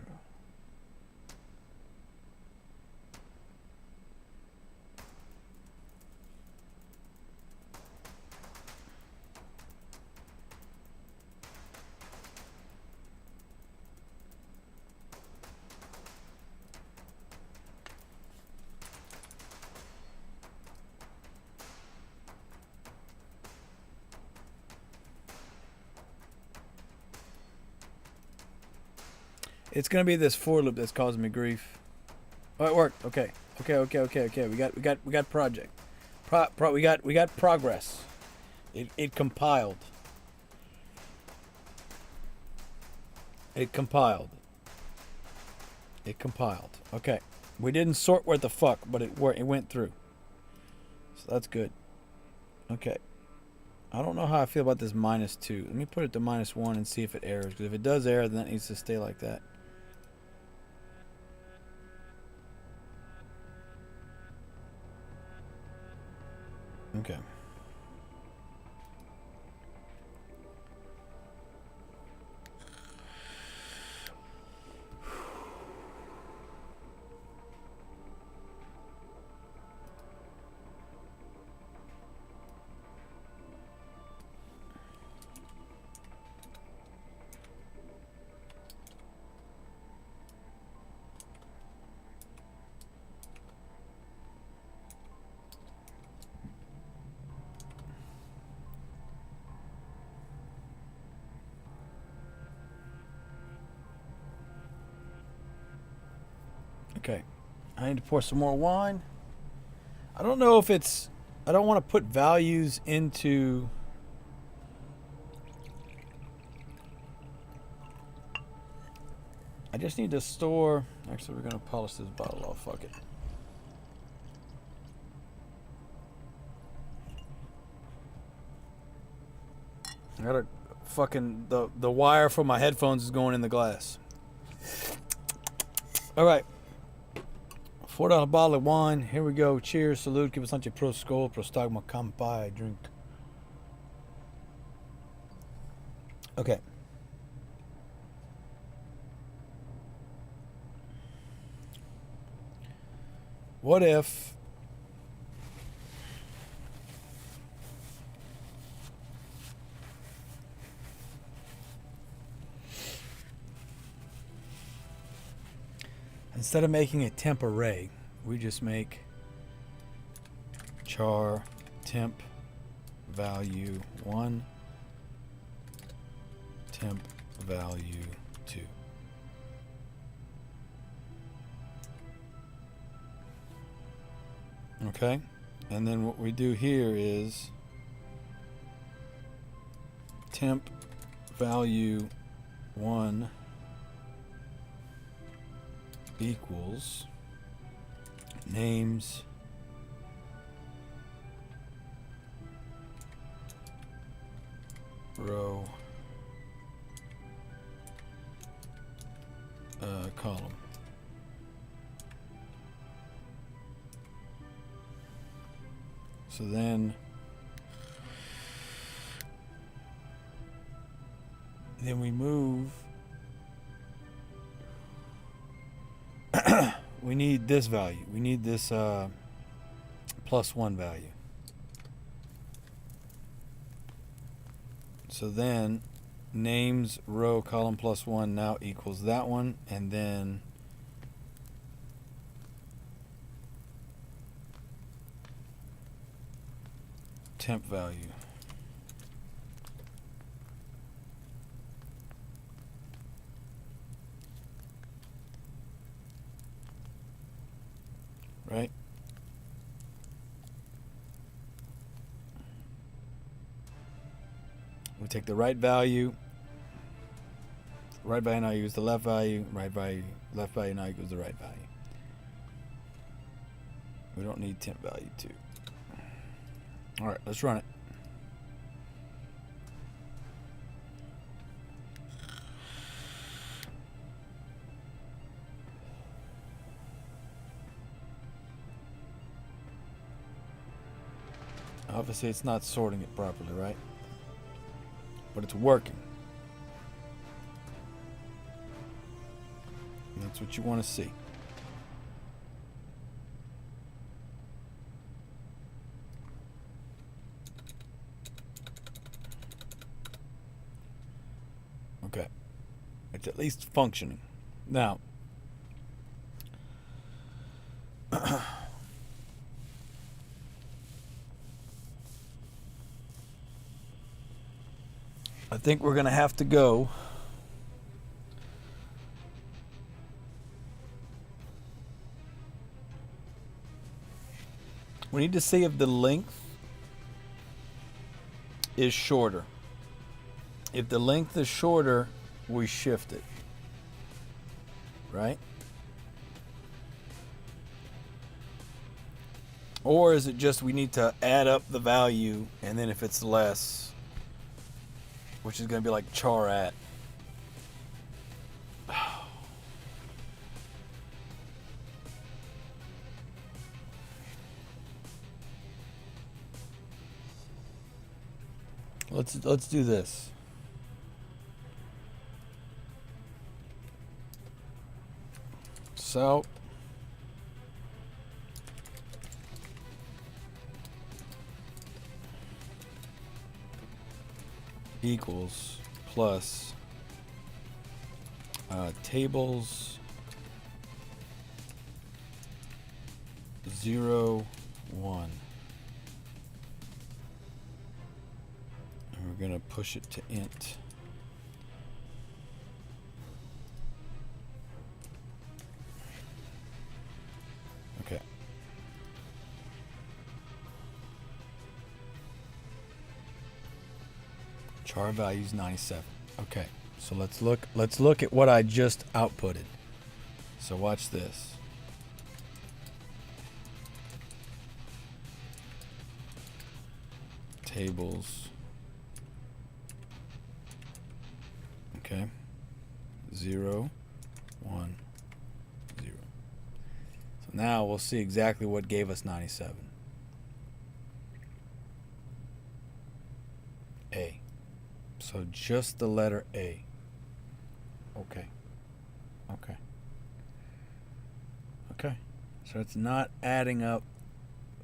It's gonna be this for loop that's causing me grief. Oh, it worked. Okay. Okay. We got project. We got progress. It compiled. It compiled. Okay. We didn't sort what the fuck, but it worked. It went through. So that's good. Okay. I don't know how I feel about this -2. Let me put it to -1 and see if it errors. Because if it does error, then that needs to stay like that. Okay. Okay, I need to pour some more wine. I don't know if it's, I don't want to put values into, I just need to store, actually we're going to polish this bottle off, fuck it. I got a fucking, the wire for my headphones is going in the glass. All right. $4 bottle of wine. Here we go. Cheers. Salute. Give us anche pro skol. Pro stagma kampai. Drink. Okay. What if instead of making a temp array, we just make char temp value 1, temp value 2. Okay, and then what we do here is temp value 1 equals names row column. So then we move. We need this value. We need this +1 value. So then names row column +1 now equals that one, and then temp value. Right? We take the right value now equals the left value, left value now equals the right value. We don't need temp value 2. All right, let's run it. Obviously, it's not sorting it properly, right? But it's working. And that's what you want to see. Okay. It's at least functioning. Now, I think we're going to have to go we need to see if the length is shorter. If the length is shorter, we shift it. Right? Or is it just we need to add up the value, and then if it's less, which is going to be like char at. Let's do this. So equals plus tables 0, 1. And we're going to push it to int. Okay. Char value is 97. Okay. So let's look at what I just outputted. So watch this. Tables. Okay. 0, 1, 0. So now we'll see exactly what gave us 97. A. So just the letter A. Okay. Okay. Okay. So it's not adding up.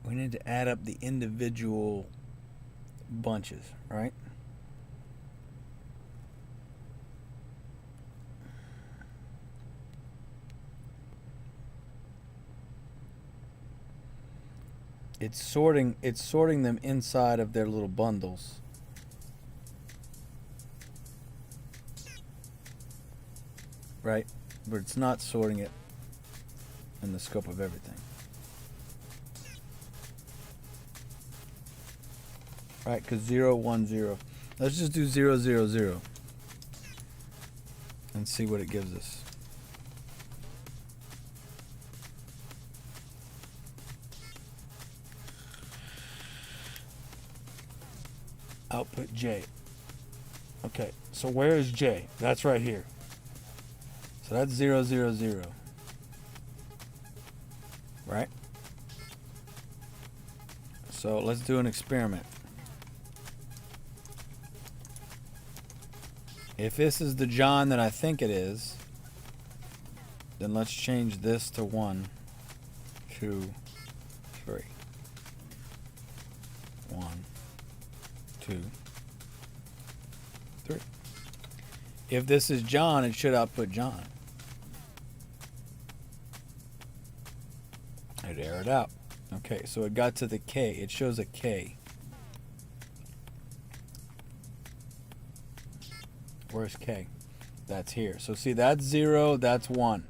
We need to add up the individual bunches, right? It's sorting them inside of their little bundles. Right? But it's not sorting it in the scope of everything. Right, because 0, 1, 0. Let's just do 0, 0, 0. And see what it gives us. Output J. Okay, so where is J? That's right here. So that's 0, 0, 0. Right? So let's do an experiment. If this is the John that I think it is, then let's change this to 1, 2, 3. 1, 2, 3. If this is John, it should output John. I'd air it out. Okay, so it got to the K. It shows a K. Where's K? That's here. So see, that's 0, that's 1.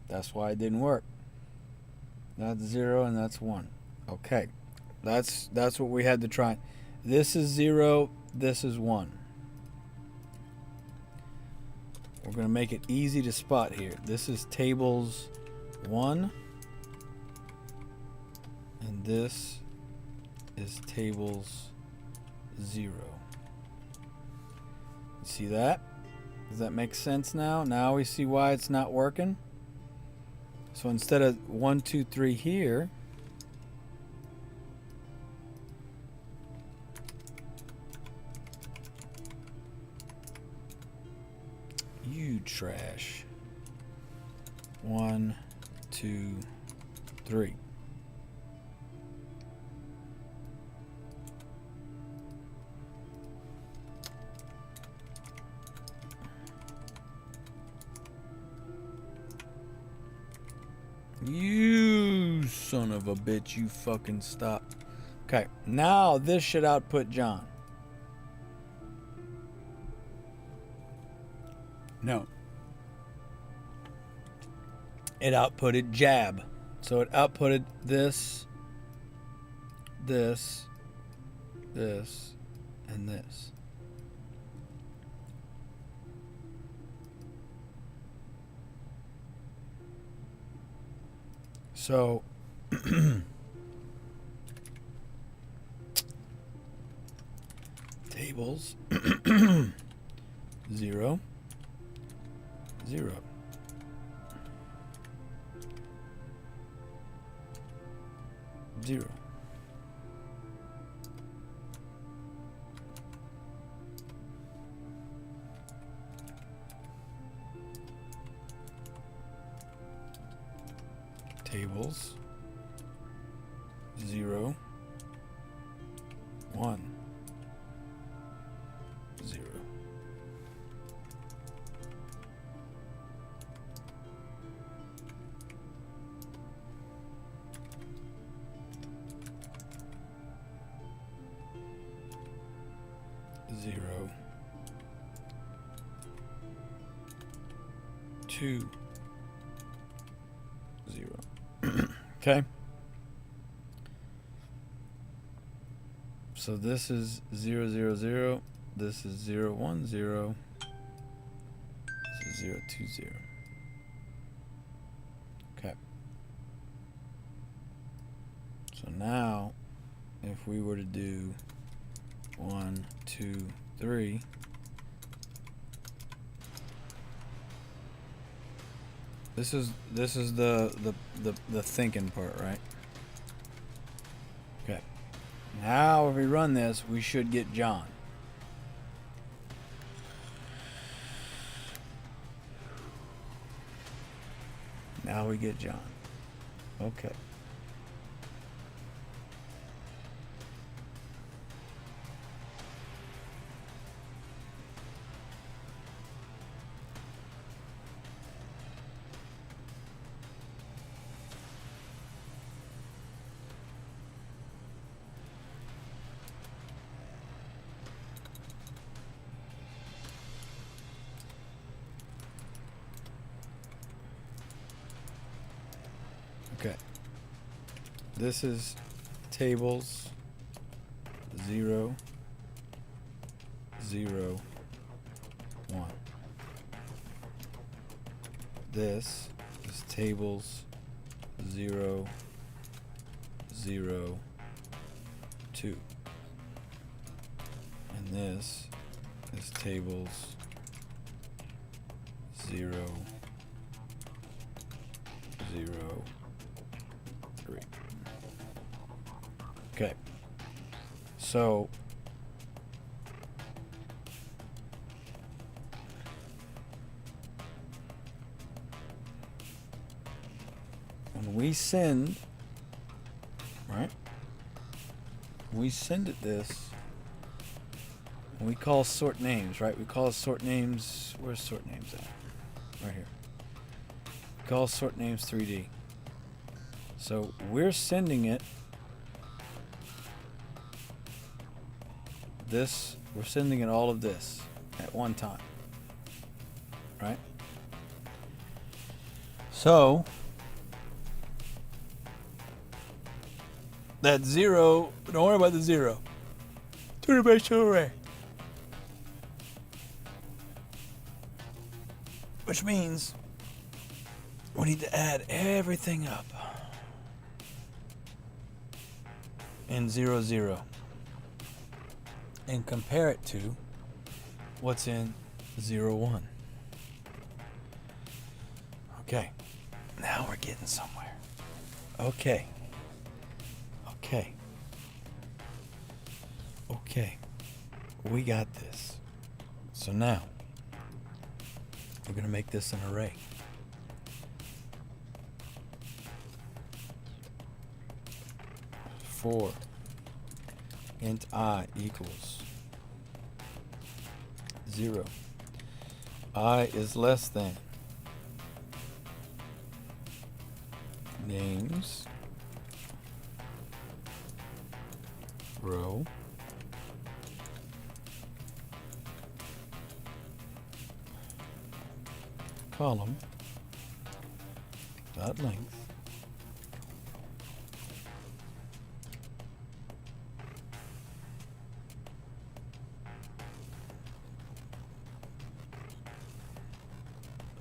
That's why it didn't work. That's 0 and that's 1. Okay. That's what we had to try. This is 0, this is 1. We're going to make it easy to spot here. This is tables 1. And this is tables 0. See that? Does that make sense now? Now we see why it's not working. So instead of 1, 2, 3 here, you trash. 1, 2, 3. You son of a bitch, you fucking stop. Okay, now this should output John. No. It outputted Jab. So it outputted this, this, this, and this. So tables 0, 0. Zero. Tables 0, 1, 0. Zero, 2, 0. Okay. So this is 0, 0, 0. This is 0, 1, 0. This is 0, 2, 0. Okay. So now, if we were to do 1, 2, 3. This is the thinking part, right? Okay. Now if we run this, we should get John. Now we get John. Okay. Okay. This is tables 0, 0, 1. This is tables 0, 0, 2. And this is tables 0, 0, 3. Okay. So when we send, right? We send it this, and we call sort names, right? We call sort names, where's sort names at? Right here. We call sort names 3D. So we're sending it this, we're sending it all of this at one time, right? So that 0, don't worry about the 0. Two-dimensional array. Which means we need to add everything up in 0, 0 and compare it to what's in 0, 1. Okay, now we're getting somewhere. Okay. Okay. Okay. We got this. So now we're going to make this an array. For int I equals 0. I is less than names row column dot length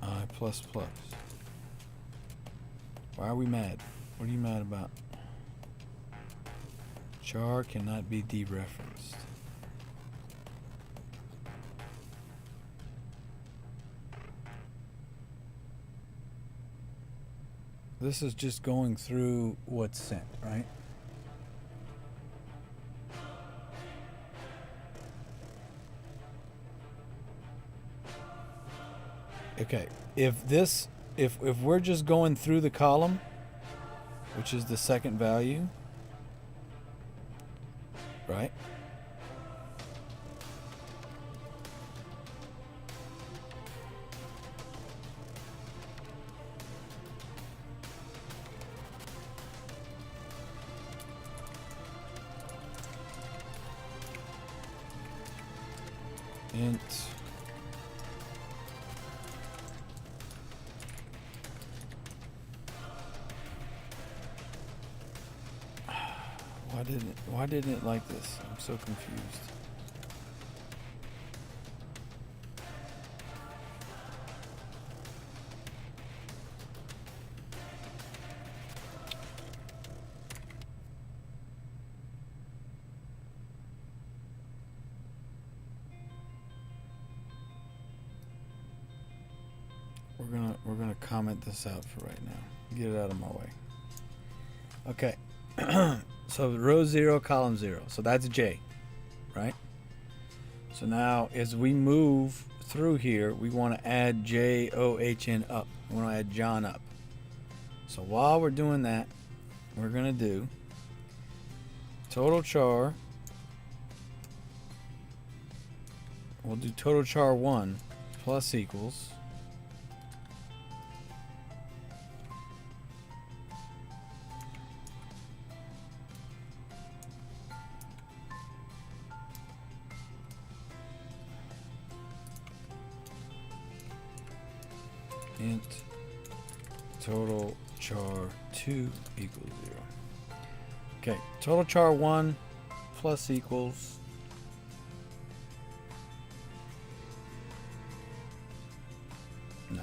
I plus plus. Why are we mad? What are you mad about? Char cannot be dereferenced. This is just going through what's sent, right? Okay, if we're just going through the column, which is the second value, right? Int why didn't it like this? I'm so confused. We're gonna comment this out for right now. Get it out of my way. Okay. So row 0, column 0. So that's J, right? So now as we move through here, we want to add JOHN up. We want to add John up. So while we're doing that, we're going to do total char. We'll do total char 1 plus equals int total char 2 equals 0. Okay, total char 1 plus equals no.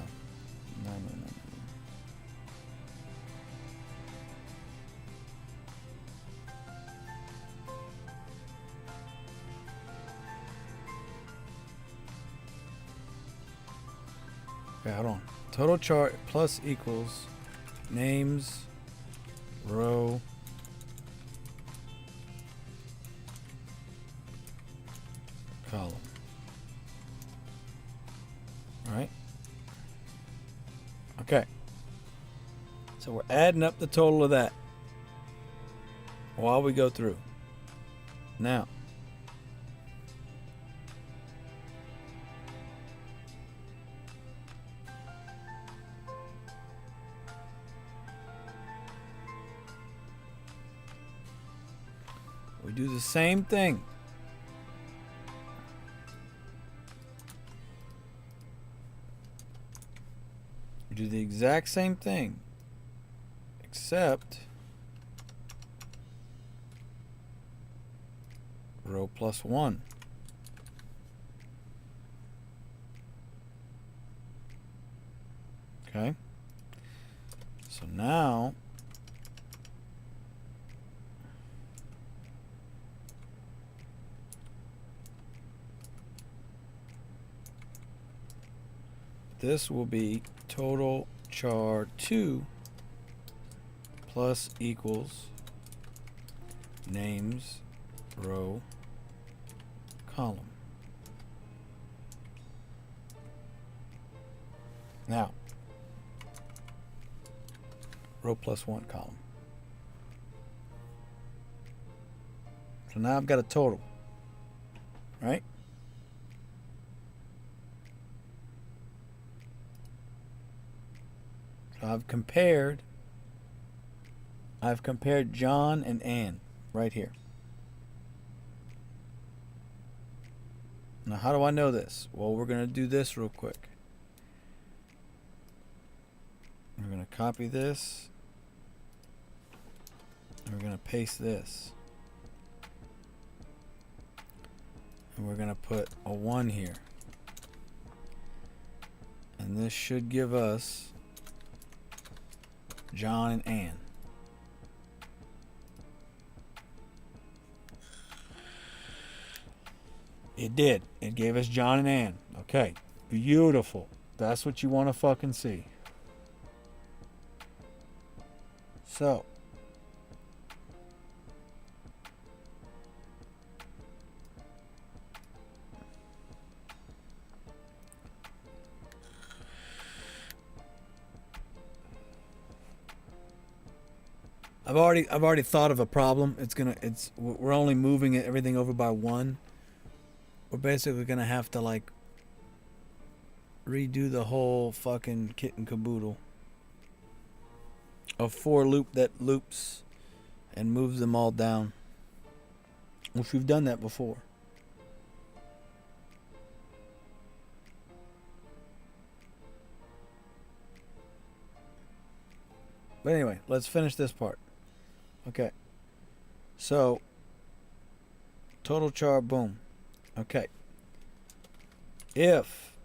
Okay, hold on. Total char plus equals names row column. All right. Okay. So we're adding up the total of that while we go through. Now, we do the same thing. We do the exact same thing, except row plus 1. Okay. So now this will be total char 2 plus equals names row column. Now, row plus 1 column. So now I've got a total, right? So I've compared John and Ann right here. Now, how do I know this? Well, we're going to do this real quick. We're going to copy this. And we're going to paste this. And we're going to put a 1 here. And this should give us John and Ann. It did. It gave us John and Ann. Okay. Beautiful. That's what you want to fucking see. So. I've already thought of a problem. We're only moving everything over by 1. We're basically gonna have to like redo the whole fucking kit and caboodle. A for loop that loops and moves them all down. Which we've done that before. But anyway, let's finish this part. Okay. So, total char, boom. Okay. If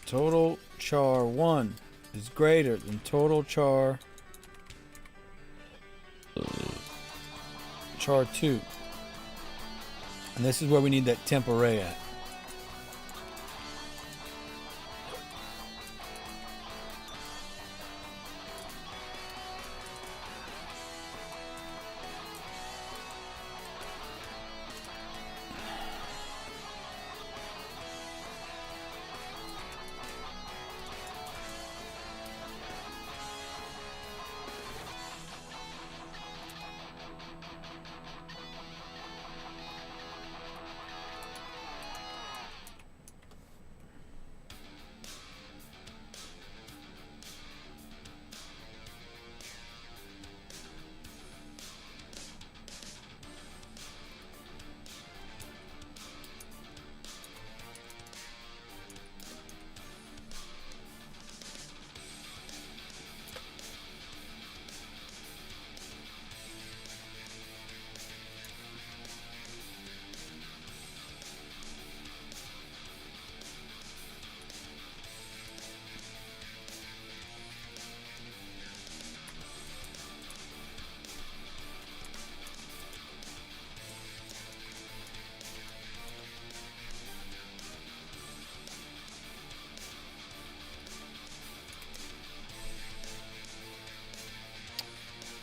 total char 1 is greater than total char 2, and this is where we need that temp array at.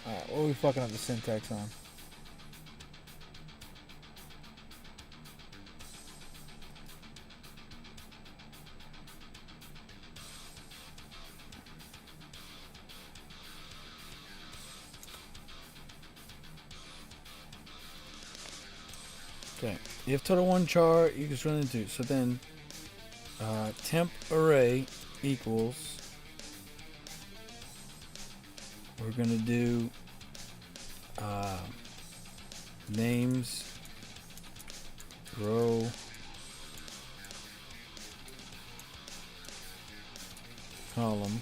Alright, what are we fucking up the syntax on? Okay, you have total one char, you just run into. So then, temp array equals, we're gonna do names row column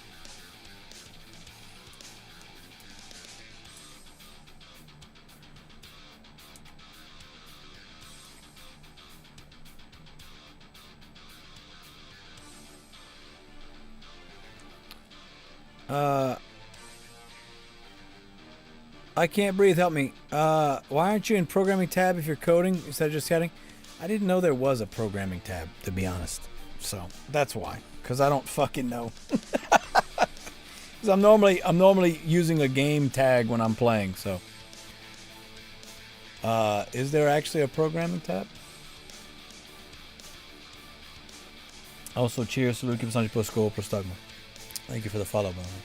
I can't breathe, help me. Why aren't you in programming tab if you're coding instead of just heading? I didn't know there was a programming tab, to be honest. So that's why. Because I don't fucking know. Because I'm normally using a game tag when I'm playing, so. Is there actually a programming tab? Also, cheers, salute, keep us on your post school, pro stugma. Thank you for the follow, by the way.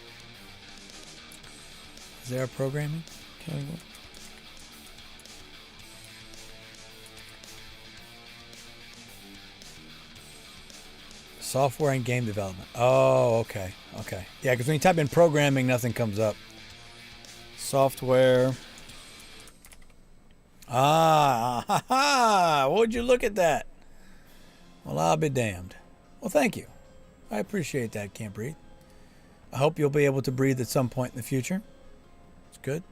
Is there a programming? Okay, well. Software and game development. Oh, okay. Okay. Yeah, because when you type in programming, nothing comes up. Software. Would you look at that? Well, I'll be damned. Well, thank you. I appreciate that, Can't Breathe. I hope you'll be able to breathe at some point in the future. It's good.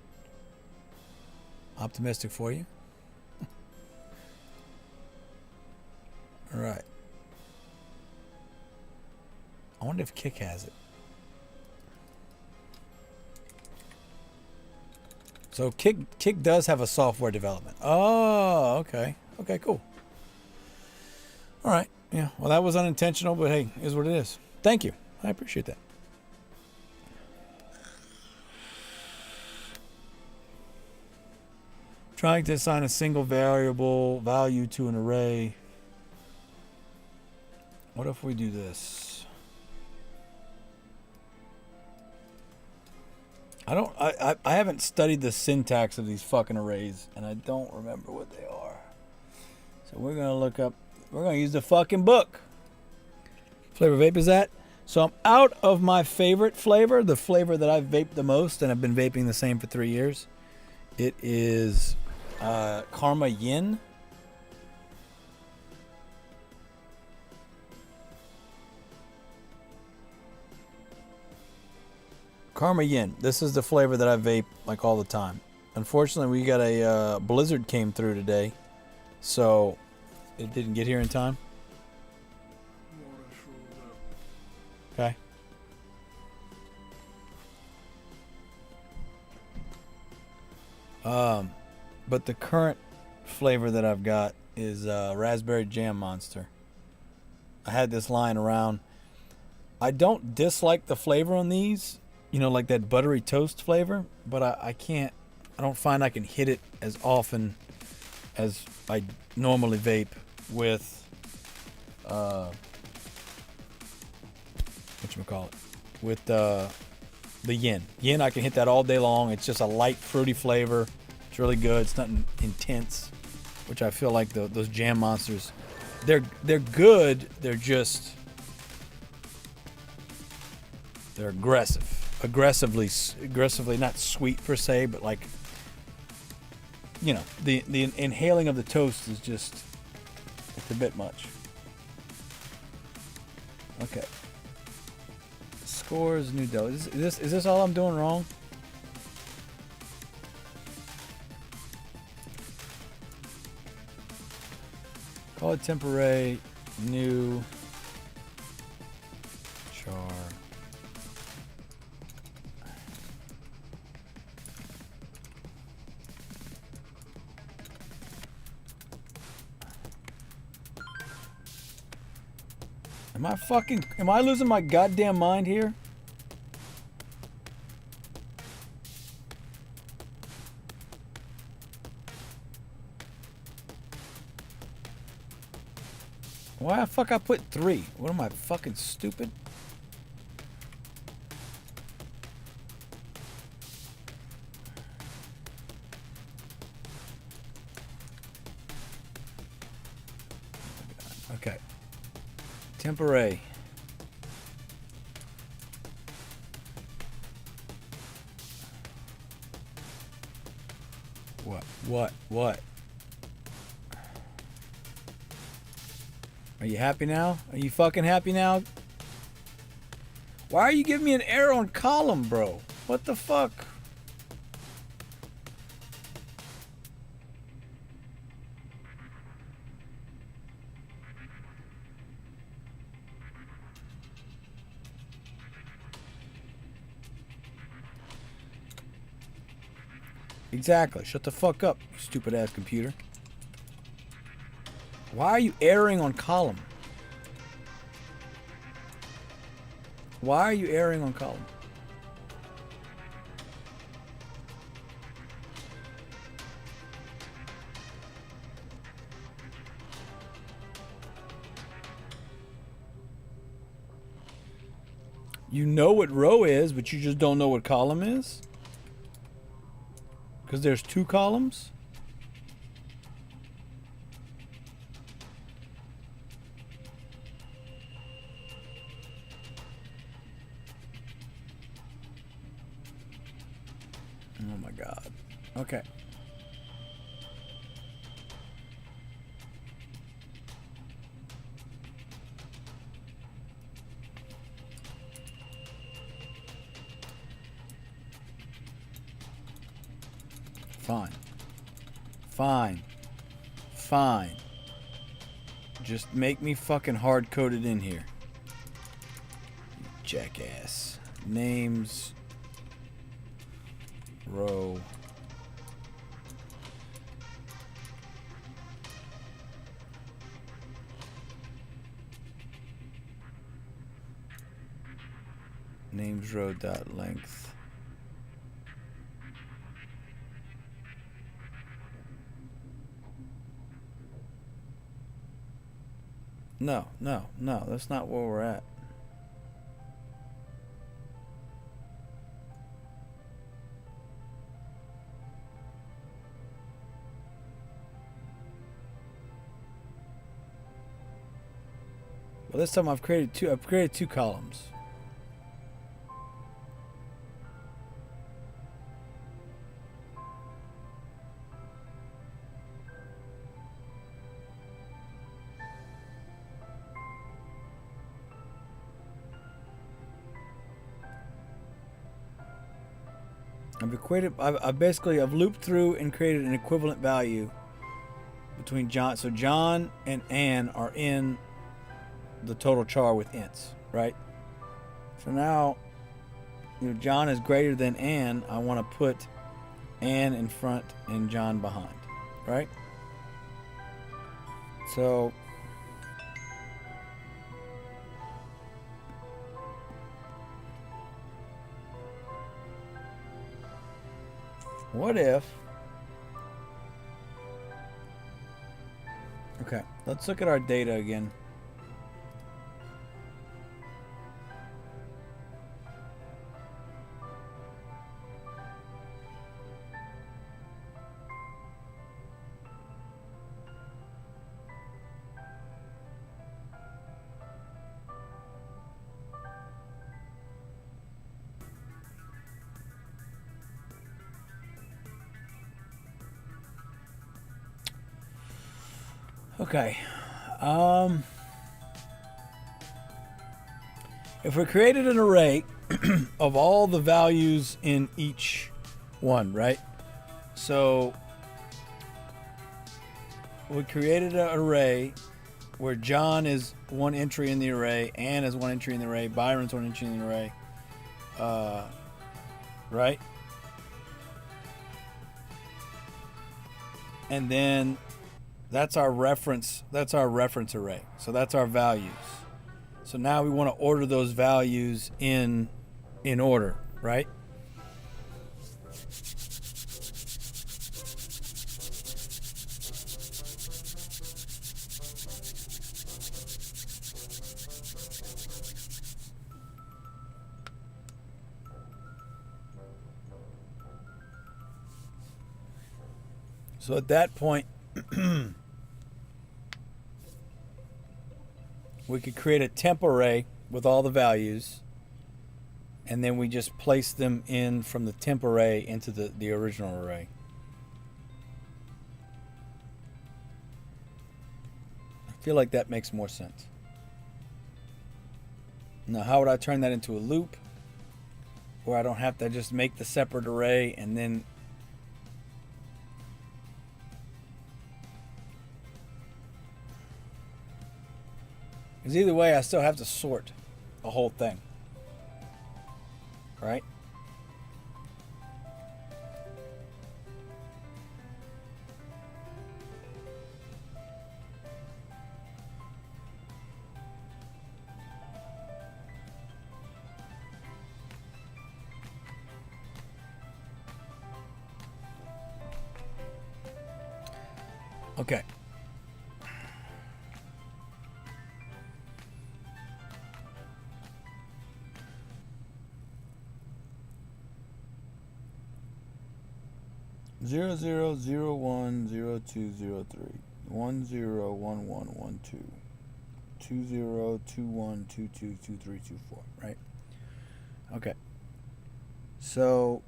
Optimistic for you. All right. I wonder if Kick has it. So Kick does have a software development. Oh, okay. Okay, cool. All right. Yeah. Well, that was unintentional, but hey, is what it is. Thank you. I appreciate that. Trying to assign a single variable value to an array. What if we do this? I haven't studied the syntax of these fucking arrays, and I don't remember what they are. So we're gonna look up. We're gonna use the fucking book. Flavor vape is that? So I'm out of my favorite flavor, the flavor that I've vaped the most, and I've been vaping the same for 3 years. It is Karma Yin. Karma Yin. This is the flavor that I vape like all the time. Unfortunately, we got a blizzard came through today, so it didn't get here in time. Okay. But the current flavor that I've got is Raspberry Jam Monster. I had this lying around. I don't dislike the flavor on these, you know, like that buttery toast flavor, but I don't find I can hit it as often as I normally vape with, whatchamacallit, with the Yin. Yin, I can hit that all day long. It's just a light, fruity flavor. It's really good. It's nothing intense, which I feel like those Jam Monsters, they're good. They're just, they're aggressively not sweet per se, but like, you know, the inhaling of the toast is just, it's a bit much. Okay. Scores new dough. Is this all I'm doing wrong? Call it temporary new char. Am I losing my goddamn mind here? Why the fuck I put 3? What am I, fucking stupid? Okay. Temporary. What? Are you happy now? Are you fucking happy now? Why are you giving me an error on column, bro? What the fuck? Exactly. Shut the fuck up, you stupid ass computer. Why are you erroring on column? Why are you erroring on column? You know what row is, but you just don't know what column is? Because there's 2 columns? Oh my God. Okay. Fine. Just make me fucking hard-coded in here. Jackass. Names. Row. Names row dot length. No, that's not where we're at. Well, this time I've created 2 columns. I've looped through and created an equivalent value between John. So John and Ann are in the total char with ints, right? So now, John is greater than Ann. I want to put Ann in front and John behind, right? So what if... Okay, let's look at our data again. Okay. If we created an array of all the values in each one, right? So we created an array where John is 1 entry in the array, Ann is 1 entry in the array, Byron's 1 entry in the array, right? And then that's our reference array. So that's our values. So now we want to order those values in order, right? So at that point, we could create a temp array with all the values, and then we just place them in from the temp array into the original array. I feel like that makes more sense. Now, how would I turn that into a loop where I don't have to just make the separate array and then... Because either way, I still have to sort the whole thing. Right? Okay. Zero zero zero one 0203 101112 2021222324. Right? Okay. So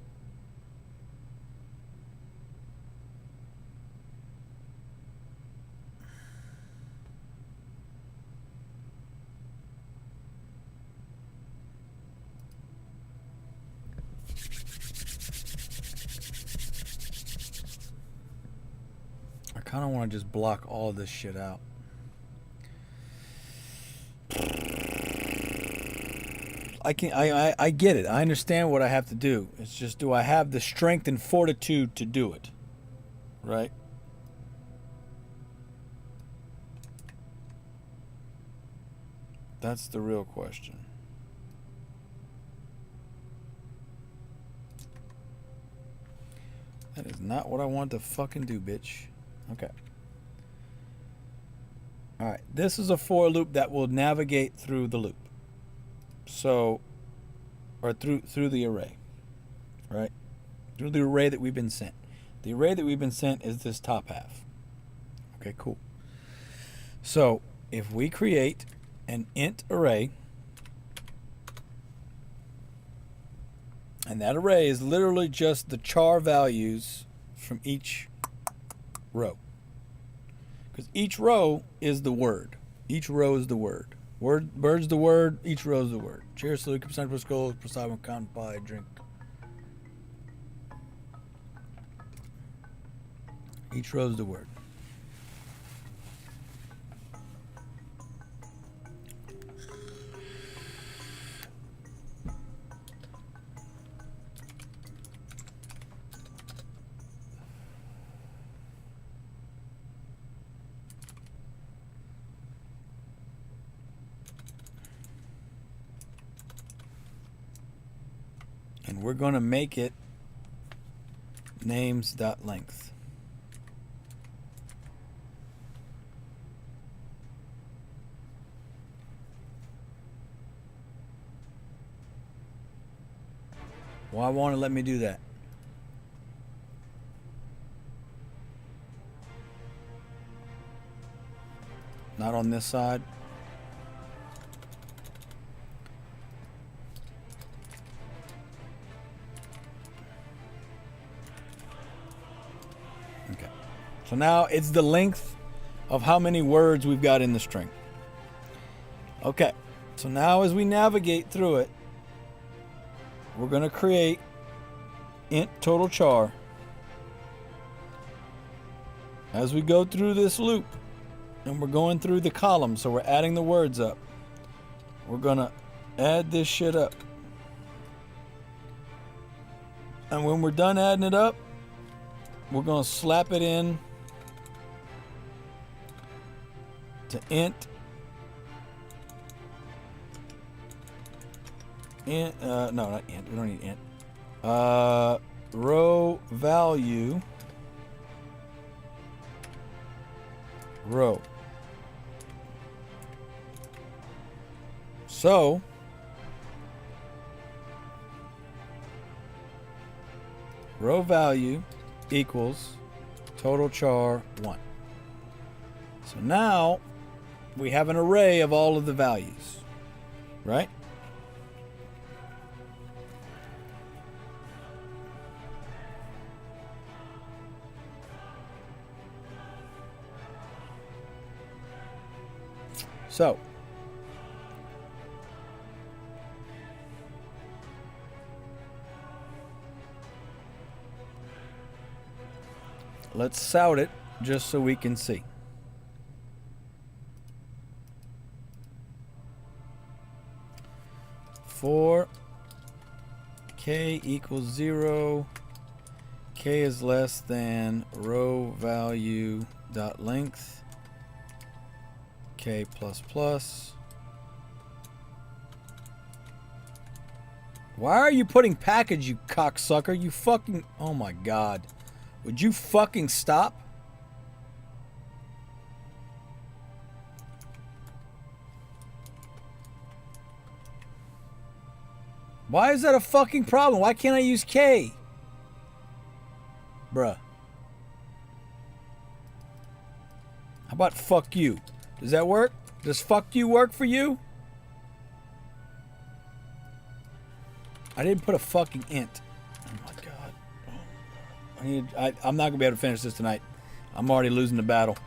I kind of want to just block all this shit out. I get it. I understand what I have to do. It's just, do I have the strength and fortitude to do it? Right? That's the real question. That is not what I want to fucking do, bitch. Okay. Alright. This is a for loop that will navigate through the loop. So, or through the array. Right? Through the array that we've been sent. The array that we've been sent is this top half. Okay, cool. So, if we create an int array, and that array is literally just the char values from each row. Because each row is the word. Each row is the word. Bird's the word, each row is the word. Cheers, salute, percent per skull, preside, count, pie, drink. Each row is the word. And we're going to make it names.length. Why won't it let me do that? Not on this side. Okay. So now it's the length of how many words we've got in the string. Okay. So now as we navigate through it, we're going to create int total char. As we go through this loop, and we're going through the column, so we're adding the words up. We're going to add this shit up. And when we're done adding it up, we're going to slap it in to int. No, not int. We don't need int. Row value. Row. So row value equals Total char 1. So now we have an array of all of the values, right? So let's sout it just so we can see. For k equals 0, k is less than row value dot length, k plus plus. Why are you putting package, you cocksucker? You fucking, oh my god. Would you fucking stop? Why is that a fucking problem? Why can't I use K? Bruh. How about fuck you? Does that work? Does fuck you work for you? I didn't put a fucking int. Oh my god. I'm not gonna be able to finish this tonight. I'm already losing the battle.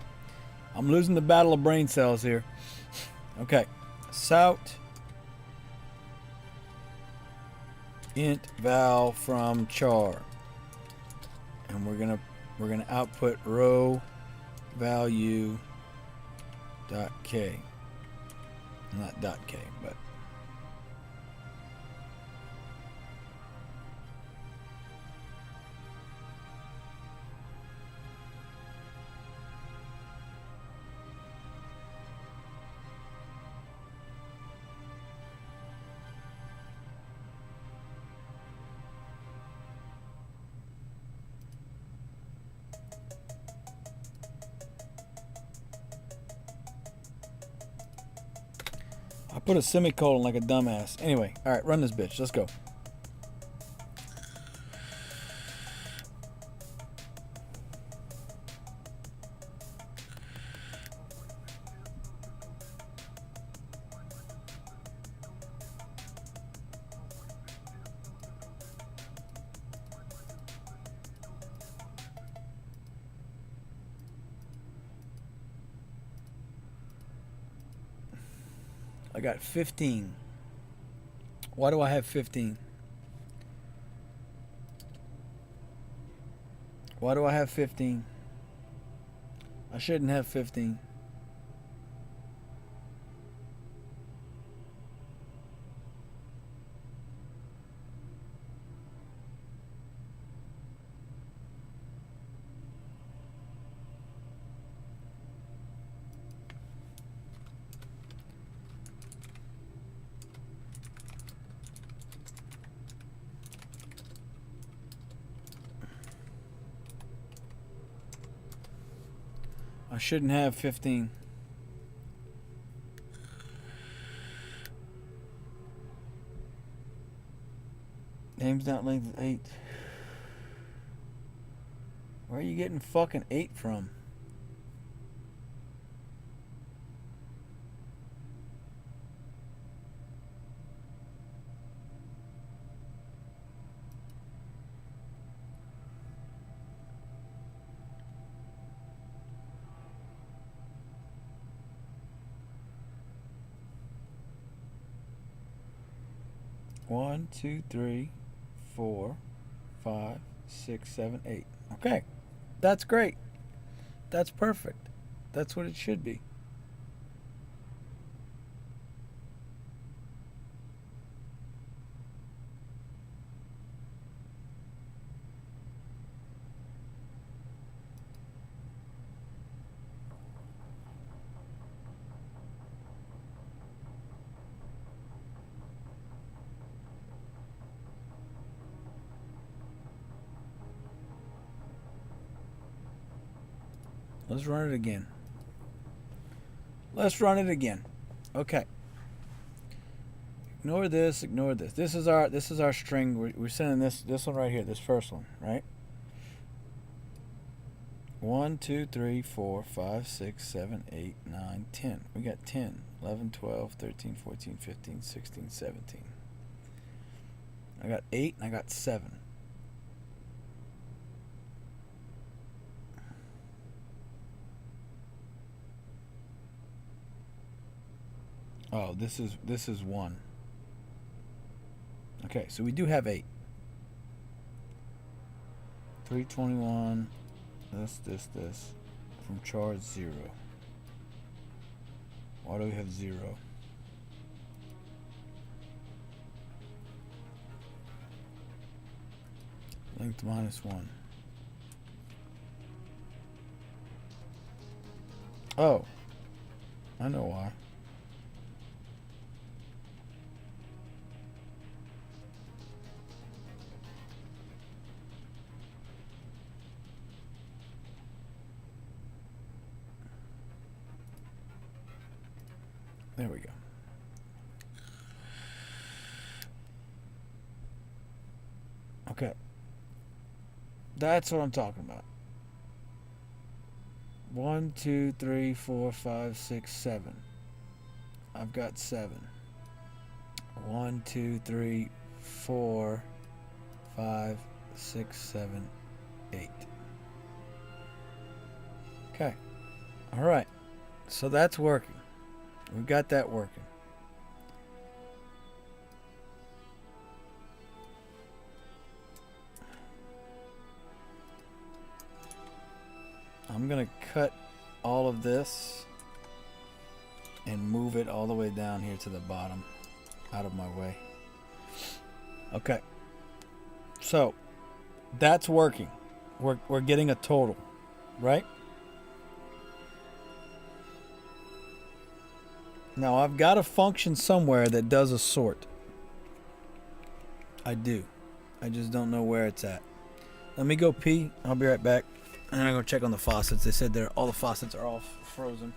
I'm losing the battle of brain cells here. Okay. Sout int val from char. And we're gonna output row value dot k. Not dot k, but I put a semicolon like a dumbass. Anyway, all right, run this bitch. Let's go. I got 15. Why do I have 15? Why do I have 15? I shouldn't have 15. I shouldn't have 15. Name's not length 8. Where are you getting fucking 8 from? One, 2, 3, 4, 5, 6, 7, 8. Okay. That's great. That's perfect. That's what it should be. Let's run it again. Let's run it again. Okay. Ignore this. Ignore this. This is our string. We're sending this one right here. This first one, right? 1, 2, 3, 4, 5, 6, 7, 8, 9, 10. We got 10, 11, 12, 13, 14, 15, 16, 17. I got 8 and I got 7. Oh, this is 1. Okay, so we do have 8. 321. This. From charge 0. Why do we have 0? Linked -1. Oh, I know why. There we go. Okay. That's what I'm talking about. 1, 2, 3, 4, 5, 6, 7. I've got 7. 1, 2, 3, 4, 5, 6, 7, 8. Okay. All right. So that's working. We've got that working. I'm going to cut all of this and move it all the way down here to the bottom, out of my way. Okay. So, that's working. We're getting a total, right? Now, I've got a function somewhere that does a sort. I do. I just don't know where it's at. Let me go pee. I'll be right back. And I'm going to check on the faucets. They said all the faucets are all frozen.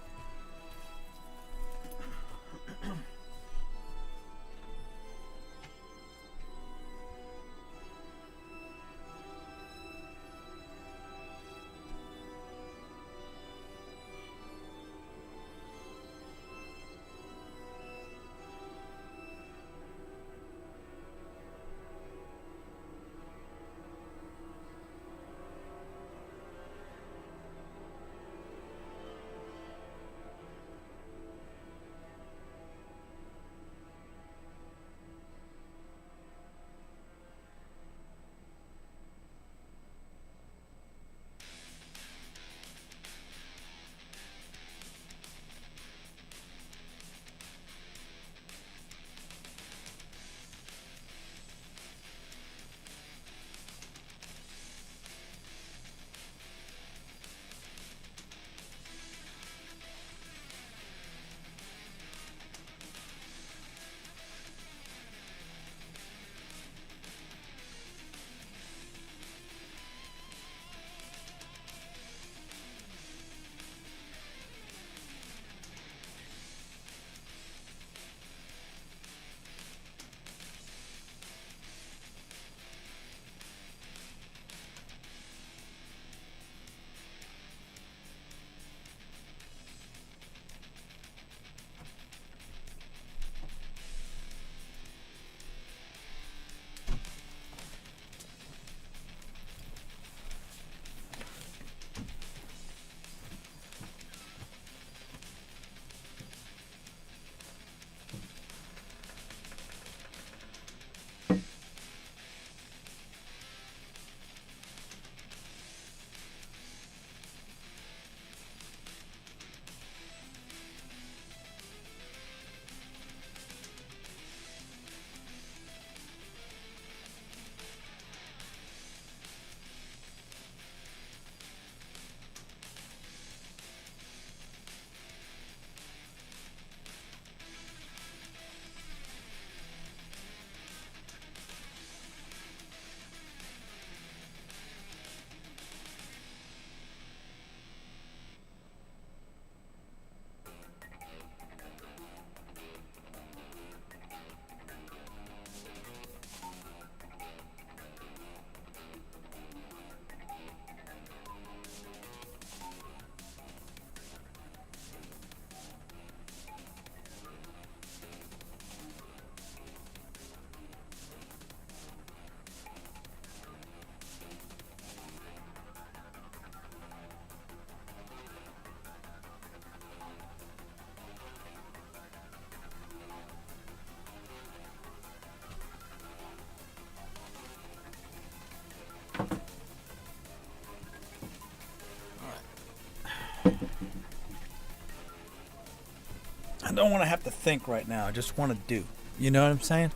I don't want to have to think right now. I just want to do. You know what I'm saying?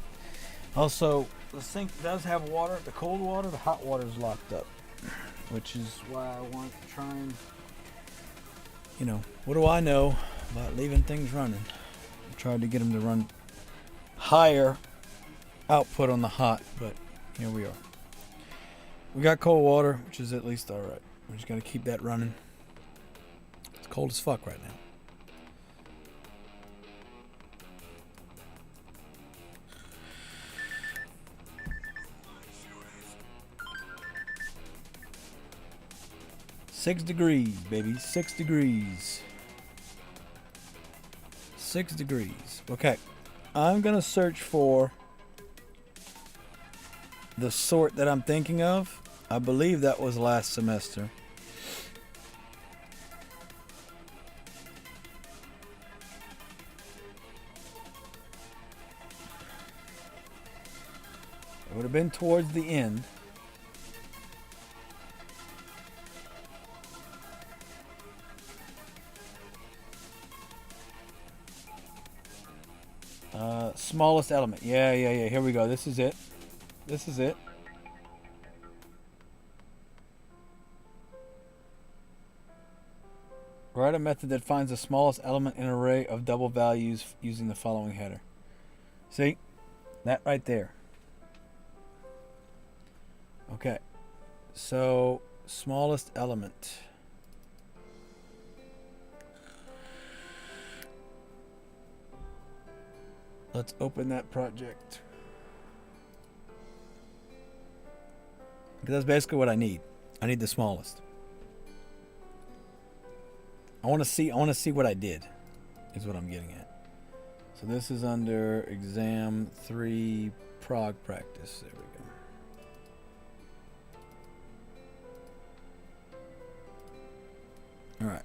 Also, the sink does have water. The cold water, the hot water is locked up, which is why I want to try and, you know, what do I know about leaving things running? I tried to get them to run higher output on the hot, but here we are. We got cold water, which is at least all right. We're just going to keep that running. It's cold as fuck right now. Six degrees, baby. 6 degrees. 6 degrees. Okay. I'm going to search for the sort that I'm thinking of. I believe that was last semester. It would have been towards the end. Smallest element. Yeah. Here we go. This is it. This is it. Write a method that finds the smallest element in an array of double values using the following header. See? That right there. Okay. So, smallest element. Let's open that project. Because that's basically what I need. I need the smallest. I want to see what I did. Is what I'm getting at. So this is under exam 3 prog practice. There we go. All right.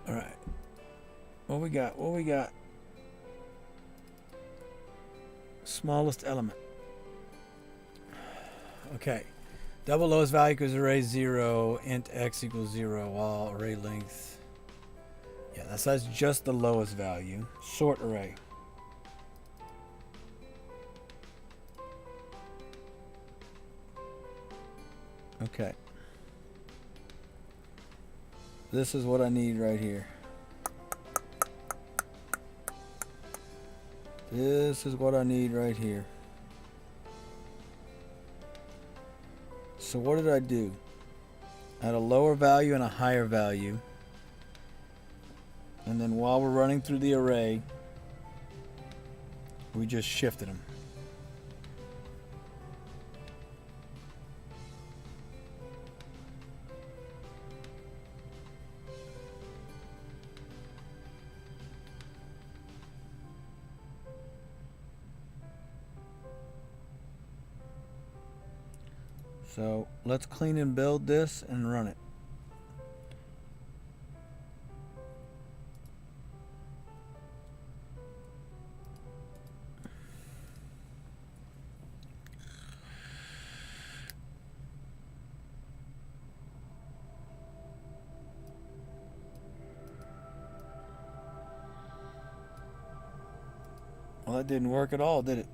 All right. What we got? What we got? Smallest element. Okay. Double lowest value equals array 0. Int x equals 0. While array length. Yeah, that's just the lowest value. Sort array. Okay. This is what I need right here. This is what I need right here. So what did I do? I had a lower value and a higher value. And then while we're running through the array, we just shifted them. So let's clean and build this and run it. Well, that didn't work at all, did it?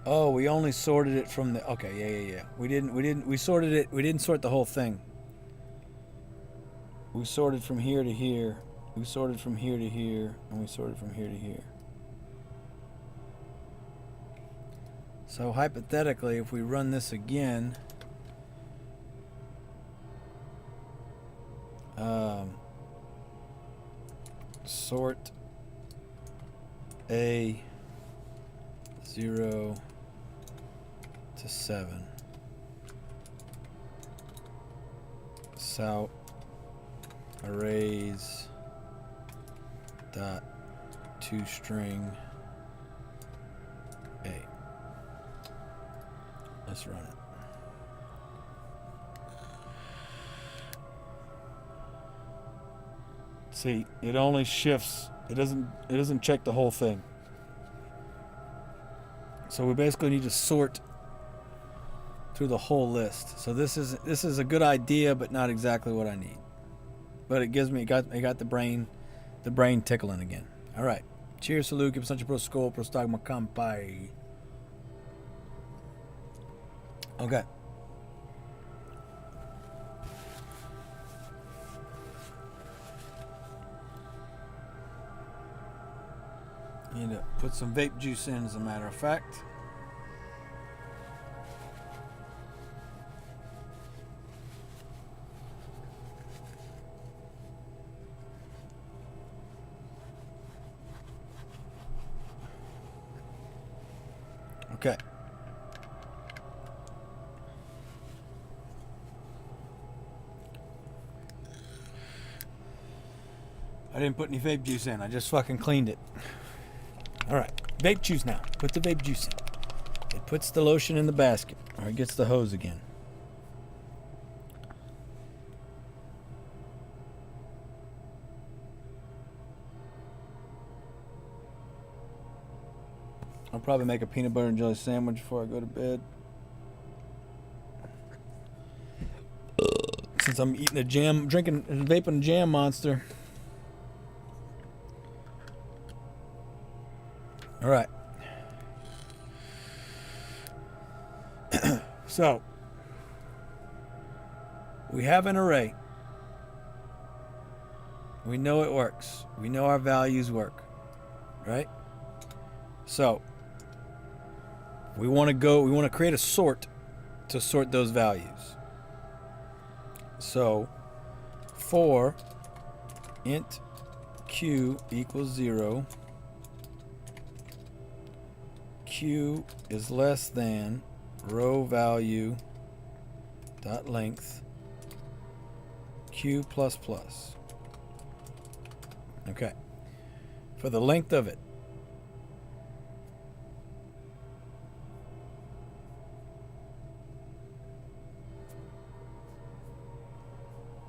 Oh, we only sorted it from the... Okay, yeah. We sorted it... We didn't sort the whole thing. We sorted from here to here. We sorted from here to here. And we sorted from here to here. So, hypothetically, if we run this again... sort A 0 to 7. Sort arrays dot toString A. Let's run it. See, it only shifts. It doesn't check the whole thing. So we basically need to sort through the whole list. So this is a good idea, but not exactly what I need. But it gives me, it got the brain tickling again. All right. Cheers, salute, give such a pro skull, pro stagma kampai. Okay. Need to put some vape juice in, as a matter of fact. Okay. I didn't put any vape juice in. I just fucking cleaned it. All right. Vape juice now. Put the vape juice in. It puts the lotion in the basket. Or it gets the hose again. I'll probably make a peanut butter and jelly sandwich before I go to bed. Since I'm eating a jam, drinking and vaping a jam monster. All right. So, we have an array. We know it works. We know our values work. Right? So, we want to create a sort to sort those values. So, for int q equals 0, q is less than row value dot length q plus plus. Okay. For the length of it,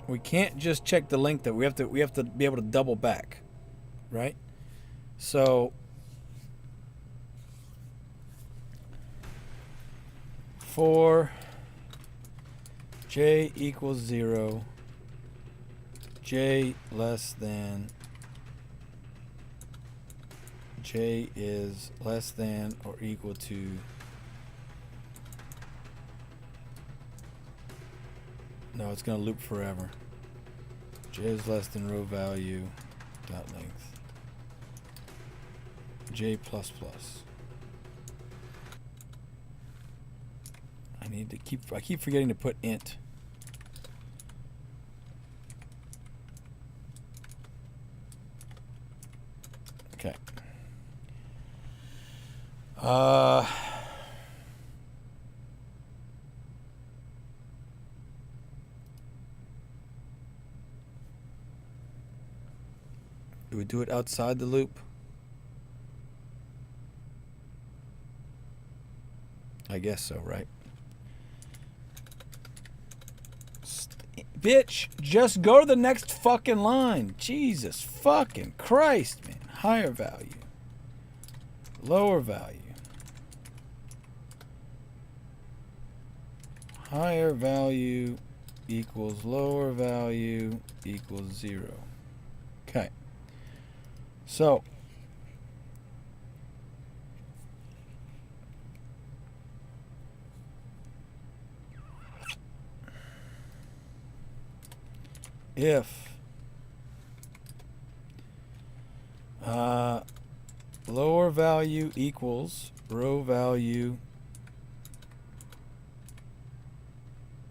we can't just check the length of it. We have to be able to double back, right? So for j equals 0, j less than, j is less than or equal to no, it's going to loop forever. J is less than row value dot length j plus plus. I keep forgetting to put int. Okay. Do we do it outside the loop? I guess so, right? Bitch, just go to the next fucking line. Jesus fucking Christ, man. Higher value. Lower value. Higher value equals lower value equals 0. Okay. So, if lower value equals row value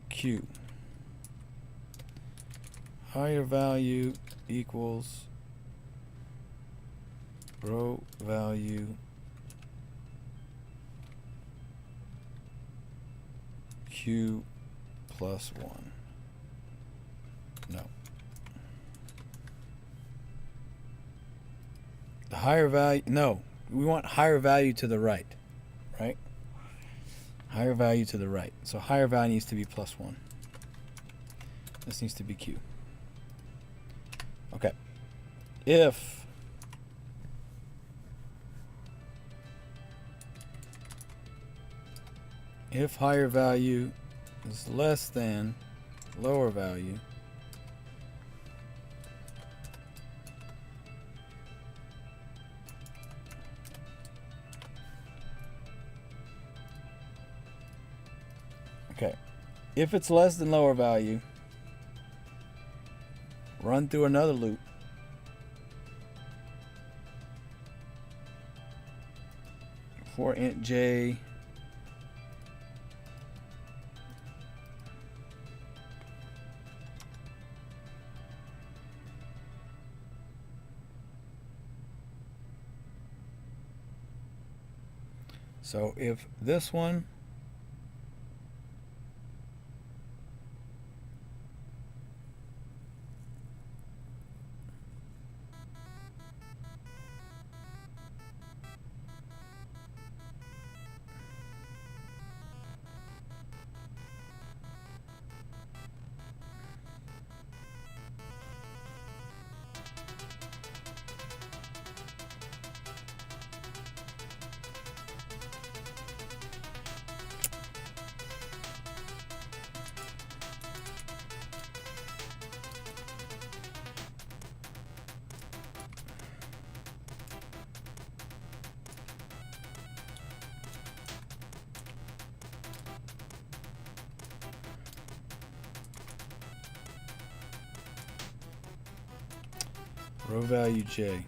q, higher value equals row value q plus 1. No. The higher value, no. We want higher value to the right, right? Higher value to the right. So higher value needs to be plus 1. This needs to be q. Okay. if higher value is less than lower value, okay, if it's less than lower value, run through another loop. For int j so if this one row value j.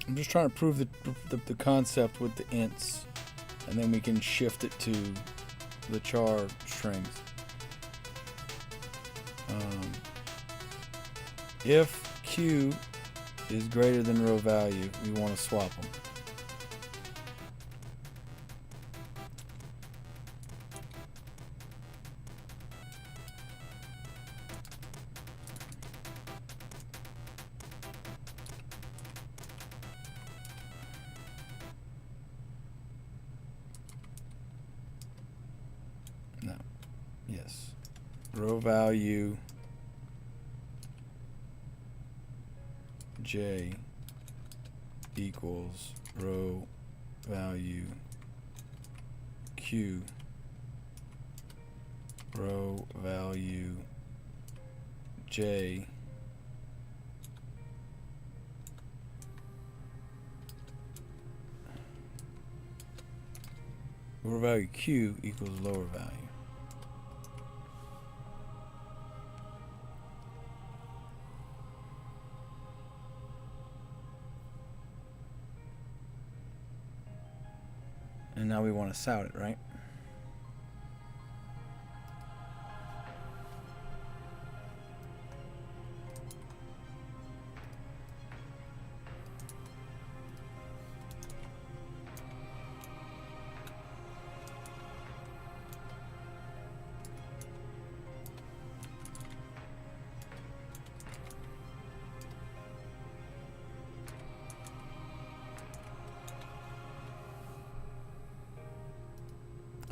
I'm just trying to prove the concept with the ints, and then we can shift it to the char strings. If q is greater than row value, we want to swap them. No. Yes. Row value j equals row value q row value j row value q equals lower value. And now we want to sout it, right?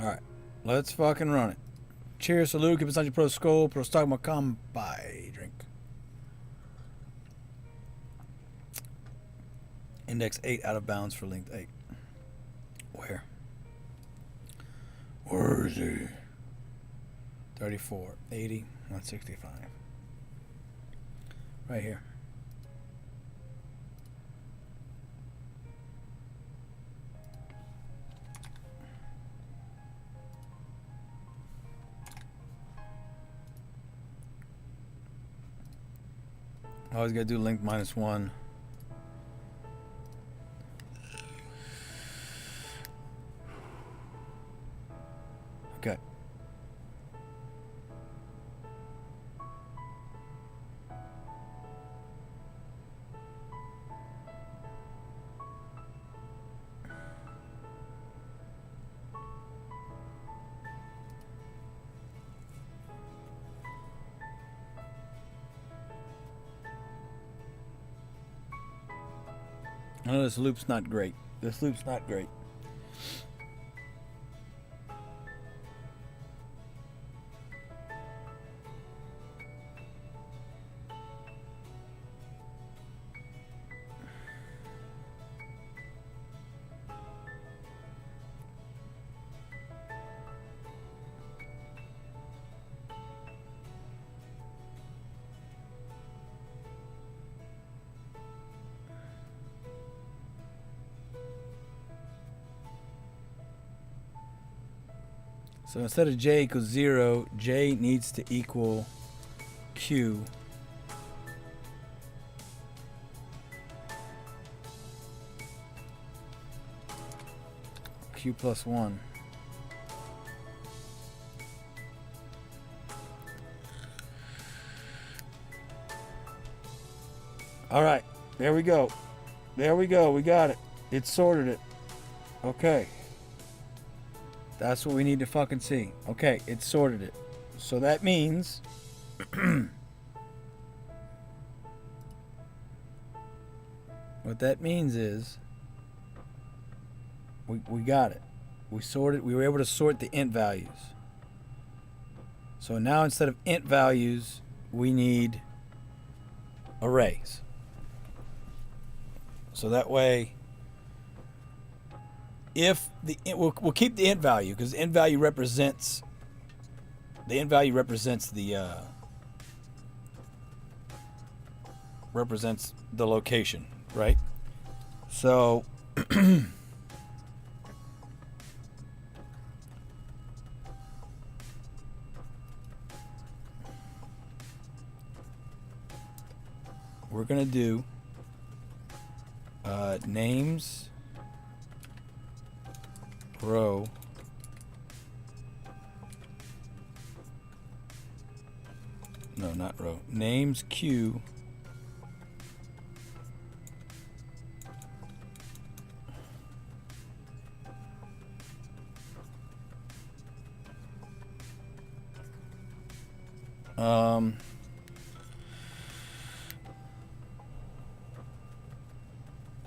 Alright, let's fucking run it. Cheers, salute, keep it on your pro skull, pro stock, my combi drink. Index 8 out of bounds for linked 8. Where? Where is he? 34, 80, 165. Right here. Always gotta do length -1. Okay. I know this loop's not great. This loop's not great. So instead of j equals 0, j needs to equal q. Q plus 1. All right, there we go. There we go. We got it. It sorted it. Okay. That's what we need to fucking see. Okay, it sorted it. So that means what that means is we got it. We sorted. We were able to sort the int values. So now instead of int values, we need arrays. So that way, if the we'll keep the int value because the int value represents the location, right? So we're gonna do names row no not row names q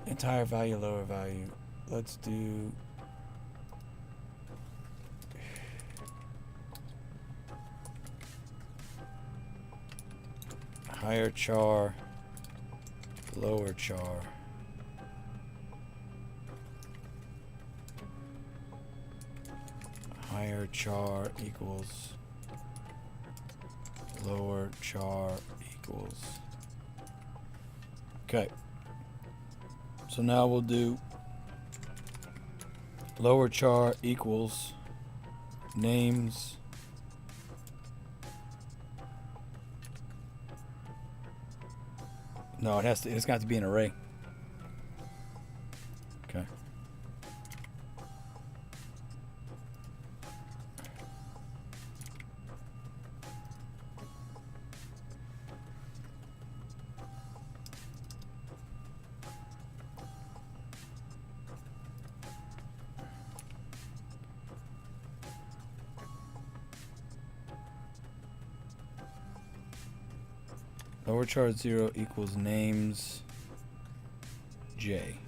entire value, lower value. Let's do higher char, lower char. Higher char equals lower char equals. Okay. So now we'll do lower char equals names no, it's got to be an array. Okay. Lower char 0 equals names j.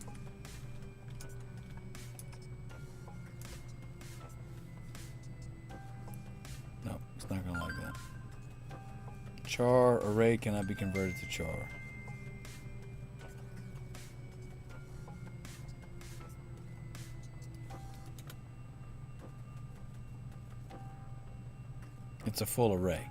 No, it's not going to like that. Char array cannot be converted to char. It's a full array.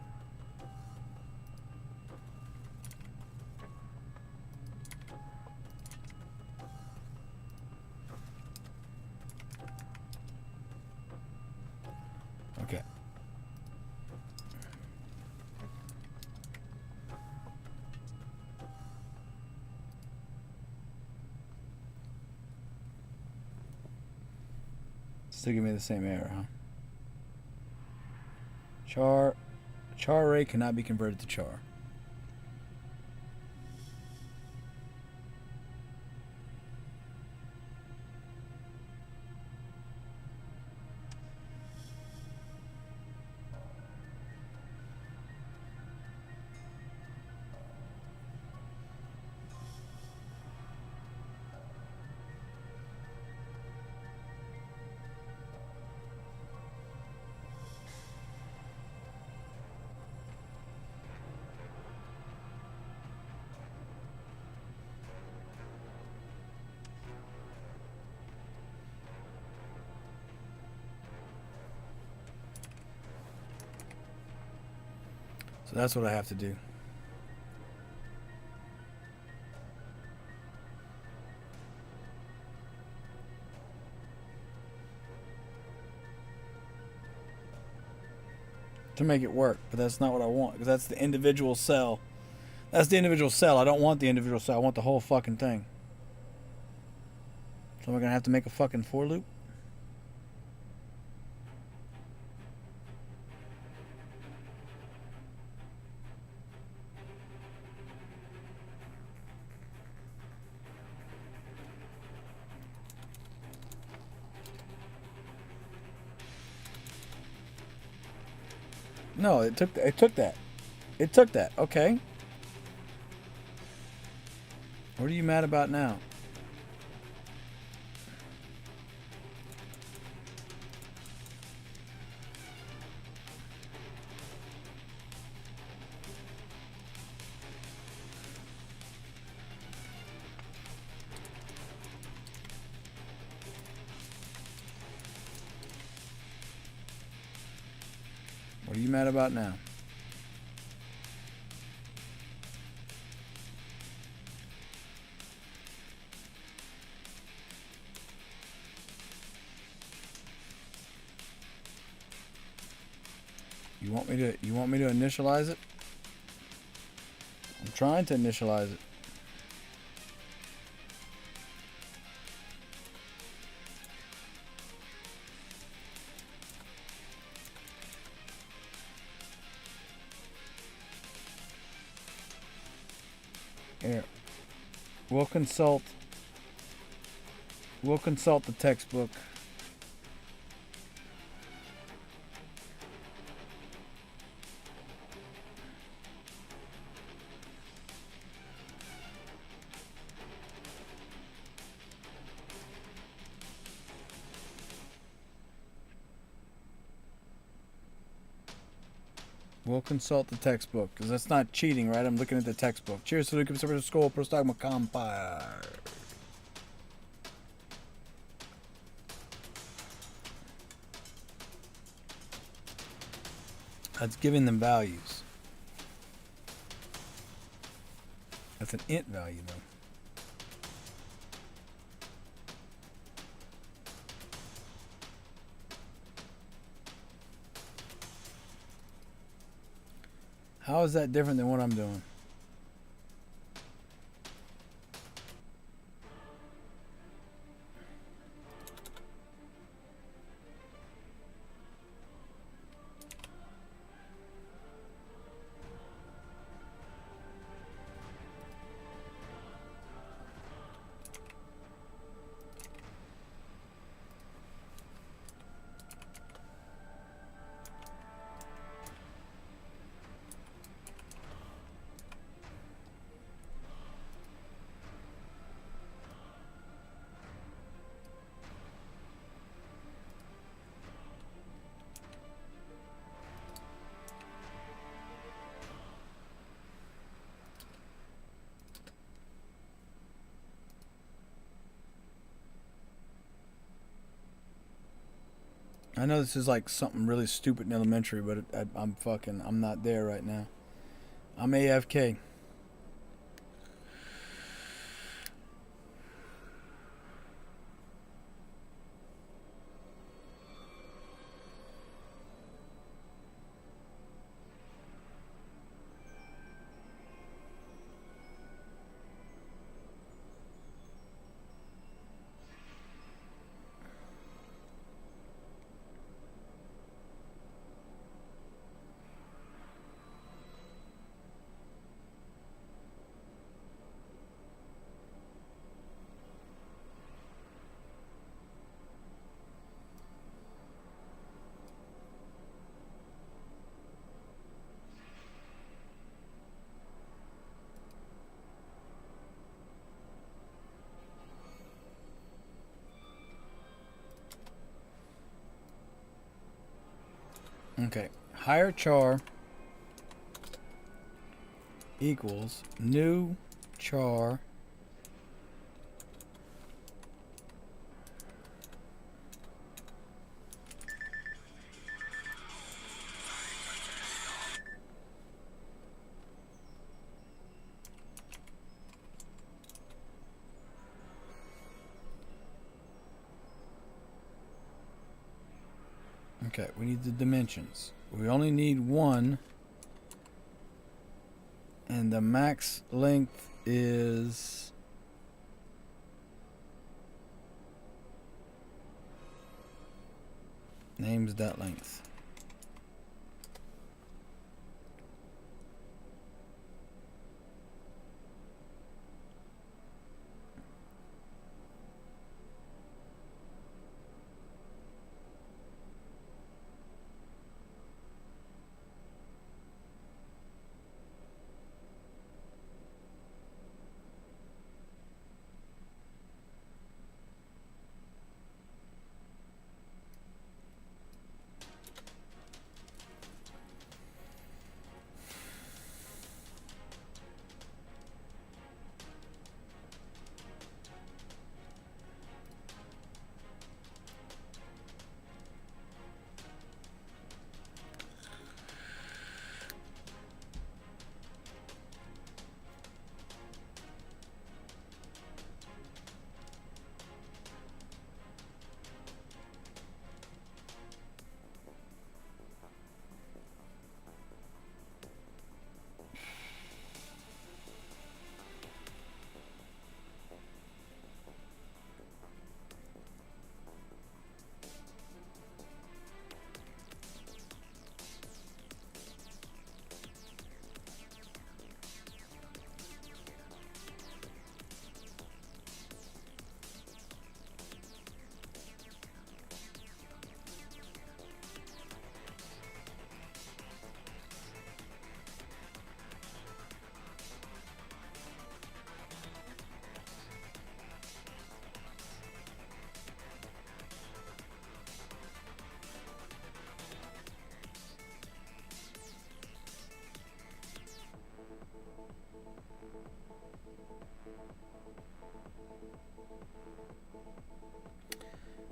Okay. Still give me the same error, huh? Char array cannot be converted to char. So that's what I have to do. To make it work, but that's not what I want, because that's the individual cell. That's the individual cell. I don't want the individual cell. I want the whole fucking thing. So we're gonna have to make a fucking for loop. No, it took that. It took that. Okay. What are you mad about now? What are you mad about now? You want me to initialize it? I'm trying to initialize it. Here. We'll consult the textbook. We'll consult the textbook, because that's not cheating, right? I'm looking at the textbook. Cheers to Lucas for school, Prostagma Compire. That's giving them values. That's an int value, though. How is that different than what I'm doing? I know this is like something really stupid in elementary, but I'm not there right now. I'm AFK. Okay, higher char equals new char Okay, we need the dimensions. We only need one. And the max length is... names.length.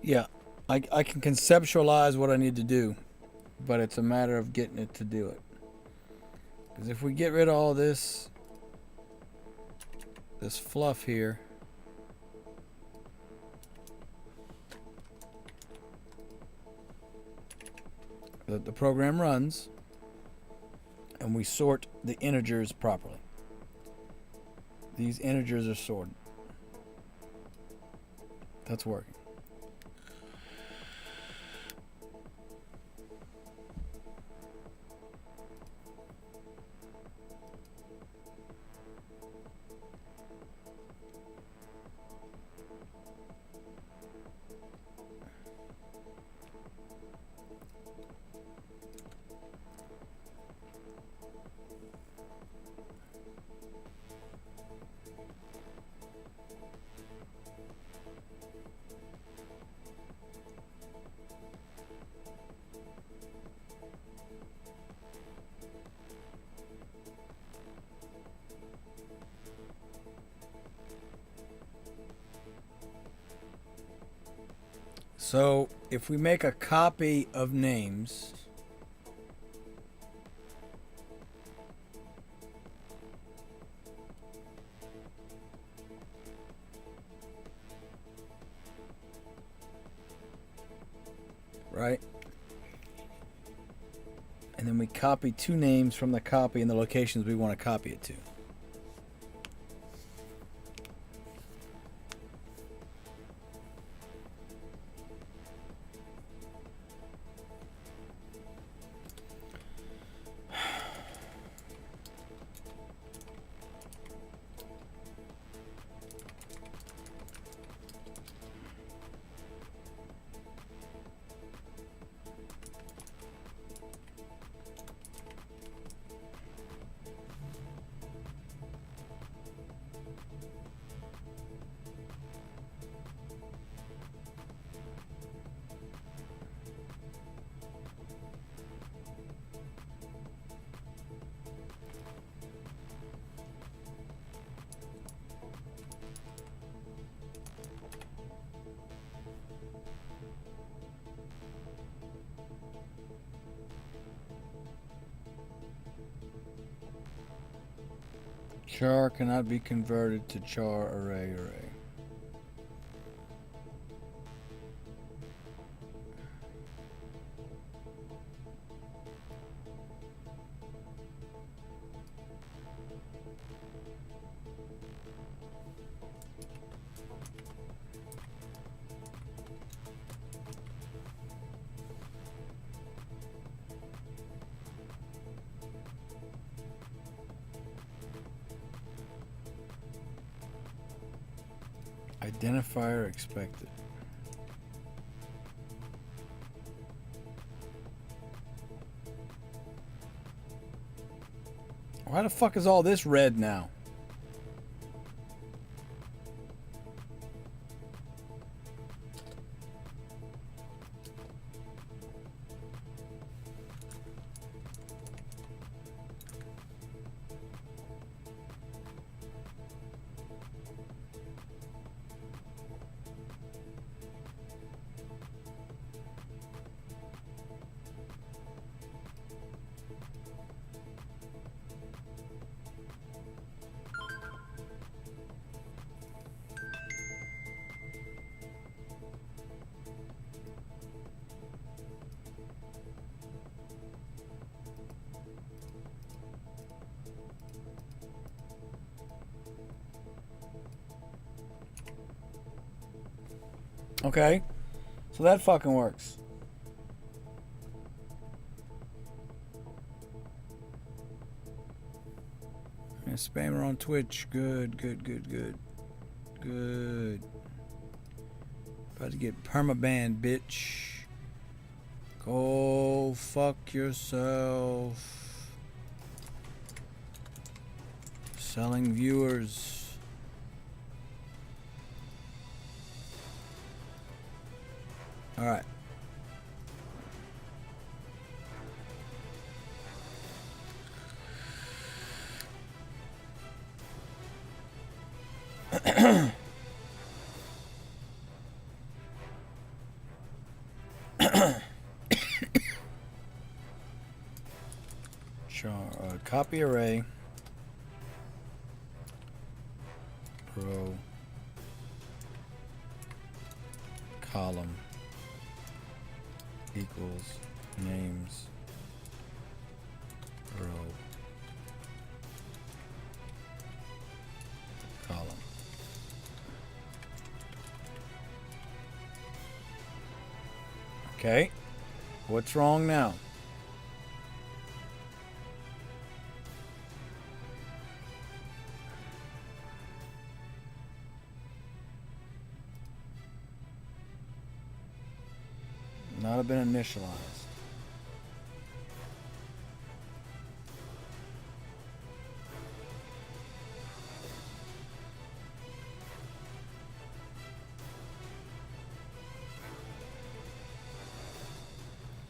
Yeah, I can conceptualize what I need to do, but it's a matter of getting it to do it. Because if we get rid of all this fluff here, the program runs and we sort the integers properly. These integers are sorted. That's working. So if we make a copy of names, right? And then we copy two names from the copy in the locations we want to copy it to. Char cannot be converted to char array. Identifier expected. Why the fuck is all this red now? Okay, so that fucking works. Yeah, spammer on Twitch. Good, good, good, good. Good. About to get permabanned, bitch. Go fuck yourself. Selling viewers. All right. Copy array. Row. Column. Equals names row column. Okay, what's wrong now? Not have been initialized.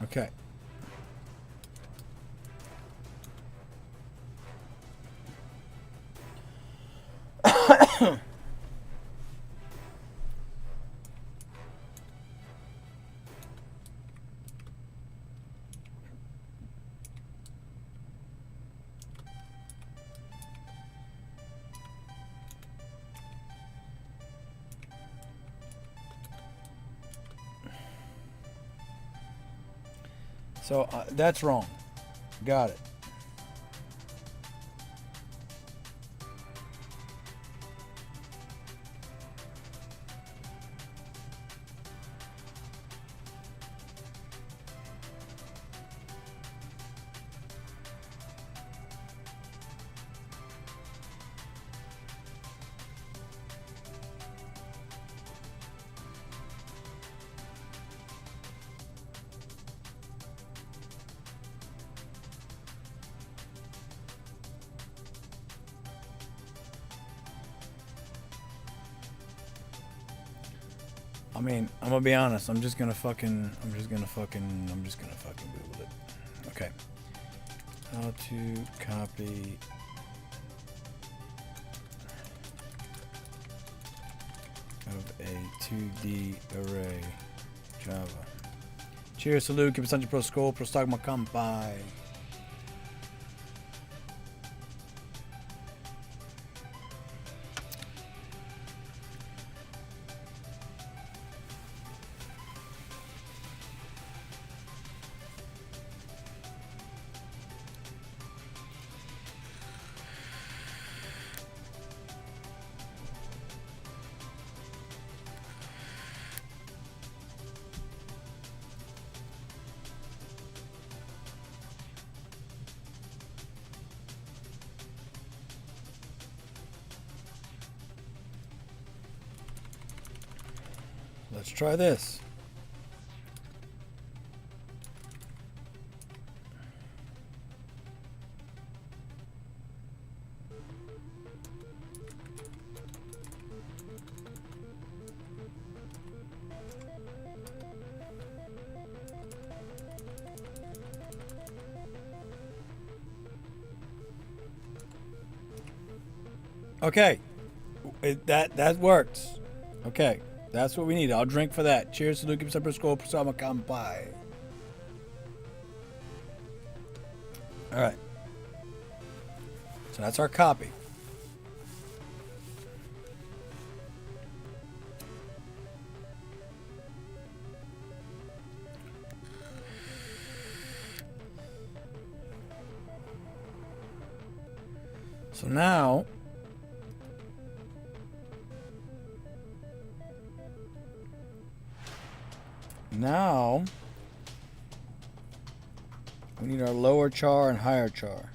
Okay. So that's wrong. Got it. I mean, I'm gonna be honest. I'm just gonna fucking Google it. Okay. How to copy of a 2D array Java. Cheers, salute, keep it Sanji Pro Skull, Pro Stock Makampai. Let's try this. Okay, that works. Okay, that's what we need. I'll drink for that. Cheers to Luke Super School Persama Kampai. All right. So that's our copy. So now we need our lower char and higher char.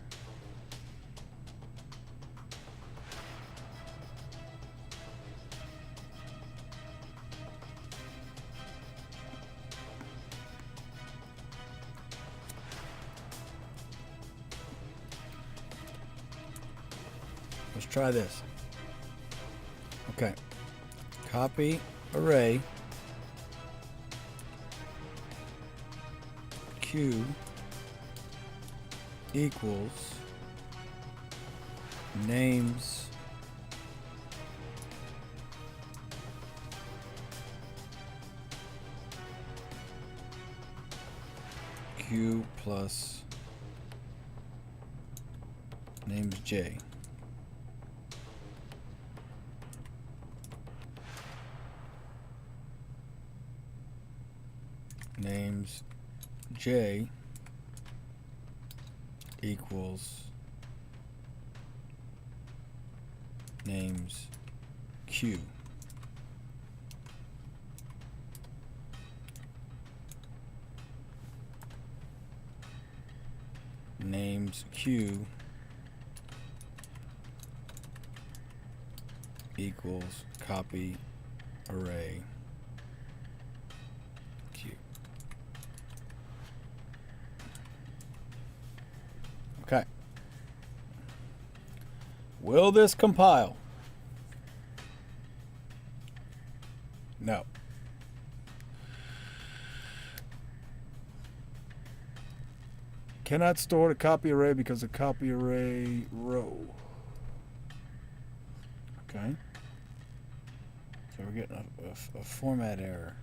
Let's try this. Okay. Copy array Q equals names Q plus names J. Names J equals names Q. Names Q equals copy array Q. Okay. Will this compile? No. Cannot store the copy array because the copy array row. Okay. So we're getting a format error.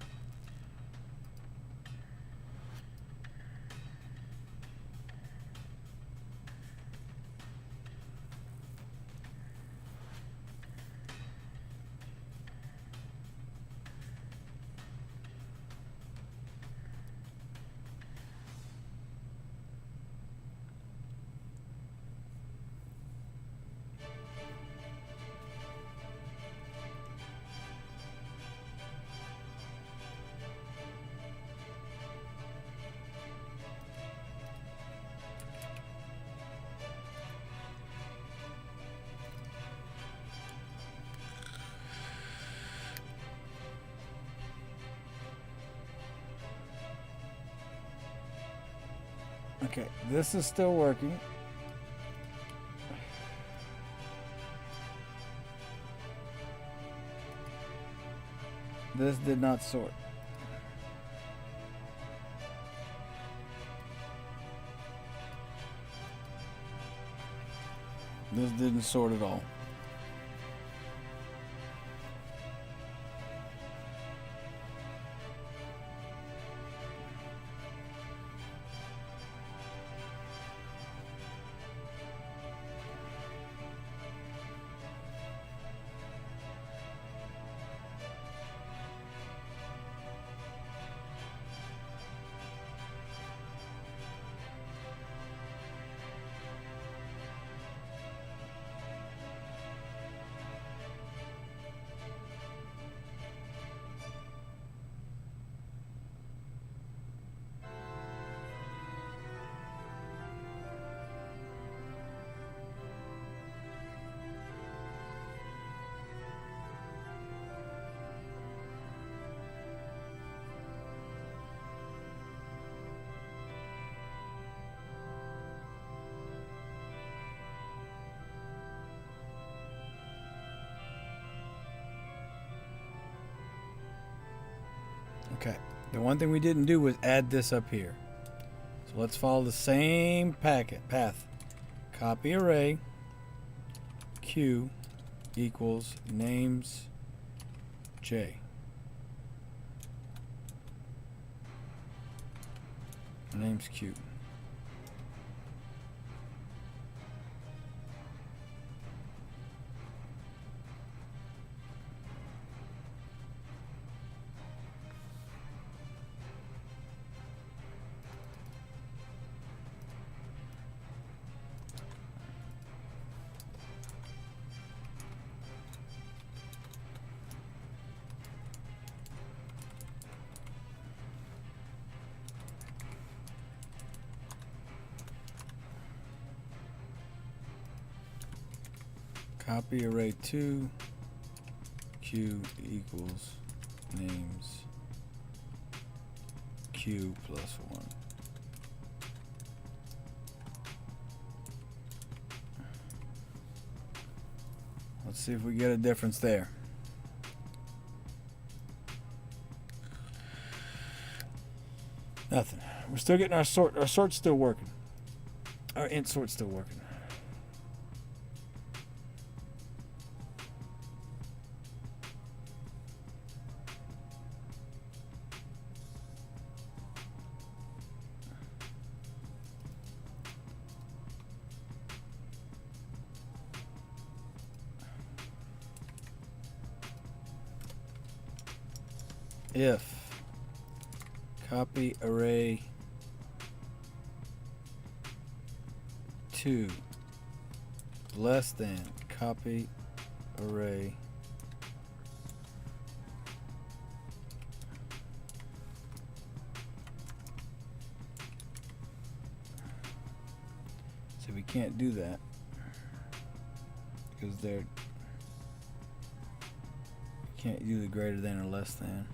Okay, this is still working. This did not sort. This didn't sort at all. Okay. The one thing we didn't do was add this up here. So let's follow the same path. Copy array Q equals names J. Names Q. Copy array 2 Q equals names Q plus 1. Let's see if we get a difference there. Nothing. We're still getting our sort. Our sort's still working. Our int sort's still working. If copy array 2 less than copy array so we can't do that because they're can't do the greater than or less than.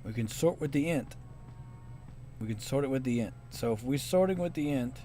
We can sort with the int. We can sort it with the int. So if we're sorting with the int,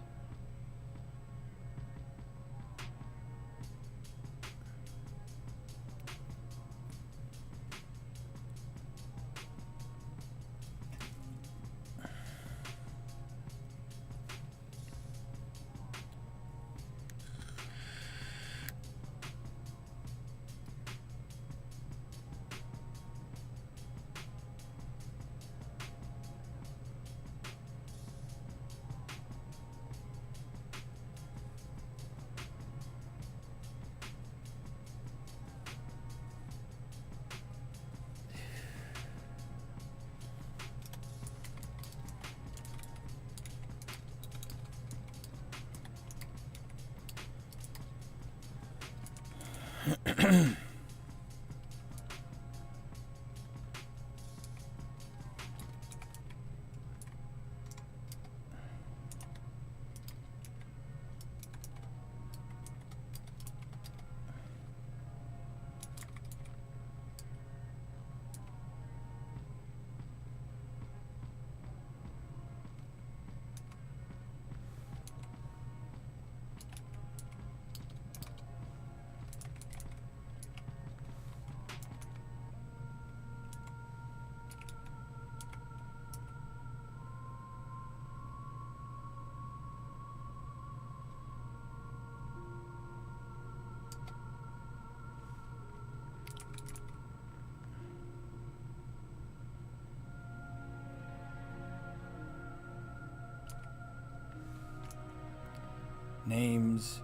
names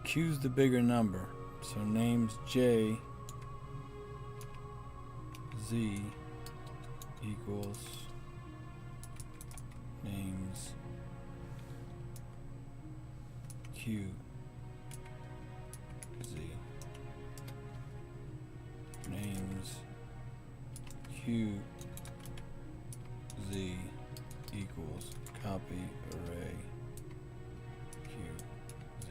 Q's the bigger number, so names J Z equals names Q Z. Names Q Z equals copy array Q Z.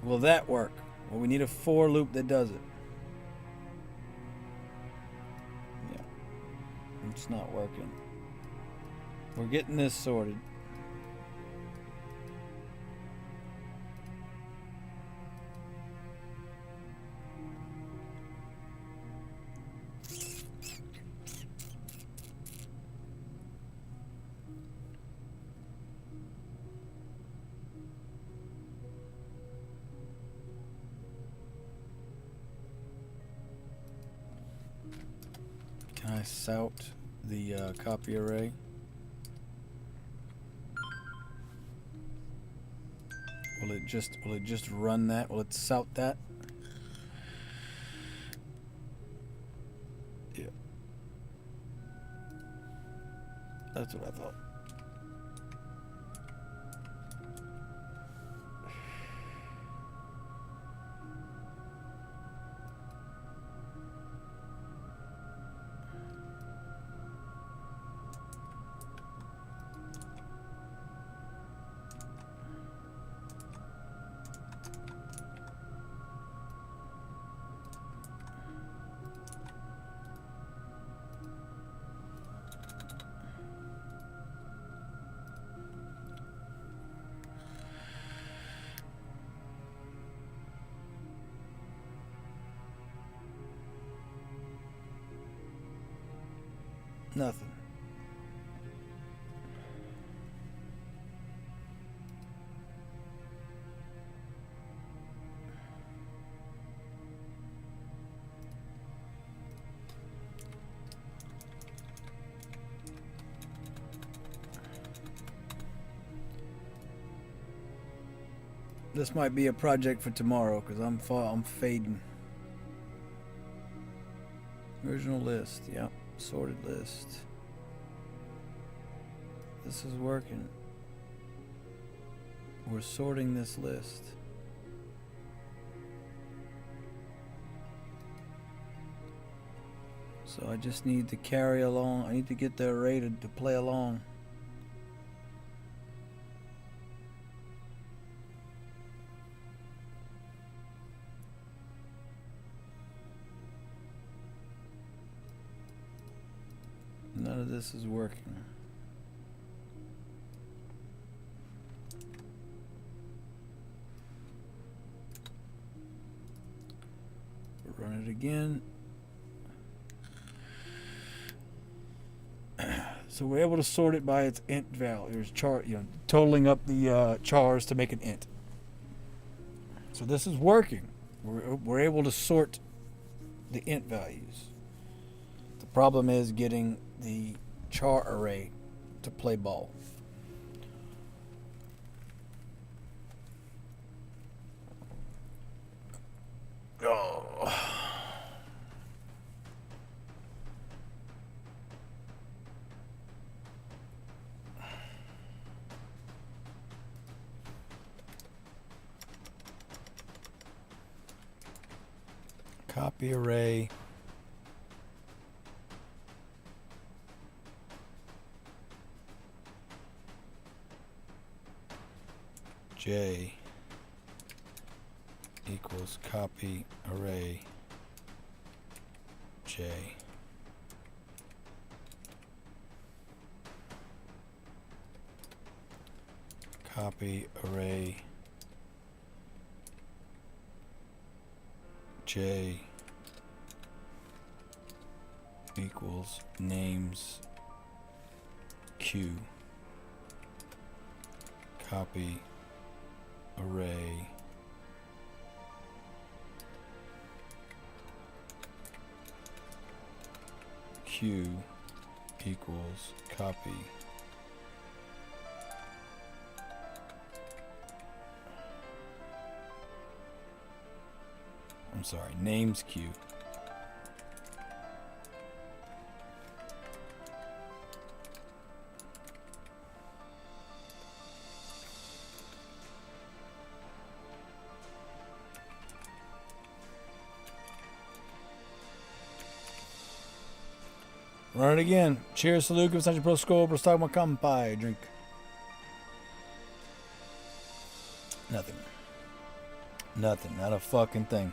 Will that work? Well, we need a for loop that does it. Yeah. It's not working. We're getting this sorted. Can I sout the copy array? Will it just run that? Will it sout that? Yeah. That's what I thought. Nothing. This might be a project for tomorrow because I'm fading. Original list, yep. Sorted list. This is working. We're sorting this list. So I just need to carry along. I need to get the array to play along. None of this is working. We'll run it again. So we're able to sort it by its int value. There's totaling up the chars to make an int. So this is working. We're able to sort the int values. The problem is getting the char array to play ball. Oh. Copy array. J equals copy array J. Copy array J equals names Q. Copy array Q equals copy names Q. Run it again. Cheers to Luke of Central Pro School. Prostagma Kampai. Drink. Nothing. Nothing. Not a fucking thing.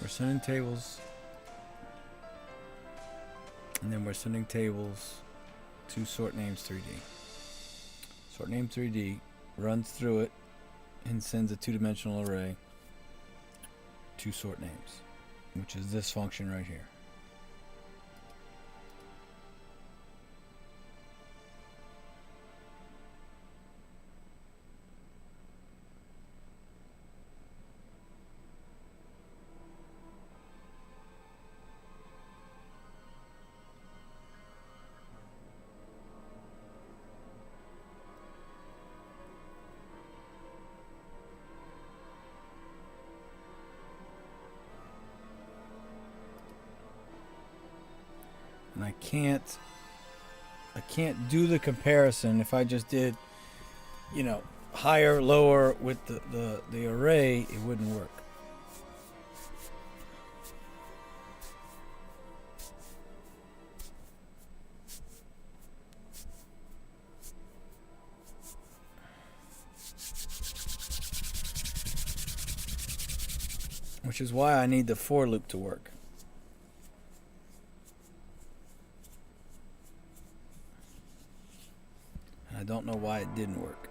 We're sending tables. And then we're sending tables to sort names 3D. Sort name 3D runs through it and sends a two-dimensional array to sort names, which is this function right here. And I can't do the comparison if I just did, you know, higher, lower with the array, it wouldn't work. Which is why I need the for loop to work. And I don't know why it didn't work.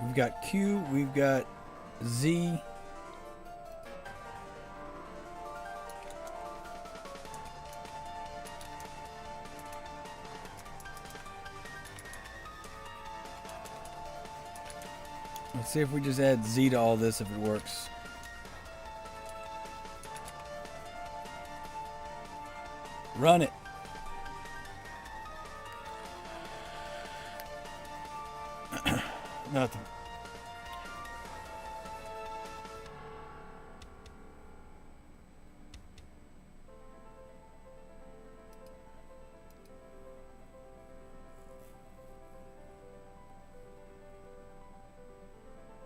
We've got Q, we've got Z. Let's see if we just add Z to all this, if it works. Run it. Nothing.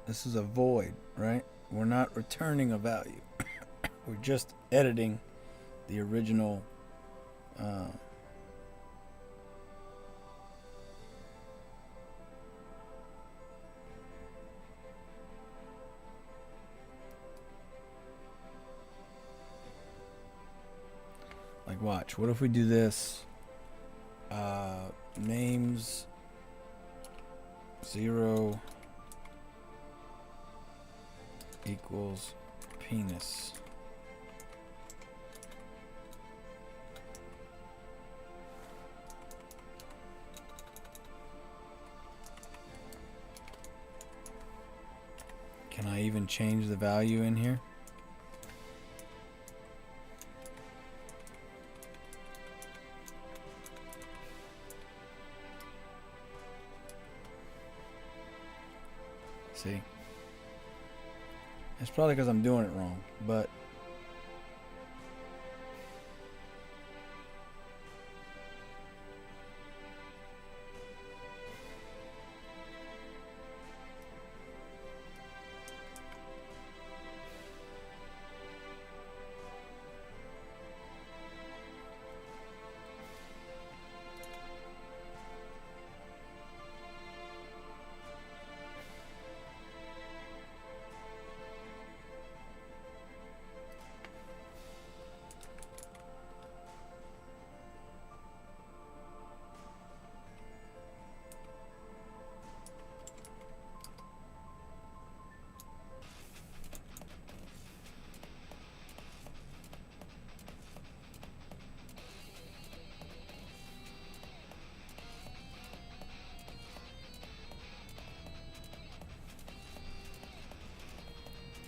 This is a void, right? We're not returning a value. We're just editing the original like, watch. What if we do this? Names 0 equals penis. Can I even change the value in here? See? It's probably because I'm doing it wrong, but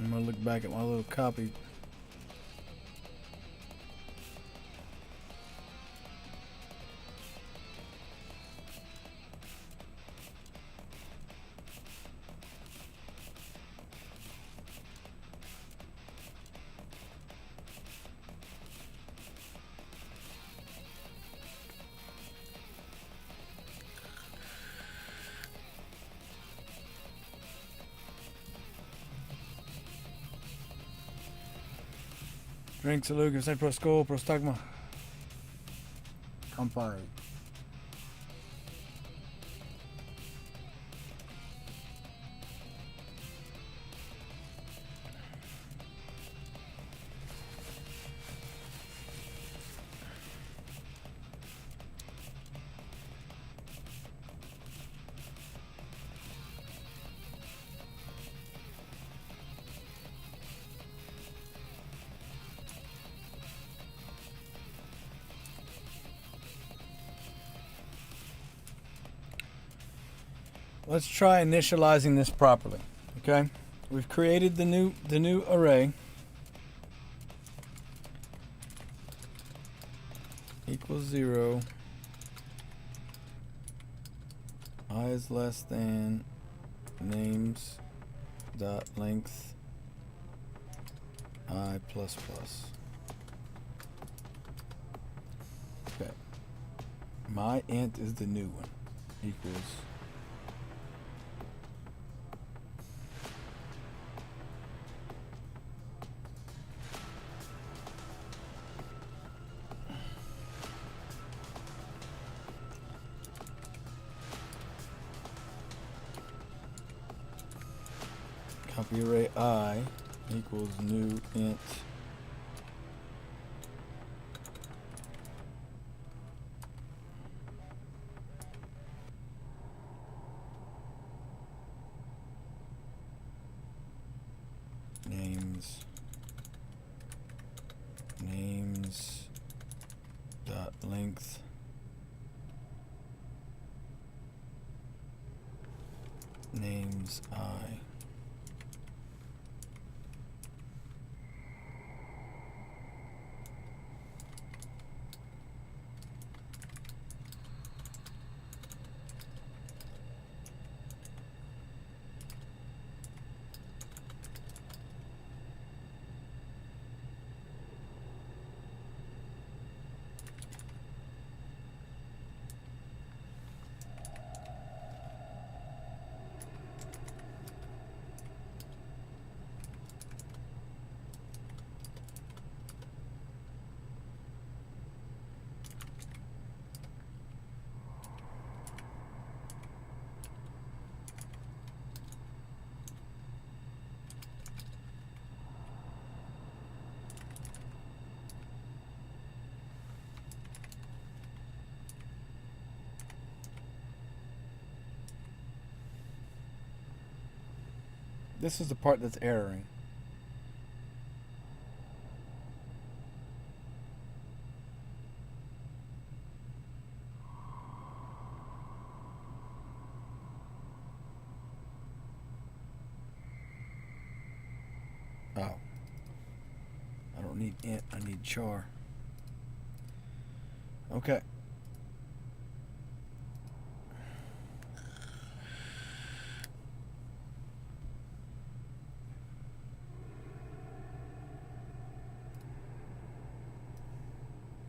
I'm gonna look back at my little copy. Drink salute, give pro skull, pro stagma. Kampai. Let's try initializing this properly. Okay, we've created the new array equals 0. I is less than names dot length I plus plus. Okay, my int is the new one equals copy array I equals new int names dot length names I. This is the part that's erroring. Oh. I don't need int, I need char. Okay.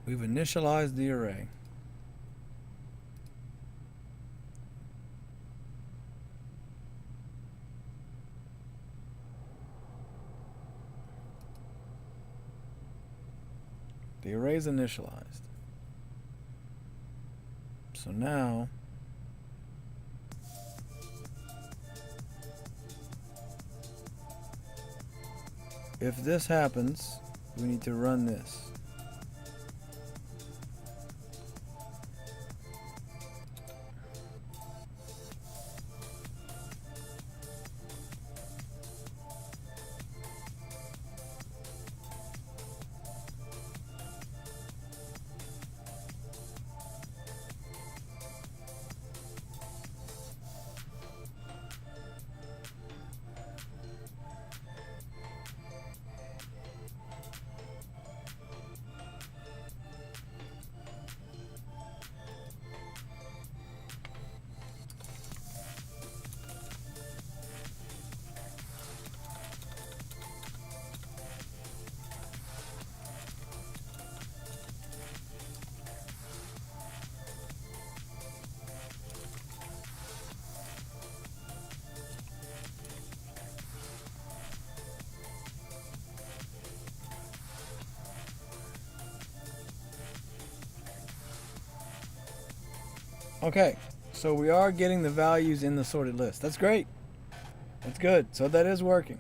We've initialized the array. The array is initialized. So now if this happens, we need to run this. Okay, so we are getting the values in the sorted list. That's great. That's good. So that is working.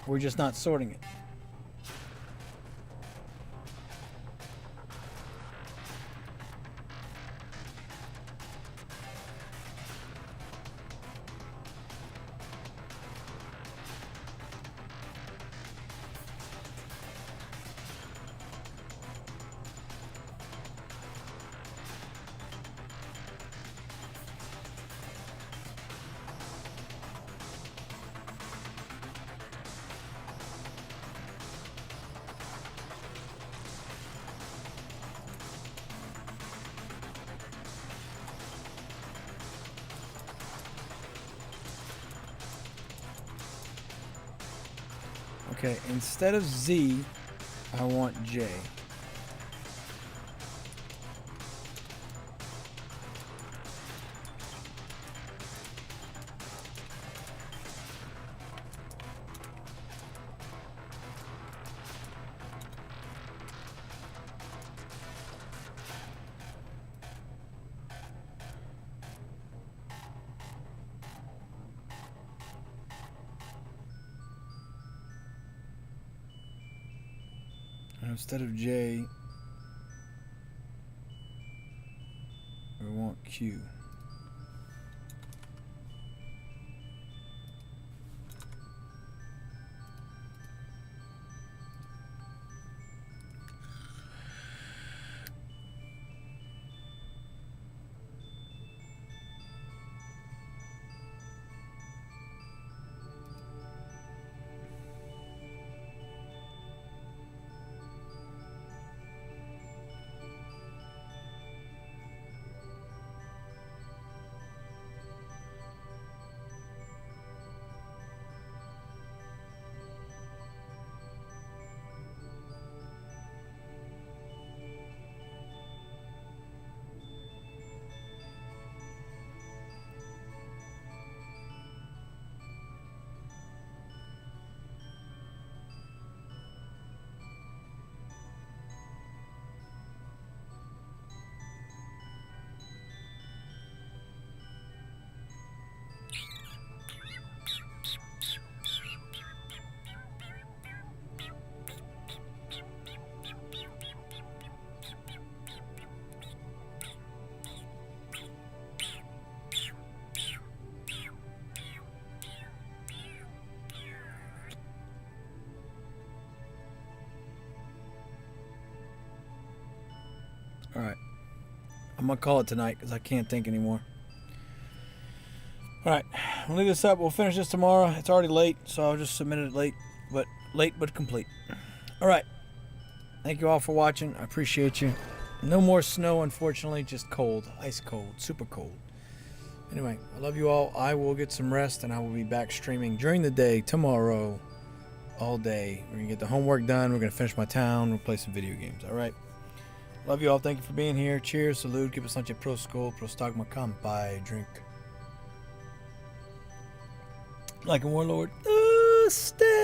We're just not sorting it. Okay, instead of Z, I want J. And instead of J, we want Q. All right. I'm going to call it tonight because I can't think anymore. All right. We'll leave this up. We'll finish this tomorrow. It's already late, so I'll just submit it late but complete. All right. Thank you all for watching. I appreciate you. No more snow, unfortunately. Just cold. Ice cold. Super cold. Anyway, I love you all. I will get some rest, and I will be back streaming during the day tomorrow all day. We're going to get the homework done. We're going to finish my town. We'll play some video games. All right. Love you all. Thank you for being here. Cheers. Salute. Keep us on your pro skull. Pro stagma. Kampai. Drink. Like a warlord. Stay.